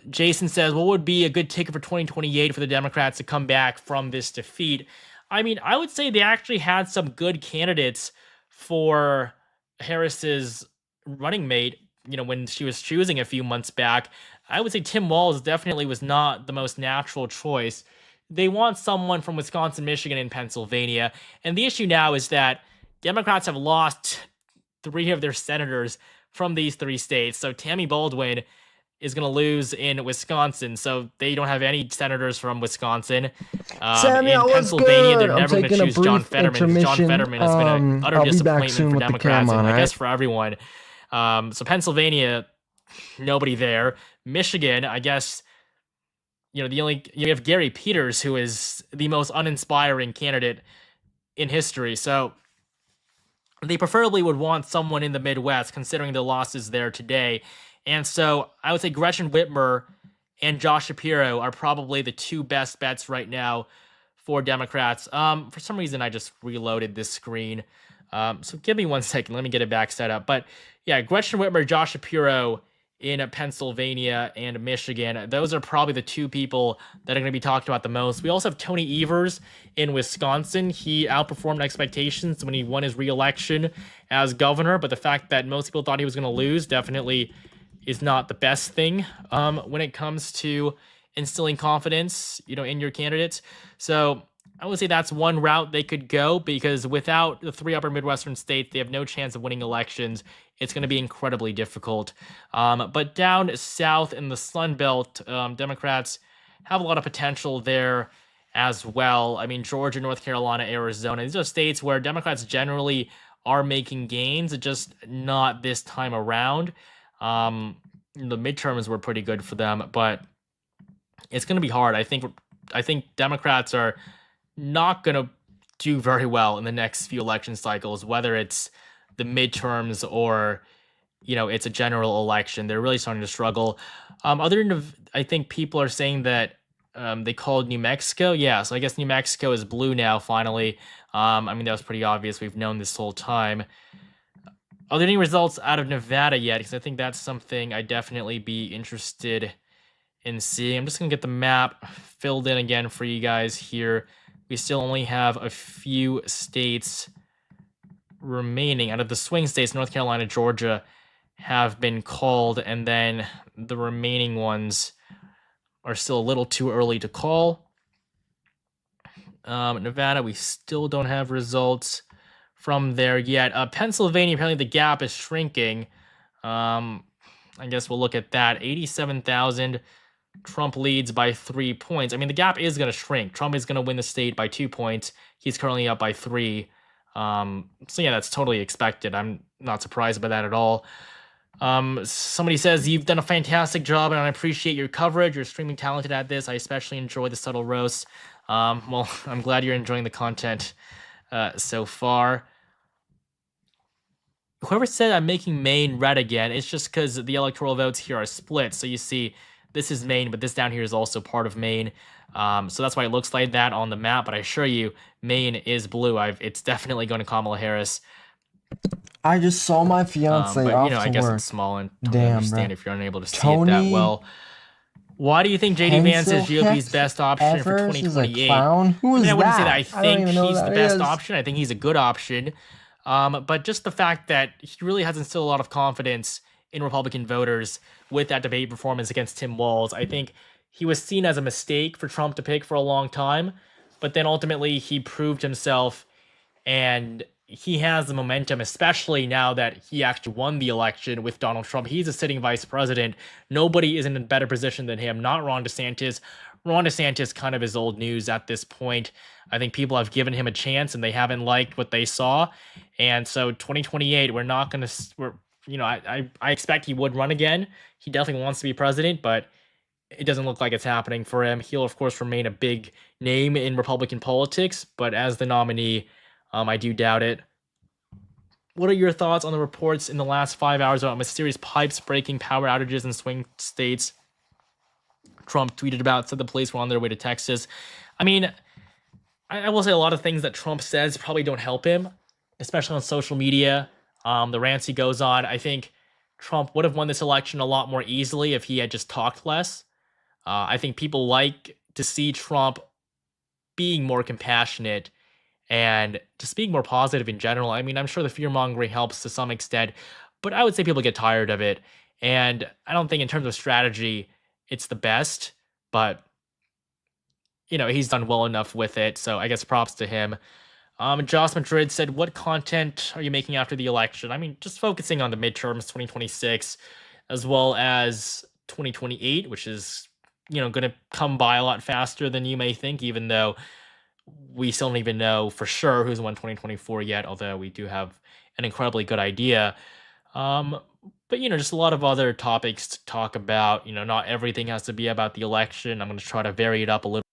S8: Jason says, what would be a good ticket for 2028 for the Democrats to come back from this defeat? I mean, I would say they actually had some good candidates for Harris's running mate, you know, when she was choosing a few months back. I would say Tim Walz definitely was not the most natural choice. They want someone from Wisconsin, Michigan, and Pennsylvania. And the issue now is that Democrats have lost 3 of their senators from these 3 states. So Tammy Baldwin is going to lose in Wisconsin, so they don't have any senators from Wisconsin. In Pennsylvania, they're never going to choose John Fetterman. John Fetterman has been an utter disappointment for Democrats, and I guess for everyone. So Pennsylvania, nobody there. Michigan, I guess, you have Gary Peters, who is the most uninspiring candidate in history. So they preferably would want someone in the Midwest, considering the losses there today. And so I would say Gretchen Whitmer and Josh Shapiro are probably the 2 best bets right now for Democrats. For some reason, I just reloaded this screen. So give me 1 second. Let me get it back set up. But yeah, Gretchen Whitmer, Josh Shapiro in Pennsylvania and Michigan. Those are probably the two people that are going to be talked about the most. We also have Tony Evers in Wisconsin. He outperformed expectations when he won his re-election as governor, but the fact that most people thought he was going to lose definitely is not the best thing when it comes to instilling confidence, in your candidates. So I would say that's one route they could go, because without the 3 upper Midwestern states, they have no chance of winning elections. It's going to be incredibly difficult. But down south in the Sun Belt, Democrats have a lot of potential there as well. I mean, Georgia, North Carolina, Arizona, these are states where Democrats generally are making gains, just not this time around. The midterms were pretty good for them, but it's going to be hard. I think Democrats are not going to do very well in the next few election cycles, whether it's the midterms or, it's a general election. They're really starting to struggle. I think people are saying that they called New Mexico. Yeah, so I guess New Mexico is blue now, finally. That was pretty obvious. We've known this whole time. Are there any results out of Nevada yet? Because I think that's something I'd definitely be interested in seeing. I'm just going to get the map filled in again for you guys here. We still only have a few states remaining. Out of the swing states, North Carolina, Georgia have been called, and then the remaining ones are still a little too early to call. Nevada, we still don't have results from there yet. Pennsylvania, apparently the gap is shrinking. I guess we'll look at that. 87,000. Trump leads by 3 points. The gap is going to shrink. Trump is going to win the state by 2 points. He's currently up by 3. So yeah, that's totally expected. I'm not surprised by that at all. Somebody says, you've done a fantastic job and I appreciate your coverage. You're extremely talented at this. I especially enjoy the subtle roasts. Well, I'm glad you're enjoying the content so far. Whoever said I'm making Maine red again, it's just because the electoral votes here are split. So you see, this is Maine, but this down here is also part of Maine. So that's why it looks like that on the map. But I assure you, Maine is blue. It's definitely going to Kamala Harris.
S12: I just saw my fiance
S8: but,
S12: off
S8: I
S12: to
S8: guess
S12: work.
S8: it's small and totally
S12: Damn,
S8: understand
S12: bro.
S8: if you're unable to see
S12: Tony
S8: it that well. Why do you think JD Vance is GOP's best option for
S12: Evers is a
S8: 2028?
S12: clown? Who is
S8: I wouldn't say that
S12: that?
S8: I
S12: I don't
S8: think
S12: even know who
S8: he's the
S12: that
S8: best
S12: is.
S8: option. I think he's a good option. But just the fact that he really has instilled a lot of confidence in Republican voters with that debate performance against Tim Walz. I think he was seen as a mistake for Trump to pick for a long time, but then ultimately he proved himself, and he has the momentum, especially now that he actually won the election with Donald Trump. He's a sitting vice president. Nobody is in a better position than him, not Ron DeSantis. Ron DeSantis kind of is old news at this point. I think people have given him a chance and they haven't liked what they saw. And so 2028, we're not going to, I expect he would run again. He definitely wants to be president, but it doesn't look like it's happening for him. He'll, of course, remain a big name in Republican politics, but as the nominee, I do doubt it. What are your thoughts on the reports in the last 5 hours about mysterious pipes breaking power outages in swing states? Trump tweeted about, said the police were on their way to Texas. I will say a lot of things that Trump says probably don't help him, especially on social media. The rants he goes on. I think Trump would have won this election a lot more easily if he had just talked less. I think people like to see Trump being more compassionate and just being more positive in general. I'm sure the fear-mongering helps to some extent, but I would say people get tired of it. And I don't think in terms of strategy, it's the best, but, he's done well enough with it, so I guess props to him. Joss Madrid said, what content are you making after the election? Just focusing on the midterms, 2026, as well as 2028, which is, going to come by a lot faster than you may think, even though we still don't even know for sure who's won 2024 yet, although we do have an incredibly good idea. But, just a lot of other topics to talk about. Not everything has to be about the election. I'm going to try to vary it up a little.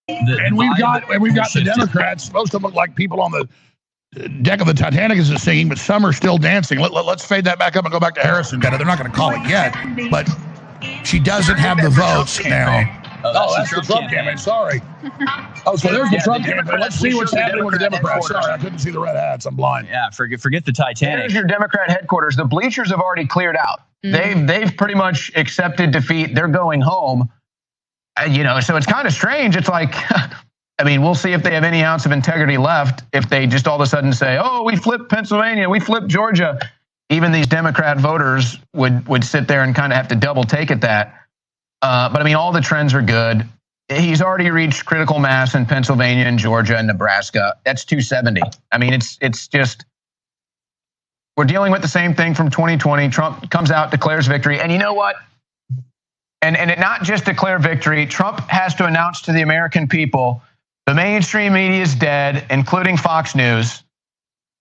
S2: And we've got the Democrats. Most of them look like people on the deck of the Titanic is singing, but some are still dancing. Let's fade that back up and go back to Harrison. They're not going to call it yet, but she doesn't have the votes now. Oh, that's the Trump campaign. Sorry. Oh, so there's the Trump campaign. Let's see what's happening with the Democrats. Sorry, I couldn't see the red hats. I'm blind.
S5: Yeah, forget the Titanic.
S11: Here's your Democrat headquarters. The bleachers have already cleared out. They've pretty much accepted defeat. They're going home. So it's kind of strange. It's like, I mean, we'll see if they have any ounce of integrity left. If they just all of a sudden say, "Oh, we flipped Pennsylvania, we flipped Georgia," even these Democrat voters would sit there and kind of have to double take at that. But I mean, all the trends are good. He's already reached critical mass in Pennsylvania and Georgia and Nebraska. That's 270. I mean, it's just, we're dealing with the same thing from 2020. Trump comes out, declares victory, and you know what? And it not just declare victory. Trump has to announce to the American people, the mainstream media is dead, including Fox News.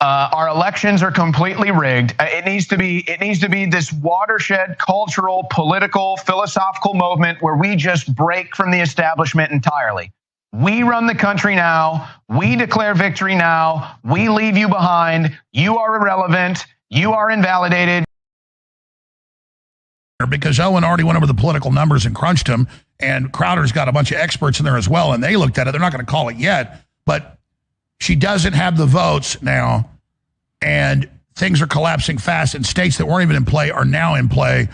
S11: Our elections are completely rigged. It needs to be this watershed, cultural, political, philosophical movement where we just break from the establishment entirely. We run the country now. We declare victory now. We leave you behind. You are irrelevant. You are invalidated.
S2: Because Owen already went over the political numbers and crunched them, and Crowder's got a bunch of experts in there as well, and they looked at it. They're not going to call it yet, but she doesn't have the votes now, and things are collapsing fast, and states that weren't even in play are now in play.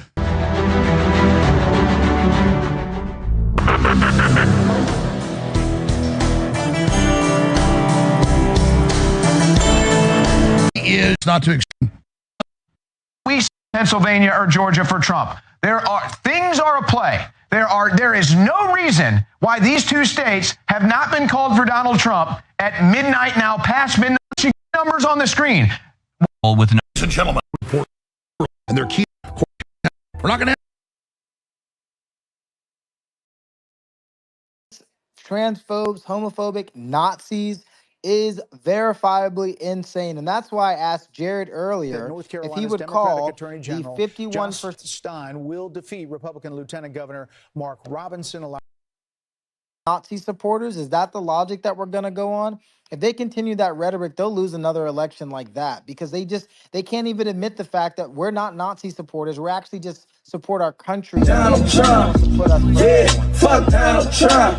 S2: Is not to
S11: we Pennsylvania or Georgia for Trump. Things are at play. There is no reason why these two states have not been called for Donald Trump at midnight now, past midnight. Numbers on the screen.
S2: With ladies and gentlemen, and their key. We're not going to.
S26: Transphobes, homophobic, Nazis is verifiably insane. And that's why I asked Jared earlier if he would call the 51%
S13: Stein will defeat Republican Lieutenant Governor Mark Robinson.
S26: Nazi supporters. Is that the logic that we're going to go on? If they continue that rhetoric, they'll lose another election like that because they can't even admit the fact that we're not Nazi supporters. We're actually just support our country.
S20: Donald Trump. Yeah, fuck Donald Trump.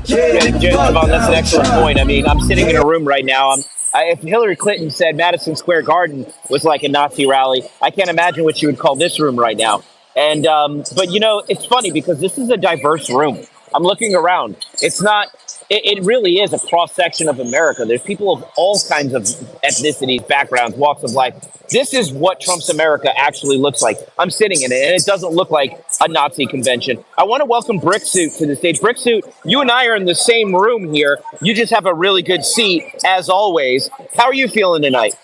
S6: Javon, that's an excellent point. I mean, I'm sitting in a room right now. If Hillary Clinton said Madison Square Garden was like a Nazi rally, I can't imagine what she would call this room right now. And but it's funny because this is a diverse room. I'm looking around. It's not. It really is a cross section of America. There's people of all kinds of ethnicities, backgrounds, walks of life. This is what Trump's America actually looks like. I'm sitting in it, and it doesn't look like a Nazi convention. I want to welcome Bricksuit to the stage. Bricksuit, you and I are in the same room here. You just have a really good seat, as always. How are you feeling tonight?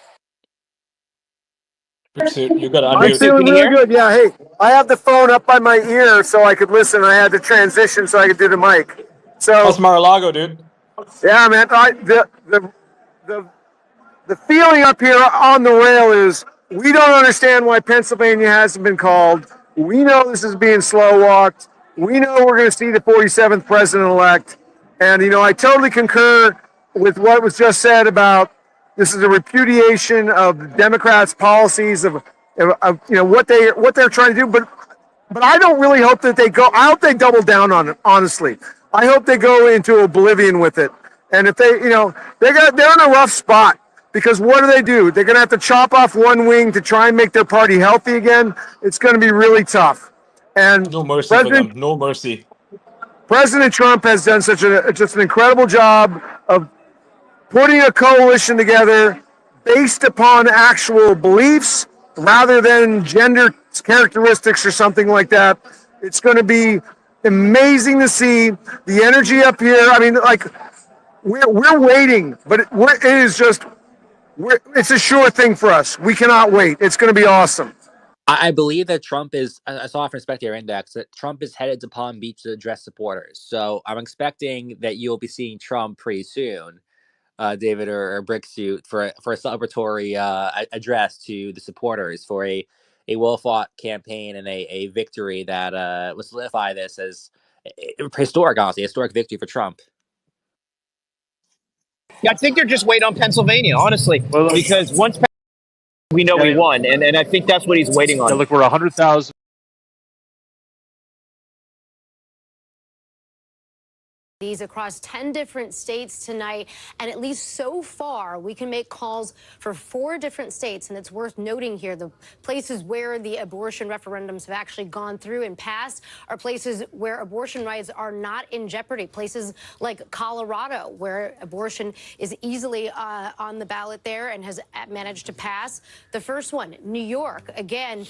S19: Bricksuit, you got to
S22: I'm feeling really good. Yeah, hey, I have the phone up by my ear so I could listen. I had to transition so I could do the mic. So
S19: that's Mar-a-Lago, dude.
S22: Yeah, man. The feeling up here on the rail is we don't understand why Pennsylvania hasn't been called. We know this is being slow walked. We know we're going to see the 47th president-elect. And, I totally concur with what was just said about this is a repudiation of the Democrats' policies of what they're trying to do. But I don't really hope that they go. I hope they double down on it, honestly. I hope they go into oblivion with it. And if they, they're in a rough spot because what do? They're going to have to chop off one wing to try and make their party healthy again. It's going to be really tough. And
S19: no mercy for them. No mercy.
S22: President Trump has done just an incredible job of putting a coalition together based upon actual beliefs rather than gender characteristics or something like that. It's going to be amazing to see the energy up here. I mean, we're waiting, but it's a sure thing for us. We cannot wait. It's going to be awesome.
S4: I believe that Trump is, I saw from Spectator Index, that Trump is headed to Palm Beach to address supporters. So I'm expecting that you'll be seeing Trump pretty soon, David or Bricksuit, for a celebratory address to the supporters for a well-fought campaign and a victory that will solidify this as historic, honestly, historic victory for Trump.
S6: I think they're just waiting on Pennsylvania, honestly, because once we know we won, and I think that's what he's waiting on.
S3: Yeah, look, we're 100,000.
S1: These across 10 different states tonight, and at least so far we can make calls for 4 different states, and it's worth noting here the places where the abortion referendums have actually gone through and passed are places where abortion rights are not in jeopardy, places like Colorado where abortion is easily on the ballot there and has managed to pass. The first one, New York, again,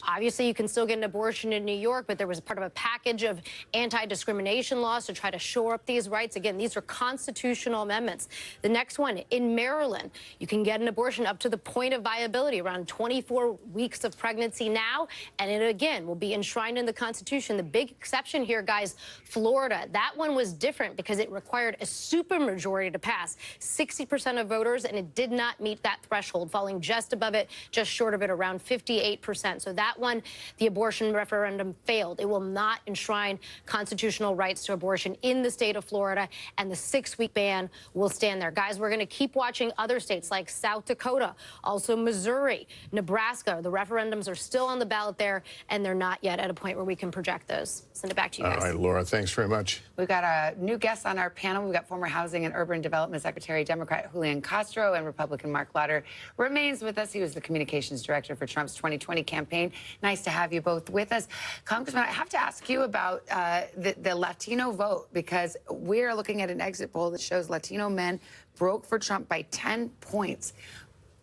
S1: obviously you can still get an abortion in New York, but there was part of a package of anti-discrimination laws to try to shore up these rights. Again, these are constitutional amendments. The next one, in Maryland, you can get an abortion up to the point of viability, around 24 weeks of pregnancy now, and it again will be enshrined in the Constitution. The big exception here, guys, Florida. That one was different because it required a supermajority to pass, 60% of voters, and it did not meet that threshold, falling just above it, just short of it, around 58%. So that one, the abortion referendum failed. It will not enshrine constitutional rights to abortion in the state of Florida, and the 6-week ban will stand there. Guys, we're going to keep watching other states like South Dakota, also Missouri, Nebraska. The referendums are still on the ballot there, and they're not yet at a point where we can project those. Send it back to you guys.
S5: All right, Laura, thanks very much.
S10: We've got a new guest on our panel. We've got former Housing and Urban Development Secretary, Democrat Julian Castro, and Republican Mark Lauder remains with us. He was the communications director for Trump's 2020 campaign. Nice to have you both with us. Congressman, I have to ask you about the Latino vote, because we're looking at an exit poll that shows Latino men broke for Trump by 10 points.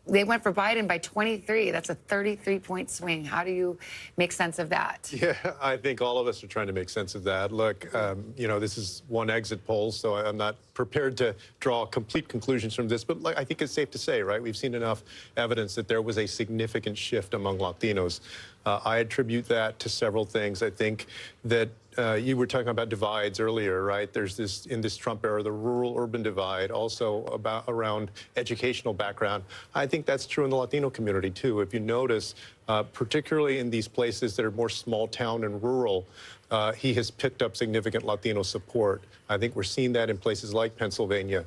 S10: They went for Biden by 23. That's a 33-point swing. How do you make sense of that?
S14: Yeah, I think all of us are trying to make sense of that. Look, you know, this is one exit poll, so I'm not prepared to draw complete conclusions from this, but I think it's safe to say, right? We've seen enough evidence that there was a significant shift among Latinos. I attribute that to several things. I think that you were talking about divides earlier, right? There's this, in this Trump era, the rural-urban divide, also around educational background. I think that's true in the Latino community, too. If you notice, particularly in these places that are more small town and rural, he has picked up significant Latino support. I think we're seeing that in places like Pennsylvania.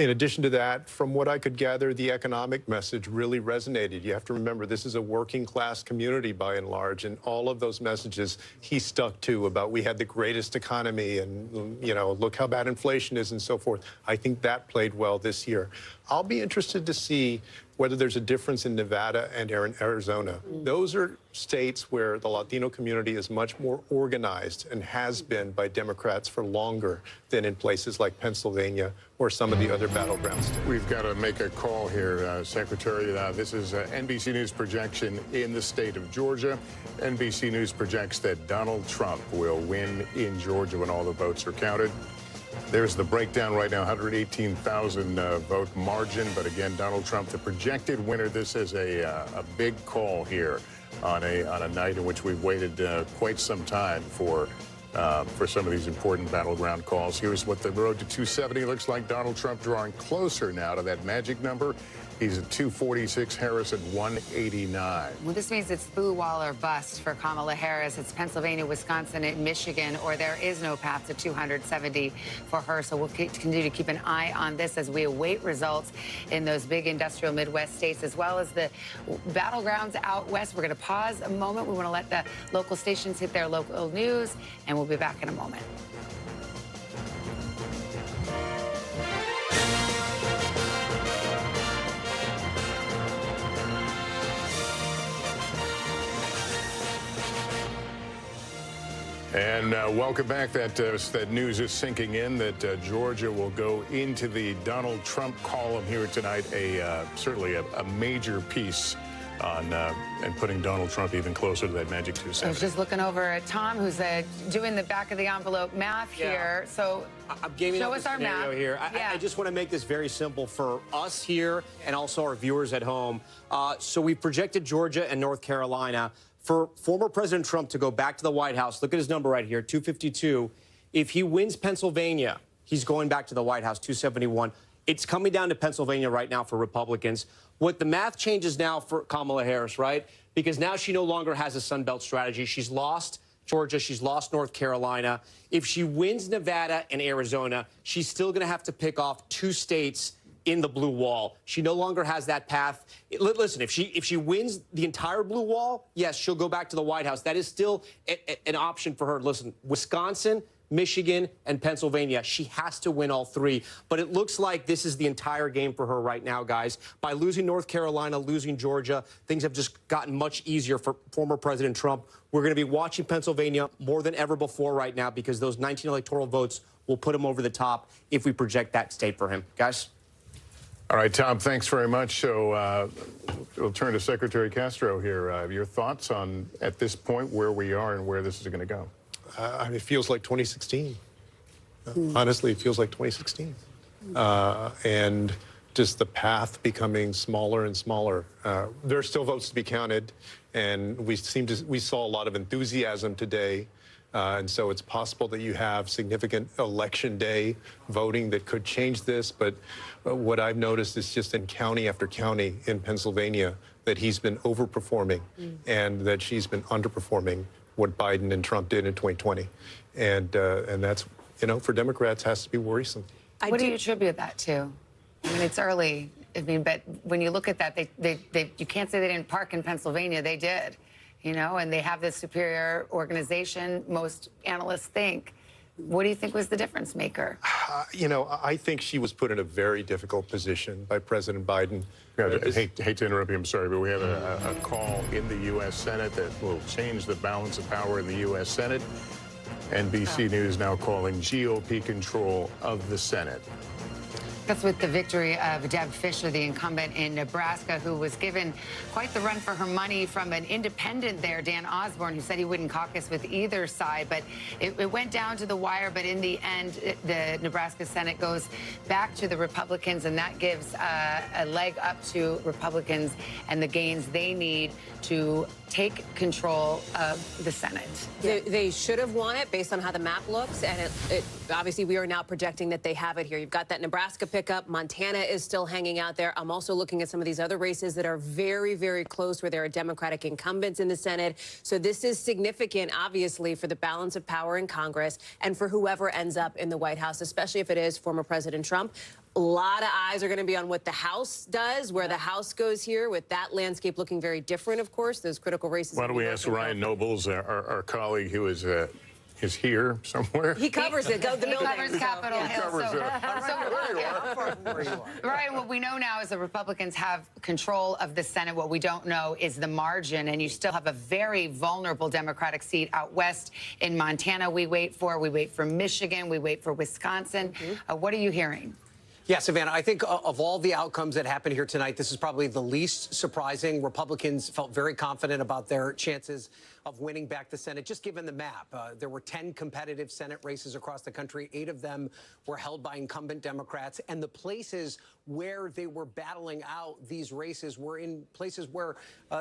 S14: In addition to that, from what I could gather, the economic message really resonated. You have to remember, this is a working class community by and large, and all of those messages he stuck to about we had the greatest economy and, you know, look how bad inflation is and so forth. I think that played well this year. I'll be interested to see whether there's a difference in Nevada and Arizona. Those are states where the Latino community is much more organized and has been by Democrats for longer than in places like Pennsylvania or some of the other battleground states.
S5: We've got to make a call here, Secretary. This is NBC News projection in the state of Georgia. NBC News projects that Donald Trump will win in Georgia when all the votes are counted. There's the breakdown right now, 118,000 vote margin. But again, Donald Trump, the projected winner. This is a big call here on a night in which we've waited quite some time for some of these important battleground calls. Here's what the road to 270 looks like. Donald Trump drawing closer now to that magic number. He's at 246, Harris at 189.
S10: Well, this means it's boo wall or bust for Kamala Harris. It's Pennsylvania, Wisconsin, and Michigan, or there is no path to 270 for her. So we'll continue to keep an eye on this as we await results in those big industrial Midwest states, as well as the battlegrounds out west. We're going to pause a moment. We want to let the local stations hit their local news, and we'll be back in a moment.
S5: And welcome back. That news is sinking in that Georgia will go into the Donald Trump column here tonight. Certainly a major piece on and putting Donald Trump even closer to that magic 270.
S10: I was just looking over at Tom, who's doing the back of the envelope math here. So
S24: I'm gaming
S10: show
S24: up
S10: us
S24: the
S10: our
S24: scenario
S10: math
S24: here. I just want to make this very simple for us here and also our viewers at home. So we projected Georgia and North Carolina. For former President Trump to go back to the White House, look at his number right here, 252. If he wins Pennsylvania, he's going back to the White House, 271. It's coming down to Pennsylvania right now for Republicans. What the math changes now for Kamala Harris, right? Because now she no longer has a Sun Belt strategy. She's lost Georgia. She's lost North Carolina. If she wins Nevada and Arizona, she's still going to have to pick off 2 states in the blue wall. She no longer has that path. Listen, if she wins the entire blue wall, yes, she'll go back to the White House. That is still an option for her. Listen, Wisconsin, Michigan, and Pennsylvania. She has to win all 3. But it looks like this is the entire game for her right now, guys. By losing North Carolina, losing Georgia, things have just gotten much easier for former President Trump. We're going to be watching Pennsylvania more than ever before right now because those 19 electoral votes will put him over the top if we project that state for him. Guys?
S5: All right, Tom, thanks very much. So we'll turn to Secretary Castro here. Your thoughts on, at this point, where we are and where this is going to go?
S14: I mean, it feels like 2016. Honestly, it feels like 2016. And just the path becoming smaller and smaller. There are still votes to be counted, and we saw a lot of enthusiasm today. And so it's possible that you have significant election day voting that could change this. But what I've noticed is just in county after county in Pennsylvania that he's been overperforming and that she's been underperforming what Biden and Trump did in 2020. And that's, you know, for Democrats has to be worrisome.
S10: What do you attribute that to? I mean, it's early. I mean, but when you look at that, you can't say they didn't park in Pennsylvania. They did, you know, and they have this superior organization, most analysts think. What do you think was the difference maker?
S14: You know, I think she was put in a very difficult position by President Biden.
S5: I hate to interrupt you, I'm sorry, but we have a call in the U.S. Senate that will change the balance of power in the U.S. Senate. NBC News now calling GOP control of the Senate.
S10: That's with the victory of Deb Fischer, the incumbent in Nebraska, who was given quite the run for her money from an independent there, Dan Osborne, who said he wouldn't caucus with either side. But it went down to the wire. But in the end, the Nebraska Senate goes back to the Republicans, and that gives a leg up to Republicans and the gains they need to take control of the Senate.
S7: They should have won it based on how the map looks, and obviously we are now projecting that they have it here. You've got that Nebraska pickup. Montana is still hanging out there. I'm also looking at some of these other races that are very, very close where there are Democratic incumbents in the Senate. So this is significant, obviously, for the balance of power in Congress and for whoever ends up in the White House, especially if it is former President Trump. A lot of eyes are going to be on what the House does, where the House goes here, with that landscape looking very different, of course, those critical races.
S5: Why don't we ask Ryan Nobles, our colleague who is here somewhere?
S7: He covers it. Go the
S10: He covers Capitol Hill. Right, what we know now is the Republicans have control of the Senate. What we don't know is the margin, and you still have a very vulnerable Democratic seat out west in Montana. We wait for Michigan. We wait for Wisconsin. What are you hearing?
S24: Yeah, Savannah, I think of all the outcomes that happened here tonight, this is probably the least surprising. Republicans felt very confident about their chances of winning back the Senate, just given the map. There were 10 competitive Senate races across the country. 8 of them were held by incumbent Democrats. And the places where they were battling out these races were in places where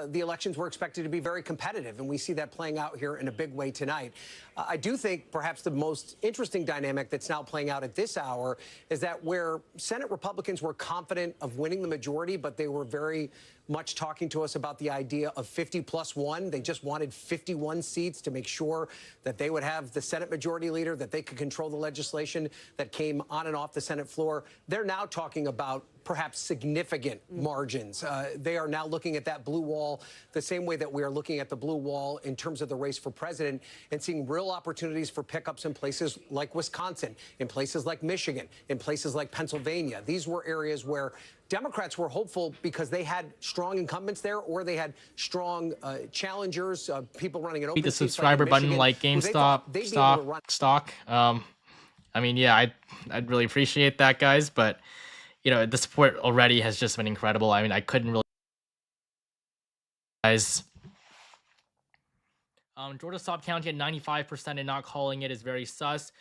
S24: the elections were expected to be very competitive. And we see that playing out here in a big way tonight. I do think perhaps the most interesting dynamic that's now playing out at this hour is that where Senate Republicans were confident of winning the majority, but they were very much talking to us about the idea of 50+1. They just wanted 51 seats to make sure that they would have the Senate Majority Leader, that they could control the legislation that came on and off the Senate floor. They're now talking about perhaps significant margins. They are now looking at that blue wall the same way that we are looking at the blue wall in terms of the race for president, and seeing real opportunities for pickups in places like Wisconsin, in places like Michigan, in places like Pennsylvania. These were areas where Democrats were hopeful because they had strong incumbents there, or they had strong challengers, people running an open
S8: Hit the
S24: seats
S8: subscriber
S24: like in
S8: button,
S24: Michigan,
S8: like
S24: who they thought they'd be able to run.
S8: stock. I mean, yeah, I'd really appreciate that, guys, but you know, the support already has just been incredible. I mean, I couldn't really. Guys, Georgia stopped counting at 95% and not calling it is very sus.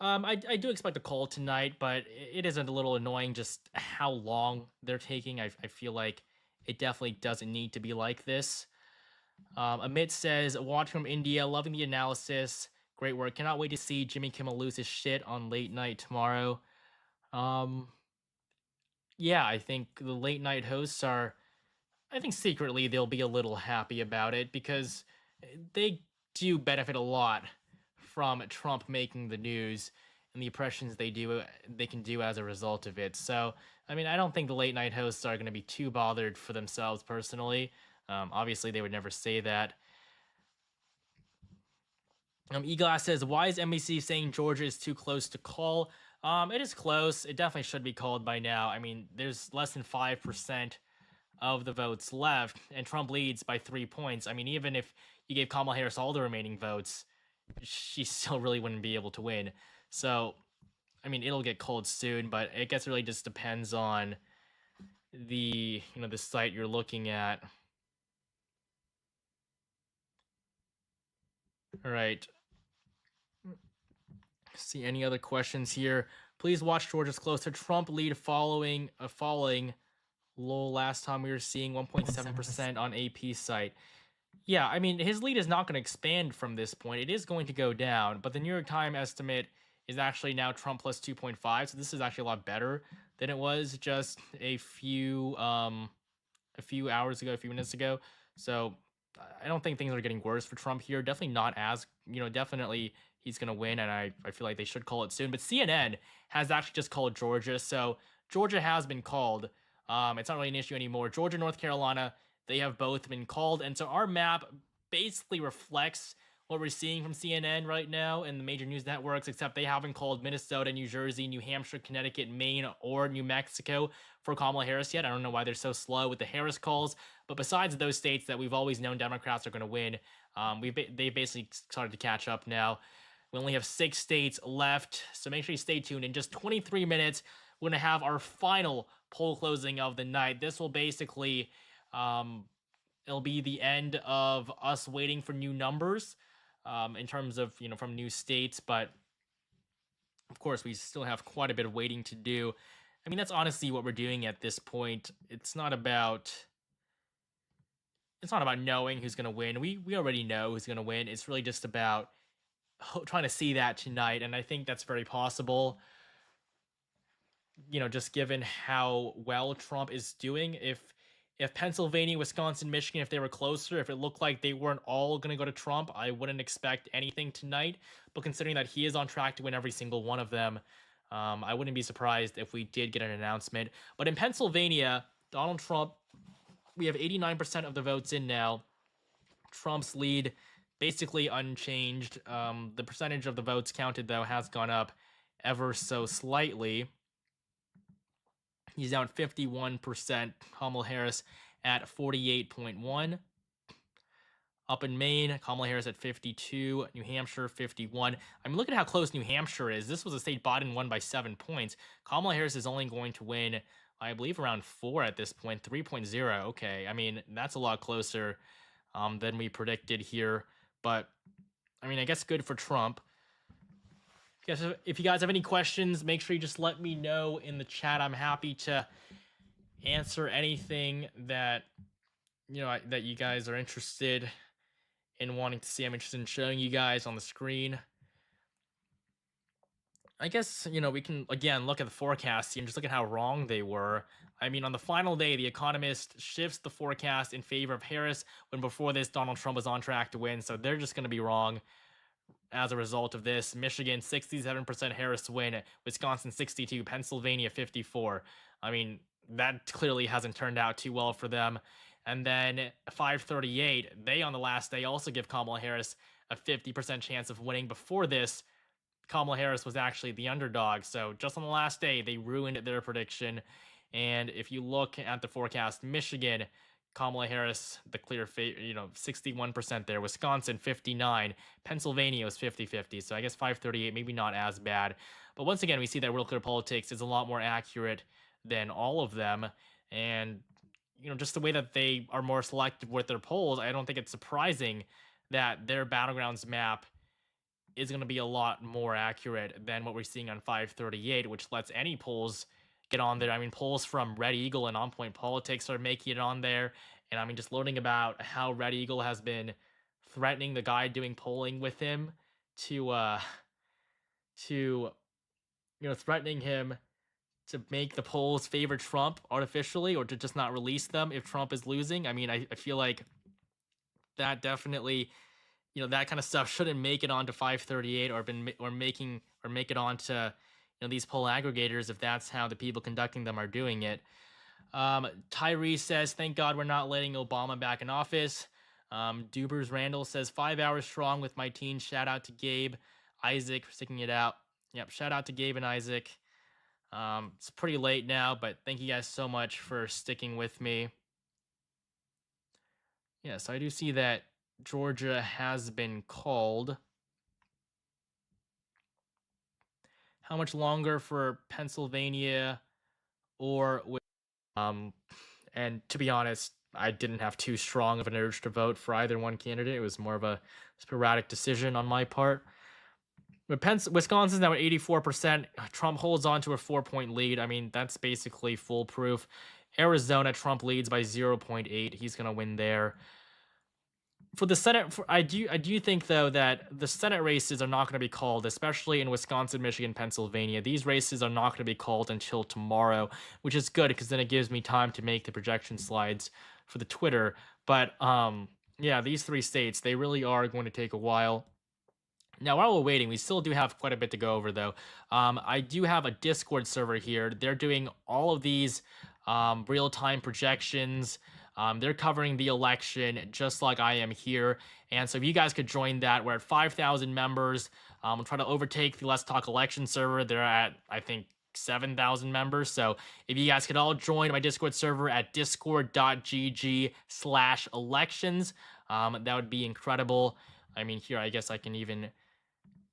S8: I do expect a call tonight, but it isn't a little annoying just how long they're taking. I feel like it definitely doesn't need to be like this. Amit says, watch from India, loving the analysis. Great work. Cannot wait to see Jimmy Kimmel lose his shit on late night tomorrow. Yeah, I think the late night hosts are, I think secretly they'll be a little happy about it because they do benefit a lot from Trump making the news and the impressions they can do as a result of it. So, I mean, I don't think the late night hosts are going to be too bothered for themselves personally. Obviously, they would never say that. Eglass says, why is NBC saying Georgia is too close to call? It is close. It definitely should be called by now. I mean, there's less than 5% of the votes left, and Trump leads by 3 points. I mean, even if you gave Kamala Harris all the remaining votes, she still really wouldn't be able to win. So, I mean, it'll get called soon, but I guess it really just depends on the site you're looking at. All right. See any other questions here? Please watch Georgia's closer. Trump lead falling. Lol, last time we were seeing 1.7% on AP site. Yeah, I mean, his lead is not going to expand from this point. It is going to go down, but the New York Times estimate is actually now Trump plus 2.5. So this is actually a lot better than it was just a few hours ago, a few minutes ago. So I don't think things are getting worse for Trump here. Definitely not as, definitely he's going to win, and I feel like they should call it soon. But CNN has actually just called Georgia. So Georgia has been called. It's not really an issue anymore. Georgia, North Carolina, they have both been called. And so our map basically reflects what we're seeing from CNN right now and the major news networks, except they haven't called Minnesota, New Jersey, New Hampshire, Connecticut, Maine, or New Mexico for Kamala Harris yet. I don't know why they're so slow with the Harris calls. But besides those states that we've always known Democrats are going to win, they basically started to catch up now. We only have 6 states left, so make sure you stay tuned. In just 23 minutes, we're going to have our final poll closing of the night. This will basically, it'll be the end of us waiting for new numbers in terms of, from new states. But, of course, we still have quite a bit of waiting to do. I mean, that's honestly what we're doing at this point. It's not about knowing who's going to win. We already know who's going to win. It's really just about trying to see that tonight, and I think that's very possible. Just given how well Trump is doing, if Pennsylvania, Wisconsin, Michigan, if they were closer, if it looked like they weren't all going to go to Trump, I wouldn't expect anything tonight. But considering that he is on track to win every single one of them, I wouldn't be surprised if we did get an announcement. But in Pennsylvania, Donald Trump, we have 89% of the votes in now. Trump's lead basically unchanged. The percentage of the votes counted, though, has gone up ever so slightly. He's down 51%. Kamala Harris at 48.1. Up in Maine, Kamala Harris at 52. New Hampshire, 51. I mean, look at how close New Hampshire is. This was a state Biden won by 7 points. Kamala Harris is only going to win, I believe, around 4 at this point. 3.0. Okay, I mean, that's a lot closer than we predicted here. But, I mean, I guess good for Trump. If you guys have any questions, make sure you just let me know in the chat. I'm happy to answer anything that that you guys are interested in wanting to see. I'm interested in showing you guys on the screen. I guess, we can, again, look at the forecast and just look at how wrong they were. I mean, on the final day, The Economist shifts the forecast in favor of Harris, when before this, Donald Trump was on track to win. So they're just going to be wrong as a result of this. Michigan, 67% Harris win. Wisconsin, 62%. Pennsylvania, 54%. I mean, that clearly hasn't turned out too well for them. And then 538, they on the last day also give Kamala Harris a 50% chance of winning. Before this, Kamala Harris was actually the underdog. So just on the last day, they ruined their prediction. And if you look at the forecast, Michigan, Kamala Harris, the clear favorite, 61% there. Wisconsin, 59%. Pennsylvania was 50-50. So I guess 538, maybe not as bad. But once again, we see that Real Clear Politics is a lot more accurate than all of them. And, just the way that they are more selective with their polls, I don't think it's surprising that their Battlegrounds map is going to be a lot more accurate than what we're seeing on 538, which lets any polls get on there. I mean, polls from Red Eagle and On Point Politics are making it on there. And I mean, just learning about how Red Eagle has been threatening the guy doing polling with him to threatening him to make the polls favor Trump artificially, or to just not release them if Trump is losing. I mean, I feel like that definitely that kind of stuff shouldn't make it onto 538 or make it onto these poll aggregators if that's how the people conducting them are doing it. Tyree says, thank God we're not letting Obama back in office. Dubers Randall says, 5 hours strong with my teens. Shout out to Gabe, Isaac for sticking it out. Yep, shout out to Gabe and Isaac. It's pretty late now, but thank you guys so much for sticking with me. Yes, I do see that Georgia has been called. How much longer for Pennsylvania or and to be honest, I didn't have too strong of an urge to vote for either one candidate. It was more of a sporadic decision on my part. But Wisconsin's now at 84%. Trump holds on to a 4-point lead. I mean, that's basically foolproof. Arizona, Trump leads by 0.8. He's going to win there. For the Senate, I do think, though, that the Senate races are not going to be called, especially in Wisconsin, Michigan, Pennsylvania. These races are not going to be called until tomorrow, which is good because then it gives me time to make the projection slides for the Twitter. But, yeah, these 3 states, they really are going to take a while. Now, while we're waiting, we still do have quite a bit to go over, though. I do have a Discord server here. They're doing all of these real-time projections. They're covering the election just like I am here. And so if you guys could join that, we're at 5,000 members. We'll try to overtake the Let's Talk Election server. They're at, I think, 7,000 members. So if you guys could all join my Discord server at discord.gg/elections, that would be incredible. I mean, here, I guess I can even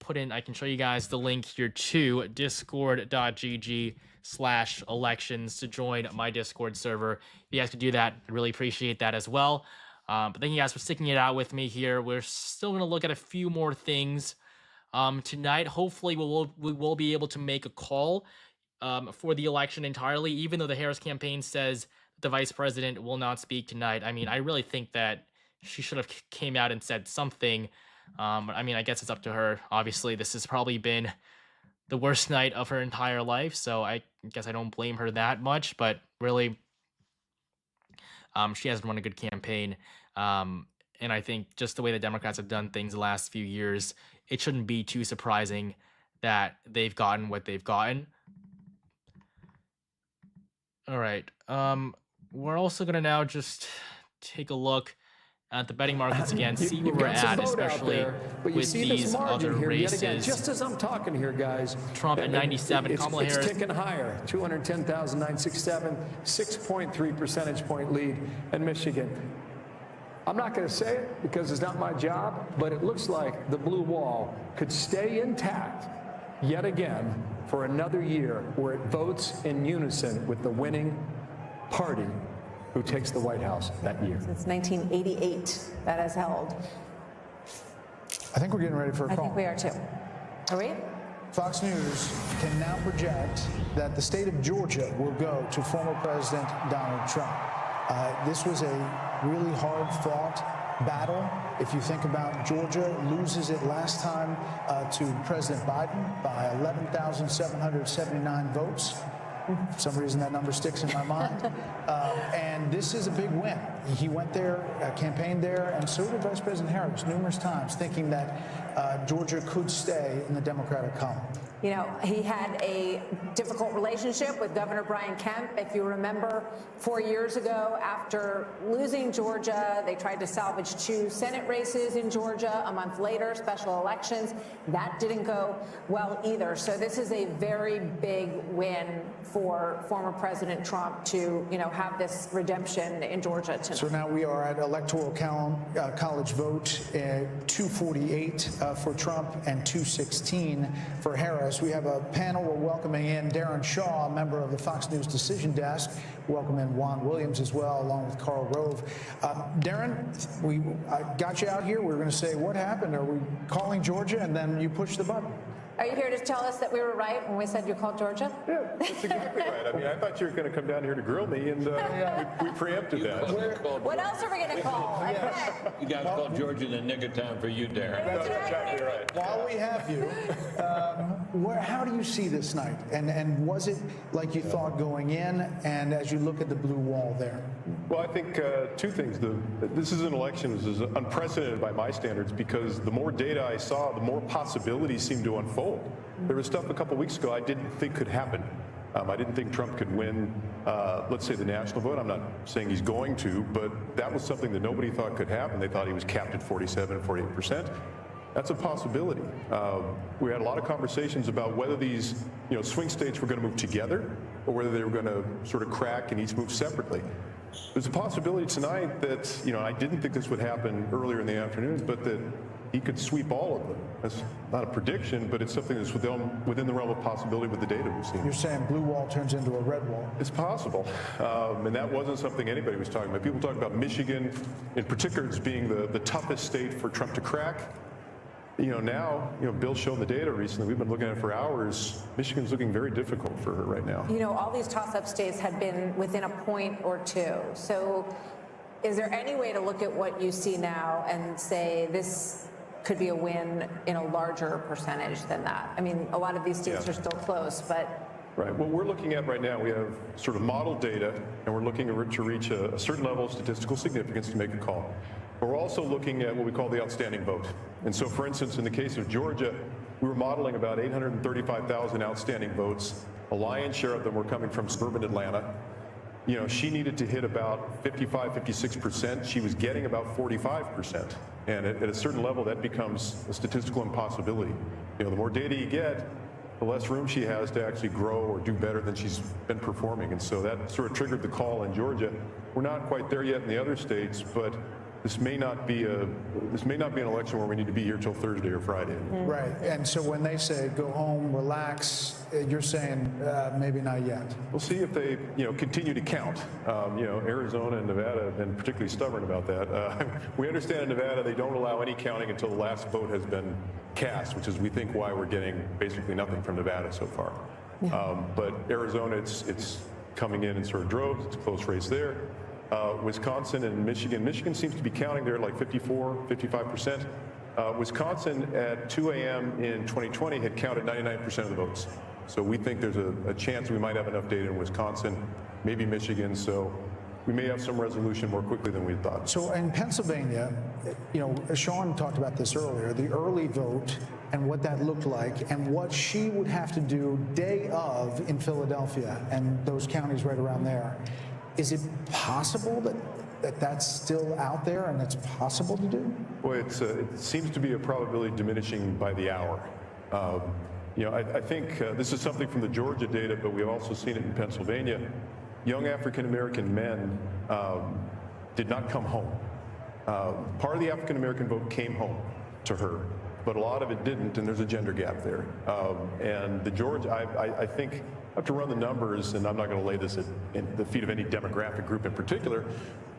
S8: I can show you guys the link here to discord.gg/elections to join my Discord server. If you guys could do that, I'd really appreciate that as well. But thank you guys for sticking it out with me here. We're still going to look at a few more things tonight. Hopefully, we will be able to make a call for the election entirely, even though the Harris campaign says the vice president will not speak tonight. I mean, I really think that she should have came out and said something. I mean, I guess it's up to her. Obviously, this has probably been the worst night of her entire life, so I guess I don't blame her that much, but really, she hasn't run a good campaign, and I think just the way the Democrats have done things the last few years, it shouldn't be too surprising that they've gotten what they've gotten. All right, we're also going to now just take a look at the betting markets again, see where we're at, especially with these other races.
S15: Again, just as I'm talking here, guys.
S8: Trump at 97, Kamala Harris.
S15: It's ticking higher, 210,967, 6.3 percentage point lead in Michigan. I'm not going to say it because it's not my job, but it looks like the blue wall could stay intact yet again for another year where it votes in unison with the winning party who takes the White House that year.
S16: Since 1988, that has held.
S13: I think we're getting ready for a call.
S16: I think we are too. Are we?
S13: Fox News can now project that the state of Georgia will go to former President Donald Trump. This was a really hard-fought battle. If you think about Georgia loses it last time to President Biden by 11,779 votes. For some reason, that number sticks in my mind. And this is a big win. He went there, campaigned there, and so did Vice President Harris numerous times, thinking that Georgia could stay in the Democratic column.
S16: You know, he had a difficult relationship with Governor Brian Kemp. If you remember, 4 years ago, after losing Georgia, they tried to salvage 2 Senate races in Georgia. A month later, special elections. That didn't go well either. So this is a very big win for former President Trump to, have this redemption in Georgia tonight.
S13: So now we are at Electoral College vote, 248 for Trump and 216 for Harris. We have a panel. We're welcoming in Darren Shaw, a member of the Fox News Decision Desk. Welcome in Juan Williams as well, along with Karl Rove. Darren, we got you out here. We were going to say, what happened? Are we calling Georgia? And then you push the button.
S16: Are you here to tell us that we were right when we said you called Georgia?
S14: Yeah, that's exactly right. I mean, I thought you were going to come down here to grill me, and we preempted that.
S16: What else are we going to call?
S17: You guys called Georgia the nigger town for you, Darren.
S14: That's exactly right.
S13: While we have you, how do you see this night? And was it like you thought going in? And as you look at the blue wall there?
S14: Well, I think two things. This is an election that is unprecedented by my standards because the more data I saw, the more possibilities seemed to unfold. There was stuff a couple weeks ago I didn't think could happen. I didn't think Trump could win, let's say, the national vote. I'm not saying he's going to, but that was something that nobody thought could happen. They thought he was capped at 47, 48%. That's a possibility. We had a lot of conversations about whether these swing states were going to move together or whether they were going to sort of crack and each move separately. There's a possibility tonight that, I didn't think this would happen earlier in the afternoon, but that he could sweep all of them. That's not a prediction, but it's something that's within the realm of possibility with the data we've seen.
S13: You're saying blue wall turns into a red wall?
S14: It's possible. And that wasn't something anybody was talking about. People talk about Michigan, in particular, as being the toughest state for Trump to crack. Now, Bill showed the data recently. We've been looking at it for hours. Michigan's looking very difficult for her right now.
S16: All these toss-up states had been within a point or two. So is there any way to look at what you see now and say this could be a win in a larger percentage than that? I mean, a lot of these states are still close, but...
S14: Right. What we're looking at right now, we have sort of model data, and we're looking to reach a certain level of statistical significance to make a call. But we're also looking at what we call the outstanding vote. And so, for instance, in the case of Georgia, we were modeling about 835,000 outstanding votes. A lion's share of them were coming from suburban Atlanta. She needed to hit about 55, 56%. She was getting about 45%. And at a certain level, that becomes a statistical impossibility. The more data you get, the less room she has to actually grow or do better than she's been performing. And so that sort of triggered the call in Georgia. We're not quite there yet in the other states, but this may not be an election where we need to be here till Thursday or Friday.
S13: Right. And so when they say go home, relax, you're saying maybe not yet.
S14: We'll see if they continue to count. Arizona and Nevada have been particularly stubborn about that. We understand in Nevada they don't allow any counting until the last vote has been cast, which is we think why we're getting basically nothing from Nevada so far. But Arizona, it's coming in sort of droves. It's a close race there. Wisconsin and Michigan seems to be counting there at like 54, 55%. Wisconsin at 2 a.m. in 2020 had counted 99% of the votes. So we think there's a chance we might have enough data in Wisconsin, maybe Michigan. So we may have some resolution more quickly than we thought.
S13: So in Pennsylvania, Sean talked about this earlier, the early vote and what that looked like and what she would have to do day of in Philadelphia and those counties right around there. Is it possible that that's still out there and it's possible to do?
S14: Boy, it seems to be a probability diminishing by the hour. I think this is something from the Georgia data, but we've also seen it in Pennsylvania. Young African-American men did not come home. Part of the African-American vote came home to her, but a lot of it didn't, and there's a gender gap there. And the Georgia, I think, I have to run the numbers, and I'm not going to lay this at the feet of any demographic group in particular,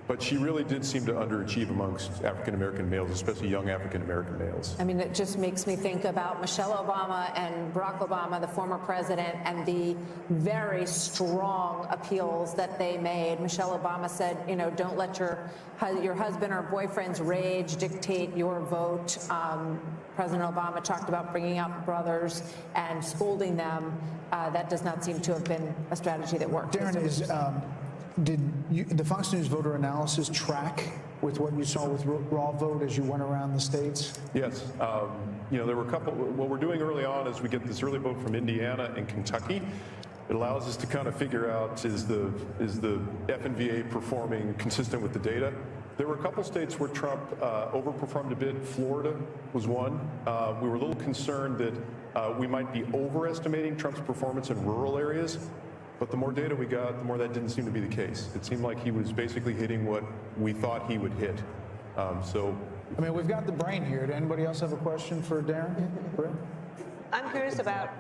S14: but she really did seem to underachieve amongst African-American males, especially young African-American males.
S16: I mean, it just makes me think about Michelle Obama and Barack Obama, the former president, and the very strong appeals that they made. Michelle Obama said, don't let your husband or boyfriend's rage dictate your vote. President Obama talked about bringing out brothers and scolding them. That does not seem to have been a strategy that worked.
S13: Darren, did the Fox News voter analysis track with what you saw with raw vote as you went around the states?
S14: Yes. There were a couple. What we're doing early on is we get this early vote from Indiana and Kentucky. It allows us to kind of figure out is the FNVA performing consistent with the data. There were a couple states where Trump overperformed a bit. Florida was one. We were a little concerned that we might be overestimating Trump's performance in rural areas. But the more data we got, the more that didn't seem to be the case. It seemed like he was basically hitting what we thought he would hit.
S13: We've got the brain here. Did anybody else have a question for Darren?
S9: I'm curious about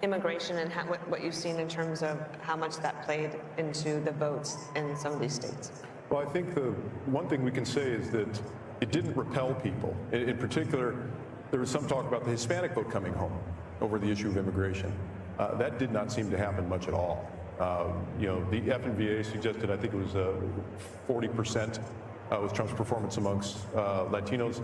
S9: immigration and what you've seen in terms of how much that played into the votes in some of these states.
S14: Well, I think the one thing we can say is that it didn't repel people. In particular, there was some talk about the Hispanic vote coming home over the issue of immigration. That did not seem to happen much at all. The FNVA suggested, I think it was 40% was Trump's performance amongst Latinos.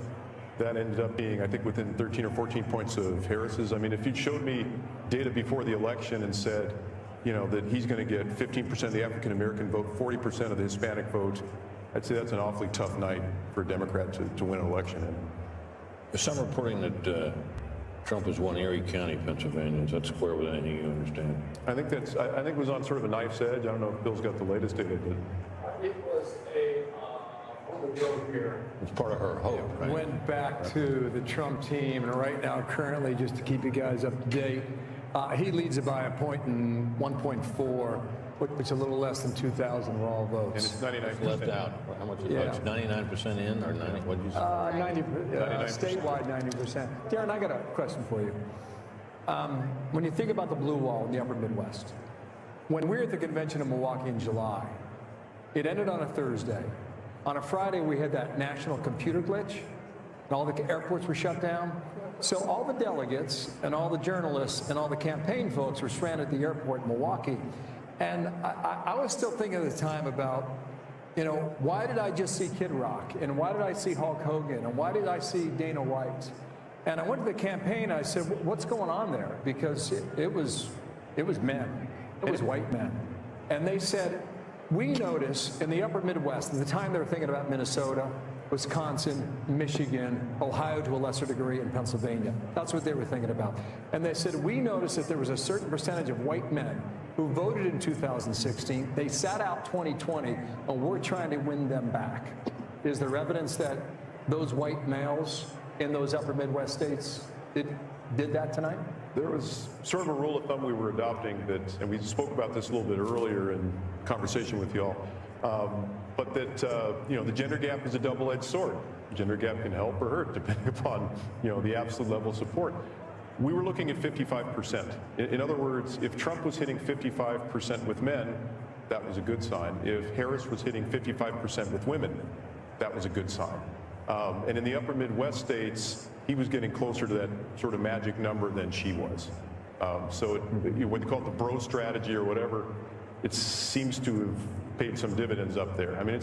S14: that ended up being, I think, within 13 or 14 points of Harris's. I mean, if you'd showed me data before the election and said, you know, that he's going to get 15% of the African American vote, 40% of the Hispanic vote, I'd say that's an awfully tough night for a Democrat to win an election in.
S12: There's some reporting that Trump has won Erie County, Pennsylvania. Is that square with anything you understand?
S14: I think that's. I think it was on sort of a knife's edge. I don't know if Bill's got the latest data, but
S15: It was a joke here.
S12: It's part of her hope, right?
S15: Went back to the Trump team, and right now, currently, just to keep you guys up to date, he leads it by a point in 1.4, which is a little less than 2,000 raw votes.
S14: And it's 99%
S12: left out. How much is it? 99% in or 90? What did you say?
S15: 90%, statewide 90%. Darren, I got a question for you. When you think about the blue wall in the upper Midwest, when we were at the convention in Milwaukee in July, it ended on a Thursday. On a Friday, we had that national computer glitch, and all the airports were shut down. So all the delegates and all the journalists and all the campaign folks were stranded at the airport in Milwaukee. And I was still thinking at the time about, you know, why did I just see Kid Rock? And why did I see Hulk Hogan? And why did I see Dana White? And I went to the campaign and I said, what's going on there? Because it was men. It was white men. And they said, we notice in the upper Midwest, at the time they were thinking about Minnesota, Wisconsin, Michigan, Ohio to a lesser degree, and Pennsylvania. That's what they were thinking about. And they said, we noticed that there was a certain percentage of white men who voted in 2016. They sat out 2020, and we're trying to win them back. Is there evidence that those white males in those upper Midwest states did that tonight?
S14: there was sort of a rule of thumb we were adopting that, and we spoke about this a little bit earlier in conversation with y'all, but that, the gender gap is a double-edged sword. The gender gap can help or hurt depending upon, the absolute level of support. We were looking at 55%. In other words, if Trump was hitting 55% with men, that was a good sign. If Harris was hitting 55% with women, that was a good sign. And in the upper Midwest states, he was getting closer to that sort of magic number than she was. So what you call it the bro strategy or whatever, it seems to have paid some dividends up there. I mean,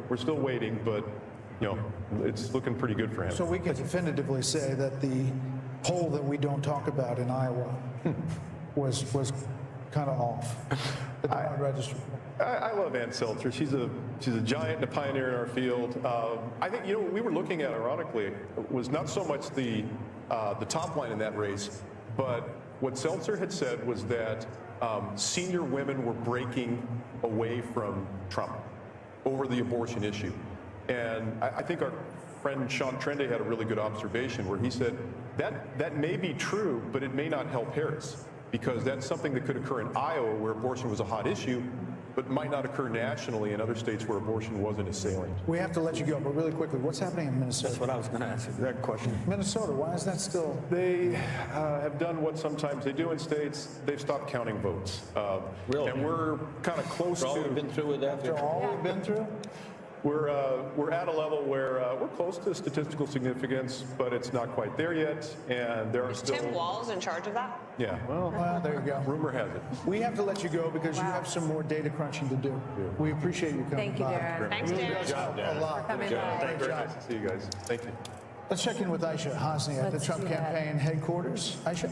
S14: we're still waiting, but it's looking pretty good for him.
S13: So we can definitively say that the poll that we don't talk about in Iowa was kind of off.
S14: I love Ann Seltzer. She's a giant and a pioneer in our field. I think what we were looking at, ironically, was not so much the top line in that race, but what Seltzer had said was that senior women were breaking away from Trump over the abortion issue. And I think our friend Sean Trende had a really good observation where he said that may be true, but it may not help Harris, because that's something that could occur in Iowa where abortion was a hot issue, but might not occur nationally in other states where abortion wasn't as salient.
S13: We have to let you go, but really quickly, what's happening in Minnesota?
S14: That's what I was going to ask you, that question.
S13: Minnesota, why is that still?
S14: They have done what sometimes they do in states. They've stopped counting votes. Really? And we're kind of close to...
S12: After all we've been through with that?
S13: After all we've been through?
S14: We're at a level where we're close to statistical significance, but it's not quite there yet, and there are still...
S9: Tim Walz in charge of that?
S14: Yeah.
S13: Well, there you go.
S14: Rumor has it.
S13: We have to let you go because you have some more data crunching to do. Yeah. We appreciate you coming
S10: Thank you,
S13: by.
S10: Darren.
S9: Thanks, Darren.
S14: Good job, Dan.
S13: A lot.
S10: Coming
S14: Thank you. Nice to see you guys. Thank you.
S13: Let's check in with Aisha Hosni at the
S10: Let's
S13: Trump
S10: do that.
S13: campaign headquarters. Aisha?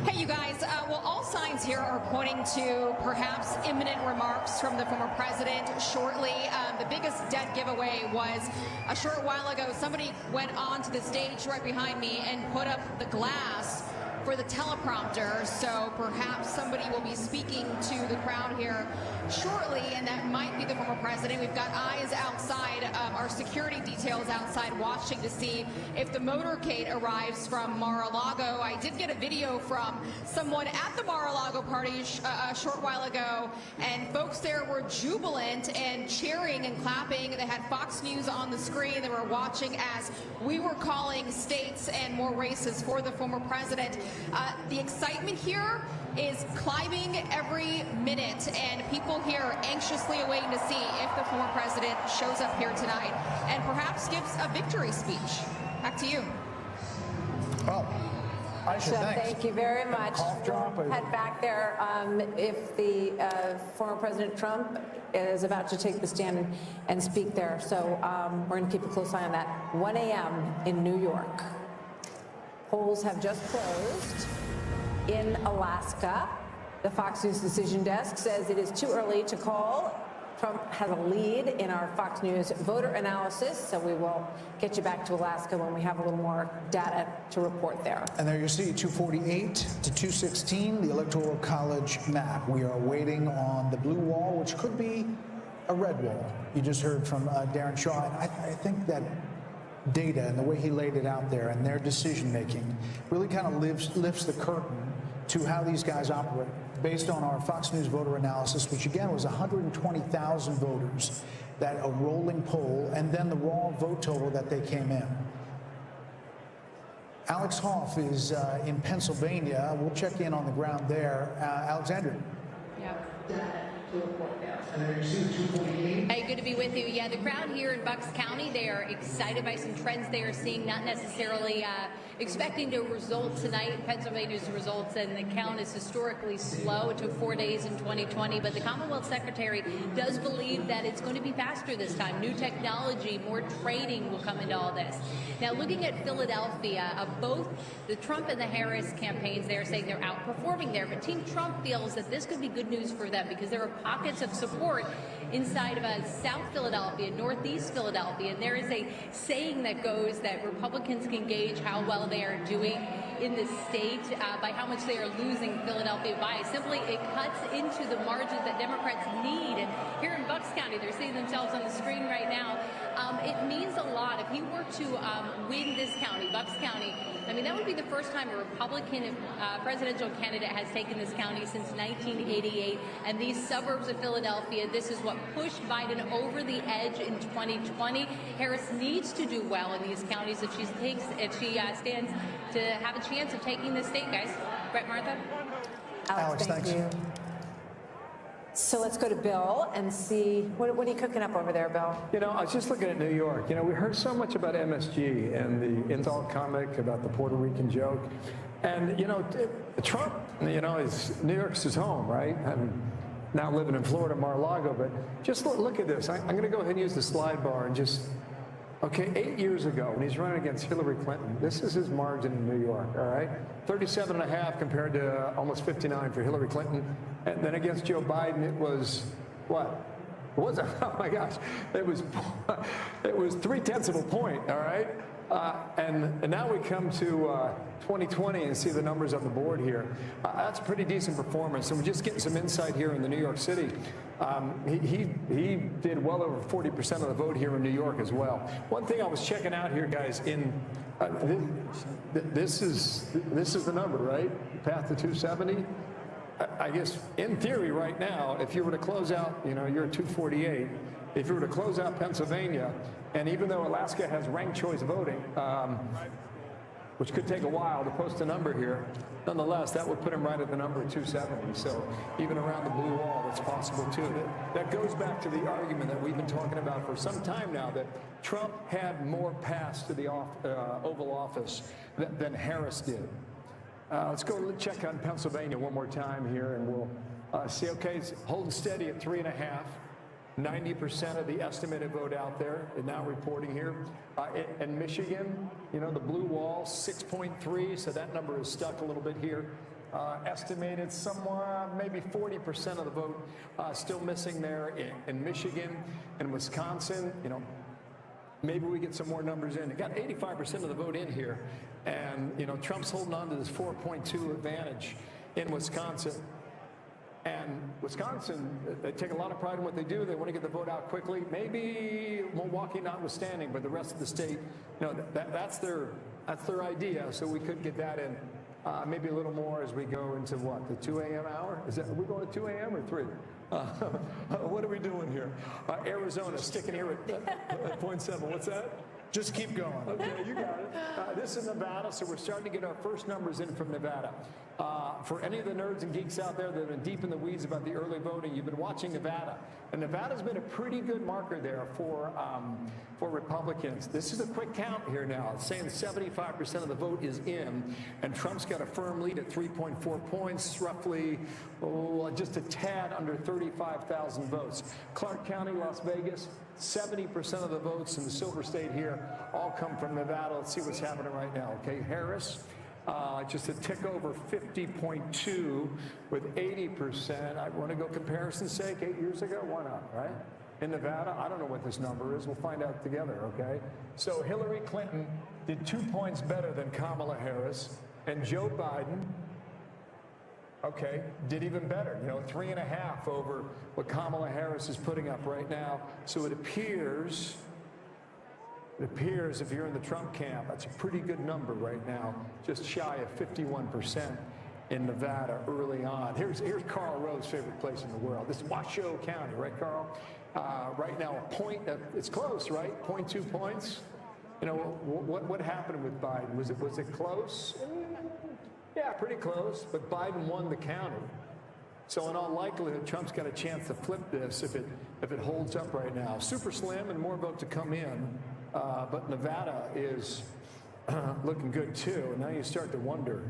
S17: Hey, you guys. Well, all signs here are pointing to perhaps imminent remarks from the former president shortly. The biggest dead giveaway was a short while ago. Somebody went onto the stage right behind me and put up the glass for the teleprompter. So perhaps somebody will be speaking to the crowd here shortly, and that might be the former president. We've got eyes outside, our security details outside watching to see if the motorcade arrives from Mar-a-Lago. I did get a video from someone at the Mar-a-Lago party a short while ago, and folks there were jubilant and cheering and clapping. They had Fox News on the screen. They were watching as we were calling states and more races for the former president. The excitement here is climbing every minute, and people here are anxiously awaiting to see if the former president shows up here tonight and perhaps gives a victory speech. Back to you.
S13: Well,
S16: Thank you very much.
S13: Cough drop.
S16: Head back there. If the former President Trump is about to take the stand and speak there. So we're going to keep a close eye on that. 1 a.m. in New York. Polls have just closed in Alaska. The Fox News decision desk says it is too early to call. Trump has a lead in our Fox News voter analysis, so we will get you back to Alaska when we have a little more data to report there.
S13: And there you see 248 to 216, the Electoral College map. We are waiting on the blue wall, which could be a red wall. You just heard from Darren Shaw. And I think that data and the way he laid it out there and their decision-making really kind of lifts the curtain to how these guys operate. Based on our Fox News voter analysis, which again was 120,000 voters, that a rolling poll, and then the raw vote total that they came in. Alex Hoff is in Pennsylvania. We'll check in on the ground there. Alexandra.
S2: Hey, good to be with you. Yeah, the crowd here in Bucks County, they are excited by some trends they are seeing, not necessarily expecting to result tonight. Pennsylvania's results, and the count is historically slow. It took 4 days in 2020, but the Commonwealth Secretary does believe that it's going to be faster this time. New technology, more trading will come into all this. Now, looking at Philadelphia, both the Trump and the Harris campaigns, they're saying they're outperforming there, but Team Trump feels that this could be good news for them because there are pockets of support inside of South Philadelphia, Northeast Philadelphia, and there is a saying that goes that Republicans can gauge how well they are doing in the state by how much they are losing Philadelphia by. Simply, it cuts into the margins that Democrats need. And here in Bucks County, they're seeing themselves on the screen right now. It means a lot. If he were to win this county, Bucks County, I mean, that would be the first time a Republican presidential candidate has taken this county since 1988. And these suburbs of Philadelphia, this is what pushed Biden over the edge in 2020. Harris needs to do well in these counties if she stands to have a chance of taking the state, guys. Brett, Martha?
S16: Alex, thank you. So let's go to Bill and see, what are you cooking up over there, Bill?
S15: You know, I was just looking at New York. You know, we heard so much about MSG and the insult comic about the Puerto Rican joke. And, you know, Trump, you know, New York's his home, right? I'm now living in Florida, Mar-a-Lago, but just look at this. I'm going to go ahead and use the slide bar and just, okay, 8 years ago when he's running against Hillary Clinton, this is his margin in New York, all right? 37.5 compared to almost 59 for Hillary Clinton. And then against Joe Biden, it was, what? What was it? Oh my gosh. It was 0.3 of a point, all right? And now we come to 2020 and see the numbers on the board here. That's a pretty decent performance. And we're just getting some insight here in the New York City. He did well over 40% of the vote here in New York as well. One thing I was checking out here, guys, this is the number, right? Path to 270. I guess in theory right now, if you were to close out, you know, you're at 248. If you were to close out Pennsylvania, and even though Alaska has ranked choice voting, which could take a while to post a number here, nonetheless, that would put him right at the number 270. So even around the blue wall, that's possible too. That goes back to the argument that we've been talking about for some time now, that Trump had more paths to the Oval Office than Harris did. Let's go check on Pennsylvania one more time here, and we'll see. Okay, it's holding steady at 3.5. 90% of the estimated vote out there is now reporting here. In Michigan, you know, the blue wall, 6.3, so that number is stuck a little bit here. Estimated somewhere, maybe 40% of the vote still missing there in Michigan and Wisconsin. You know, maybe we get some more numbers in. It got 85% of the vote in here. And, you know, Trump's holding on to this 4.2 advantage in Wisconsin. And Wisconsin, they take a lot of pride in what they do. They want to get the vote out quickly. Maybe Milwaukee notwithstanding, but the rest of the state, you know, that's their idea. So we could get that in maybe a little more as we go into what, the 2 a.m. hour? Are we going to 2 a.m. or 3? What are we doing here? Arizona sticking here at 0.7. What's that?
S13: Just keep going.
S15: Okay, you got it. This is Nevada, so we're starting to get our first numbers in from Nevada. For any of the nerds and geeks out there that have been deep in the weeds about the early voting, you've been watching Nevada. And Nevada's been a pretty good marker there for Republicans. This is a quick count here now. It's saying 75% of the vote is in, and Trump's got a firm lead at 3.4 points, roughly, just a tad under 35,000 votes. Clark County, Las Vegas, 70% of the votes in the Silver State here all come from Nevada. Let's see what's happening right now. Okay, Harris. Just a tick over 50.2 with 80%. I want to go comparison's sake, 8 years ago? Why not, right? In Nevada, I don't know what this number is. We'll find out together, okay? So Hillary Clinton did 2 points better than Kamala Harris, and Joe Biden, okay, did even better. 3.5 over what Kamala Harris is putting up right now. So it appears if you're in the Trump camp, that's a pretty good number right now, just shy of 51% in Nevada early on. Here's Karl Rove's favorite place in the world. This is Washoe County, right, Karl? Right now, it's close, right? 0.2 points. What happened with Biden? Was it close? Yeah, pretty close, but Biden won the county. So in all likelihood, Trump's got a chance to flip this if it holds up right now. Super slim and more vote to come in. But Nevada is looking good too. And now you start to wonder,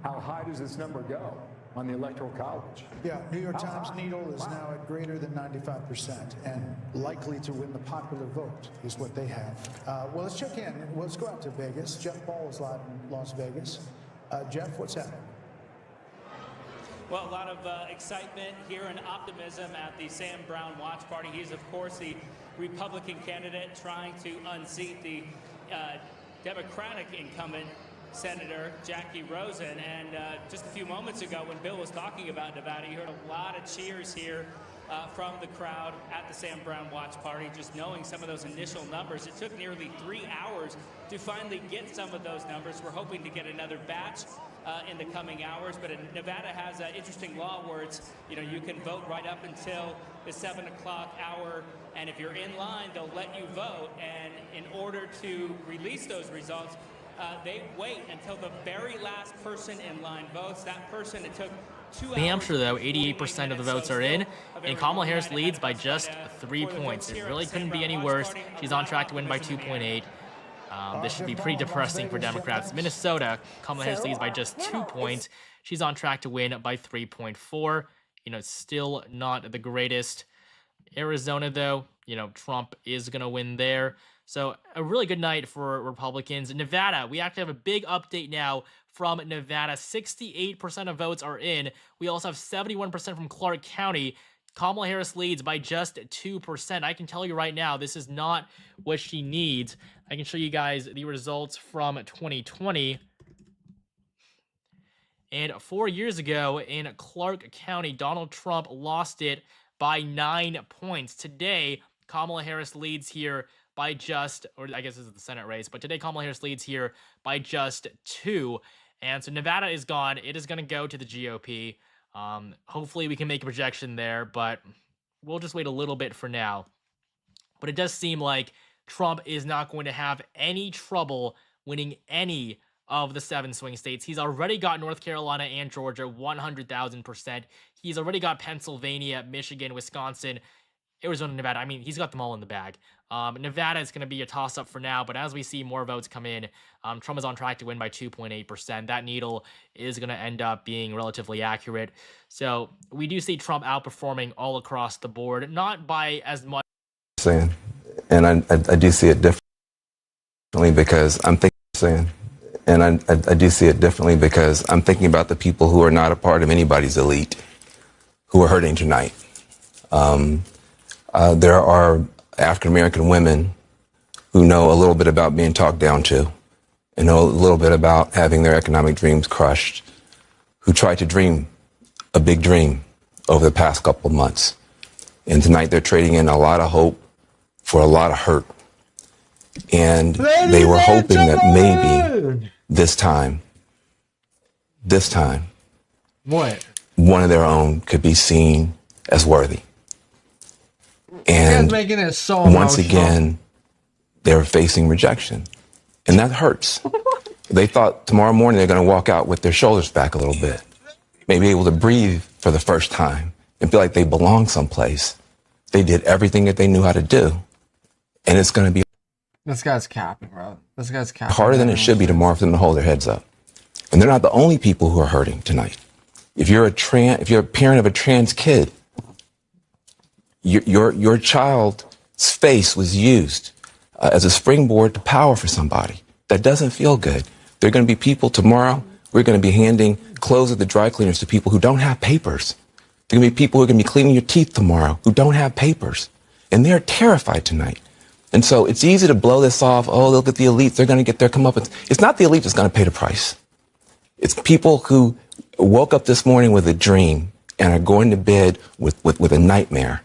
S15: how high does this number go on the Electoral College?
S13: Yeah, New York Times needle is now at greater than 95% and likely to win the popular vote is what they have. Well, let's check in. Let's go out to Vegas. Jeff Paul is live in Las Vegas. Jeff, what's happening?
S11: Well, a lot of excitement here and optimism at the Sam Brown watch party. He's, of course, the Republican candidate trying to unseat the Democratic incumbent Senator Jackie Rosen. And just a few moments ago, when Bill was talking about Nevada, you heard a lot of cheers here from the crowd at the Sam Brown watch party, just knowing some of those initial numbers. It took nearly 3 hours to finally get some of those numbers. We're hoping to get another batch in the coming hours, but Nevada has an interesting law where it's, you can vote right up until the 7 o'clock hour, and if you're in line, they'll let you vote, and in order to release those results, they wait until the very last person in line votes. That person, it took 2 hours.
S8: New Hampshire, though, 88% of the votes are in, and Kamala Harris leads by just 3 points. It really couldn't be any worse. She's on track to win by 2.8. This should be pretty depressing for Democrats. Minnesota, Kamala Harris leads by just 2 points. She's on track to win by 3.4. Still not the greatest. Arizona, though, Trump is going to win there. So a really good night for Republicans. Nevada, we actually have a big update now from Nevada. 68% of votes are in. We also have 71% from Clark County. Kamala Harris leads by just 2%. I can tell you right now, this is not what she needs. I can show you guys the results from 2020. And 4 years ago in Clark County, Donald Trump lost it by 9 points. Today, Kamala Harris leads here by just, or I guess this is the Senate race, but today Kamala Harris leads here by just 2. And so Nevada is gone. It is going to go to the GOP. Hopefully we can make a projection there, but we'll just wait a little bit for now. But it does seem like Trump is not going to have any trouble winning any of the 7 swing states. He's already got North Carolina and Georgia 100,000%. He's already got Pennsylvania, Michigan, Wisconsin, Arizona, Nevada. I mean, he's got them all in the bag. Nevada is going to be a toss-up for now, but as we see more votes come in, Trump is on track to win by 2.8%. That needle is going to end up being relatively accurate. So we do see Trump outperforming all across the board, not by as much.
S18: And I do see it differently because I'm thinking, and I do see it differently because I'm thinking about the people who are not a part of anybody's elite who are hurting tonight. There are African-American women who know a little bit about being talked down to and know a little bit about having their economic dreams crushed, who tried to dream a big dream over the past couple of months. And tonight they're trading in a lot of hope for a lot of hurt. And they were hoping that maybe this time,
S8: what?
S18: One of their own could be seen as worthy. And
S21: making it so
S18: once
S21: emotional.
S18: again, they're facing rejection. And that hurts. They thought tomorrow morning they're going to walk out with their shoulders back a little bit, maybe able to breathe for the first time and feel like they belong someplace. They did everything that they knew how to do, and it's going to be
S19: This guy's capping, bro. This guy's capping.
S18: harder than it should be tomorrow for them to hold their heads up. And they're not the only people who are hurting tonight. If you're a parent of a trans kid, your child's face was used as a springboard to power for somebody. That doesn't feel good. There are going to be people tomorrow. We're going to be handing clothes at the dry cleaners to people who don't have papers. There are going to be people who are going to be cleaning your teeth tomorrow who don't have papers. And they're terrified tonight. And so it's easy to blow this off. Oh, look at the elites. They're going to get their comeuppance. It's not the elite that's going to pay the price. It's people who woke up this morning with a dream and are going to bed with a nightmare.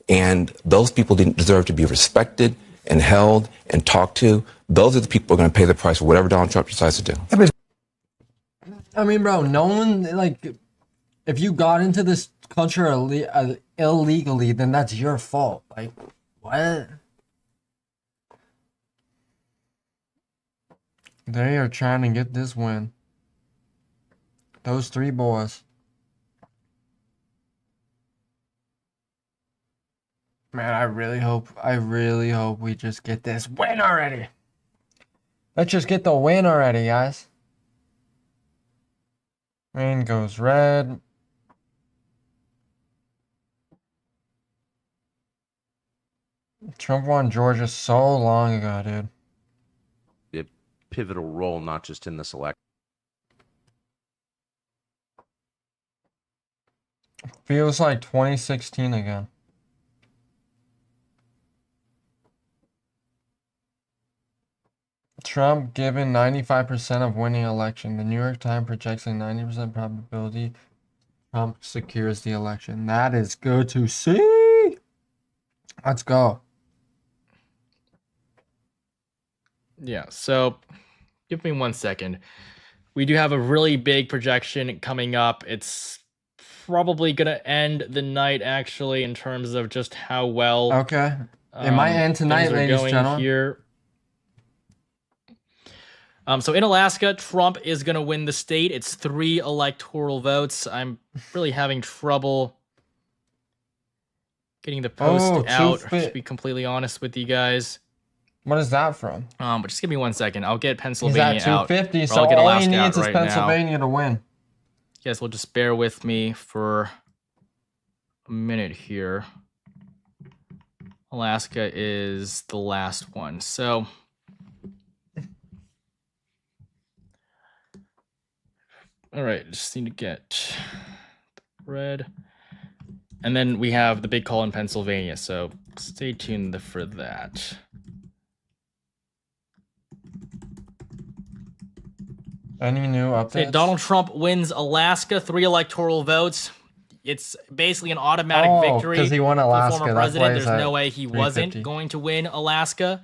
S18: And those people didn't deserve to be respected and held and talked to. Those are the people who are going to pay the price for whatever Donald Trump decides to do.
S19: I mean, bro, no one, like, if you got into this country illegally, then that's your fault. Like, what? They are trying to get this win. Those three boys. Man, I really hope we just get this win already. Let's just get the win already, guys. Rain goes red. Trump won Georgia so long ago, dude.
S20: A pivotal role, not just in this election.
S19: Feels like 2016 again. Trump given 95% of winning election. The New York Times projects a 90% probability Trump secures the election. That is good to see. Let's go.
S8: Yeah, so give me 1 second. We do have a really big projection coming up. It's probably going to end the night, actually, in terms of just how well...
S19: Okay. It might end tonight, ladies and gentlemen.
S8: Here. So in Alaska, Trump is going to win the state. It's 3 electoral votes. I'm really having trouble getting the post out, to be completely honest with you guys.
S19: What is that from?
S8: But just give me 1 second. I'll get Pennsylvania
S19: He's at 250,
S8: out.
S19: so
S8: I'll get
S19: all
S8: Alaska
S19: he needs is
S8: right
S19: Pennsylvania
S8: now.
S19: to win.
S8: You guys will just bear with me for a minute here. Alaska is the last one. So... all right, just need to get red. And then we have the big call in Pennsylvania, so stay tuned for that.
S19: Any new updates?
S8: Donald Trump wins Alaska, 3 electoral votes. It's basically an automatic victory
S19: 'cause he won Alaska.
S8: for the former
S19: That's why
S8: president.
S19: he's
S8: There's no
S19: at
S8: way he
S19: 350.
S8: wasn't going to win Alaska.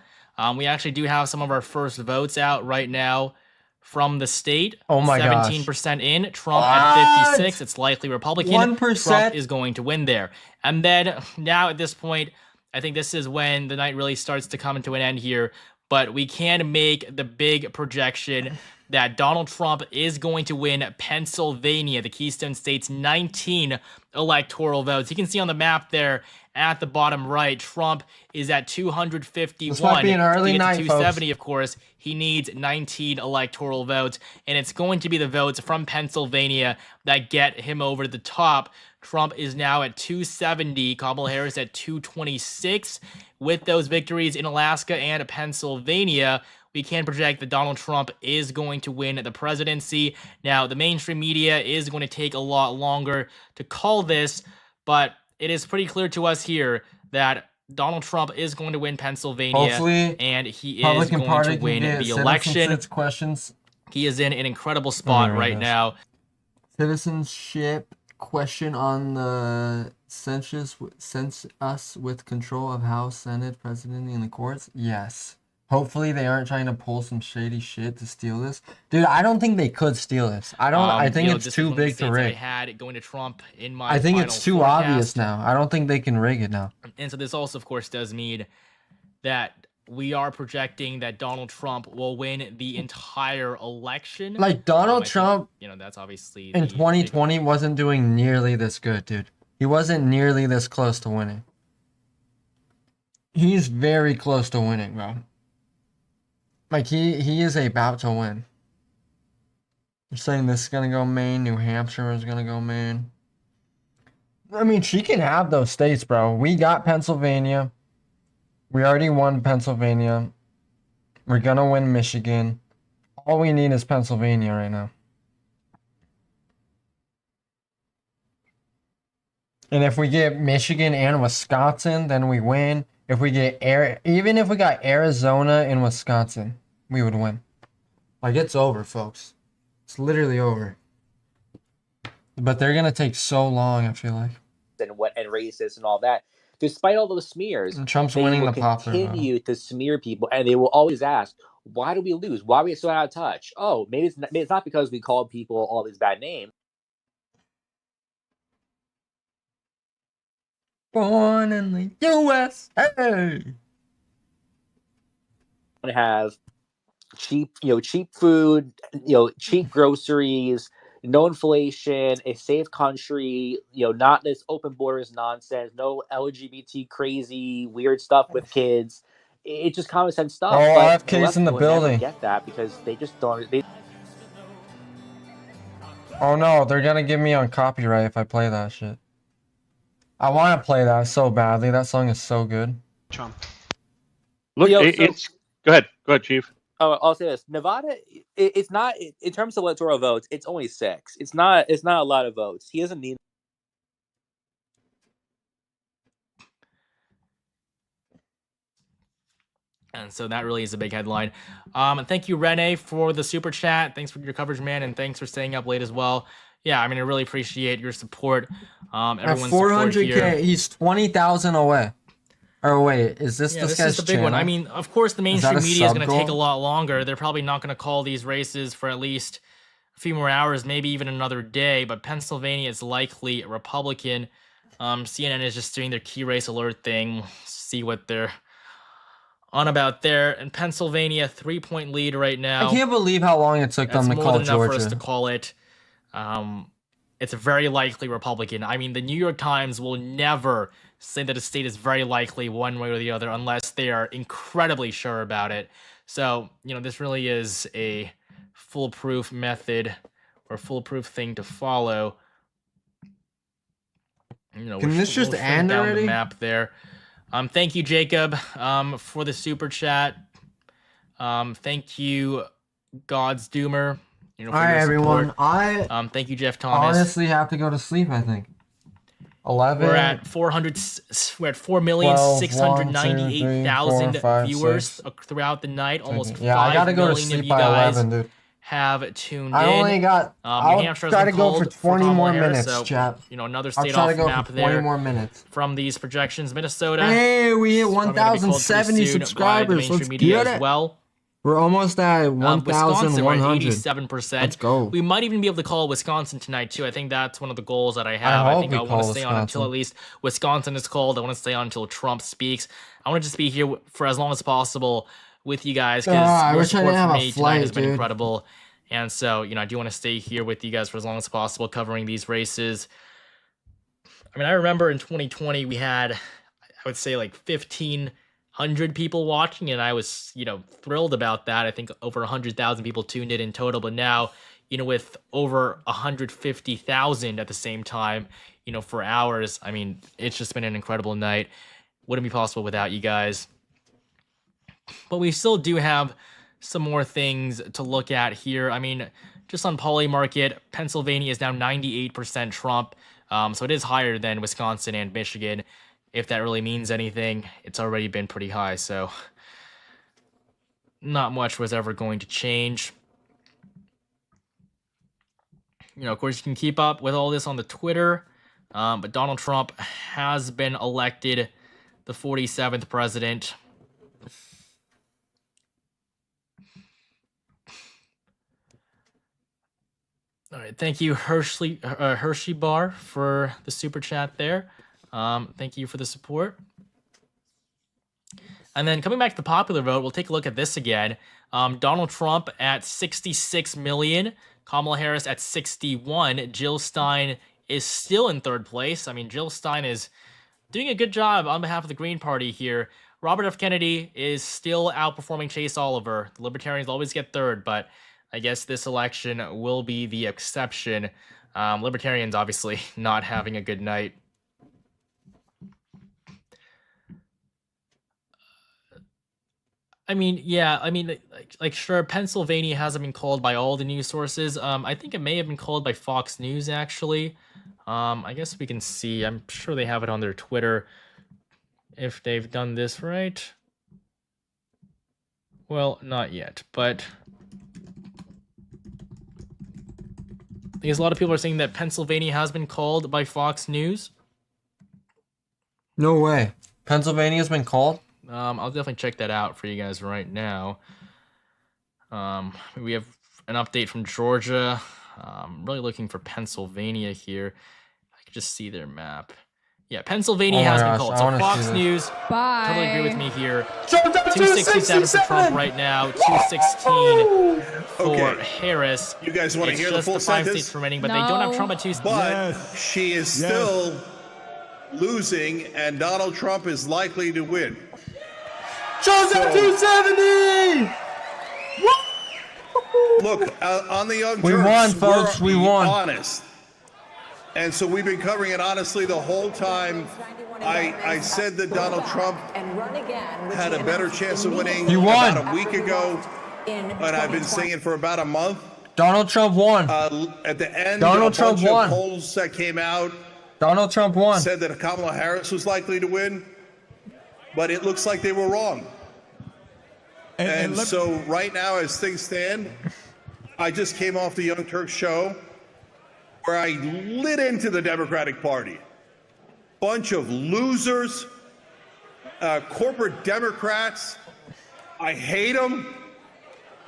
S8: We actually do have some of our first votes out right now from the state.
S19: Oh my gosh.
S8: 17% in. Trump at 56. It's likely Republican.
S19: 1%.
S8: Trump is going to win there. And then now at this point, I think this is when the night really starts to come to an end here. But we can make the big projection that Donald Trump is going to win Pennsylvania, the Keystone State's 19 electoral votes. You can see on the map there at the bottom right, Trump is at 251.
S19: This might be an early
S8: to get
S19: night,
S8: to 270, of course. He needs 19 electoral votes, and it's going to be the votes from Pennsylvania that get him over the top. Trump is now at 270, Kamala Harris at 226. With those victories in Alaska and Pennsylvania, we can project that Donald Trump is going to win the presidency. Now, the mainstream media is going to take a lot longer to call this, but it is pretty clear to us here that Donald Trump is going to win Pennsylvania,
S19: Hopefully,
S8: and he is
S19: Republican
S8: going
S19: Party
S8: to win
S19: can get
S8: the election.
S19: citizenship questions.
S8: He is in an incredible spot
S19: There it
S8: right
S19: is.
S8: now.
S19: Citizenship question on the census us with control of House, Senate, President, and the courts? Yes. Hopefully they aren't trying to pull some shady shit to steal this. Dude, I don't think they could steal this. I think it's
S8: this
S19: too
S8: is one of the
S19: big to
S8: states I
S19: rig.
S8: had going to Trump in my
S19: I think
S8: final
S19: it's too
S8: forecast.
S19: obvious now. I don't think they can rig it now.
S8: And so this also, of course, does mean that we are projecting that Donald Trump will win the entire election.
S19: Like, Donald Trump,
S8: that's obviously
S19: in 2020 wasn't doing nearly this good, dude. He wasn't nearly this close to winning. He's very close to winning, bro. Like, he is about to win. You're saying this is going to go Maine, New Hampshire is going to go Maine. I mean, she can have those states, bro. We got Pennsylvania. We already won Pennsylvania. We're going to win Michigan. All we need is Pennsylvania right now. And if we get Michigan and Wisconsin, then we win. If we get even if we got Arizona and Wisconsin, we would win. Like, it's over, folks. It's literally over. But they're going to take so long, I feel like.
S4: And racist and all that. Despite all those smears,
S19: and Trump's winning the popular vote.
S4: Continue to smear people, and they will always ask, "Why do we lose? Why are we so out of touch?" Oh, maybe it's not because we called people all these bad names.
S19: Born in the USA.
S4: Want to have cheap food, cheap groceries. No inflation, a safe country, not this open borders nonsense, no LGBT crazy weird stuff with kids. It's just common sense stuff.
S19: Oh, I have kids in the building.
S4: Never get that because they just don't.
S19: Oh no, they're gonna give me on copyright if I play that shit. I want to play that so badly. That song is so good.
S3: Trump. Look, it's go ahead, Chief.
S4: Oh, I'll say this: Nevada, it's not in terms of electoral votes. It's only 6. It's not a lot of votes. He doesn't need.
S8: And so that really is a big headline. Thank you, Rene, for the super chat. Thanks for your coverage, man, and thanks for staying up late as well. Yeah, I mean, I really appreciate your support.
S19: At 400K, he's 20,000 away. Or wait, is this
S8: this
S19: guy's
S8: is the big
S19: channel?
S8: one. I mean, of course, the mainstream media is going to take a
S19: goal?
S8: lot longer. They're probably not going to call these races for at least a few more hours, maybe even another day. But Pennsylvania is likely a Republican. CNN is just doing their key race alert thing. See what they're on about there. In Pennsylvania, 3-point lead right now.
S19: I can't believe how long it took them to call
S8: That's more than enough for us
S19: Georgia.
S8: to call it. It's a very likely Republican. I mean, the New York Times will never say that a state is very likely one way or the other unless they are incredibly sure about it. So, this really is a foolproof method or foolproof thing to follow.
S19: Can this just end
S8: down
S19: already?
S8: the map there. Thank you, Jacob, for the super chat. Thank you, God's Doomer. For
S19: All right,
S8: your
S19: everyone.
S8: support. Thank you, Jeff Thomas.
S19: Honestly have to go to sleep, I think. 11.
S8: We're at 4,698,000 viewers throughout the night. Almost 5 million of you guys
S19: 11, dude.
S8: have tuned in.
S19: I only got.
S8: New
S19: I'll
S8: Hampshire has
S19: try to
S8: been
S19: go
S8: called
S19: for 20 more
S8: Kamala Harris,
S19: minutes,
S8: so,
S19: chat.
S8: Another
S19: I'll
S8: state
S19: try
S8: off
S19: to go
S8: map
S19: for 20
S8: there
S19: more minutes.
S8: from these projections. Minnesota.
S19: Hey, we hit
S8: probably gonna be called
S19: 1,070
S8: pretty soon by the
S19: subscribers.
S8: mainstream
S19: Let's
S8: media
S19: get
S8: as
S19: it.
S8: well.
S19: We're almost at
S8: Wisconsin, we're at
S19: 1,100.
S8: 87%.
S19: Let's go.
S8: We might even be able to call Wisconsin tonight, too. I think that's one of the goals that I have. I think I want to stay on until at least Wisconsin is called. I want to stay on until Trump speaks. I want to just be here for as long as possible with you guys because
S19: I
S8: your
S19: wish I
S8: support
S19: didn't
S8: for
S19: have a
S8: me tonight
S19: flight,
S8: has been
S19: dude.
S8: incredible. And so, I do want to stay here with you guys for as long as possible covering these races. I mean, I remember in 2020 we had, I would say, like 1,500 people watching, and I was, thrilled about that. I think over 100,000 people tuned in total, but now, with over 150,000 at the same time, for hours, I mean, it's just been an incredible night. Wouldn't be possible without you guys. But we still do have some more things to look at here. I mean, just on Polymarket, Pennsylvania is now 98% Trump, so it is higher than Wisconsin and Michigan. If that really means anything, it's already been pretty high, so not much was ever going to change. Of course, you can keep up with all this on the Twitter, but Donald Trump has been elected the 47th president. All right, thank you, Hershey Bar, for the super chat there. Thank you for the support. And then coming back to the popular vote, we'll take a look at this again. Donald Trump at 66 million, Kamala Harris at 61. Jill Stein is still in third place. I mean, Jill Stein is doing a good job on behalf of the Green Party here. Robert F. Kennedy is still outperforming Chase Oliver. The Libertarians always get third, but I guess this election will be the exception. Libertarians obviously not having a good night. I mean, yeah, I mean, like sure, Pennsylvania hasn't been called by all the news sources. I think it may have been called by Fox News, actually. I guess we can see. I'm sure they have it on their Twitter if they've done this right. Well, not yet, but because a lot of people are saying that Pennsylvania has been called by Fox News.
S19: No way. Pennsylvania's been called?
S8: I'll definitely check that out for you guys right now. We have an update from Georgia. I'm really looking for Pennsylvania here. I can just see their map. Yeah, Pennsylvania has been called. So Fox News, totally agree with me here. 267 for Trump right now, 216 for Harris.
S6: You guys want to hear the full
S8: just the 5
S6: sentence?
S8: states remaining, but they don't have Trump at 2.
S6: But she is still losing, and Donald Trump is likely to win.
S19: Joseph 270!
S6: Look, on the Young
S19: We
S6: Turks,
S19: won, folks. We won.
S6: Honest. And so we've been covering it honestly the whole time. I said that Donald Trump had a better chance of winning about a week ago, and I've been saying it for about a month.
S19: Donald Trump won.
S6: At the end,
S19: Donald
S6: a
S19: Trump
S6: bunch
S19: won.
S6: of polls that came out
S19: Donald Trump won.
S6: said that Kamala Harris was likely to win, but it looks like they were wrong. And so right now, as things stand, I just came off the Young Turks show where I lit into the Democratic Party. Bunch of losers, corporate Democrats. I hate them.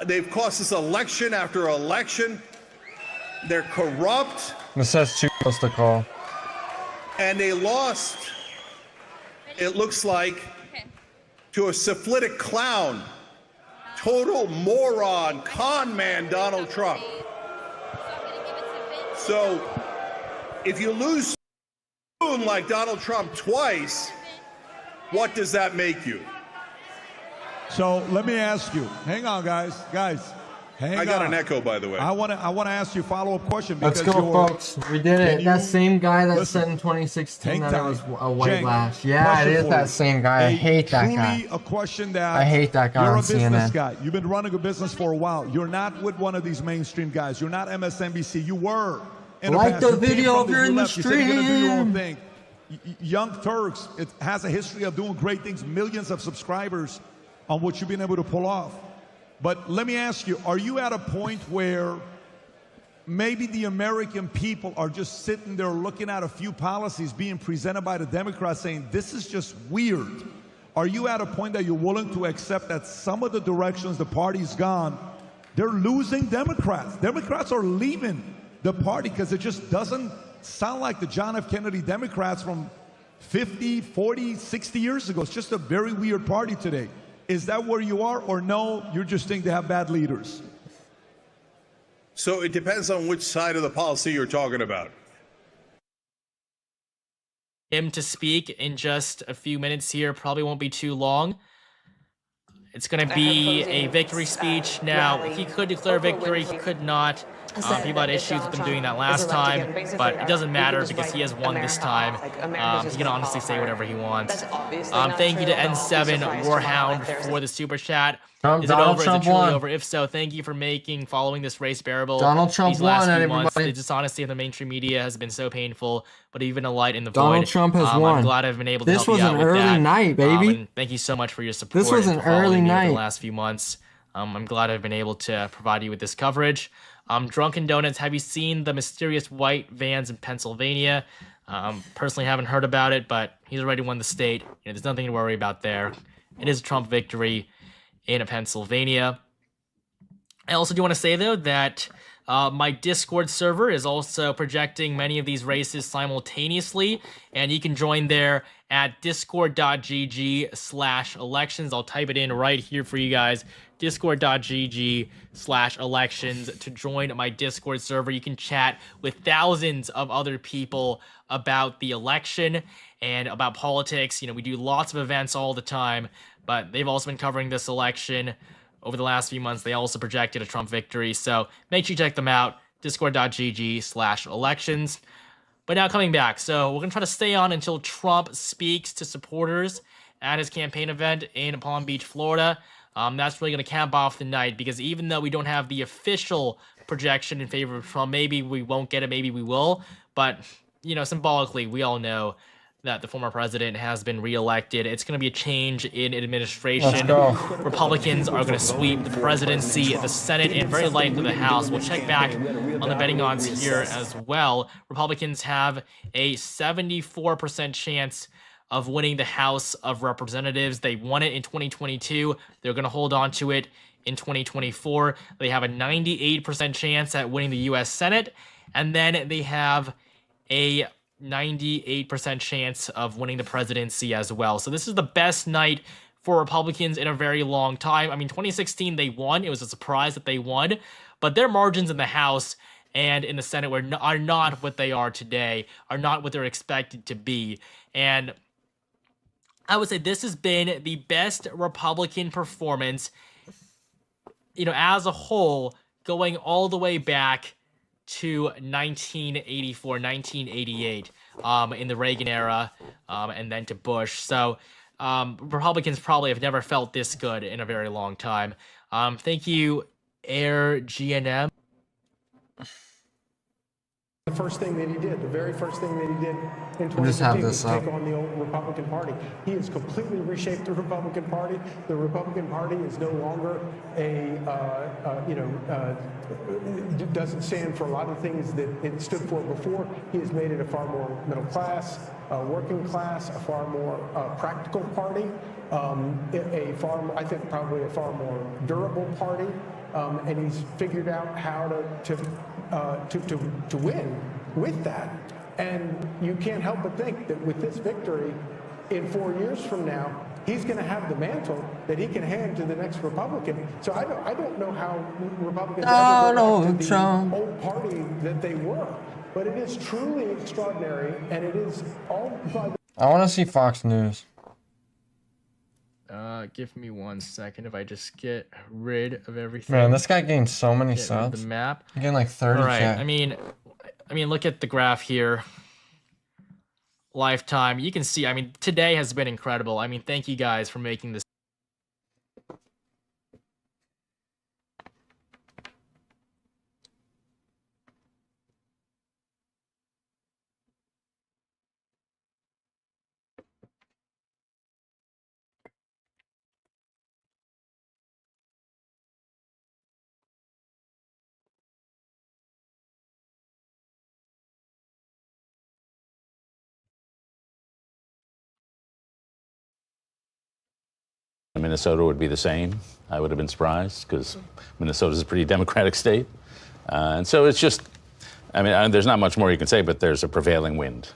S6: They've cost us election after election. They're corrupt.
S19: It says too close to call.
S6: And they lost, it looks like, to a syphilitic clown, total moron, con man, Donald Trump. So if you lose like Donald Trump twice, what does that make you?
S21: So let me ask you. Hang on, guys. Hang on.
S6: I got an echo, by the way.
S21: I want to ask you a follow-up question.
S19: Let's go, folks. We did it. That same guy that said in 2016 that it was a white lash. Yeah, it is that same guy. I hate that guy.
S21: A question that
S19: I hate that guy
S21: you're
S19: on
S21: a business
S19: CNN.
S21: guy. You've been running a business for a while. You're not with one of these mainstream guys. You're not MSNBC. You were. In
S19: Like
S21: past.
S19: the
S21: You came
S19: video
S21: from
S19: if
S21: this,
S19: you're
S21: you
S19: in the
S21: left. You said you're gonna do your own
S19: stream.
S21: thing. Young Turks, it has a history of doing great things, millions of subscribers on what you've been able to pull off. But let me ask you, are you at a point where maybe the American people are just sitting there looking at a few policies being presented by the Democrats saying, this is just weird? Are you at a point that you're willing to accept that some of the directions the party's gone, they're losing Democrats? Democrats are leaving the party because it just doesn't sound like the John F. Kennedy Democrats from 50, 40, 60 years ago. It's just a very weird party today. Is that where you are, or no, you just think they have bad leaders?
S6: So it depends on which side of the policy you're talking about.
S8: Him to speak in just a few minutes here, probably won't be too long. It's going to be a victory speech. Now, he could declare victory, he could not. People had issues with him doing that last time, but it doesn't matter because he has won this time. He can honestly say whatever he wants. Thank you to N7 Warhound for the super chat. Is it over? Is it truly over? If so, thank you for following this race bearable.
S19: Donald Trump
S8: these last
S19: won,
S8: few months.
S19: everybody.
S8: The dishonesty of the mainstream media has been so painful, but even a light in the void.
S19: Donald Trump has won.
S8: I'm glad I've been able to
S19: This
S8: help you out with that.
S19: was an early night, baby.
S8: And thank you so much for your support.
S19: This was
S8: and
S19: an
S8: for following
S19: early
S8: me over
S19: night.
S8: the last few months. I'm glad I've been able to provide you with this coverage. Drunken Donuts, have you seen the mysterious white vans in Pennsylvania? Personally haven't heard about it, but he's already won the state. There's nothing to worry about there. It is a Trump victory in Pennsylvania. I also do want to say, though, that my Discord server is also projecting many of these races simultaneously, and you can join there at discord.gg/elections. I'll type it in right here for you guys. Discord.gg/elections to join my Discord server. You can chat with thousands of other people about the election and about politics. We do lots of events all the time, but they've also been covering this election over the last few months. They also projected a Trump victory, so make sure you check them out. Discord.gg/elections. But now coming back, so we're going to try to stay on until Trump speaks to supporters at his campaign event in Palm Beach, Florida. That's really going to cap off the night, because even though we don't have the official projection in favor of Trump, maybe we won't get it, maybe we will. But, symbolically, we all know that the former president has been reelected. It's going to be a change in administration.
S19: Let's go.
S8: Republicans are going to sweep the presidency, the Senate, and very likely the House. We'll check back on the betting odds here as well. Republicans have a 74% chance of winning the House of Representatives. They won it in 2022. They're going to hold on to it in 2024. They have a 98% chance at winning the U.S. Senate. And then they have a 98% chance of winning the presidency as well. So this is the best night for Republicans in a very long time. 2016 they won. It was a surprise that they won, but their margins in the House and in the Senate are not what they are today, are not what they're expected to be. And I would say this has been the best Republican performance, as a whole, going all the way back to 1984, 1988, in the Reagan era, and then to Bush. So Republicans probably have never felt this good in a very long time. Thank you, Air GNM.
S15: The first thing that he did, the very first thing that he did in
S19: Just have
S15: 2015 was
S19: this up.
S15: take on the old Republican Party. He has completely reshaped the Republican Party. The Republican Party is no longer doesn't stand for a lot of things that it stood for before. He has made it a far more middle class, working class, a far more practical party, I think probably a far more durable party. And he's figured out how to win with that. And you can't help but think that with this victory, in 4 years from now, he's going to have the mantle that he can hand to the next Republican. So I don't know how Republicans ever go back to the old party that they were. But it is truly extraordinary, and it is all by the...
S19: I want to see Fox News.
S8: Give me 1 second if I just get rid of everything.
S19: Man, this guy gained so many subs.
S8: The map.
S19: He gained like 30K.
S8: All right. I mean, look at the graph here. Lifetime. You can see, today has been incredible. Thank you guys for making this.
S1: Minnesota would be the same. I would have been surprised because Minnesota is a pretty democratic state. And so it's just, there's not much more you can say, but there's a prevailing wind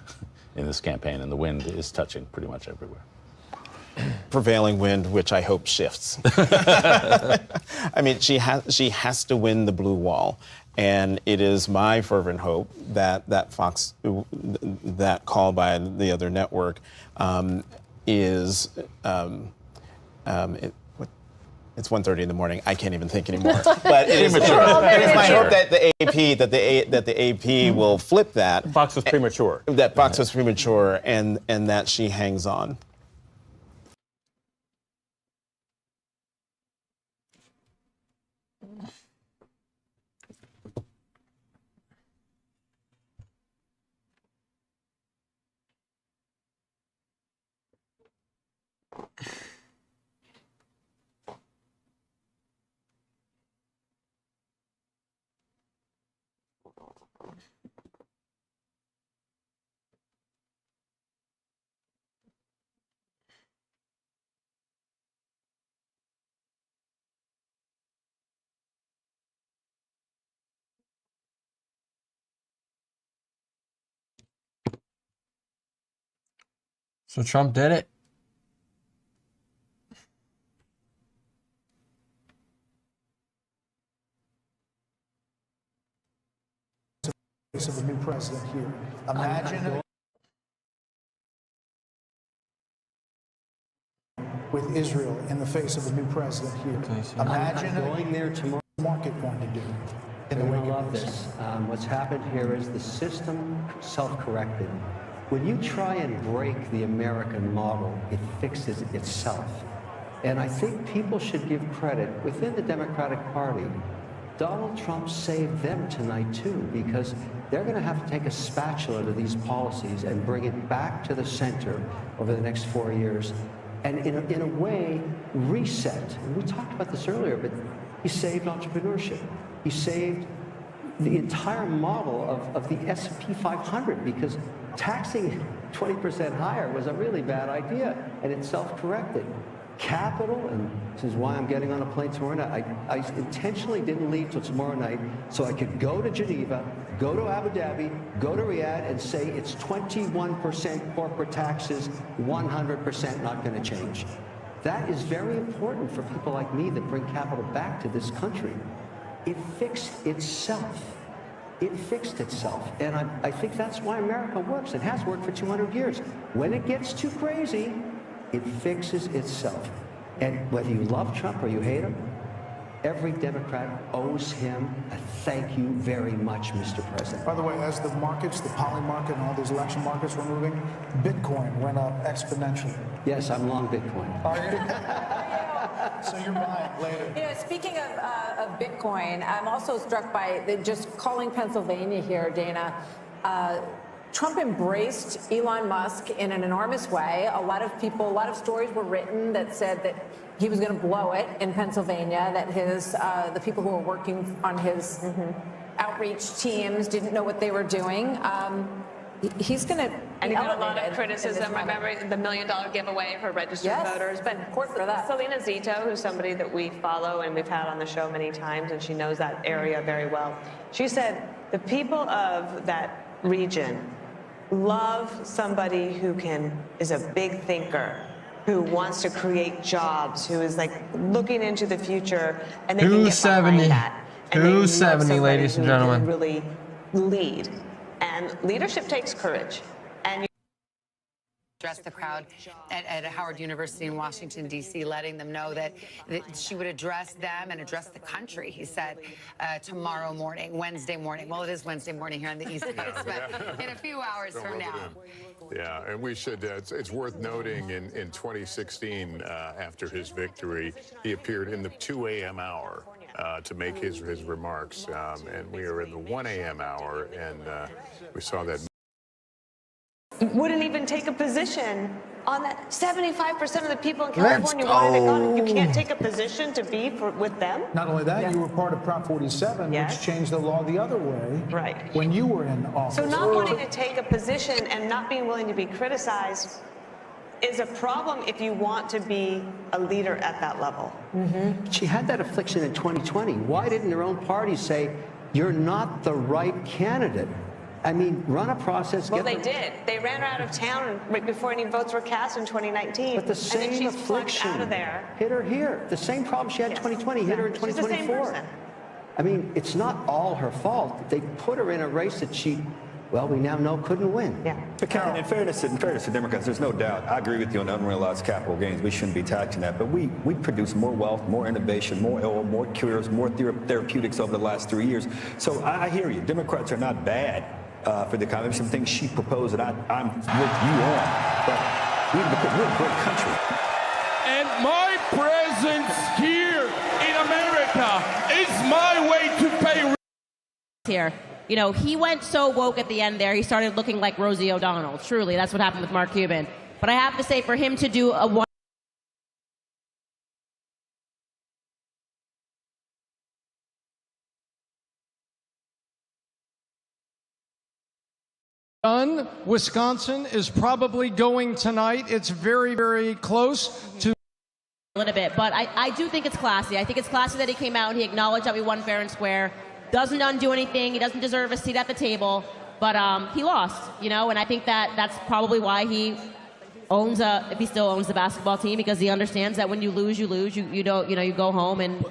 S1: in this campaign, and the wind is touching pretty much everywhere.
S5: Prevailing wind, which I hope shifts. She has to win the blue wall. And it is my fervent hope that that call by the other network is... it's 1:30 in the morning. I can't even think anymore. But it is my hope that the AP will flip that.
S1: Fox was premature.
S5: That Fox was premature, and that she hangs on.
S19: So Trump did it.
S13: Of a new president here. Imagine with Israel in the face of a new president here. Imagine
S7: going there tomorrow.
S13: Market going to do in the
S7: You're
S13: wake
S7: gonna
S13: of
S7: love
S13: this.
S7: this. What's happened here is the system self-corrected. When you try and break the American model, it fixes itself. And I think people should give credit within the Democratic Party. Donald Trump saved them tonight too, because they're going to have to take a spatula to these policies and bring it back to the center over the next 4 years, and in a way reset. And we talked about this earlier, but he saved entrepreneurship. He saved the entire model of the S&P 500, because taxing 20% higher was a really bad idea, and it self-corrected. Capital, and this is why I'm getting on a plane tomorrow night. I intentionally didn't leave till tomorrow night so I could go to Geneva, go to Abu Dhabi, go to Riyadh, and say it's 21% corporate taxes, 100% not going to change. That is very important for people like me that bring capital back to this country. It fixed itself. It fixed itself. And I think that's why America works. It has worked for 200 years. When it gets too crazy, it fixes itself. And whether you love Trump or you hate him, every Democrat owes him a thank you very much, Mr. President.
S13: By the way, as the markets, the poly market and all these election markets were moving, Bitcoin went up exponentially.
S7: Yes, I'm long Bitcoin.
S13: Are you? So you're buying later.
S16: You know, speaking of Bitcoin, I'm also struck by just calling Pennsylvania here, Dana. Trump embraced Elon Musk in an enormous way. A lot of stories were written that said that he was going to blow it in Pennsylvania, that the people who were working on his outreach teams didn't know what they were doing. He's going to
S9: And he got a lot of criticism. Remember the $1 million giveaway for registered voters. But Selena Zito, who's somebody that we follow and we've had on the show many times, and she knows that area very well. She said the people of that region love somebody who is a big thinker, who wants to create jobs, who is like looking into the future, and they can get behind that.
S19: 270, ladies and gentlemen.
S9: Really lead, and leadership takes courage. And
S10: addressed the crowd at Howard University in Washington, D.C., letting them know that she would address them and address the country, he said, tomorrow morning, Wednesday morning. Well, it is Wednesday morning here on the East Coast, but in a few hours from now.
S14: Yeah, and we should, it's worth noting in 2016, after his victory, he appeared in the 2 a.m. hour to make his remarks, and we are in the 1 a.m. hour, and we saw that.
S9: Wouldn't even take a position on that. 75% of the people in California wanted it gone, and you can't take a position to be with them.
S13: Not only that, you were part of Prop 47, which changed the law the other way. Right. When you were in office.
S9: So not wanting to take a position and not being willing to be criticized is a problem if you want to be a leader at that level.
S7: She had that affliction in 2020. Why didn't her own party say, you're not the right candidate? I mean, run a process.
S9: Well, they did. They ran her out of town right before any votes were cast in 2019.
S7: But the same
S9: and then she's
S7: affliction
S9: out of there.
S7: hit her here. The same problem she had in 2020 hit her in 2024.
S9: She's the same person.
S7: I mean, it's not all her fault. They put her in a race that she, well, we now know couldn't win.
S9: Yeah.
S22: But Karen, in fairness to Democrats, there's no doubt. I agree with you on the unrealized capital gains. We shouldn't be taxing that. But we produce more wealth, more innovation, more oil, more cures, more therapeutics over the last 3 years. So I hear you. Democrats are not bad for the economy. Some things she proposed that I'm with you on. But we're a great country.
S23: And my presence here in America is my way to pay.
S24: Here. You know, he went so woke at the end there, he started looking like Rosie O'Donnell. Truly, that's what happened with Mark Cuban. But I have to say, for him to do a one.
S25: Done. Wisconsin is probably going tonight. It's very, very close to.
S24: A little bit, but I do think it's classy. I think it's classy that he came out and he acknowledged that we won fair and square. Doesn't undo anything. He doesn't deserve a seat at the table, but he lost, you know, and I think that that's probably why he if he still owns the basketball team, because he understands that when you lose, you lose. You don't, you go home and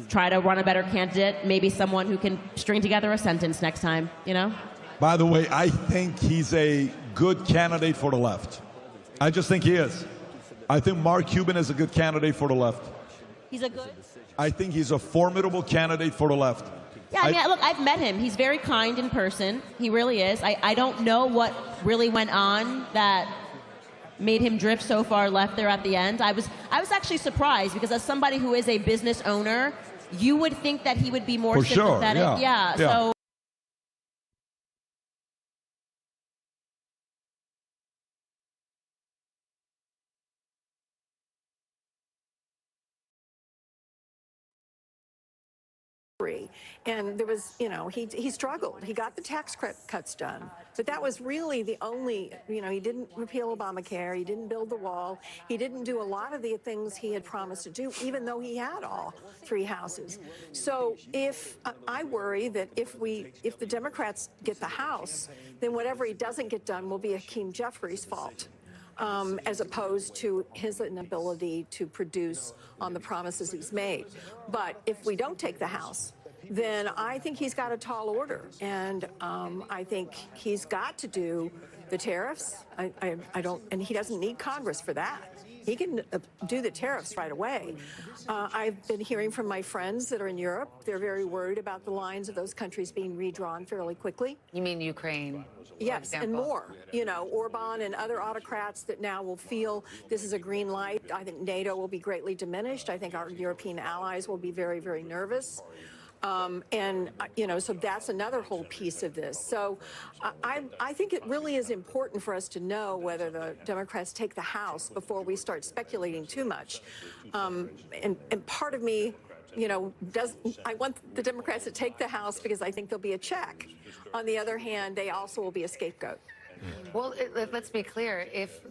S24: try to run a better candidate, maybe someone who can string together a sentence next time,
S21: By the way, I think he's a good candidate for the left. I just think he is. I think Mark Cuban is a good candidate for the left.
S24: He's a good?
S21: I think he's a formidable candidate for the left.
S24: Yeah, I mean, look, I've met him. He's very kind in person. He really is. I don't know what really went on that made him drift so far left there at the end. I was actually surprised, because as somebody who is a business owner, you would think that he would be more sympathetic.
S21: Sure, yeah.
S24: So
S2: and there was, he struggled. He got the tax cuts done, but that was really the only, he didn't repeal Obamacare, he didn't build the wall, he didn't do a lot of the things he had promised to do, even though he had all 3 houses. So I worry that if the Democrats get the House, then whatever he doesn't get done will be Hakeem Jeffries' fault. As opposed to his inability to produce on the promises he's made. But if we don't take the House, then I think he's got a tall order, and I think he's got to do the tariffs. And he doesn't need Congress for that. He can do the tariffs right away. I've been hearing from my friends that are in Europe. They're very worried about the lines of those countries being redrawn fairly quickly.
S10: You mean Ukraine?
S2: Yes, and more. Orban and other autocrats that now will feel this is a green light. I think NATO will be greatly diminished. I think our European allies will be very, very nervous. So that's another whole piece of this. So I think it really is important for us to know whether the Democrats take the House before we start speculating too much. And part of me, I want the Democrats to take the House because I think there'll be a check. On the other hand, they also will be a scapegoat.
S10: Well, let's be clear. If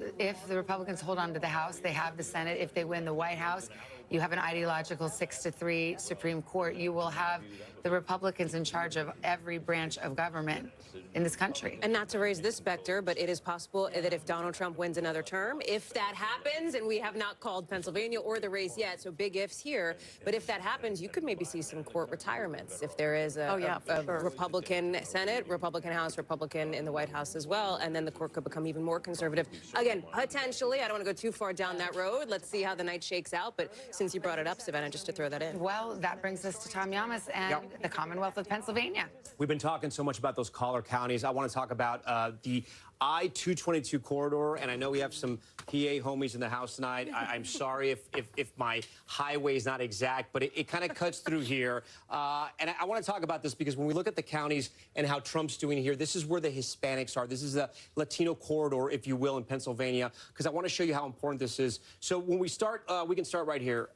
S10: the Republicans hold on to the House, they have the Senate. If they win the White House, you have an ideological 6-3 Supreme Court. You will have the Republicans in charge of every branch of government in this country.
S11: And not to raise this specter, but it is possible that if Donald Trump wins another term, if that happens, and we have not called Pennsylvania or the race yet, so big ifs here, but if that happens, you could maybe see some court retirements if there is a Republican Senate, Republican House, Republican in the White House as well, and then the court could become even more conservative. Again, potentially, I don't want to go too far down that road. Let's see how the night shakes out, but since you brought it up, Savannah, just to throw that in.
S10: Well, that brings us to Tom Llamas and the Commonwealth of Pennsylvania.
S12: We've been talking so much about those collar counties. I want to talk about the I-222 corridor, and I know we have some PA homies in the house tonight. I'm sorry if my highway is not exact, but it kind of cuts through here. And I want to talk about this because when we look at the counties and how Trump's doing here, this is where the Hispanics are. This is the Latino corridor, if you will, in Pennsylvania, because I want to show you how important this is. So when we start, we can start right here.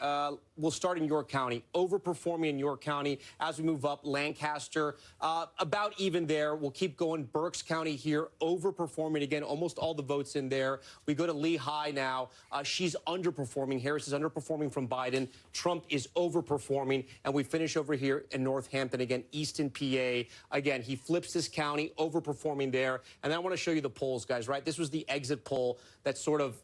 S12: We'll start in York County, overperforming in York County. As we move up, Lancaster, about even there. We'll keep going. Berks County here, overperforming again, almost all the votes in there. We go to Lehigh now. She's underperforming. Harris is underperforming from Biden. Trump is overperforming. And we finish over here in Northampton again, Easton, PA. Again, he flips this county, overperforming there. And then I want to show you the polls, guys, right? This was the exit poll that sort of,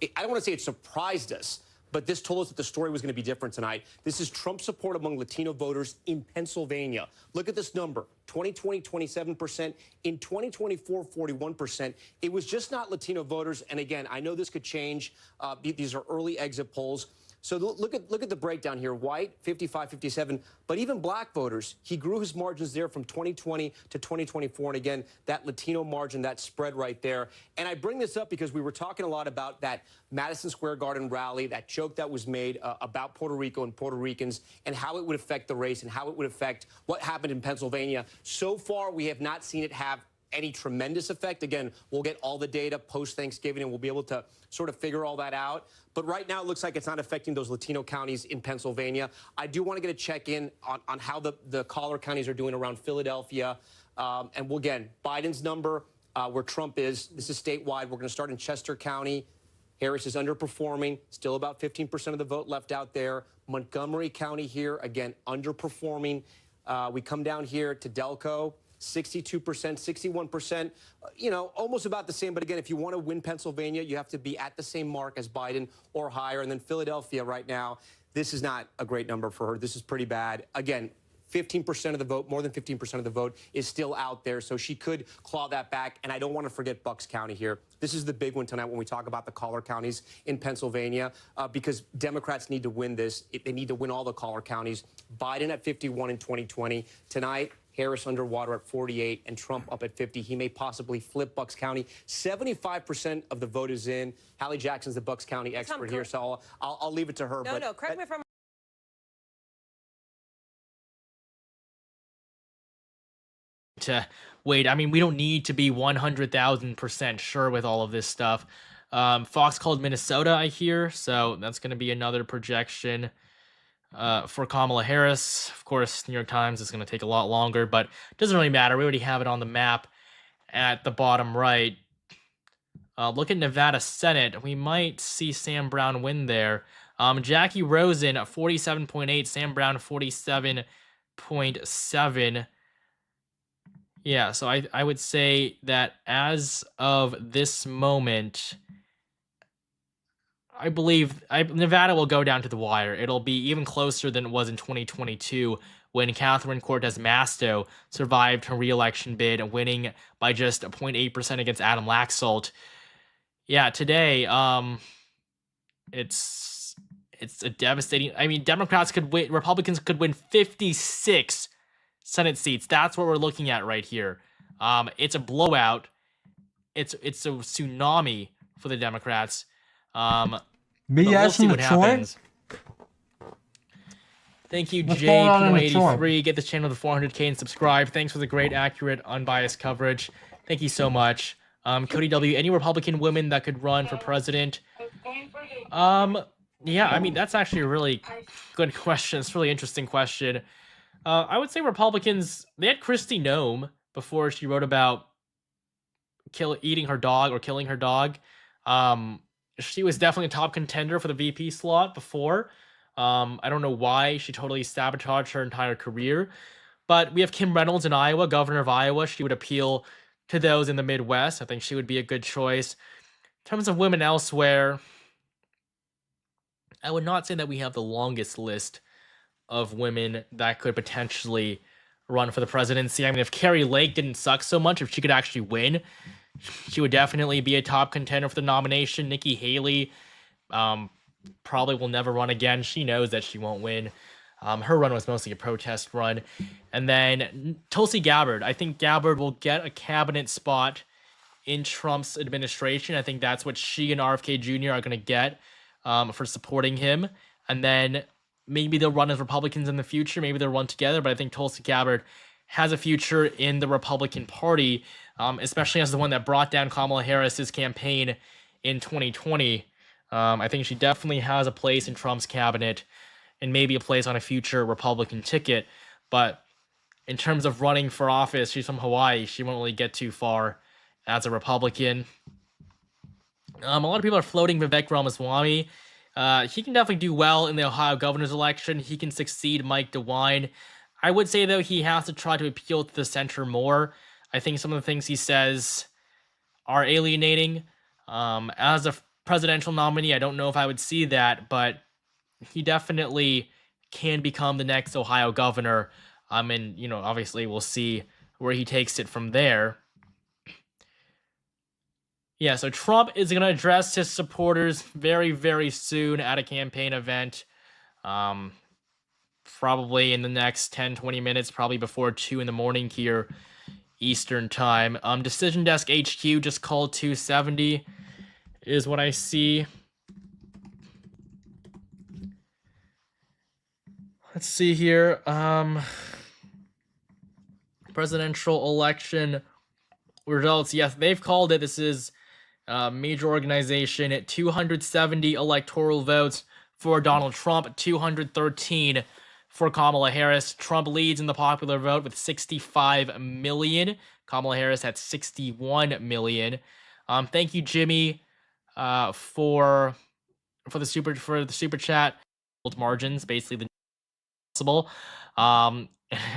S12: I don't want to say it surprised us, but this told us that the story was going to be different tonight. This is Trump support among Latino voters in Pennsylvania. Look at this number. 2020, 27%. In 2024, 41%. It was just not Latino voters. And again, I know this could change. These are early exit polls. So look at the breakdown here. White, 55, 57. But even black voters, he grew his margins there from 2020 to 2024. And again, that Latino margin, that spread right there. And I bring this up because we were talking a lot about that Madison Square Garden rally, that joke that was made about Puerto Rico and Puerto Ricans and how it would affect the race and how it would affect what happened in Pennsylvania. So far, we have not seen it have any tremendous effect. Again, we'll get all the data post-Thanksgiving, and we'll be able to sort of figure all that out. But right now, it looks like it's not affecting those Latino counties in Pennsylvania. I do want to get a check-in on how the collar counties are doing around Philadelphia. And we'll, again, Biden's number, where Trump is. This is statewide. We're going to start in Chester County. Harris is underperforming, still about 15% of the vote left out there. Montgomery County here, again, underperforming. We come down here to Delco. 62%, 61%, almost about the same. But again, if you want to win Pennsylvania, you have to be at the same mark as Biden or higher. And then Philadelphia right now, this is not a great number for her. This is pretty bad. Again, 15% of the vote, more than 15% of the vote is still out there. So she could claw that back. And I don't want to forget Bucks County here. This is the big one tonight when we talk about the collar counties in Pennsylvania, because Democrats need to win this. They need to win all the collar counties. Biden at 51 in 2020. Tonight, Harris underwater at 48 and Trump up at 50. He may possibly flip Bucks County. 75% of the vote is in. Hallie Jackson's the Bucks County expert here, so I'll leave it to her.
S11: No, correct me if I'm
S8: to wait. I mean, we don't need to be 100,000% sure with all of this stuff. Fox called Minnesota, I hear, so that's going to be another projection for Kamala Harris. Of course, New York Times is going to take a lot longer, but it doesn't really matter. We already have it on the map at the bottom right. Look at Nevada Senate. We might see Sam Brown win there. Jackie Rosen at 47.8, Sam Brown 47.7. Yeah, so I would say that as of this moment, I believe Nevada will go down to the wire. It'll be even closer than it was in 2022 when Catherine Cortez Masto survived her re-election bid, winning by just 0.8% against Adam Laxalt. Yeah, today, it's a devastating. I mean, Democrats could win, Republicans could win 56 Senate seats. That's what we're looking at right here. It's a blowout. It's a tsunami for the Democrats.
S19: We'll
S8: see what happens. Thank you, Jay83. Get this channel to 400K and subscribe. Thanks for the great, accurate, unbiased coverage. Thank you so much. Cody W. Any Republican women that could run for president? Yeah, I mean, that's actually a really good question. It's a really interesting question. I would say Republicans, they had Kristi Noem before she wrote about eating her dog or killing her dog. She was definitely a top contender for the VP slot before. I don't know why she totally sabotaged her entire career. But we have Kim Reynolds in Iowa, governor of Iowa. She would appeal to those in the Midwest. I think she would be a good choice. In terms of women elsewhere, I would not say that we have the longest list of women that could potentially run for the presidency. I mean, if Carrie Lake didn't suck so much, if she could actually win, she would definitely be a top contender for the nomination. Nikki Haley probably will never run again. She knows that she won't win. Her run was mostly a protest run. And then Tulsi Gabbard. I think Gabbard will get a cabinet spot in Trump's administration. I think that's what she and RFK Jr. are going to get for supporting him. And then maybe they'll run as Republicans in the future. Maybe they'll run together. But I think Tulsi Gabbard has a future in the Republican Party, especially as the one that brought down Kamala Harris's campaign in 2020. I think she definitely has a place in Trump's cabinet and maybe a place on a future Republican ticket. But in terms of running for office, she's from Hawaii. She won't really get too far as a Republican. A lot of people are floating Vivek Ramaswamy. He can definitely do well in the Ohio governor's election. He can succeed Mike DeWine. I would say, though, he has to try to appeal to the center more. I think some of the things he says are alienating. As a presidential nominee, I don't know if I would see that, but he definitely can become the next Ohio governor. And, obviously we'll see where he takes it from there. Yeah, so Trump is going to address his supporters very, very soon at a campaign event. Probably in the next 10, 20 minutes, probably before 2 in the morning here, Eastern time. Decision Desk HQ just called 270 is what I see. Let's see here. Presidential election results. Yes, they've called it. This is a major organization. 270 electoral votes for Donald Trump, 213 for Kamala Harris. Trump leads in the popular vote with 65 million. Kamala Harris at 61 million. Thank you, Jimmy, for the super chat. Margins, basically the possible.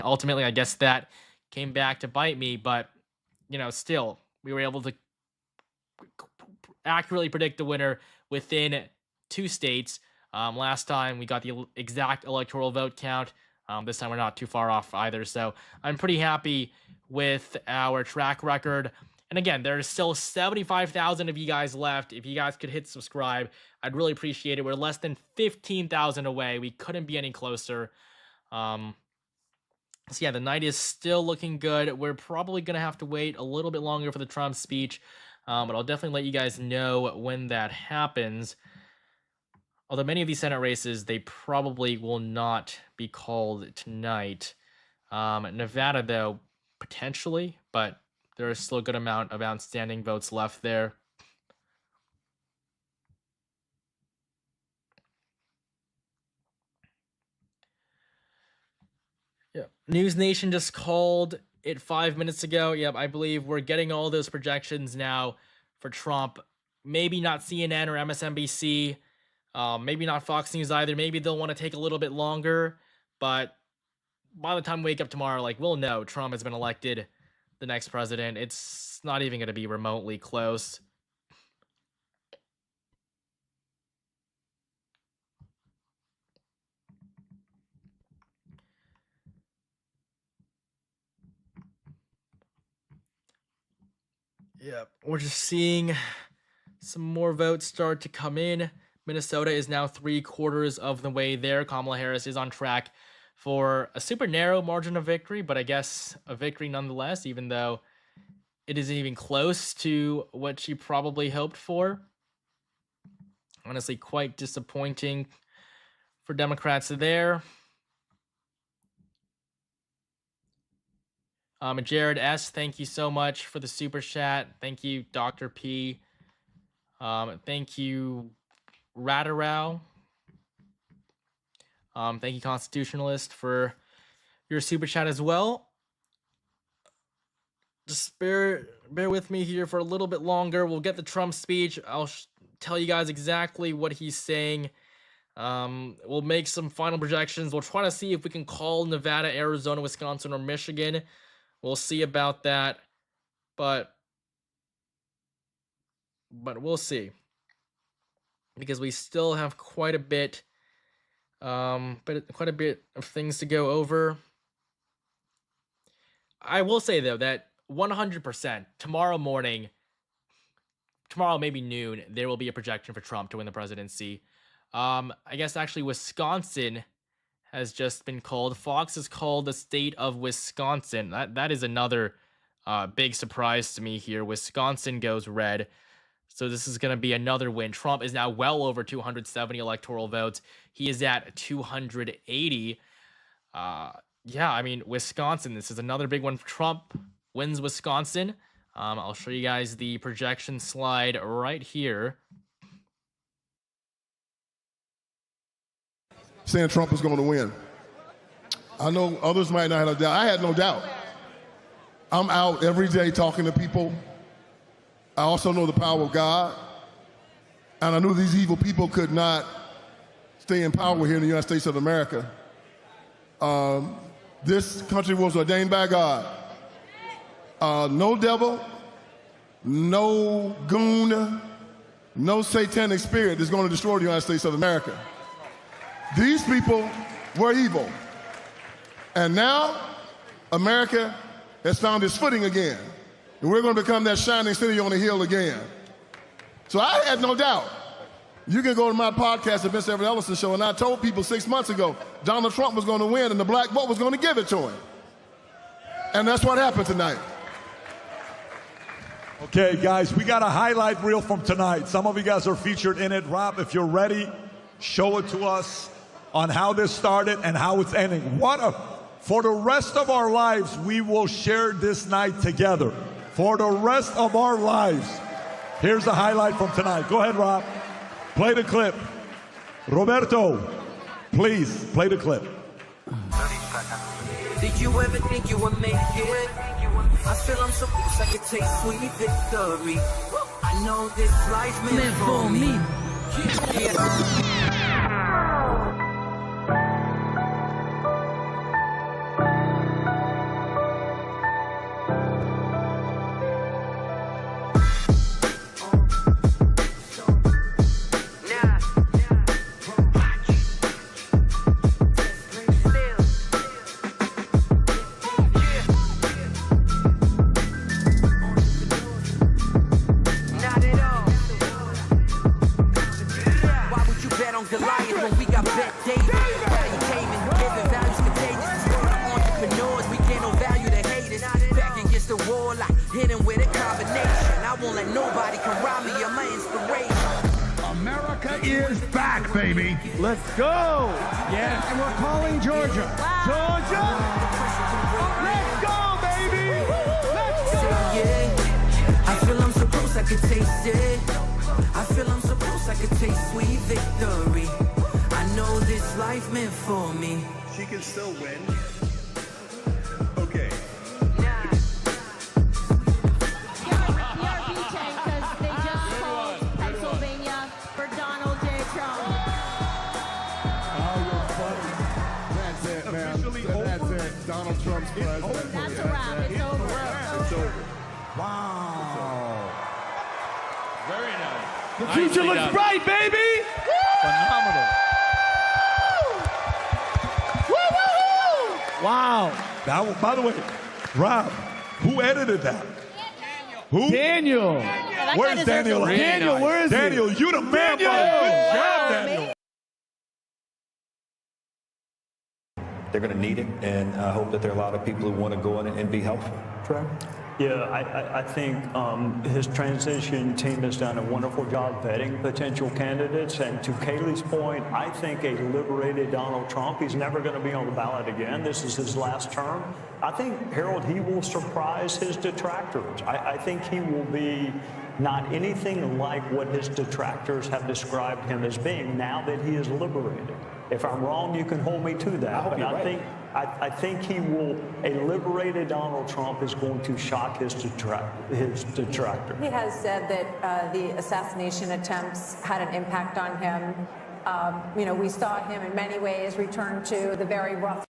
S8: Ultimately, I guess that came back to bite me, but still we were able to accurately predict the winner within 2 states. Last time we got the exact electoral vote count. This time we're not too far off either. So I'm pretty happy with our track record. And again, there's still 75,000 of you guys left. If you guys could hit subscribe, I'd really appreciate it. We're less than 15,000 away. We couldn't be any closer. So yeah, the night is still looking good. We're probably going to have to wait a little bit longer for the Trump speech. But I'll definitely let you guys know when that happens. Although many of these Senate races, they probably will not be called tonight. Nevada, though, potentially, but there is still a good amount of outstanding votes left there. Yeah. News Nation just called it 5 minutes ago. Yep, I believe we're getting all those projections now for Trump. Maybe not CNN or MSNBC. Maybe not Fox News either. Maybe they'll want to take a little bit longer. But by the time we wake up tomorrow, we'll know Trump has been elected the next president. It's not even going to be remotely close. Yeah, we're just seeing some more votes start to come in. Minnesota is now 3/4 of the way there. Kamala Harris is on track for a super narrow margin of victory, but I guess a victory nonetheless, even though it isn't even close to what she probably hoped for. Honestly, quite disappointing for Democrats there. Jared S., thank you so much for the super chat. Thank you, Dr. P. Thank you, Radarau. Thank you, Constitutionalist, for your super chat as well. Just bear with me here for a little bit longer. We'll get the Trump speech. I'll tell you guys exactly what he's saying. We'll make some final projections. We'll try to see if we can call Nevada, Arizona, Wisconsin, or Michigan. We'll see about that. But we'll see. Because we still have quite a bit of things to go over. I will say though that 100% tomorrow maybe noon, there will be a projection for Trump to win the presidency. I guess actually Wisconsin has just been called. Fox has called the state of Wisconsin. That is another big surprise to me here. Wisconsin goes red. So this is going to be another win. Trump is now well over 270 electoral votes. He is at 280. Yeah, I mean, Wisconsin, this is another big one for Trump. Wins Wisconsin. I'll show you guys the projection slide right here.
S3: Saying Trump is going to win. I know others might not have a doubt. I had no doubt. I'm out every day talking to people. I also know the power of God. And I knew these evil people could not stay in power here in the United States of America. This country was ordained by God. No devil, no goon, no satanic spirit is going to destroy the United States of America. These people were evil. And now America has found its footing again. And we're going to become that shining city on the hill again. So I had no doubt. You can go to my podcast, The Vince Everett Ellison Show, and I told people 6 months ago Donald Trump was going to win and the black vote was going to give it to him. And that's what happened tonight.
S4: Okay, guys, we got a highlight reel from tonight. Some of you guys are featured in it. Rob, if you're ready, show it to us on how this started and how it's ending. For the rest of our lives, we will share this night together. For the rest of our lives. Here's the highlight from tonight. Go ahead, Rob. Play the clip. Roberto, please play the clip.
S17: Did you ever think you would make it? I feel I'm so close I could taste sweet victory. I know this life meant for me. Hidden with a combination. I won't let nobody come rob me of my inspiration.
S21: America is back, baby.
S25: Let's go. Yes. And we're calling Georgia. Georgia. Let's go, baby. Let's go.
S17: Yeah, I feel I'm supposed I could taste it. I feel I'm supposed I could taste sweet victory. I know this life meant for me.
S14: She can still win. Okay.
S24: Pennsylvania for Donald J. Trump.
S3: That's it, man. That's it. Donald Trump's president.
S24: That's a wrap. It's over.
S3: It's over.
S21: Wow.
S23: Very nice.
S25: The future looks bright, baby.
S23: Phenomenal.
S25: Wow.
S4: That, by the way, Rob, who edited that? Who?
S25: Daniel.
S4: Where's Daniel?
S25: Daniel, where is he?
S4: Daniel, you the man,
S25: Daniel!
S4: bro. Good job,
S25: Wow,
S4: Daniel.
S22: They're going to need it, and I hope that there are a lot of people who want to go in and be helpful. Trey?
S1: Yeah, I think his transition team has done a wonderful job vetting potential candidates. And to Kaylee's point, I think a liberated Donald Trump, he's never going to be on the ballot again. This is his last term. I think, Harold, he will surprise his detractors. I think he will be not anything like what his detractors have described him as being now that he is liberated. If I'm wrong, you can hold me to that. But I think he will, a liberated Donald Trump is going to shock his detractor.
S16: He has said that the assassination attempts had an impact on him. You know, we saw him in many ways return to the very rough.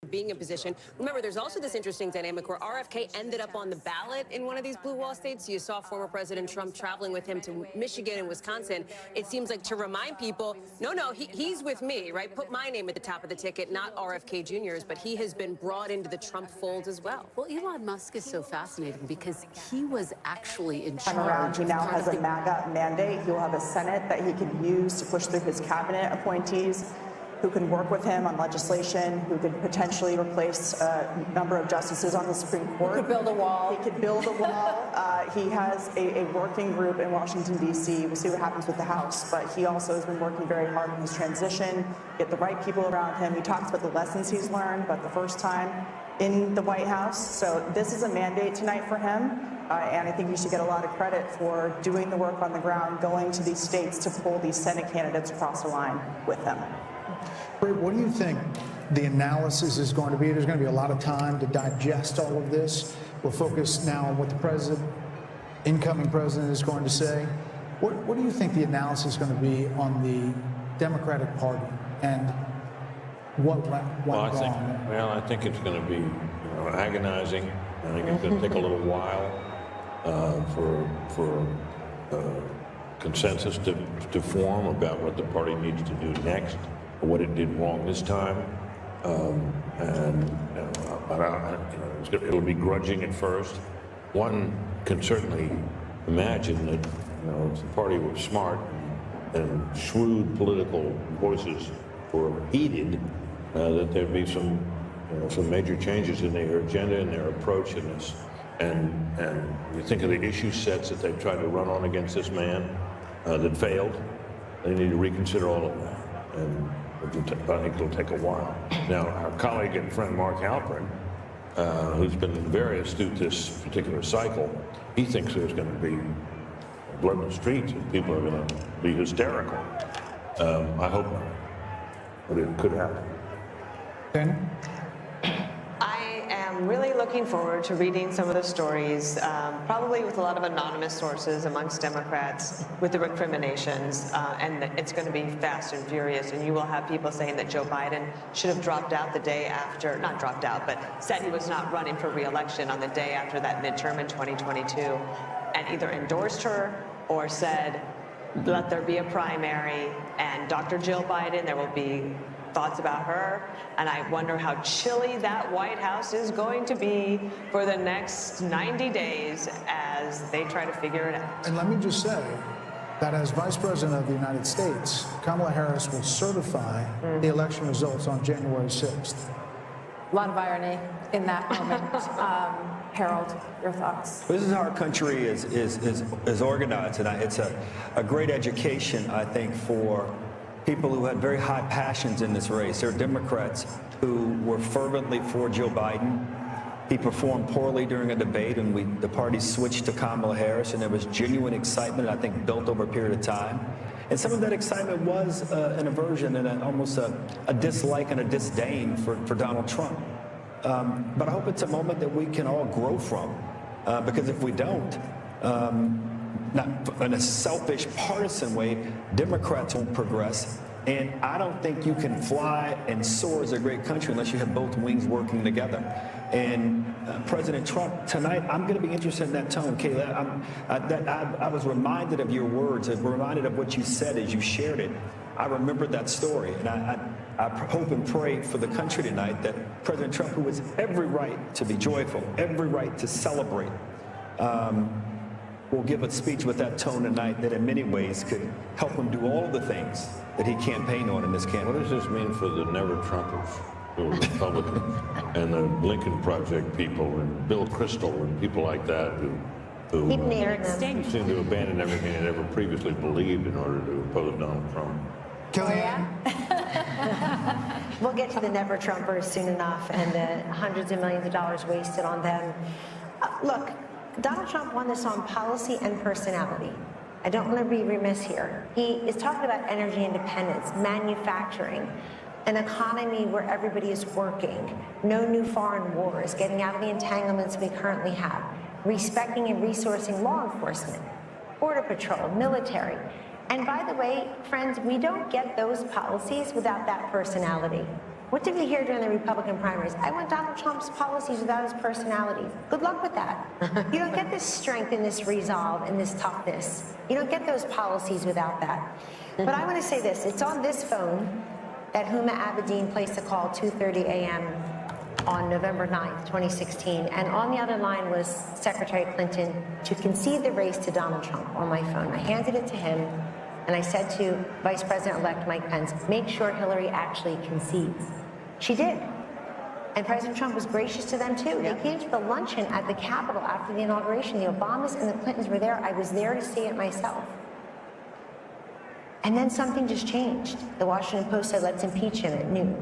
S11: Being in position. Remember, there's also this interesting dynamic where RFK ended up on the ballot in one of these blue wall states. You saw former President Trump traveling with him to Michigan and Wisconsin. It seems like to remind people, no, he's with me, right? Put my name at the top of the ticket, not RFK Jr.'s, but he has been brought into the Trump fold as well.
S6: Well, Elon Musk is so fascinating because he was actually in charge.
S15: Around, he now has a MAGA mandate. He will have a Senate that he can use to push through his cabinet appointees, who can work with him on legislation, who could potentially replace a number of justices on the Supreme Court.
S16: He could build a wall.
S15: He could build a wall. He has a working group in Washington, D.C. We'll see what happens with the House, but he also has been working very hard on his transition, get the right people around him. He talks about the lessons he's learned about the first time in the White House. So this is a mandate tonight for him, and I think he should get a lot of credit for doing the work on the ground, going to these states to pull these Senate candidates across the line with him.
S13: What do you think the analysis is going to be? There's going to be a lot of time to digest all of this. We're focused now on what the incoming president is going to say. What do you think the analysis is going to be on the Democratic Party and what went wrong?
S18: I think it's going to be agonizing. I think it's going to take a little while for consensus to form about what the party needs to do next, or what it did wrong this time. It'll be grudging at first. One can certainly imagine that if the party were smart and shrewd political voices were heeded, that there'd be some major changes in their agenda and their approach in this. And you think of the issue sets that they've tried to run on against this man that failed. They need to reconsider all of that. And I think it'll take a while. Now, our colleague and friend Mark Halperin, who's been very astute this particular cycle, he thinks there's going to be blood in the streets and people are going to be hysterical. I hope not, but it could happen.
S13: Ben?
S9: I am really looking forward to reading some of the stories, probably with a lot of anonymous sources amongst Democrats with the recriminations, and it's going to be fast and furious, and you will have people saying that Joe Biden should have dropped out the day after, not dropped out, but said he was not running for re-election on the day after that midterm in 2022, and either endorsed her or said, let there be a primary, and Dr. Jill Biden, there will be thoughts about her, and I wonder how chilly that White House is going to be for the next 90 days as they try to figure it out.
S13: And let me just say that as Vice President of the United States, Kamala Harris will certify the election results on January 6th.
S16: A lot of irony in that moment. Harold, your thoughts?
S22: This is how our country is organized, and it's a great education, I think, for people who had very high passions in this race. There are Democrats who were fervently for Joe Biden. He performed poorly during a debate, and the party switched to Kamala Harris, and there was genuine excitement, I think, built over a period of time. And some of that excitement was an aversion and almost a dislike and a disdain for Donald Trump. But I hope it's a moment that we can all grow from, because if we don't, not in a selfish, partisan way, Democrats won't progress. And I don't think you can fly and soar as a great country unless you have both wings working together. And President Trump, tonight, I'm going to be interested in that tone, Kayla. I was reminded of your words, reminded of what you said as you shared it. I remembered that story, and I hope and pray for the country tonight that President Trump, who has every right to be joyful, every right to celebrate, will give a speech with that tone tonight that in many ways could help him do all the things that he campaigned on in this campaign.
S18: What does this mean for the Never-Trumpers, who are Republicans, and the Lincoln Project people, and Bill Kristol, and people like that, who seem to abandon everything they ever previously believed in order to oppose Donald Trump?
S2: Kellyanne? We'll get to the Never-Trumpers soon enough and the hundreds of millions of dollars wasted on them. Look, Donald Trump won this on policy and personality. I don't want to be remiss here. He is talking about energy independence, manufacturing, an economy where everybody is working, no new foreign wars, getting out of the entanglements we currently have, respecting and resourcing law enforcement, border patrol, military. And by the way, friends, we don't get those policies without that personality. What did we hear during the Republican primaries? I want Donald Trump's policies without his personality. Good luck with that. You don't get this strength and this resolve and this toughness. You don't get those policies without that. But I want to say this. It's on this phone that Huma Abedin placed a call 2:30 a.m. on November 9th, 2016. And on the other line was Secretary Clinton to concede the race to Donald Trump on my phone. I handed it to him, and I said to Vice President-elect Mike Pence, make sure Hillary actually concedes. She did. And President Trump was gracious to them, too. They came to the luncheon at the Capitol after the inauguration. The Obamas and the Clintons were there. I was there to see it myself. And then something just changed. The Washington Post said, let's impeach him at noon,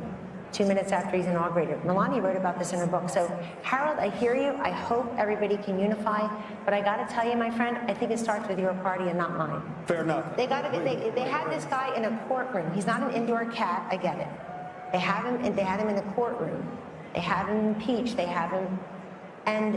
S2: 2 minutes after he's inaugurated. Melania wrote about this in her book. So, Harold, I hear you. I hope everybody can unify. But I got to tell you, my friend, I think it starts with your party and not mine.
S22: Fair enough.
S2: They had this guy in a courtroom. He's not an indoor cat. I get it. They have him, and they had him in the courtroom. They have him impeached. They have him. And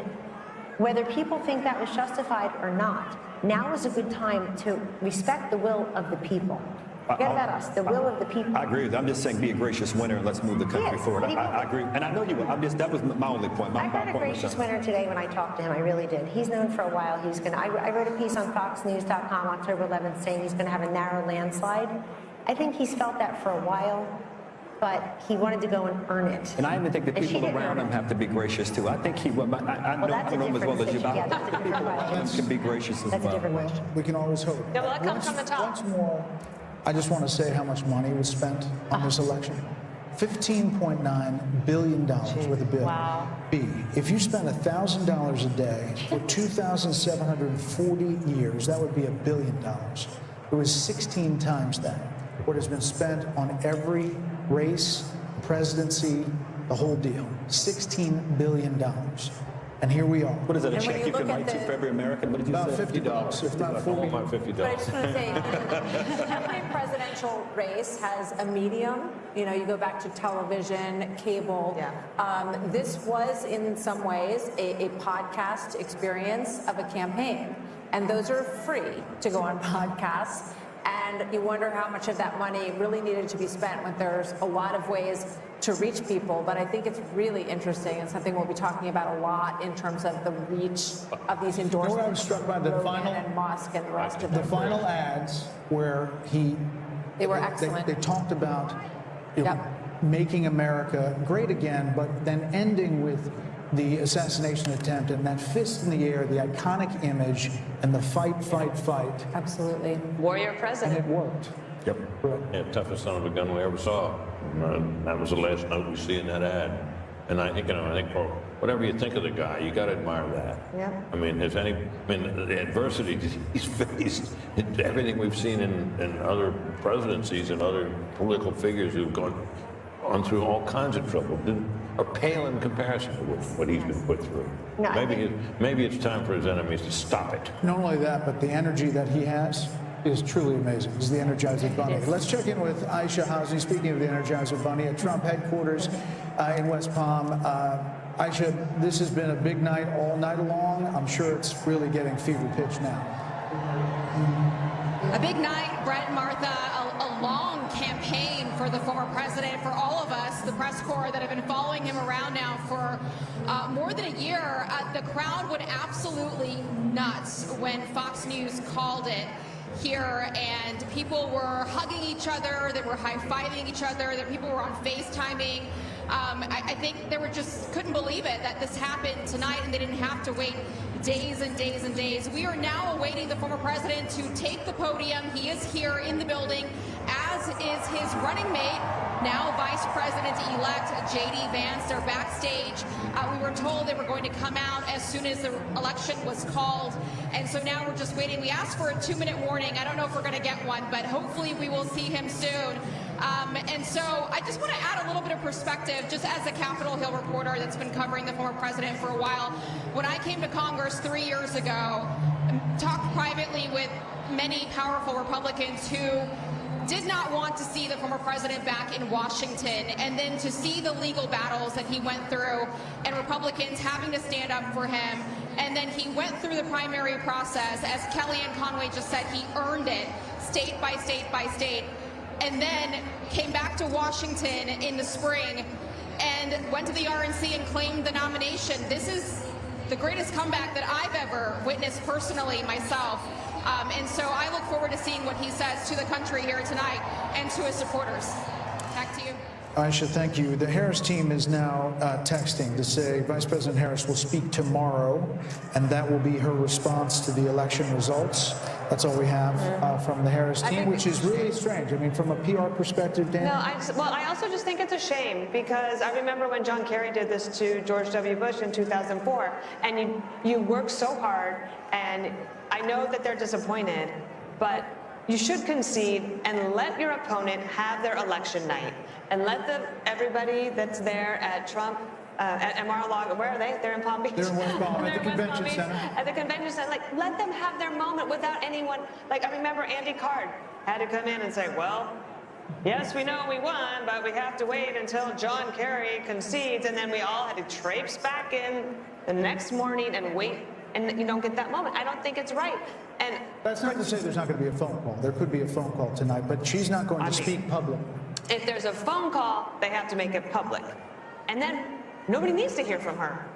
S2: whether people think that was justified or not, now is a good time to respect the will of the people. Forget about us, the will of the people.
S22: I agree with you. I'm just saying be a gracious winner and let's move the country forward. I agree. And I know you will. That was my only point.
S2: I heard a gracious winner today when I talked to him. I really did. He's known for a while. He's going to, I wrote a piece on FoxNews.com October 11th saying he's going to have a narrow landslide. I think he's felt that for a while, but he wanted to go and earn it.
S22: And I even think the people around him have to be gracious too. I think he will. I know him as well as you, but I think the people around him can be gracious as well.
S13: That's a different question. We can always hope.
S9: Yeah, well, that comes from the top.
S13: Once more, I just want to say how much money was spent on this election. $15.9 billion with a bill.
S2: Wow.
S13: B, if you spent $1,000 a day for 2,740 years, that would be $1 billion. It was 16 times that. What has been spent on every race, presidency, the whole deal. $16 billion. And here we are.
S22: What is that, a check you can write to for every American? What did you
S13: about
S22: say?
S13: $50, if not $40.
S22: About $50.
S16: But I just want to say, every presidential race has a medium. You know, you go back to television, cable. Yeah. This was, in some ways, a podcast experience of a campaign. And those are free to go on podcasts. And you wonder how much of that money really needed to be spent when there's a lot of ways to reach people. But I think it's really interesting and something we'll be talking about a lot in terms of the reach of these endorsements.
S13: You know what I was struck by? The final
S16: and Musk and the rest of them.
S13: The final ads where
S16: they were excellent.
S13: They talked about making America great again, but then ending with the assassination attempt and that fist in the air, the iconic image, and the fight, fight, fight.
S16: Absolutely.
S9: Warrior president.
S13: And it worked.
S22: Yep.
S18: Yeah, toughest son of a gun we ever saw. That was the last note we see in that ad. And I think, for whatever you think of the guy, you got to admire that.
S2: Yeah.
S18: I mean, the adversity he's faced, everything we've seen in other presidencies and other political figures who've gone through all kinds of trouble are pale in comparison to what he's been put through.
S2: No,
S18: Maybe it's time for his enemies to stop it.
S13: Not only that, but the energy that he has is truly amazing. He's the Energizer Bunny. Let's check in with Aisha Housing. Speaking of the Energizer Bunny, at Trump headquarters in West Palm. Aisha, this has been a big night all night long. I'm sure it's really getting fever pitch now.
S5: A big night, Brett and Martha, a long campaign for the former president, for all of us, the press corps that have been following him around now for more than a year. The crowd went absolutely nuts when Fox News called it here, and people were hugging each other, they were high-fiving each other, that people were on FaceTiming. I think they couldn't believe it that this happened tonight, and they didn't have to wait days and days and days. We are now awaiting the former president to take the podium. He is here in the building, as is his running mate, now Vice President-elect J.D. Vance. They're backstage. We were told they were going to come out as soon as the election was called, and so now we're just waiting. We asked for a 2-minute warning. I don't know if we're going to get one, but hopefully we will see him soon. And so I just want to add a little bit of perspective, just as a Capitol Hill reporter that's been covering the former president for a while. When I came to Congress 3 years ago, talked privately with many powerful Republicans who did not want to see the former president back in Washington, and then to see the legal battles that he went through and Republicans having to stand up for him. And then he went through the primary process. As Kellyanne Conway just said, he earned it state by state by state, and then came back to Washington in the spring and went to the RNC and claimed the nomination. This is the greatest comeback that I've ever witnessed personally myself. And so I look forward to seeing what he says to the country here tonight and to his supporters. Back to you.
S13: Aisha, thank you. The Harris team is now texting to say Vice President Harris will speak tomorrow, and that will be her response to the election results. That's all we have from the Harris team, which is really strange. I mean, from a PR perspective, Dan?
S9: No, I also just think it's a shame, because I remember when John Kerry did this to George W. Bush in 2004, and you work so hard, and I know that they're disappointed, but you should concede and let your opponent have their election night, and let everybody that's there at Trump, at Mar-a-Lago, where are they? They're in Palm Beach.
S13: They're in West Palm at the convention center.
S9: At the convention center, let them have their moment without anyone. I remember Andy Card had to come in and say, well, yes, we know we won, but we have to wait until John Kerry concedes, and then we all had to traipse back in the next morning and wait, and you don't get that moment. I don't think it's right. And
S13: that's not to say there's not going to be a phone call. There could be a phone call tonight, but she's not going to speak public.
S9: If there's a phone call, they have to make it public. And then nobody needs to hear from her.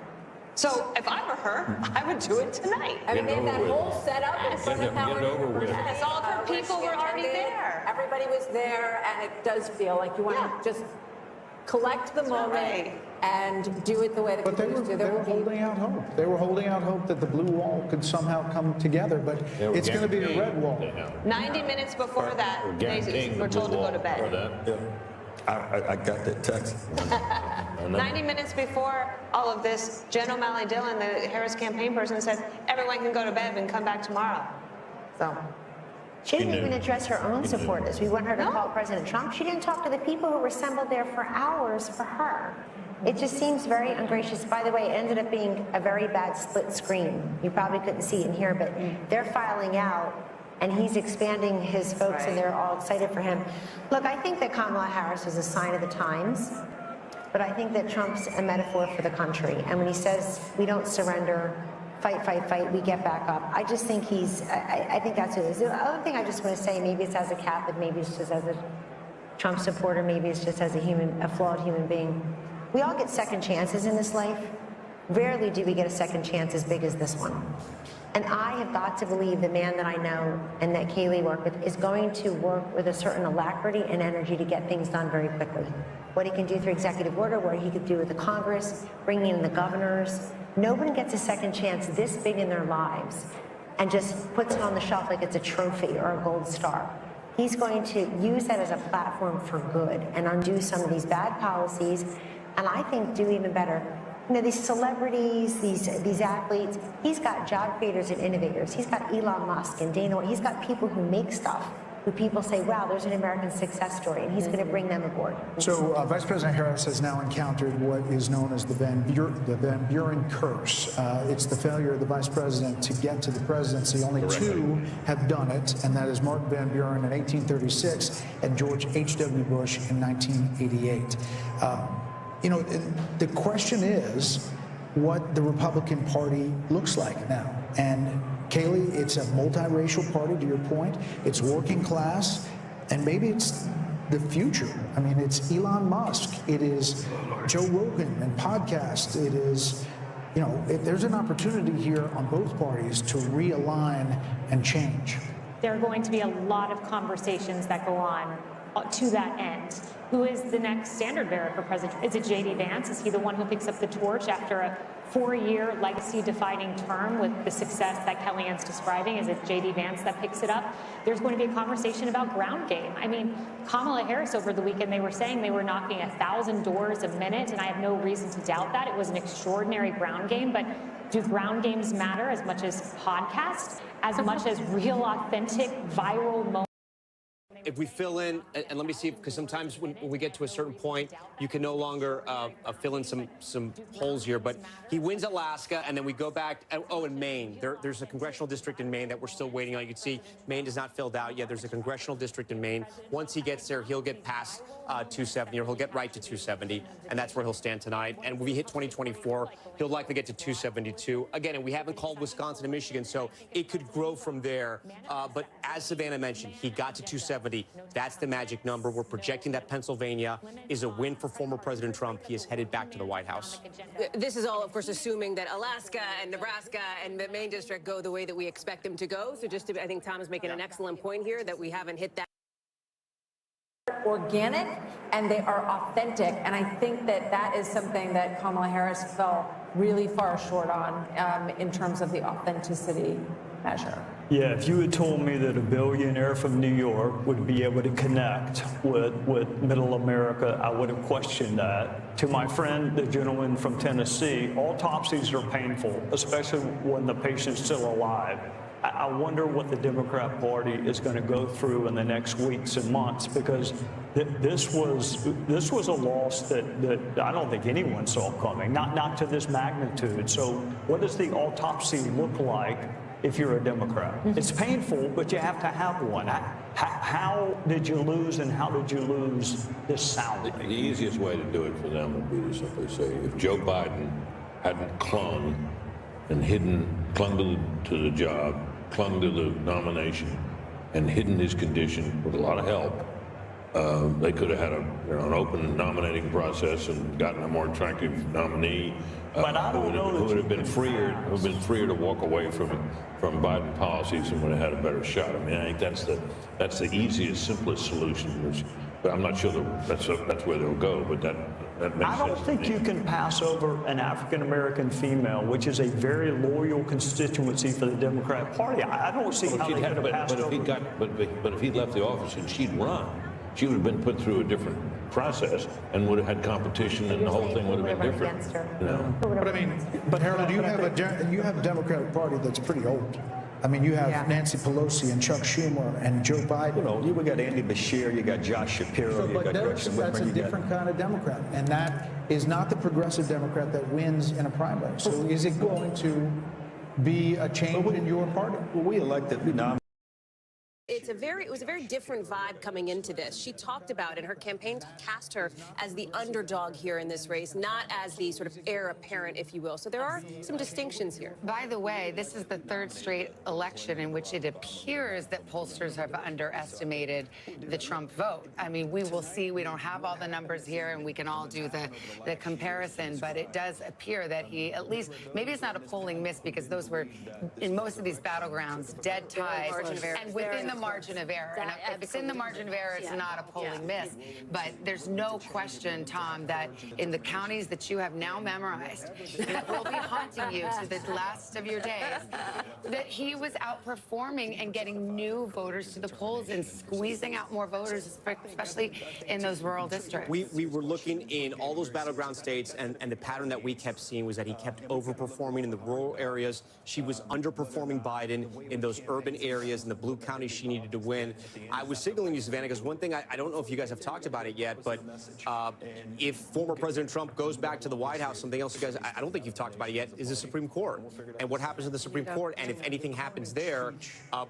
S9: So if I were her, I would do it tonight.
S11: I mean, they had that whole setup in front of Howard.
S9: Yes, all of her people were already there.
S16: Everybody was there, and it does feel like you want to just collect the moment and do it the way the communities do.
S13: They were holding out hope. They were holding out hope that the blue wall could somehow come together, but it's going to be a red wall.
S9: 90 minutes before that, they were told to go to bed.
S22: I got that text.
S9: 90 minutes before all of this, Jen O'Malley Dillon, the Harris campaign person, said everyone can go to bed and come back tomorrow. So
S2: she didn't even address her own supporters. We want her to call President Trump. She didn't talk to the people who were assembled there for hours for her. It just seems very ungracious. By the way, it ended up being a very bad split screen. You probably couldn't see it in here, but they're filing out, and he's expanding his folks, and they're all excited for him. Look, I think that Kamala Harris is a sign of the times, but I think that Trump's a metaphor for the country. And when he says, we don't surrender, fight, fight, fight, we get back up, I just think I think that's what it is. The other thing I just want to say, maybe it's as a Catholic, maybe it's just as a Trump supporter, maybe it's just as a flawed human being. We all get second chances in this life. Rarely do we get a second chance as big as this one. And I have got to believe the man that I know and that Kayleigh worked with is going to work with a certain alacrity and energy to get things done very quickly. What he can do through executive order, what he could do with the Congress, bringing in the governors. Nobody gets a second chance this big in their lives and just puts it on the shelf like it's a trophy or a gold star. He's going to use that as a platform for good and undo some of these bad policies and I think do even better. You know, these celebrities, these athletes, he's got job creators and innovators. He's got Elon Musk and Dana White. He's got people who make stuff, who people say, wow, there's an American success story, and he's going to bring them aboard.
S13: So Vice President Harris has now encountered what is known as the Van Buren curse. It's the failure of the Vice President to get to the presidency. Only two have done it, and that is Mark Van Buren in 1836 and George H.W. Bush in 1988. You know, the question is what the Republican Party looks like now. And Kayleigh, it's a multiracial party, to your point. It's working class, and maybe it's the future. I mean, it's Elon Musk. It is Joe Rogan and podcasts. It is, you know, there's an opportunity here on both parties to realign and change.
S7: There are going to be a lot of conversations that go on to that end. Who is the next standard bearer for president? Is it J.D. Vance? Is he the one who picks up the torch after a 4-year legacy-defining term with the success that Kellyanne's describing? Is it J.D. Vance that picks it up? There's going to be a conversation about ground game. I mean, Kamala Harris over the weekend, they were saying they were knocking 1,000 doors a minute, and I have no reason to doubt that. It was an extraordinary ground game, but do ground games matter as much as podcasts, as much as real, authentic, viral moments?
S10: If we fill in, and let me see, because sometimes when we get to a certain point, you can no longer fill in some holes here. But he wins Alaska, and then we go back. In Maine, there's a congressional district in Maine that we're still waiting on. You can see Maine is not filled out yet. There's a congressional district in Maine. Once he gets there, he'll get past 270, or he'll get right to 270, and that's where he'll stand tonight. And when we hit 2024, he'll likely get to 272 again. And we haven't called Wisconsin and Michigan, so it could grow from there. But as Savannah mentioned, he got to 270. That's the magic number. We're projecting that Pennsylvania is a win for former President Trump. He is headed back to the White House.
S11: This is all, of course, assuming that Alaska and Nebraska and the Maine district go the way that we expect them to go. So just to, I think Tom is making an excellent point here that we haven't hit that.
S16: Organic and they are authentic, and I think that that is something that Kamala Harris fell really far short on in terms of the authenticity measure.
S1: Yeah, if you had told me that a billionaire from New York would be able to connect with middle America, I would have questioned that. To my friend, the gentleman from Tennessee, autopsies are painful, especially when the patient's still alive. I wonder what the Democrat Party is going to go through in the next weeks and months, because this was a loss that I don't think anyone saw coming, not to this magnitude. So what does the autopsy look like if you're a Democrat? It's painful, but you have to have one. How did you lose, and how did you lose this soundly?
S18: The easiest way to do it for them would be to simply say, if Joe Biden hadn't clung to the job, clung to the nomination, and hidden his condition with a lot of help, they could have had an open nominating process and gotten a more attractive nominee who would have been freer to walk away from Biden policies and would have had a better shot. I mean, I think that's the easiest, simplest solution. But I'm not sure that's where they'll go. But that makes sense.
S1: I don't think you can pass over an African American female, which is a very loyal constituency for the Democrat Party. I don't see how they could have passed over.
S18: But if he left the office and she'd run, she would have been put through a different process and would have had competition, and the whole thing would have been different.
S13: But I mean, Harold, you have a Democratic Party that's pretty old. I mean, you have Nancy Pelosi and Chuck Schumer and Joe Biden.
S22: You know, we got Andy Beshear, you got Josh Shapiro, you got Gretchen Whitmer.
S13: That's a different kind of Democrat, and that is not the progressive Democrat that wins in a primary. So is it going to be a change in your party?
S22: Well, we nominated.
S11: It was a very different vibe coming into this. She talked about, and her campaign cast her as the underdog here in this race, not as the sort of heir apparent, if you will. So there are some distinctions here.
S12: By the way, this is the third straight election in which it appears that pollsters have underestimated the Trump vote. I mean, we will see. We don't have all the numbers here, and we can all do the comparison, but it does appear that he, at least, maybe it's not a polling miss, because those were, in most of these battlegrounds, dead ties. And within the the margin of error. And if it's in the margin of error, it's not a polling miss. But there's no question, Tom, that in the counties that you have now memorized, that will be haunting you to the last of your days, that he was outperforming and getting new voters to the polls and squeezing out more voters, especially in those rural districts.
S10: We were looking in all those battleground states, and the pattern that we kept seeing was that he kept overperforming in the rural areas. She was underperforming Biden in those urban areas, in the blue counties she needed to win. I was signaling you, Savannah, because one thing, I don't know if you guys have talked about it yet, but if former President Trump goes back to the White House, something else you guys, I don't think you've talked about it yet, is the Supreme Court. And what happens in the Supreme Court, and if anything happens there,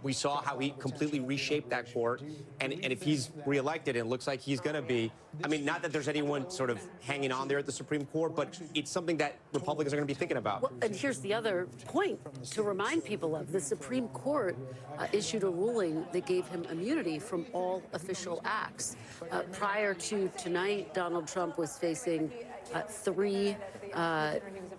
S10: we saw how he completely reshaped that court. And if he's reelected, and it looks like he's going to be, I mean, not that there's anyone sort of hanging on there at the Supreme Court, but it's something that Republicans are going to be thinking about.
S6: Well, and here's the other point to remind people of. The Supreme Court issued a ruling that gave him immunity from all official acts. Prior to tonight, Donald Trump was facing 3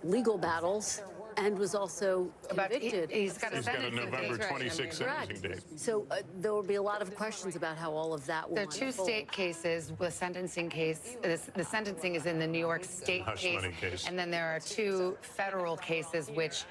S6: legal battles and was also convicted.
S12: He's got
S18: a November 26th sentencing date.
S6: So there will be a lot of questions about how all of that will
S12: There are 2 state cases, the sentencing case. The sentencing is in the New York State case. And then there are 2 federal cases which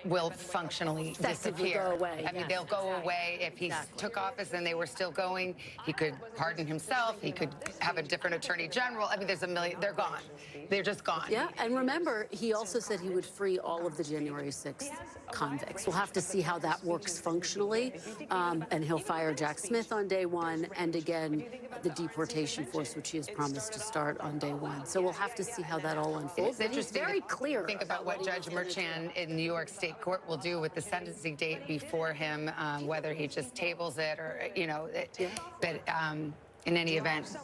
S12: will functionally disappear.
S6: Go away.
S12: I mean, they'll go away. If he took office and they were still going, he could pardon himself. He could have a different attorney general. I mean, there's a million. They're gone. They're just gone.
S6: Yeah, and remember, he also said he would free all of the January 6th convicts. We'll have to see how that works functionally, and he'll fire Jack Smith on day 1, and again, the deportation force, which he has promised to start on day 1. So we'll have to see how that all unfolds.
S12: It's interesting.
S6: He's very clear.
S12: Think about what Judge Merchan in New York State Court will do with the sentencing date before him, whether he just tables it or, you know, but in any event.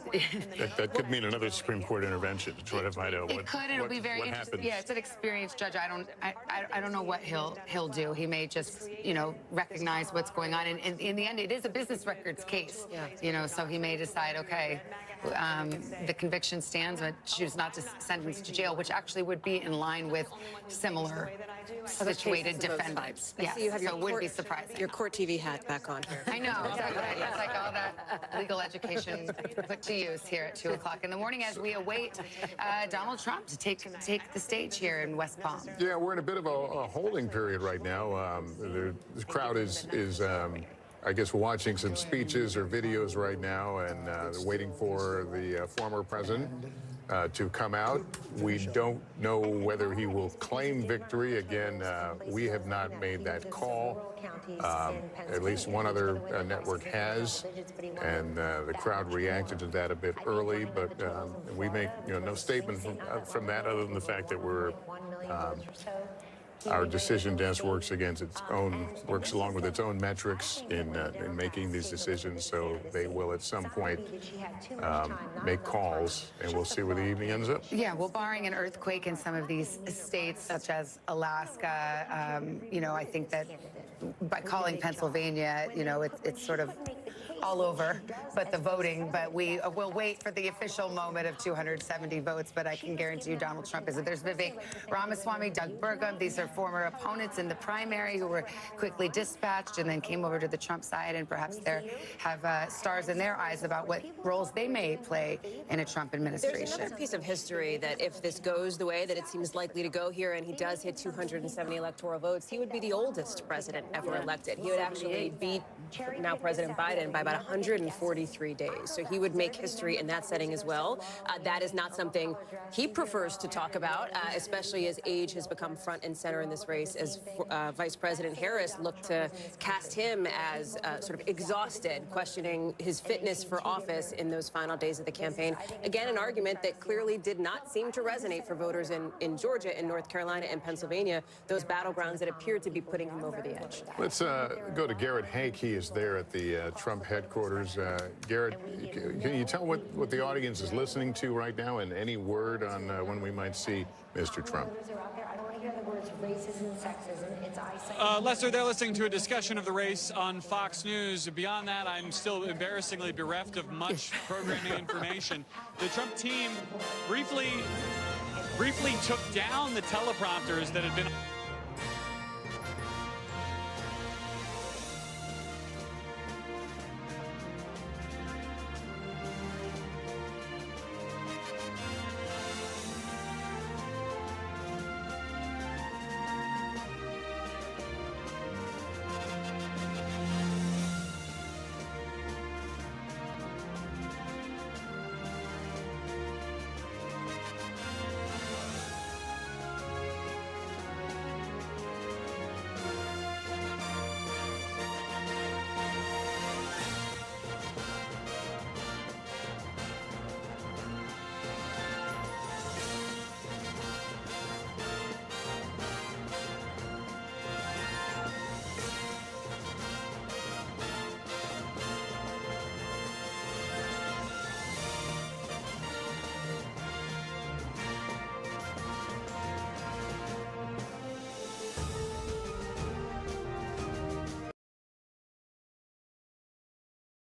S18: That could mean another Supreme Court intervention to try to find out
S12: It could. It'll be very interesting. Yeah, it's an experienced judge. I don't know what he'll do. He may just, you know, recognize what's going on. And in the end, it is a business records case. You know, so he may decide, okay, the conviction stands, but choose not to sentence to jail, which actually would be in line with similar situated defendants.
S11: I see you have
S12: so it would be surprising.
S11: Your Court TV hat back on here.
S12: I know. It's like all that legal education put to use here at 2 o'clock in the morning as we await Donald Trump to take the stage here in West Palm.
S18: Yeah, we're in a bit of a holding period right now. The crowd is I guess, watching some speeches or videos right now, and they're waiting for the former president to come out. We don't know whether he will claim victory. Again, we have not made that call. At least one other network has, and the crowd reacted to that a bit early, but we make no statement from that other than the fact that we're our decision desk works along with its own metrics in making these decisions, so they will at some point make calls, and we'll see where the evening ends up.
S12: Yeah, well, barring an earthquake in some of these states, such as Alaska, I think that by calling Pennsylvania, it's sort of all over, but the voting. But we will wait for the official moment of 270 votes. But I can guarantee you Donald Trump is. There's Vivek Ramaswamy, Doug Burgum. These are former opponents in the primary who were quickly dispatched and then came over to the Trump side, and perhaps they have stars in their eyes about what roles they may play in a Trump administration.
S11: There's another piece of history that if this goes the way that it seems likely to go here, and he does hit 270 electoral votes, he would be the oldest president ever elected. He would actually beat now President Biden by about 143 days. So he would make history in that setting as well. That is not something he prefers to talk about, especially as age has become front and center in this race, as Vice President Harris looked to cast him as sort of exhausted, questioning his fitness for office in those final days of the campaign. Again, an argument that clearly did not seem to resonate for voters in Georgia, in North Carolina, and Pennsylvania, those battlegrounds that appeared to be putting him over the edge.
S18: Let's go to Garrett Hank. He is there at the Trump headquarters. Garrett, can you tell what the audience is listening to right now, and any word on when we might see Mr. Trump?
S8: Lester, they're listening to a discussion of the race on Fox News. Beyond that, I'm still embarrassingly bereft of much programming information. The Trump team briefly took down the teleprompters that had been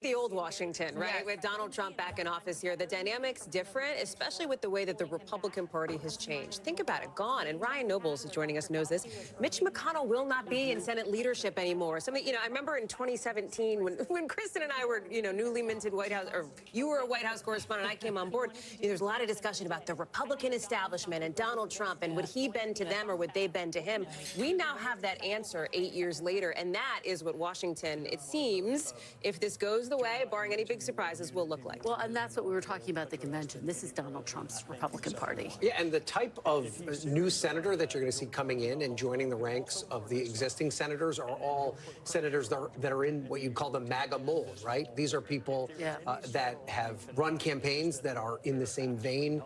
S11: The old Washington, right? With Donald Trump back in office here, the dynamic's different, especially with the way that the Republican Party has changed. Think about it, gone. And Ryan Nobles, who's joining us, knows this. Mitch McConnell will not be in Senate leadership anymore. I remember in 2017 when Kristen and I were, newly minted White House, or you were a White House correspondent, I came on board. There's a lot of discussion about the Republican establishment and Donald Trump and would he bend to them or would they bend to him? We now have that answer 8 years later, and that is what Washington, it seems, if this goes the way, barring any big surprises, will look like.
S6: Well, and that's what we were talking about at the convention. This is Donald Trump's Republican Party.
S10: Yeah, and the type of new senator that you're going to see coming in and joining the ranks of the existing senators are all senators that are in what you'd call the MAGA mold, right? These are people that have run campaigns that are in the same vein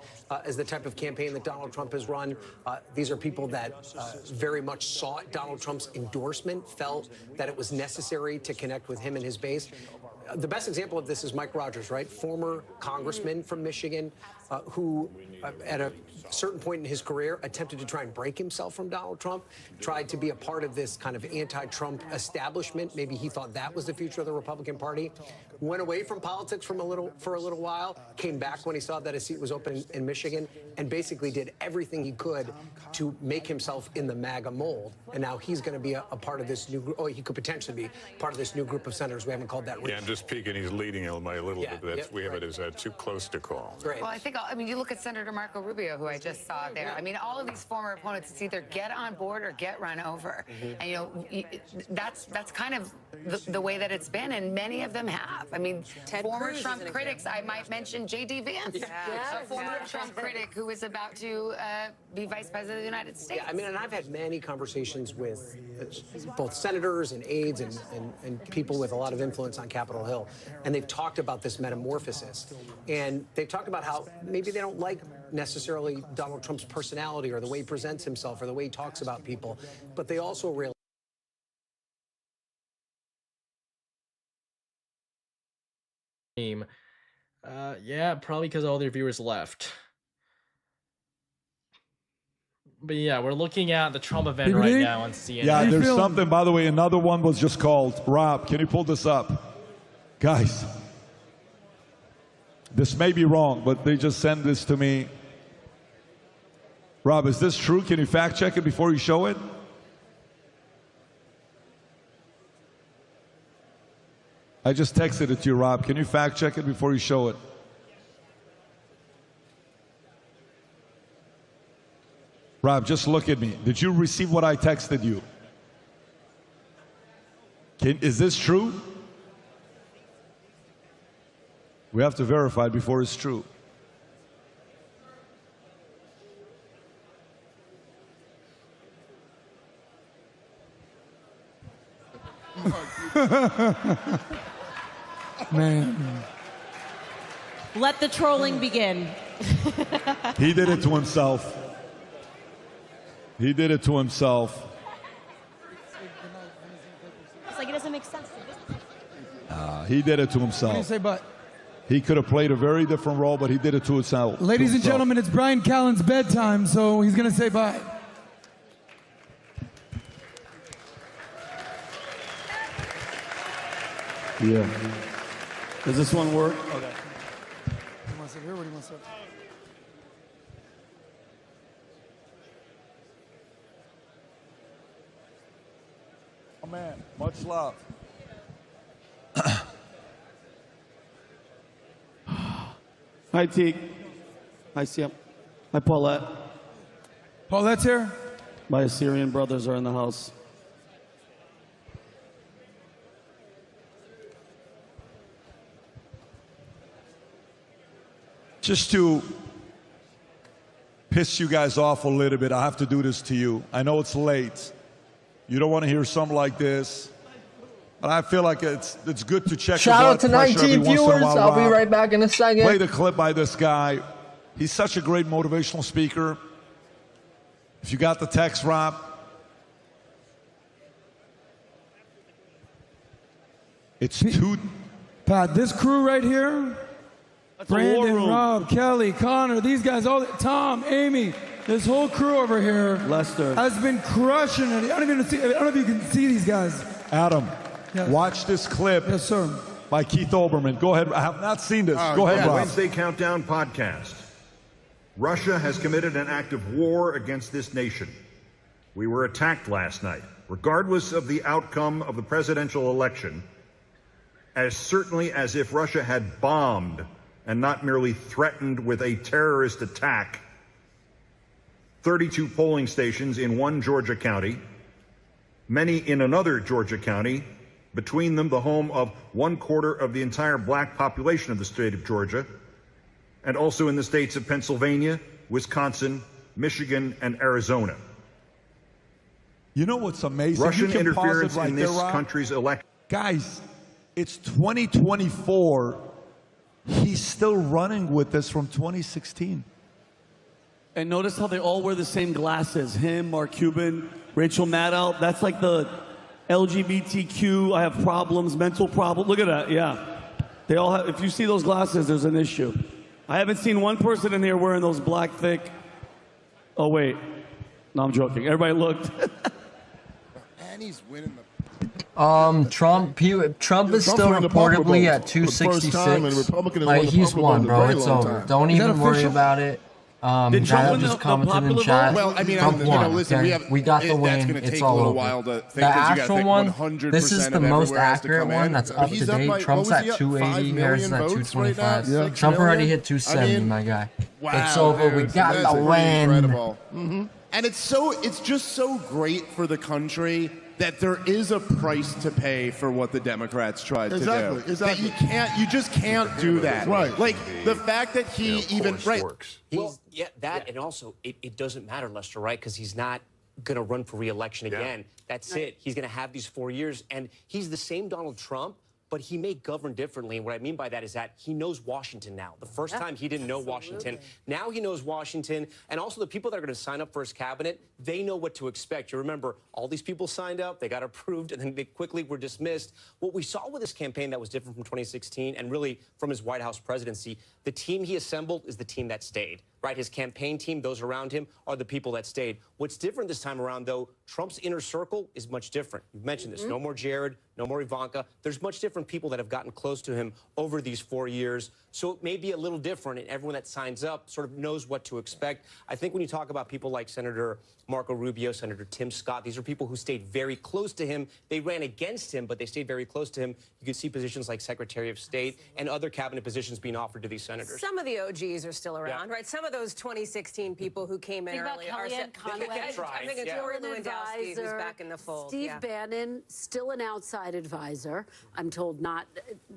S10: as the type of campaign that Donald Trump has run. These are people that very much sought Donald Trump's endorsement, felt that it was necessary to connect with him and his base. The best example of this is Mike Rogers, right? Former congressman from Michigan who, at a certain point in his career, attempted to try and break himself from Donald Trump, tried to be a part of this kind of anti-Trump establishment. Maybe he thought that was the future of the Republican Party. Went away from politics for a little while, came back when he saw that a seat was open in Michigan, and basically did everything he could to make himself in the MAGA mold. And now he's going to be a part of this new group. Oh, he could potentially be part of this new group of senators. We haven't called that.
S14: Yeah, I'm just peeking. He's leading it by a little bit. We have it as too close to call.
S12: Well, I mean, you look at Senator Marco Rubio, who I just saw there. I mean, all of these former opponents, it's either get on board or get run over. And, that's kind of the way that it's been, and many of them have. I mean, former Trump critics, I might mention J.D. Vance, a former Trump critic who is about to be vice president of the United States.
S10: Yeah, I mean, and I've had many conversations with both senators and aides and people with a lot of influence on Capitol Hill, and they've talked about this metamorphosis. And they've talked about how maybe they don't like necessarily Donald Trump's personality or the way he presents himself or the way he talks about people, but they also realize
S17: yeah, probably because all their viewers left. But yeah, we're looking at the Trump event right now on CNN.
S21: Yeah, there's something, by the way, another one was just called. Rob, can you pull this up? Guys, this may be wrong, but they just sent this to me. Rob, is this true? Can you fact check it before you show it? I just texted it to you, Rob. Can you fact check it before you show it? Rob, just look at me. Did you receive what I texted you? Is this true? We have to verify it before it's true.
S19: Man. Let the trolling begin.
S21: He did it to himself. He did it to himself.
S19: It's like it doesn't make sense.
S21: He did it to himself.
S25: What do you say, but?
S21: He could have played a very different role, but he did it to himself.
S25: Ladies and gentlemen, it's Brian Callen's bedtime, so he's going to say bye.
S20: Yeah. Does this one work? Okay.
S25: Do you want to sit here or do you want to sit?
S21: Oh, man, much love.
S20: Hi, Teague. Hi, Siam. Hi, Paulette.
S25: Paulette's here?
S20: My Assyrian brothers are in the house.
S21: Just to piss you guys off a little bit, I have to do this to you. I know it's late. You don't want to hear something like this. But I feel like it's good to check
S24: Shout
S21: your
S24: out to
S21: blood pressure
S24: 19
S21: every once in a
S24: viewers.
S21: while,
S24: I'll be
S21: Rob.
S24: right back in a second.
S21: Play the clip by this guy. He's such a great motivational speaker. If you got the text, Rob. It's too...
S25: Pat, this crew right here, Brandon, Rob, Kelly, Connor, these guys, all Tom, Amy, this whole crew over here
S20: Lester
S25: has been crushing it. I don't know if you can see these guys.
S21: Adam, watch this clip.
S25: Yes, sir.
S21: by Keith Olbermann. Go ahead. I have not seen this. Go ahead, Rob.
S3: Wednesday Countdown podcast. Russia has committed an act of war against this nation. We were attacked last night. Regardless of the outcome of the presidential election, as certainly as if Russia had bombed and not merely threatened with a terrorist attack, 32 polling stations in one Georgia county, many in another Georgia county, between them the home of 1/4 of the entire black population of the state of Georgia, and also in the states of Pennsylvania, Wisconsin, Michigan, and Arizona.
S21: You know what's amazing?
S3: Russian
S21: You can pause it
S3: interference
S21: right
S3: in
S21: there,
S3: this
S21: Rob.
S3: country's election.
S21: Guys, it's 2024. He's still running with this from 2016.
S20: And notice how they all wear the same glasses. Him, Mark Cuban, Rachel Maddow. That's like the LGBTQ, I have problems, mental problem. Look at that, yeah. They all have, if you see those glasses, there's an issue. I haven't seen one person in here wearing those black, thick. Oh, wait. No, I'm joking. Everybody looked.
S4: And he's winning the.
S15: Trump is still reportedly at 266. Like, he's won, bro. It's over. Don't even worry about it.
S20: Did Trump win
S15: just
S20: the
S15: commented in
S20: popular
S15: chat.
S20: vote?
S4: Well, I mean,
S15: Trump won.
S4: listen,
S15: Okay? We got the win.
S4: That's going to
S15: It's
S4: take a
S15: all
S4: little
S15: over.
S4: while to think.
S15: The
S4: 'cause you gotta
S15: actual
S4: think
S15: one,
S4: 100%
S15: this is the
S4: of
S15: most
S4: everywhere has to
S15: accurate
S4: come
S15: one
S4: in.
S15: that's
S4: But
S15: up
S4: he's
S15: to
S4: up
S15: date.
S4: by-
S15: Trump's
S4: what was
S15: at
S4: he up?
S15: 280.
S4: 5
S15: Harris is
S4: million
S15: at
S4: votes right
S15: 225.
S4: now? 6
S15: Trump already
S4: million?
S15: hit 270,
S4: I mean,
S15: my guy.
S4: Wow,
S15: It's over. We
S4: dude,
S15: got
S4: that's
S15: the win.
S4: incredible. And it's just so great for the country that there is a price to pay for what the Democrats tried to do. Exactly. That you just can't do that.
S10: Right.
S4: Like the fact that he even right.
S10: Well, yeah, that and also it doesn't matter, Lester, right? Because he's not going to run for re-election again. That's it. He's going to have these 4 years, and he's the same Donald Trump, but he may govern differently. And what I mean by that is that he knows Washington now. The first time he didn't know Washington. Now he knows Washington. And also the people that are going to sign up for his cabinet, they know what to expect. You remember, all these people signed up, they got approved, and then they quickly were dismissed. What we saw with his campaign that was different from 2016 and really from his White House presidency, the team he assembled is the team that stayed. Right, his campaign team, those around him, are the people that stayed. What's different this time around, though, Trump's inner circle is much different. You've mentioned this. No more Jared, no more Ivanka. There's much different people that have gotten close to him over these 4 years. So it may be a little different, and everyone that signs up sort of knows what to expect. I think when you talk about people like Senator Marco Rubio, Senator Tim Scott, these are people who stayed very close to him. They ran against him, but they stayed very close to him. You can see positions like Secretary of State and other cabinet positions being offered to these senators.
S11: Some of the OGs are still around, right? Some of those 2016 people who came in
S6: Think about
S11: early are
S6: Kellyanne Conway.
S11: I'm thinking Tori Lewandowski, who's back in the fold.
S6: Steve Bannon, still an outside advisor. I'm told not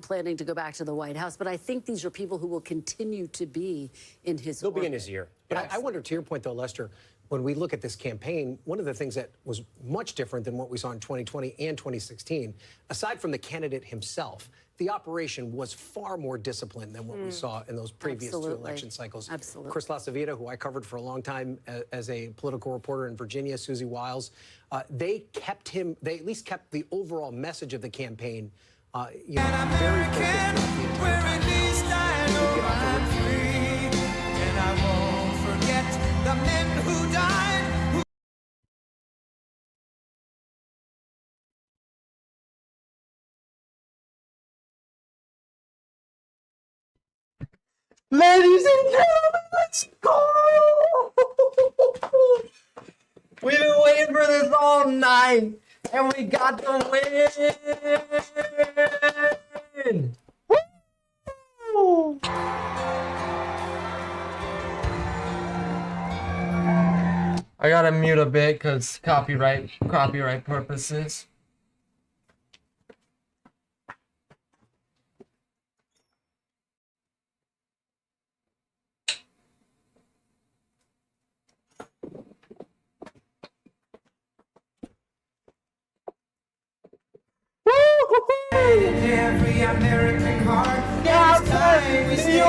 S6: planning to go back to the White House, but I think these are people who will continue to be in his
S23: They'll be in
S6: orbit.
S23: his ear. But I wonder, to your point, though, Lester, when we look at this campaign, one of the things that was much different than what we saw in 2020 and 2016, aside from the candidate himself, the operation was far more disciplined than what we saw in those previous two election cycles.
S6: Absolutely.
S23: Chris LaCivita, who I covered for a long time as a political reporter in Virginia, Susie Wiles, they at least kept the overall message of the campaign very focused.
S24: The men who died.
S15: Ladies and gentlemen, let's go! We've been waiting for this all night, and we got the win! Woo! I gotta mute a bit because copyright purposes.
S24: Every American heart, it's time we say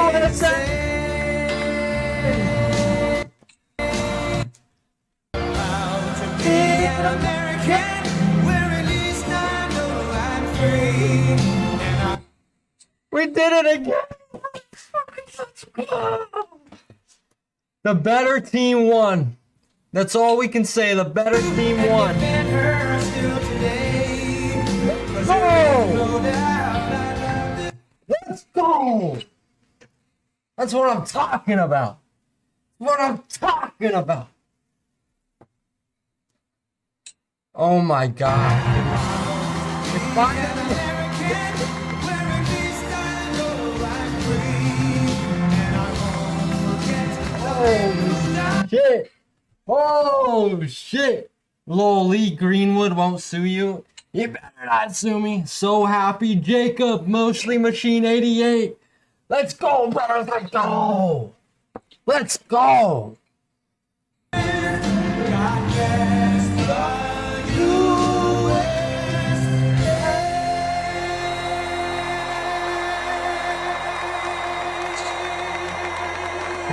S24: proud to be an American, where at least I know I'm free.
S15: We did it again! The better team won. That's all we can say. The better team won.
S24: Still today, 'cause
S15: Oh!
S24: no doubt I love
S15: That's what I'm talking about. What I'm talking about. Oh my God. If oh shit. Oh shit. Lil Lee Greenwood won't sue you. You better not sue me. So happy. Jacob Mosley Machine 88. Let's go, brothers. Let's go. Let's go. We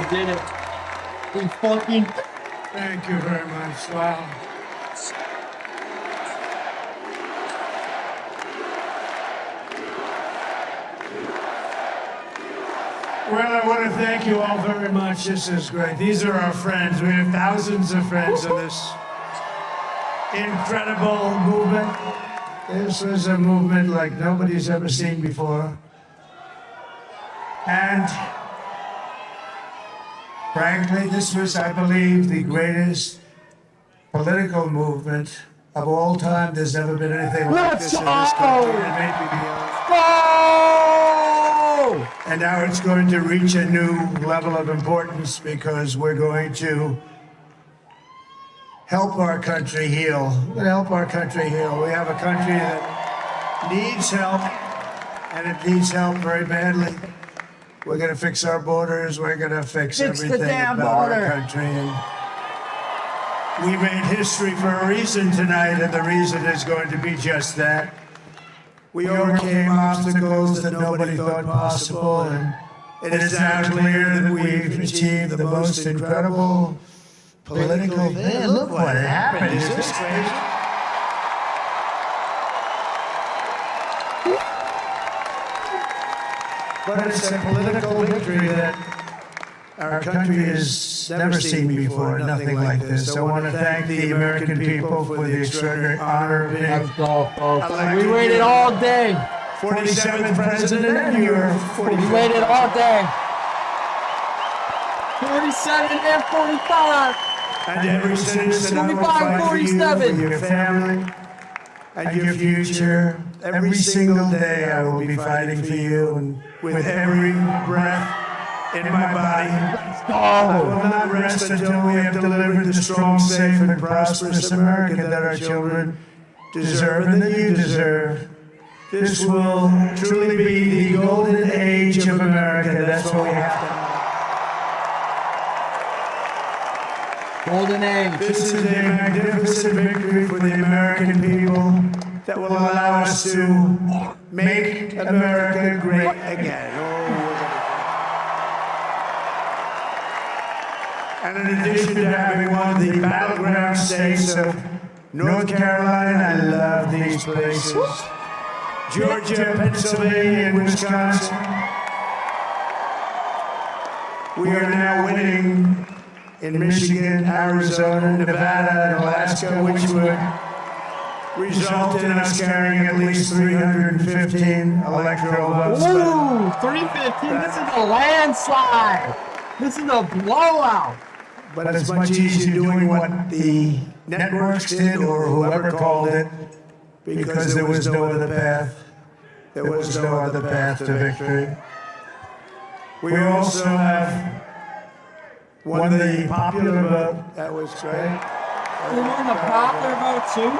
S15: did it. We fucking.
S2: Thank you very much. Wow. Well, I want to thank you all very much. This is great. These are our friends. We have thousands of friends in this incredible movement. This was a movement like nobody's ever seen before. And frankly, this was, I believe, the greatest political movement of all time. There's never been anything like this in this country. And maybe beyond. And now it's going to reach a new level of importance because we're going to help our country heal. We're going to help our country heal. We have a country that needs help, and it needs help very badly. We're going to fix our borders. We're going to fix everything about our country. And we made history for a reason tonight, and the reason is going to be just that. We overcame obstacles that nobody thought possible, and it is now clear that we've achieved the most incredible political thing. Look what happened. Is this crazy? But it's a political victory that our country has never seen before, nothing like this. I want to thank the American people for the extraordinary honor of being elected.
S15: We waited all day.
S2: 47th president, and you're 45th.
S15: We waited all day. 47 and 45.
S2: And every citizen, I will fight for you, for your family, and your future. Every single day I will be fighting for you, and with every breath in my body, I will not rest until we have delivered the strong, safe, and prosperous America that our children deserve and that you deserve. This will truly be the golden age of America. That's what we have to.
S15: Golden age.
S2: This is a magnificent victory for the American people that will allow us to make America great again. And in addition to having one of the battleground states of North Carolina, I love these places, Georgia, Pennsylvania, and Wisconsin, we are now winning in Michigan, Arizona, Nevada, and Alaska, which would result in us carrying at least 315 electoral votes.
S15: Ooh, 315. This is a landslide. This is a blowout.
S2: But it's much easier doing what the networks did or whoever called it, because there was no other path. There was no other path to victory. We also have won the popular vote. That was great.
S15: We won the popular vote too?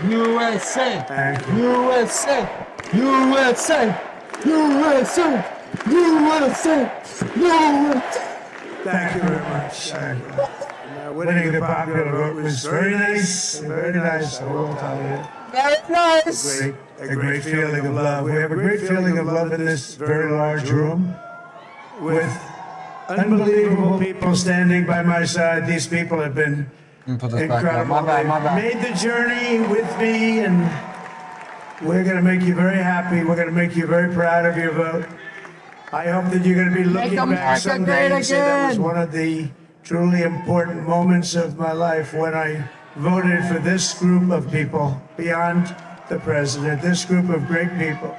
S15: USA! USA! USA! USA! USA! USA!
S2: Thank you very much. Winning the popular vote was very nice. Very nice, I will tell you.
S15: Very nice!
S2: A great feeling of love. We have a great feeling of love in this very large room with unbelievable people standing by my side. These people have been incredible.
S15: My bad.
S2: They've made the journey with me, and we're going to make you very happy. We're going to make you very proud of your vote. I hope that you're going to be looking back someday and say that was one of the truly important moments of my life when I voted for this group of people. Beyond the president, this group of great people.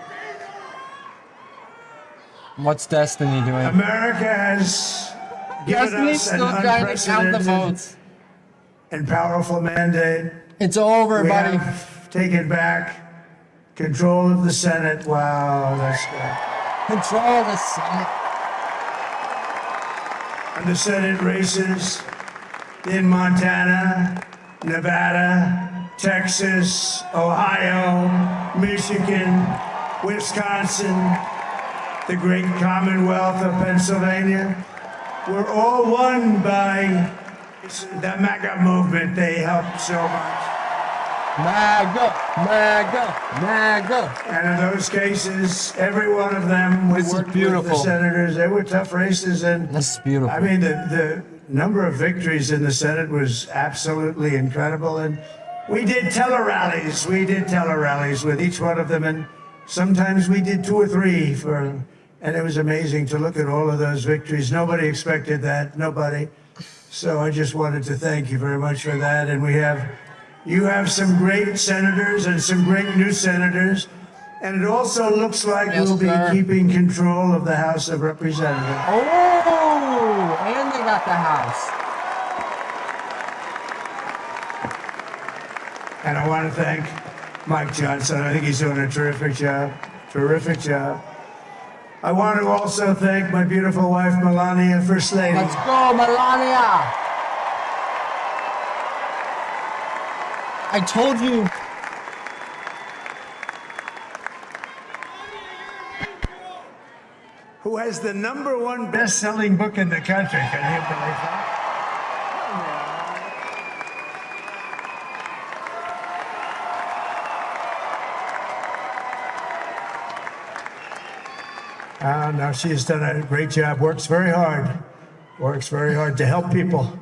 S15: What's Destiny doing?
S2: America has given
S15: Destiny's
S2: us an
S15: still trying to count the
S2: unprecedented
S15: votes.
S2: and powerful mandate.
S15: It's over,
S2: We
S15: buddy.
S2: have taken back control of the Senate. Wow, that's good.
S15: Control the Senate.
S2: And the Senate races in Montana, Nevada, Texas, Ohio, Michigan, Wisconsin, the great Commonwealth of Pennsylvania, were all won by the MAGA movement. They helped so much.
S15: MAGA, MAGA, MAGA.
S2: And in those cases, every one of them, we
S15: This is
S2: worked with
S15: beautiful.
S2: the senators. They were tough races, and
S15: This is beautiful.
S2: I mean, the number of victories in the Senate was absolutely incredible. And we did tele-rallies. We did tele-rallies with each one of them, and sometimes we did 2 or 3 and it was amazing to look at all of those victories. Nobody expected that. Nobody. So I just wanted to thank you very much for that. And you have some great senators and some great new senators. And it also looks like you'll be keeping control of the House of Representatives.
S15: Oh, and they got the House.
S2: And I want to thank Mike Johnson. I think he's doing a terrific job. Terrific job. I want to also thank my beautiful wife, Melania, First Lady.
S15: Let's go, Melania. I told you.
S2: Who has the #1 best-selling book in the country. Can you believe that? No, she has done a great job. Works very hard to help people.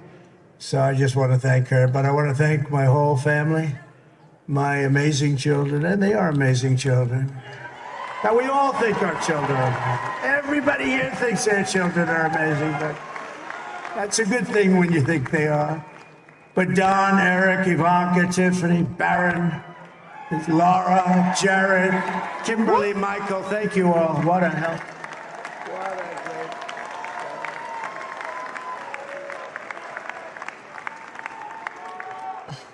S2: So I just want to thank her. But I want to thank my whole family, my amazing children, and they are amazing children. Now, we all think our children are amazing. Everybody here thinks their children are amazing, but that's a good thing when you think they are. But Don, Eric, Ivanka, Tiffany, Barron, Laura, Jared, Kimberly, Michael, thank you all. What a help.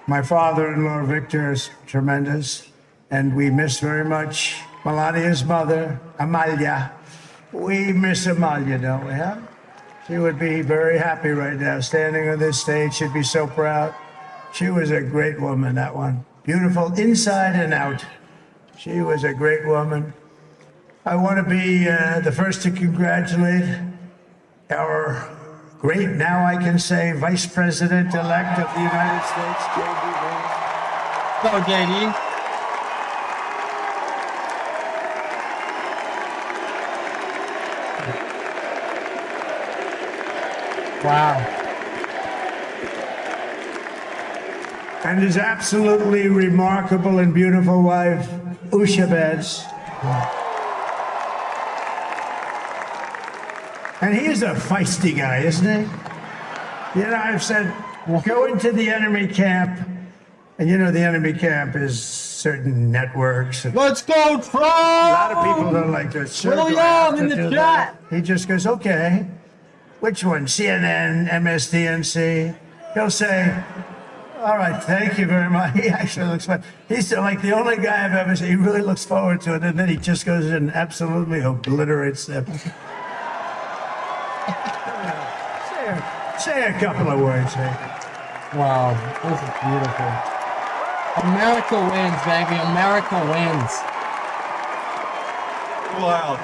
S2: My father-in-law, Victor, is tremendous, and we miss very much Melania's mother, Amalia. We miss Amalia, don't we, huh? She would be very happy right now, standing on this stage. She'd be so proud. She was a great woman, that one. Beautiful inside and out. She was a great woman. I want to be the first to congratulate our great, now I can say, Vice President-elect of the United States, J.D. Vance.
S15: Go, JD. Wow.
S2: And his absolutely remarkable and beautiful wife, Usha Vance. And he's a feisty guy, isn't he? You know, I've said, go into the enemy camp. And you know, the enemy camp is certain networks.
S15: Let's go, Trump!
S2: A lot of people don't like to
S15: William in the chat.
S2: He just goes, okay, which one? CNN, MSDNC? He'll say, all right, thank you very much. He actually looks fun. He's like the only guy I've ever seen. He really looks forward to it, and then he just goes and absolutely obliterates them. Say a couple of words, hey.
S15: Wow, this is beautiful. America wins, baby. America wins.
S1: Wow.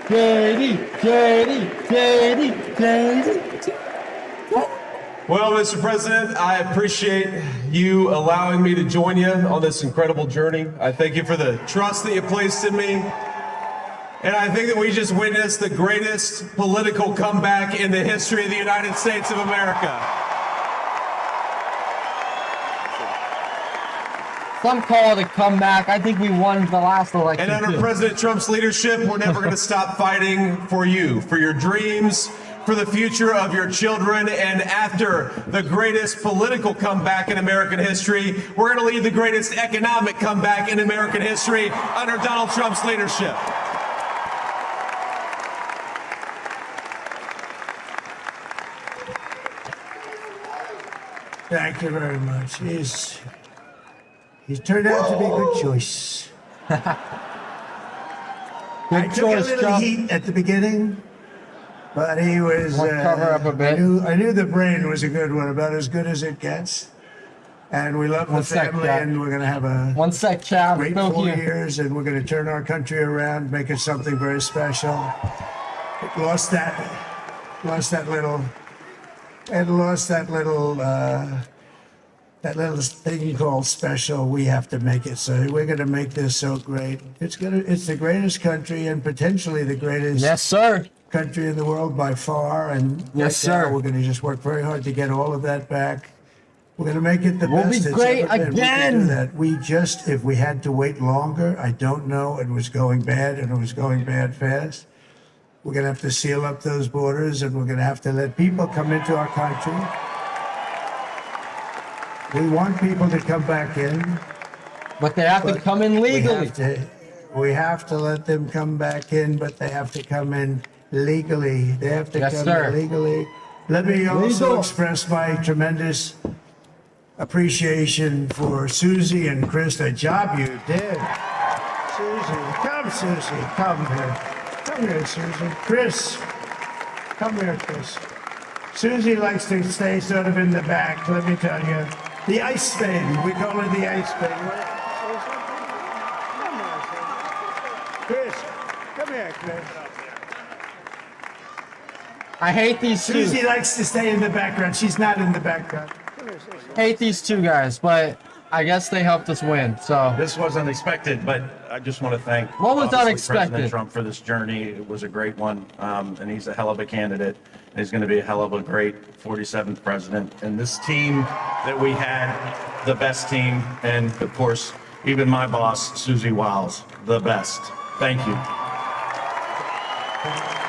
S15: JD, JD, JD, JD.
S1: Well, Mr. President, I appreciate you allowing me to join you on this incredible journey. I thank you for the trust that you placed in me. And I think that we just witnessed the greatest political comeback in the history of the United States of America.
S15: Some call it a comeback. I think we won the last election.
S1: And under
S15: too.
S1: President Trump's leadership, we're never going to stop fighting for you, for your dreams, for the future of your children. And after the greatest political comeback in American history, we're going to lead the greatest economic comeback in American history under Donald Trump's leadership.
S2: Thank you very much. He's turned out to be a good choice. I took a little heat at the beginning, but he was.
S15: Cover up a bit.
S2: I knew the brain was a good one, about as good as it gets. And we love the family, and we're going to have a great 4 years, and we're going to turn our country around, make it something very special. It lost that little thing called special. We have to make it so. We're going to make this so great. It's the greatest country and potentially the greatest.
S15: Yes, sir.
S2: Country in the world by far. And
S15: yes, sir.
S2: We're going to just work very hard to get all of that back. We're going to make it the
S15: we'll
S2: best
S15: be
S2: it's
S15: great
S2: ever been.
S15: again.
S2: We can do that. If we had to wait longer, I don't know. It was going bad, and it was going bad fast. We're going to have to seal up those borders, and we're going to have to let people come into our country. We want people to come back in.
S15: But they have to come in legally.
S2: We have to let them come back in, but they have to come in legally. They have to come in legally. Let me also express my tremendous appreciation for Susie and Chris, the job you did. Susie, come here. Come here, Susie. Chris, come here, Chris. Susie likes to stay sort of in the back, let me tell you. The ice spade, we call it the ice spade. Chris, come here, Chris.
S15: I hate these two.
S2: Susie likes to stay in the background. She's not in the background.
S15: Hate these two guys, but I guess they helped us win. So
S5: this was unexpected, but I just want to thank
S15: what was unexpected?
S5: President Trump for this journey. It was a great one, and he's a hell of a candidate. He's going to be a hell of a great 47th president. And this team that we had, the best team, and of course, even my boss, Susie Wiles, the best. Thank you.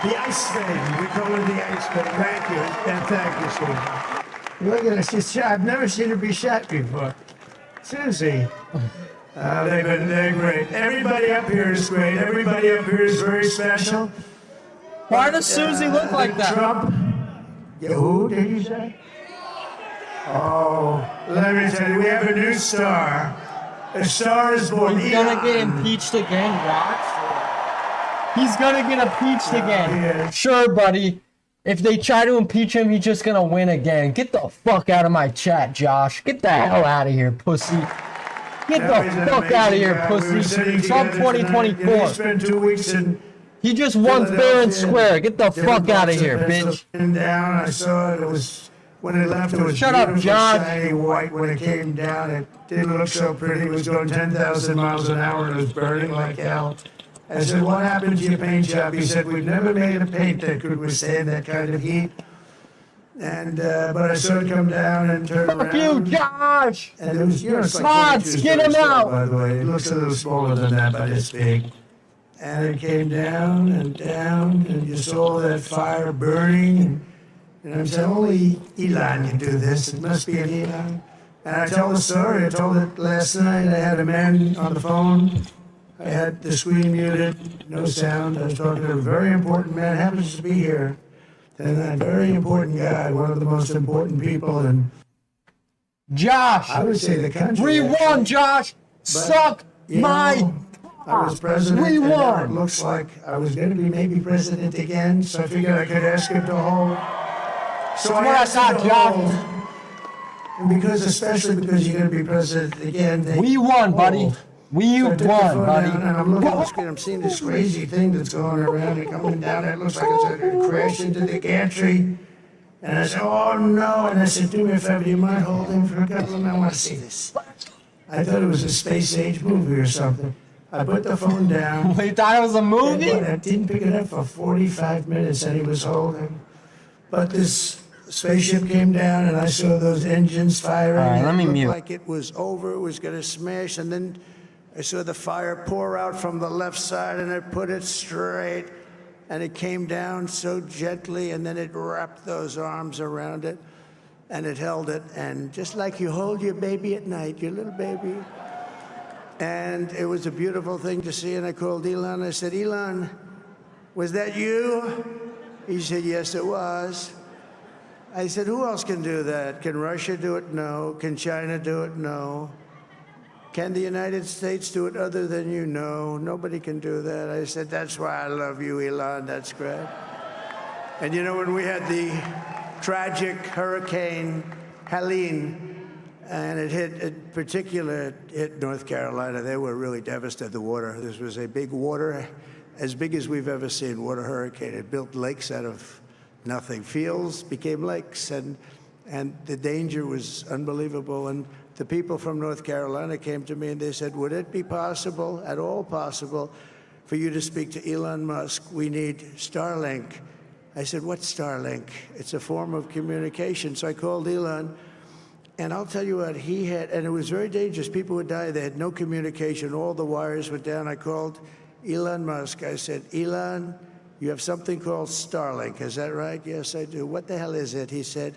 S2: The ice spade. We call her the ice spade. Thank you. And thank you, Susie. Look at her. She's shot. I've never seen her be shot before. Susie. They're great. Everybody up here is great. Everybody up here is very special.
S15: Why does Susie look like that?
S2: Trump. Who did you say? Oh, let me tell you, we have a new star. A star is born.
S15: He's gonna get impeached again. Watch. He's gonna get impeached again. Sure, buddy. If they try to impeach him, he's just gonna win again. Get the fuck out of my chat, Josh. Get the hell out of here, pussy. Get the fuck out of here, pussy. Trump 2024.
S2: Spent 2 weeks in.
S15: He just won fair and square. Get the fuck out of here, bitch.
S2: Down, I saw it. It was when it left. It was
S15: shut up, John.
S2: Shiny white. When it came down, it didn't look so pretty. It was going 10,000 miles an hour. It was burning like hell. I said, "What happened to your paint job?" He said, "We've never made a paint that could withstand that kind of heat." And but I saw it come down and turn around.
S15: Fuck you, Josh!
S2: And it was, it's like
S15: Mods, get him out!
S2: By the way, it looks a little smaller than that, but it's big. And it came down, and you saw that fire burning. And I'm saying, only Elon can do this. It must be an Elon. And I tell the story. I told it last night. I had a man on the phone. I had the screen muted, no sound. I was talking to a very important man, happens to be here. And a very important guy, one of the most important people in
S15: Josh!
S2: I would say the country.
S15: We won, Josh! Suck my.
S2: I was president.
S15: We
S2: and now
S15: won.
S2: it looks like I was going to be maybe president again, so I figured I could ask him to hold. So I asked him to hold. And especially because you're going to be president again.
S15: We won, buddy. We won, buddy.
S2: And I'm looking at the screen. I'm seeing this crazy thing that's going around and coming down. It looks like it's going to crash into the gantry. And I said, "Oh no!" And I said, "Do me a favor. Do you mind holding for a couple of minutes? I want to see this." I thought it was a space age movie or something. I put the phone down.
S15: You thought it was a movie?
S2: I didn't pick it up for 45 minutes, and he was holding. But this spaceship came down, and I saw those engines firing.
S15: All right, let me
S2: it looked
S15: mute.
S2: like it was over. It was going to smash, and then I saw the fire pour out from the left side, and it put it straight and it came down so gently, and then it wrapped those arms around it, and it held it, and just like you hold your baby at night, your little baby. And it was a beautiful thing to see, and I called Elon. I said, Elon, was that you? He said, yes, it was. I said, who else can do that? Can Russia do it? No. Can China do it? No. Can the United States do it other than you? No. Nobody can do that. I said, that's why I love you, Elon. That's great. And you know, when we had the tragic Hurricane Helene, and it hit North Carolina, they were really devastated, the water. This was a big water, as big as we've ever seen, water hurricane. It built lakes out of nothing. Fields became lakes, and the danger was unbelievable. And the people from North Carolina came to me and they said, would it be possible, at all possible, for you to speak to Elon Musk? We need Starlink. I said, what's Starlink? It's a form of communication. So I called Elon, and I'll tell you what, he had, and it was very dangerous. People would die. They had no communication. All the wires were down. I called Elon Musk. I said, Elon, you have something called Starlink. Is that right? Yes, I do. What the hell is it? He said,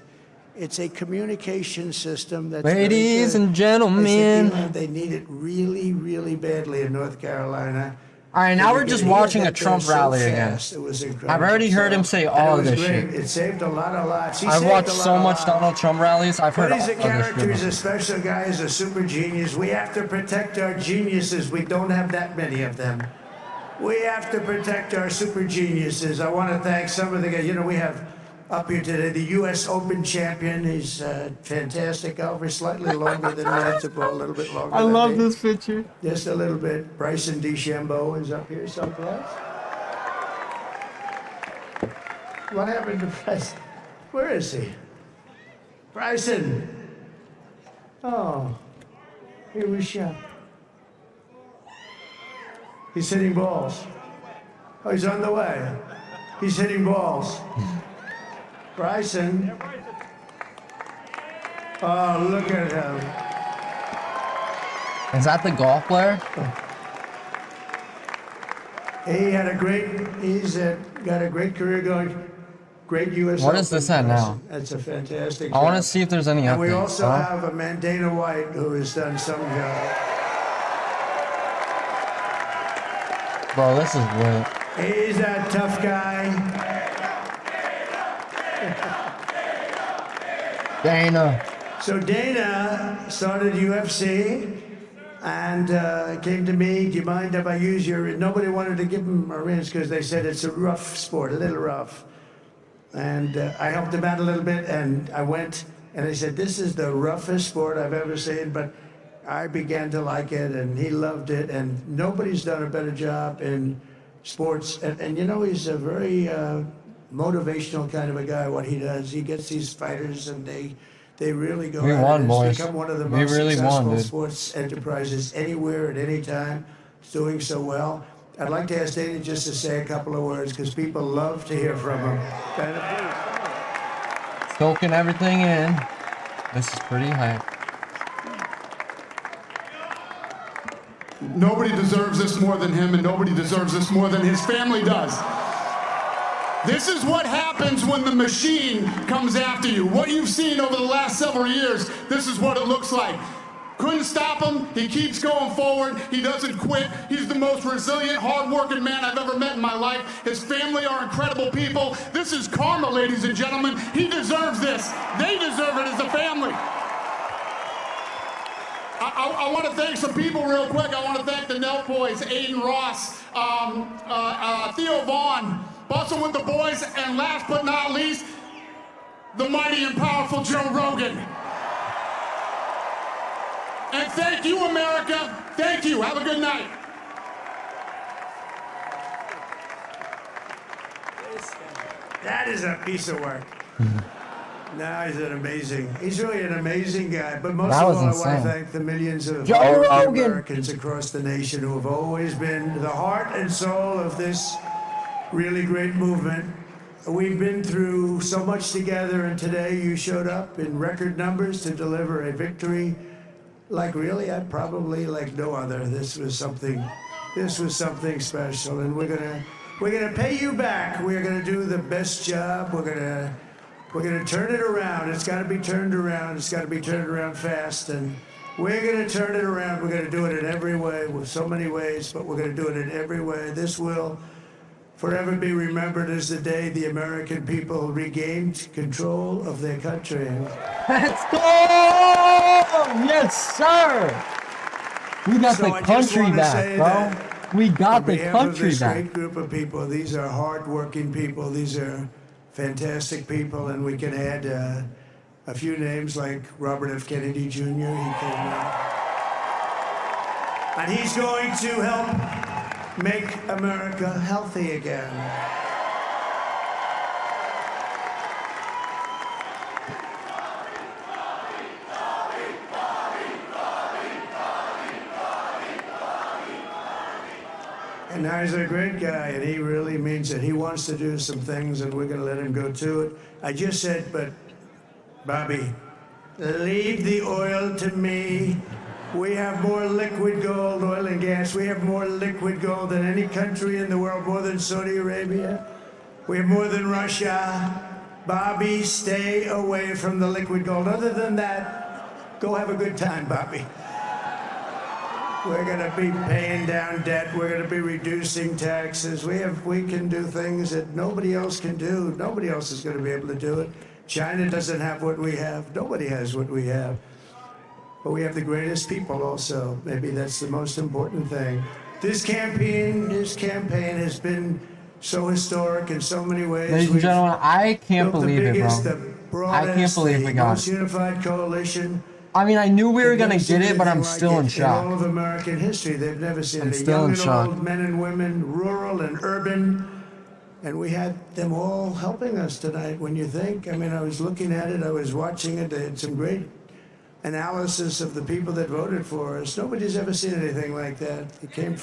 S2: it's a communication system that's
S15: Ladies and
S2: I
S15: gentlemen.
S2: said, Elon, they need it really, really badly in North Carolina.
S15: All right, now we're just
S2: He
S15: watching a
S2: got there
S15: Trump
S2: so
S15: rally again.
S2: fast. It was incredible.
S15: I've already heard him say
S2: And
S15: all
S2: it
S15: of
S2: was
S15: this
S2: great.
S15: shit.
S2: It saved a lot of lives. He
S15: I've
S2: saved
S15: watched
S2: a lot
S15: so
S2: of
S15: much
S2: lives.
S15: Donald Trump rallies. I've heard
S2: But
S15: all
S2: he's a
S15: of this
S2: character, he's
S15: shit.
S2: a special guy, he's a super genius. We have to protect our geniuses. We don't have that many of them. We have to protect our super geniuses. I want to thank some of the guys. You know, we have up here today the U.S. Open champion. He's fantastic. Over slightly longer than me. It's about a little bit longer
S15: I
S2: than
S15: love
S2: me.
S15: this picture.
S2: Just a little bit. Bryson DeChambeau is up here someplace. What happened to Bryson? Where is he? Bryson. Oh, he was shot. He's hitting balls. Oh, he's on the way. He's hitting balls. Bryson. Oh, look at him.
S15: Is that the golf player?
S2: He had a great, got a great career going. Great U.S.
S15: What is
S2: Open
S15: this at now?
S2: That's a fantastic
S15: I want to
S2: job.
S15: see if there's any
S2: And we
S15: updates.
S2: also
S15: huh?
S2: have a man, Dana White, who has done some job.
S15: Bro, this is lit.
S2: He's a tough guy.
S15: Dana.
S2: So Dana started UFC and came to me, do you mind if I use your, nobody wanted to give him a rinse because they said it's a rough sport, a little rough. And I helped him out a little bit, and I went, and I said, this is the roughest sport I've ever seen, but I began to like it, and he loved it, and nobody's done a better job in sports. And you know, he's a very motivational kind of a guy, what he does. He gets these fighters, and they really go
S15: We
S2: out
S15: won,
S2: and
S15: boys.
S2: become one of the
S15: We
S2: most
S15: really won,
S2: successful
S15: dude.
S2: sports enterprises anywhere at any time. It's doing so well. I'd like to ask Dana just to say a couple of words because people love to hear from him. Dana, please.
S15: Soaking everything in. This is pretty hype.
S7: Nobody deserves this more than him, and nobody deserves this more than his family does. This is what happens when the machine comes after you. What you've seen over the last several years, this is what it looks like. Couldn't stop him. He keeps going forward. He doesn't quit. He's the most resilient, hard-working man I've ever met in my life. His family are incredible people. This is karma, ladies and gentlemen. He deserves this. They deserve it as a family. I want to thank some people real quick. I want to thank the Nelk Boys, Aiden Ross, Theo Vaughn, Bustin' with the Boys, and last but not least, the mighty and powerful Joe Rogan. And thank you, America. Thank you. Have a good night.
S2: That is a piece of work. No, he's really an amazing guy. But most
S15: That
S2: of
S15: was
S2: all, I want
S15: insane.
S2: to thank the millions of
S15: Joe
S2: hardworking
S15: Rogan.
S2: Americans across the nation who have always been the heart and soul of this really great movement. We've been through so much together, and today you showed up in record numbers to deliver a victory like really, probably like no other. This was something special, and we're gonna We're going to pay you back. We're going to do the best job. We're going to turn it around. It's got to be turned around. It's got to be turned around fast. And we're going to turn it around. We're going to do it in every way, with so many ways, but we're going to do it in every way. This will forever be remembered as the day the American people regained control of their country.
S15: Let's go! Yes, sir! We got
S2: So
S15: the
S2: I just
S15: country
S2: wanna
S15: back,
S2: say
S15: bro.
S2: that
S15: We got
S2: on
S15: the
S2: behalf
S15: country
S2: of this
S15: back.
S2: great group of people, these are hard-working people. These are fantastic people, and we can add a few names like Robert F. Kennedy Jr. He came and he's going to help make America healthy again. And now he's a great guy, and he really means it. He wants to do some things, and we're going to let him go to it. I just said, but Bobby, leave the oil to me. We have more liquid gold, oil and gas. We have more liquid gold than any country in the world, more than Saudi Arabia. We have more than Russia. Bobby, stay away from the liquid gold. Other than that, go have a good time, Bobby. We're going to be paying down debt. We're going to be reducing taxes. We can do things that nobody else can do. Nobody else is going to be able to do it. China doesn't have what we have. Nobody has what we have. But we have the greatest people also. Maybe that's the most important thing. This campaign has been so historic in so many ways.
S15: Ladies and gentlemen, I can't
S2: built
S15: believe
S2: the
S15: it,
S2: biggest,
S15: bro.
S2: the broadest,
S15: I can't believe
S2: the
S15: we got
S2: most
S15: it.
S2: unified coalition.
S15: I mean, I knew we were
S2: They've
S15: gonna
S2: never seen
S15: get it, but I'm
S2: anything
S15: still
S2: like
S15: in
S2: it
S15: shock.
S2: In all of American history, they've never seen
S15: I'm
S2: it.
S15: still
S2: Young
S15: in
S2: and
S15: shock.
S2: old, men and women, rural and urban, and we had them all helping us tonight. When you think, I mean, I was looking at it, I was watching it. They had some great analysis of the people that voted for us. Nobody's ever seen anything like that. They came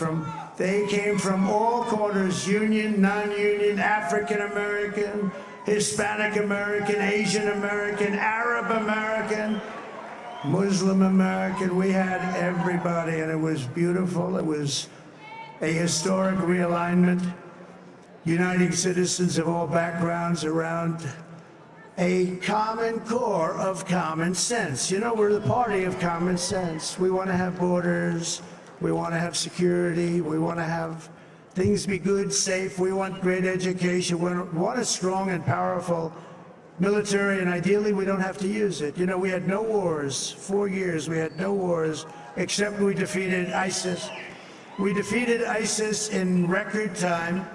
S2: from all corners: union, non-union, African American, Hispanic American, Asian American, Arab American, Muslim American. We had everybody, and it was beautiful. It was a historic realignment, uniting citizens of all backgrounds around a common core of common sense. You know, we're the party of common sense. We want to have borders. We want to have security. We want to have things be good, safe. We want great education. We want a strong and powerful military, and ideally we don't have to use it. You know, we had no wars. 4 years we had no wars, except we defeated ISIS. We defeated ISIS in record time,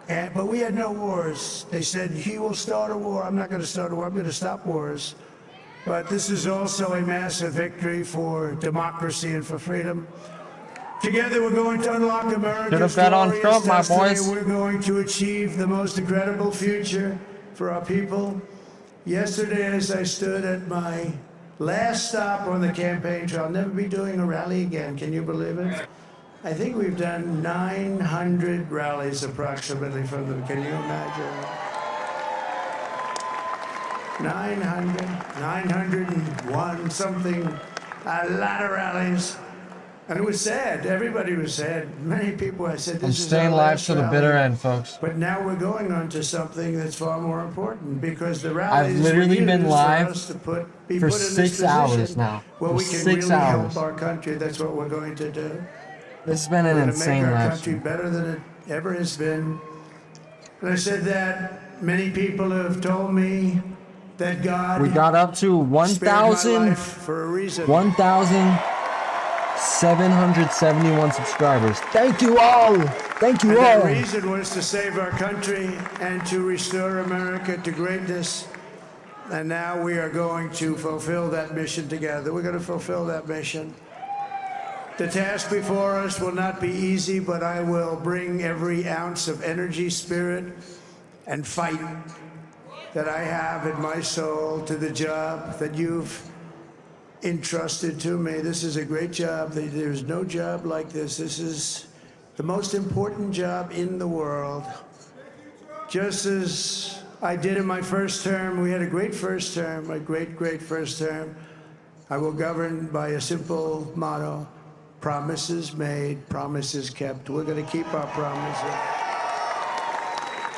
S2: but we had no wars. They said, he will start a war. I'm not going to start a war. I'm going to stop wars. But this is also a massive victory for democracy and for freedom. Together, we're going to unlock America's
S15: bet on
S2: glorious
S15: Trump, my
S2: destiny.
S15: boys.
S2: We're going to achieve the most incredible future for our people. Yesterday, as I stood at my last stop on the campaign trail, I'll never be doing a rally again. Can you believe it? I think we've done 900 rallies approximately from them. Can you imagine? 901 something, a lot of rallies. And it was sad. Everybody was sad. Many people, I said, this
S15: I'm
S2: is
S15: staying
S2: our
S15: live
S2: last
S15: to the
S2: rally.
S15: bitter end, folks.
S2: But now we're going on to something that's far more important, because the rallies
S15: I've literally
S2: were
S15: been
S2: used for
S15: live
S2: us to be
S15: for
S2: put in this
S15: 6 hours
S2: position
S15: now.
S2: where
S15: For
S2: we can
S15: 6
S2: really
S15: hours.
S2: help our country. That's what we're going to do.
S15: This has been
S2: We're
S15: an
S2: going to
S15: insane
S2: make our
S15: live
S2: country
S15: stream.
S2: better than it ever has been. And I said that many people have told me that God
S15: We got up to
S2: spared my life for a reason.
S15: 1,771 subscribers. Thank you all. Thank you
S2: And
S15: all.
S2: that reason was to save our country and to restore America to greatness. And now we are going to fulfill that mission together. We're going to fulfill that mission. The task before us will not be easy, but I will bring every ounce of energy, spirit, and fight that I have in my soul to the job that you've entrusted to me. This is a great job. There's no job like this. This is the most important job in the world. Just as I did in my first term, we had a great first term, a great, great first term. I will govern by a simple motto: promises made, promises kept. We're going to keep our promises.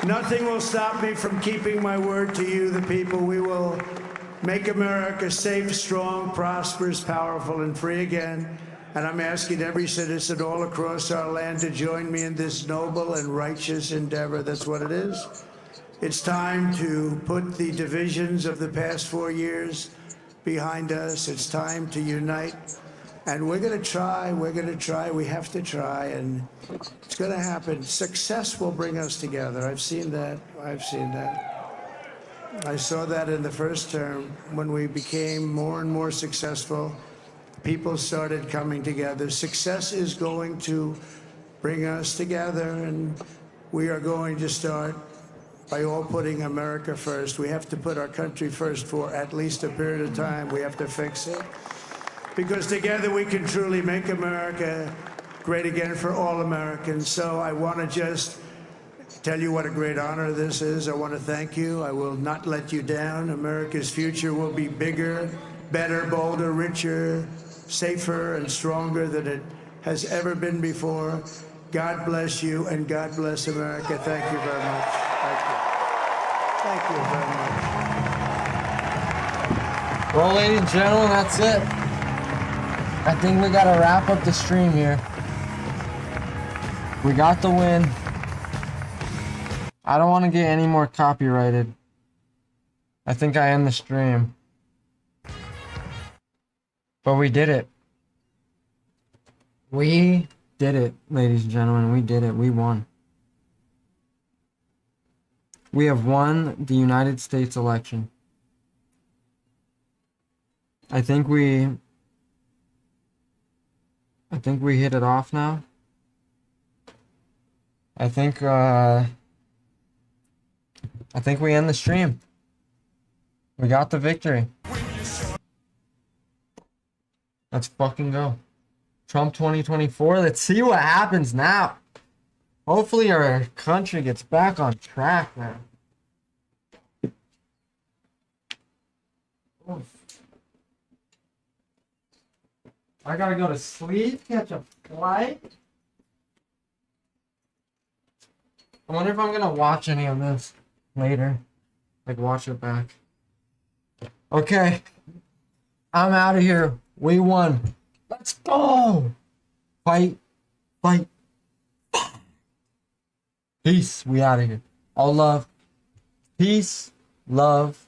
S2: Nothing will stop me from keeping my word to you, the people. We will make America safe, strong, prosperous, powerful, and free again. And I'm asking every citizen all across our land to join me in this noble and righteous endeavor. That's what it is. It's time to put the divisions of the past 4 years behind us. It's time to unite. And we're going to try. We have to try. And it's going to happen. Success will bring us together. I've seen that. I saw that in the first term when we became more and more successful. People started coming together. Success is going to bring us together, and we are going to start by all putting America first. We have to put our country first for at least a period of time. We have to fix it. Because together we can truly make America great again for all Americans. So I want to just tell you what a great honor this is. I want to thank you. I will not let you down. America's future will be bigger, better, bolder, richer, safer, and stronger than it has ever been before. God bless you, and God bless America. Thank you very much. Thank you very much.
S15: Well, ladies and gentlemen, that's it. I think we gotta wrap up the stream here. We got the win. I don't want to get any more copyrighted. I think I end the stream. But we did it. We did it, ladies and gentlemen. We did it. We won. We have won the United States election. I think we hit it off now. I think we end the stream. We got the victory. Let's fucking go. Trump 2024. Let's see what happens now. Hopefully our country gets back on track now. Oof. I gotta go to sleep, catch a flight. I wonder if I'm gonna watch any of this later. Like, watch it back. Okay. I'm out of here. We won. Let's go. Fight. Fight. Peace. We out of here. All love. Peace. Love.